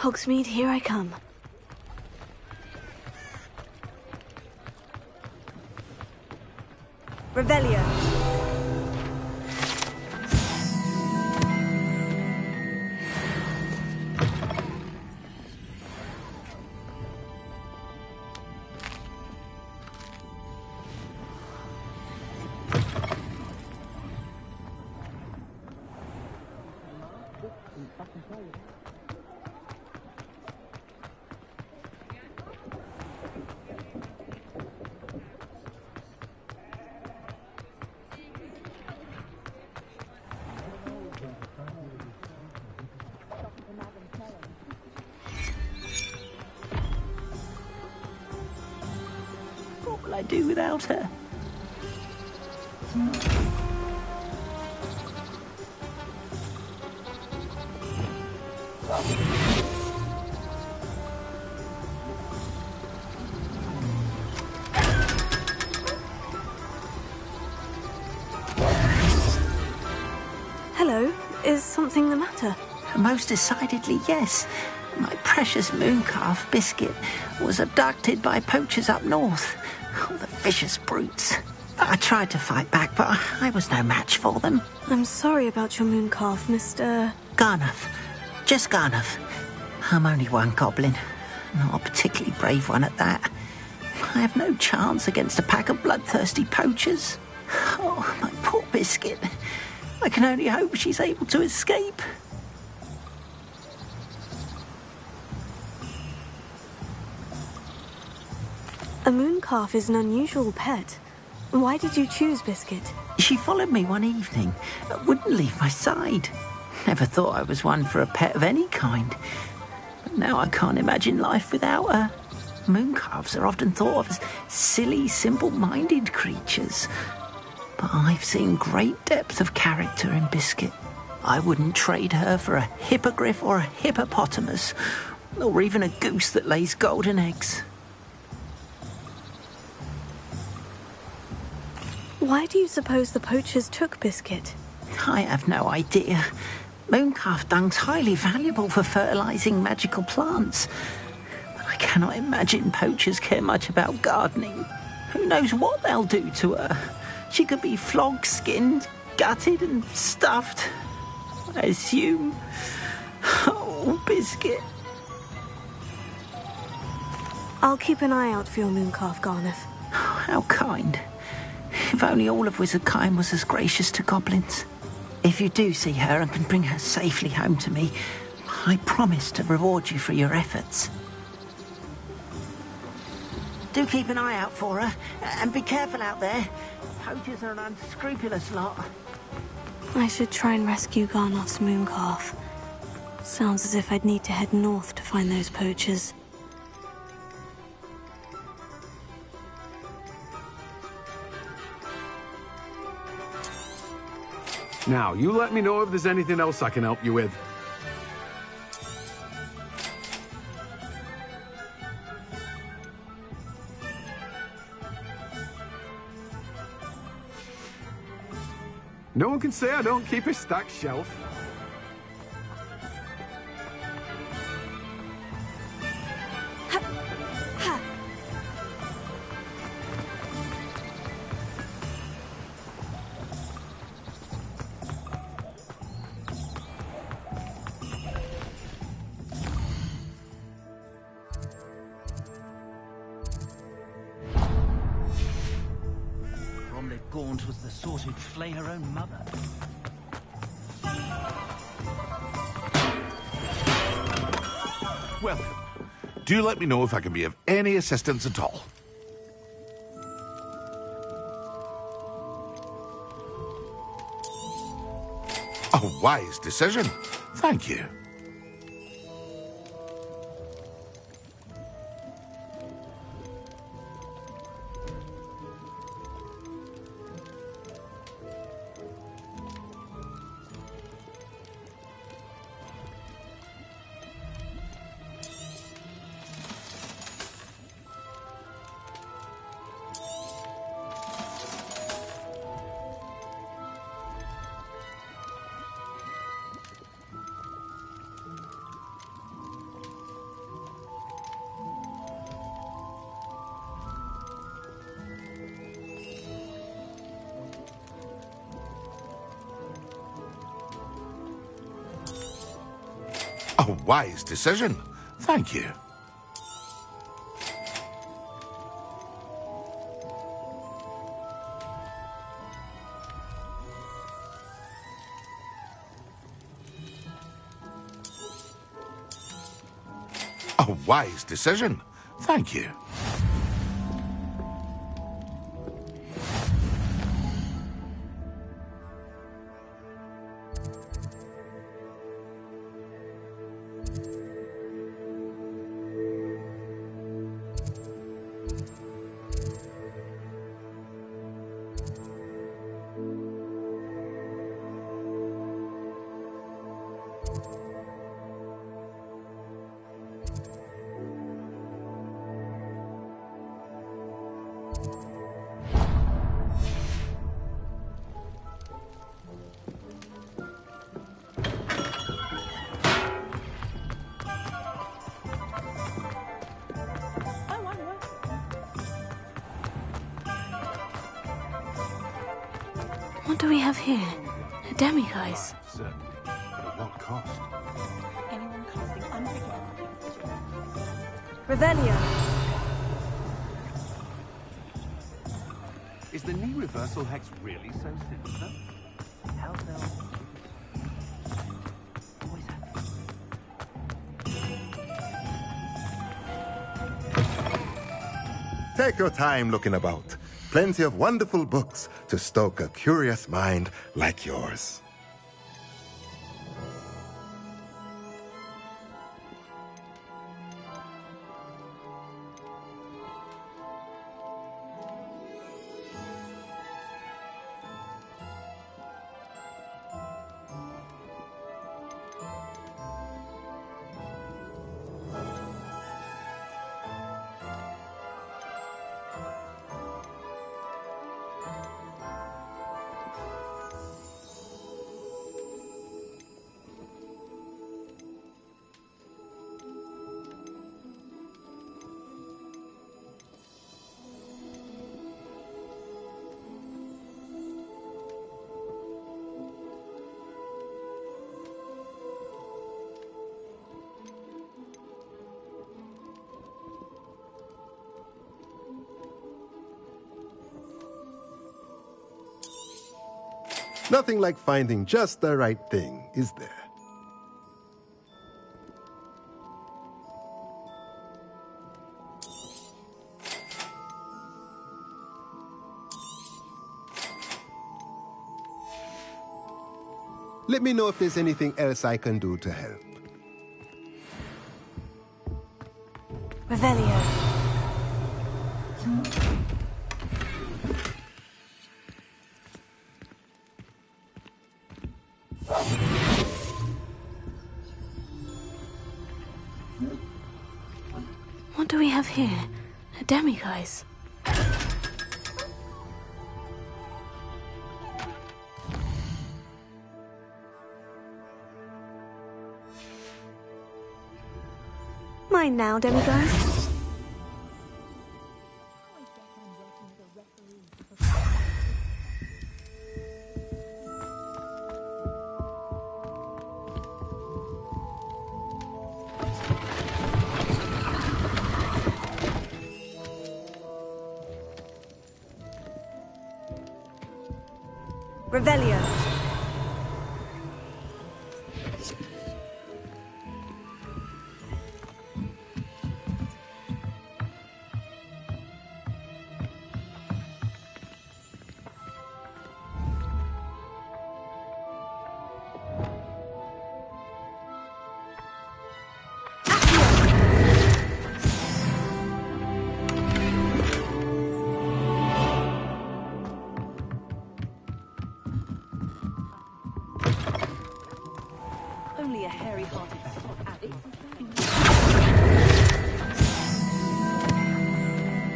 Hogsmeade, here I come. Revelio. What will I do without her? something the matter? Most decidedly, yes. My precious mooncalf Biscuit was abducted by poachers up north. Oh, the vicious brutes. I tried to fight back, but I was no match for them. I'm sorry about your mooncalf, Mr. Garnuff. Just Garnuff. I'm only one goblin. Not a particularly brave one at that. I have no chance against a pack of bloodthirsty poachers. Oh, my poor Biscuit. I can only hope she's able to escape. A mooncalf is an unusual pet. Why did you choose Biscuit? She followed me one evening, wouldn't leave my side. Never thought I was one for a pet of any kind. But now I can't imagine life without her. Mooncalves are often thought of as silly, simple-minded creatures. But I've seen great depth of character in Biscuit. I wouldn't trade her for a hippogriff or a hippopotamus, or even a goose that lays golden eggs. Why do you suppose the poachers took Biscuit? I have no idea. Mooncalf dung's highly valuable for fertilising magical plants. But I cannot imagine poachers care much about gardening. Who knows what they'll do to her? She could be flogged, skinned, gutted and stuffed. I assume. Oh, Biscuit. I'll keep an eye out for your mooncalf, Garnuff. How kind. If only all of Wizardkind was as gracious to goblins. If you do see her and can bring her safely home to me, I promise to reward you for your efforts. Do keep an eye out for her, and be careful out there. Poachers are an unscrupulous lot. I should try and rescue Garnoff's mooncalf. Sounds as if I'd need to head north to find those poachers. Now, you let me know if there's anything else I can help you with. No one can say I don't keep a stacked shelf. Gaunt was the sort who'd flay her own mother. Welcome. Do let me know if I can be of any assistance at all. A wise decision. Thank you. A wise decision. Thank you. A wise decision. Thank you. What do we have here? A demiguise. Certainly. But at what cost? Anyone casting unforgiven? Revelio. Is the knee reversal hex really so sinister? Hell no. Take your time looking about. Plenty of wonderful books to stoke a curious mind like yours. Nothing like finding just the right thing, is there? Let me know if there's anything else I can do to help. Revelio. What do we have here? A demiguise. Mine now, demiguise. Revelio. Only a hairy-hearted sod addict.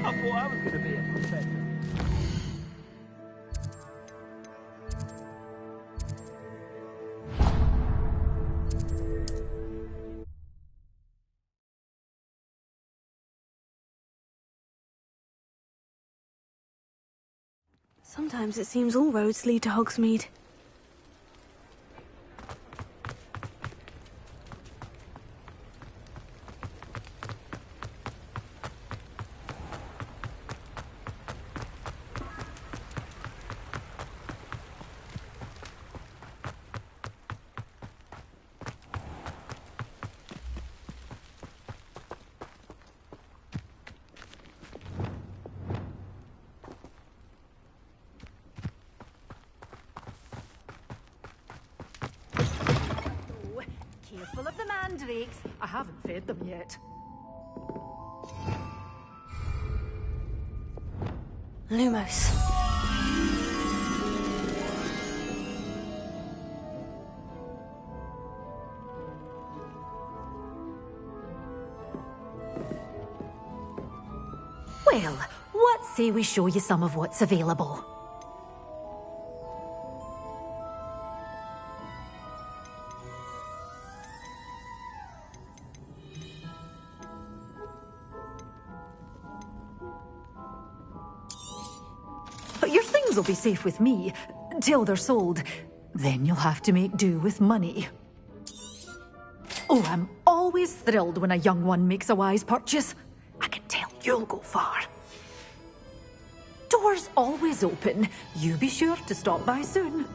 I thought I was going to be a professor. Sometimes it seems all roads lead to Hogsmeade. Careful of the mandrakes. I haven't fed them yet. Lumos. Well, what say we show you some of what's available? Your things will be safe with me. till they're sold. Then you'll have to make do with money. Oh, I'm always thrilled when a young one makes a wise purchase. I can tell you'll go far. Doors always open. You be sure to stop by soon.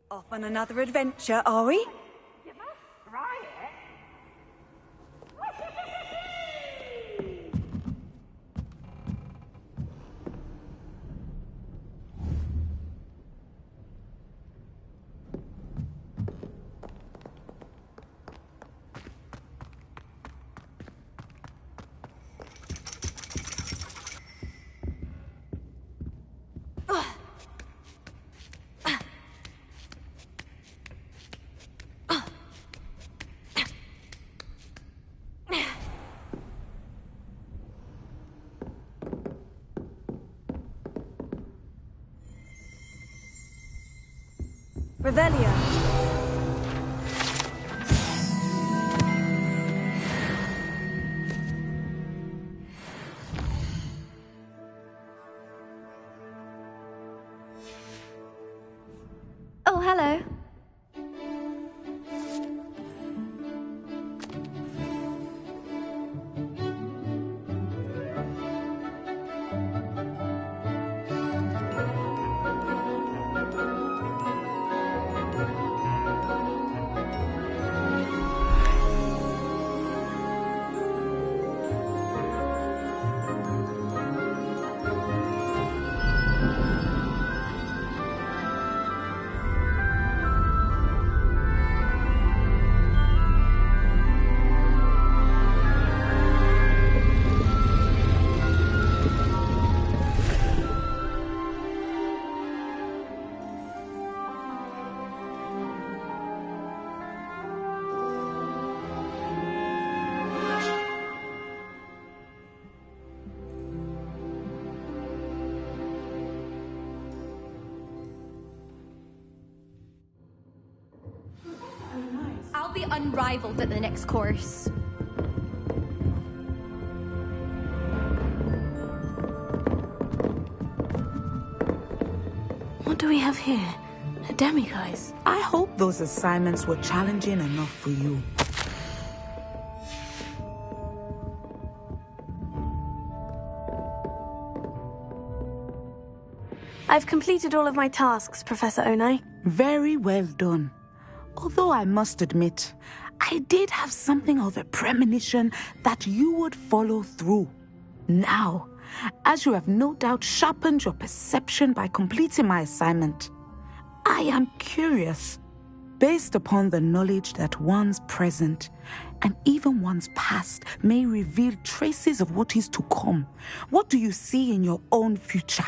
Off on another adventure, are we? You must try it. Revelio. Oh, hello. I'll be unrivaled at the next course. What do we have here? A demiguise. I hope those assignments were challenging enough for you. I've completed all of my tasks, Professor Onai. Very well done. Although I must admit, I did have something of a premonition that you would follow through. Now, as you have no doubt sharpened your perception by completing my assignment, I am curious, based upon the knowledge that one's present and even one's past may reveal traces of what is to come. What do you see in your own future?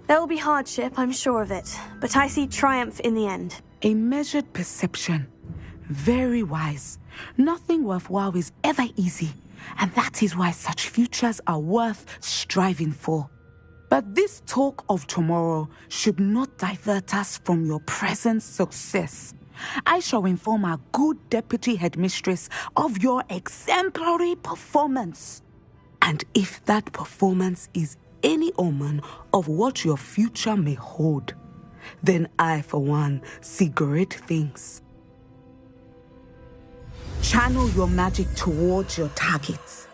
There will be hardship, I'm sure of it, but I see triumph in the end. A measured perception. Very wise. Nothing worthwhile is ever easy, and that is why such futures are worth striving for. But this talk of tomorrow should not divert us from your present success. I shall inform our good deputy headmistress of your exemplary performance. And if that performance is any omen of what your future may hold, then I, for one, see great things. Channel your magic towards your targets.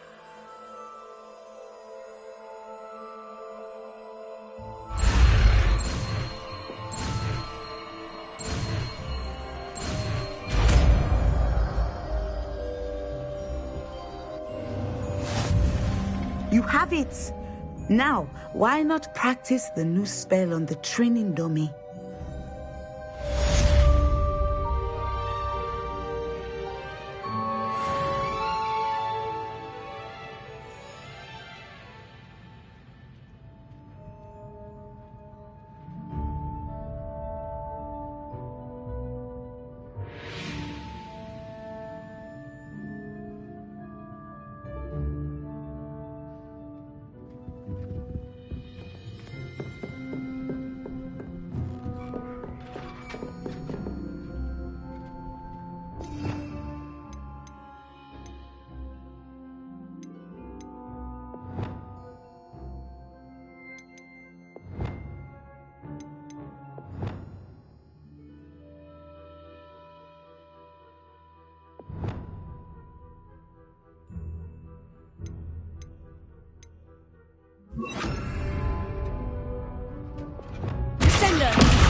You have it! Now, why not practice the new spell on the training dummy?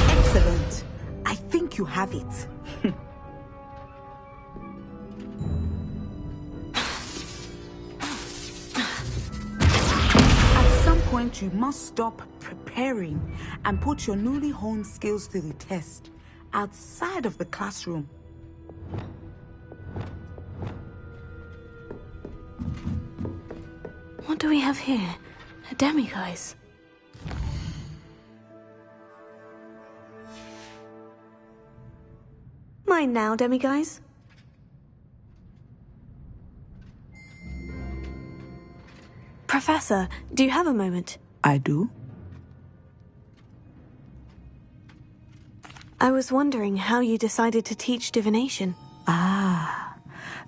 Excellent. I think you have it. At some point, you must stop preparing and put your newly honed skills to the test outside of the classroom. What do we have here? A demiguise. Mine now, demiguise. Professor, do you have a moment? I do. I was wondering how you decided to teach divination. Ah,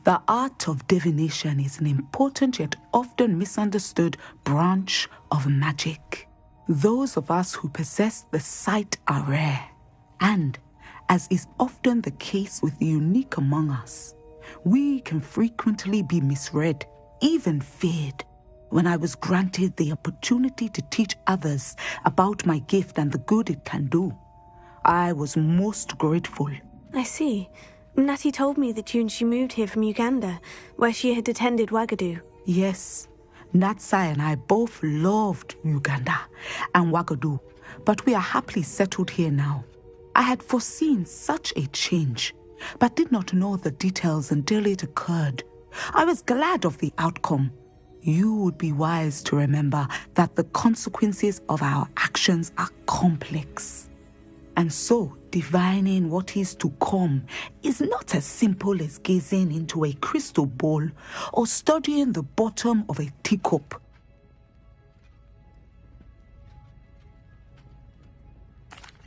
the art of divination is an important yet often misunderstood branch of magic. Those of us who possess the sight are rare, and as is often the case with the unique among us, we can frequently be misread, even feared. When I was granted the opportunity to teach others about my gift and the good it can do, I was most grateful. I see. Natty told me that you and she moved here from Uganda, where she had attended Wagadu. Yes, Natsai and I both loved Uganda and Wagadu, but we are happily settled here now. I had foreseen such a change, but did not know the details until it occurred. I was glad of the outcome. You would be wise to remember that the consequences of our actions are complex. And so, divining what is to come is not as simple as gazing into a crystal ball or studying the bottom of a teacup.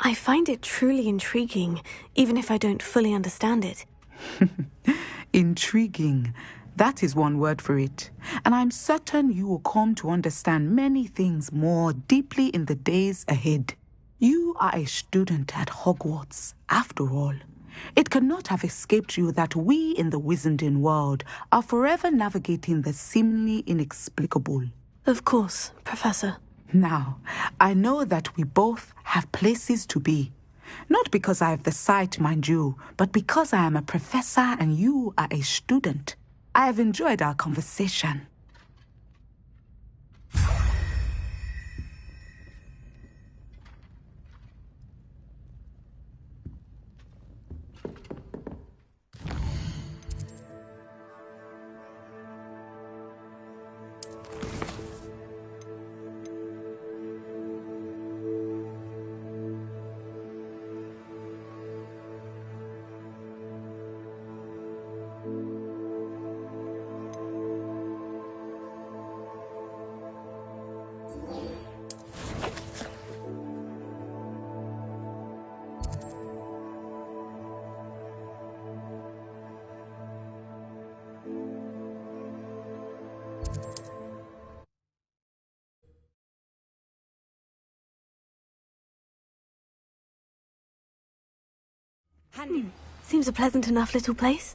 I find it truly intriguing, even if I don't fully understand it. Intriguing. That is one word for it. And I'm certain you will come to understand many things more deeply in the days ahead. You are a student at Hogwarts, after all. It cannot have escaped you that we in the Wizarding world are forever navigating the seemingly inexplicable. Of course, Professor. Now, I know that we both have places to be. Not because I have the sight, mind you, but because I am a professor and you are a student. I have enjoyed our conversation. Seems a pleasant enough little place.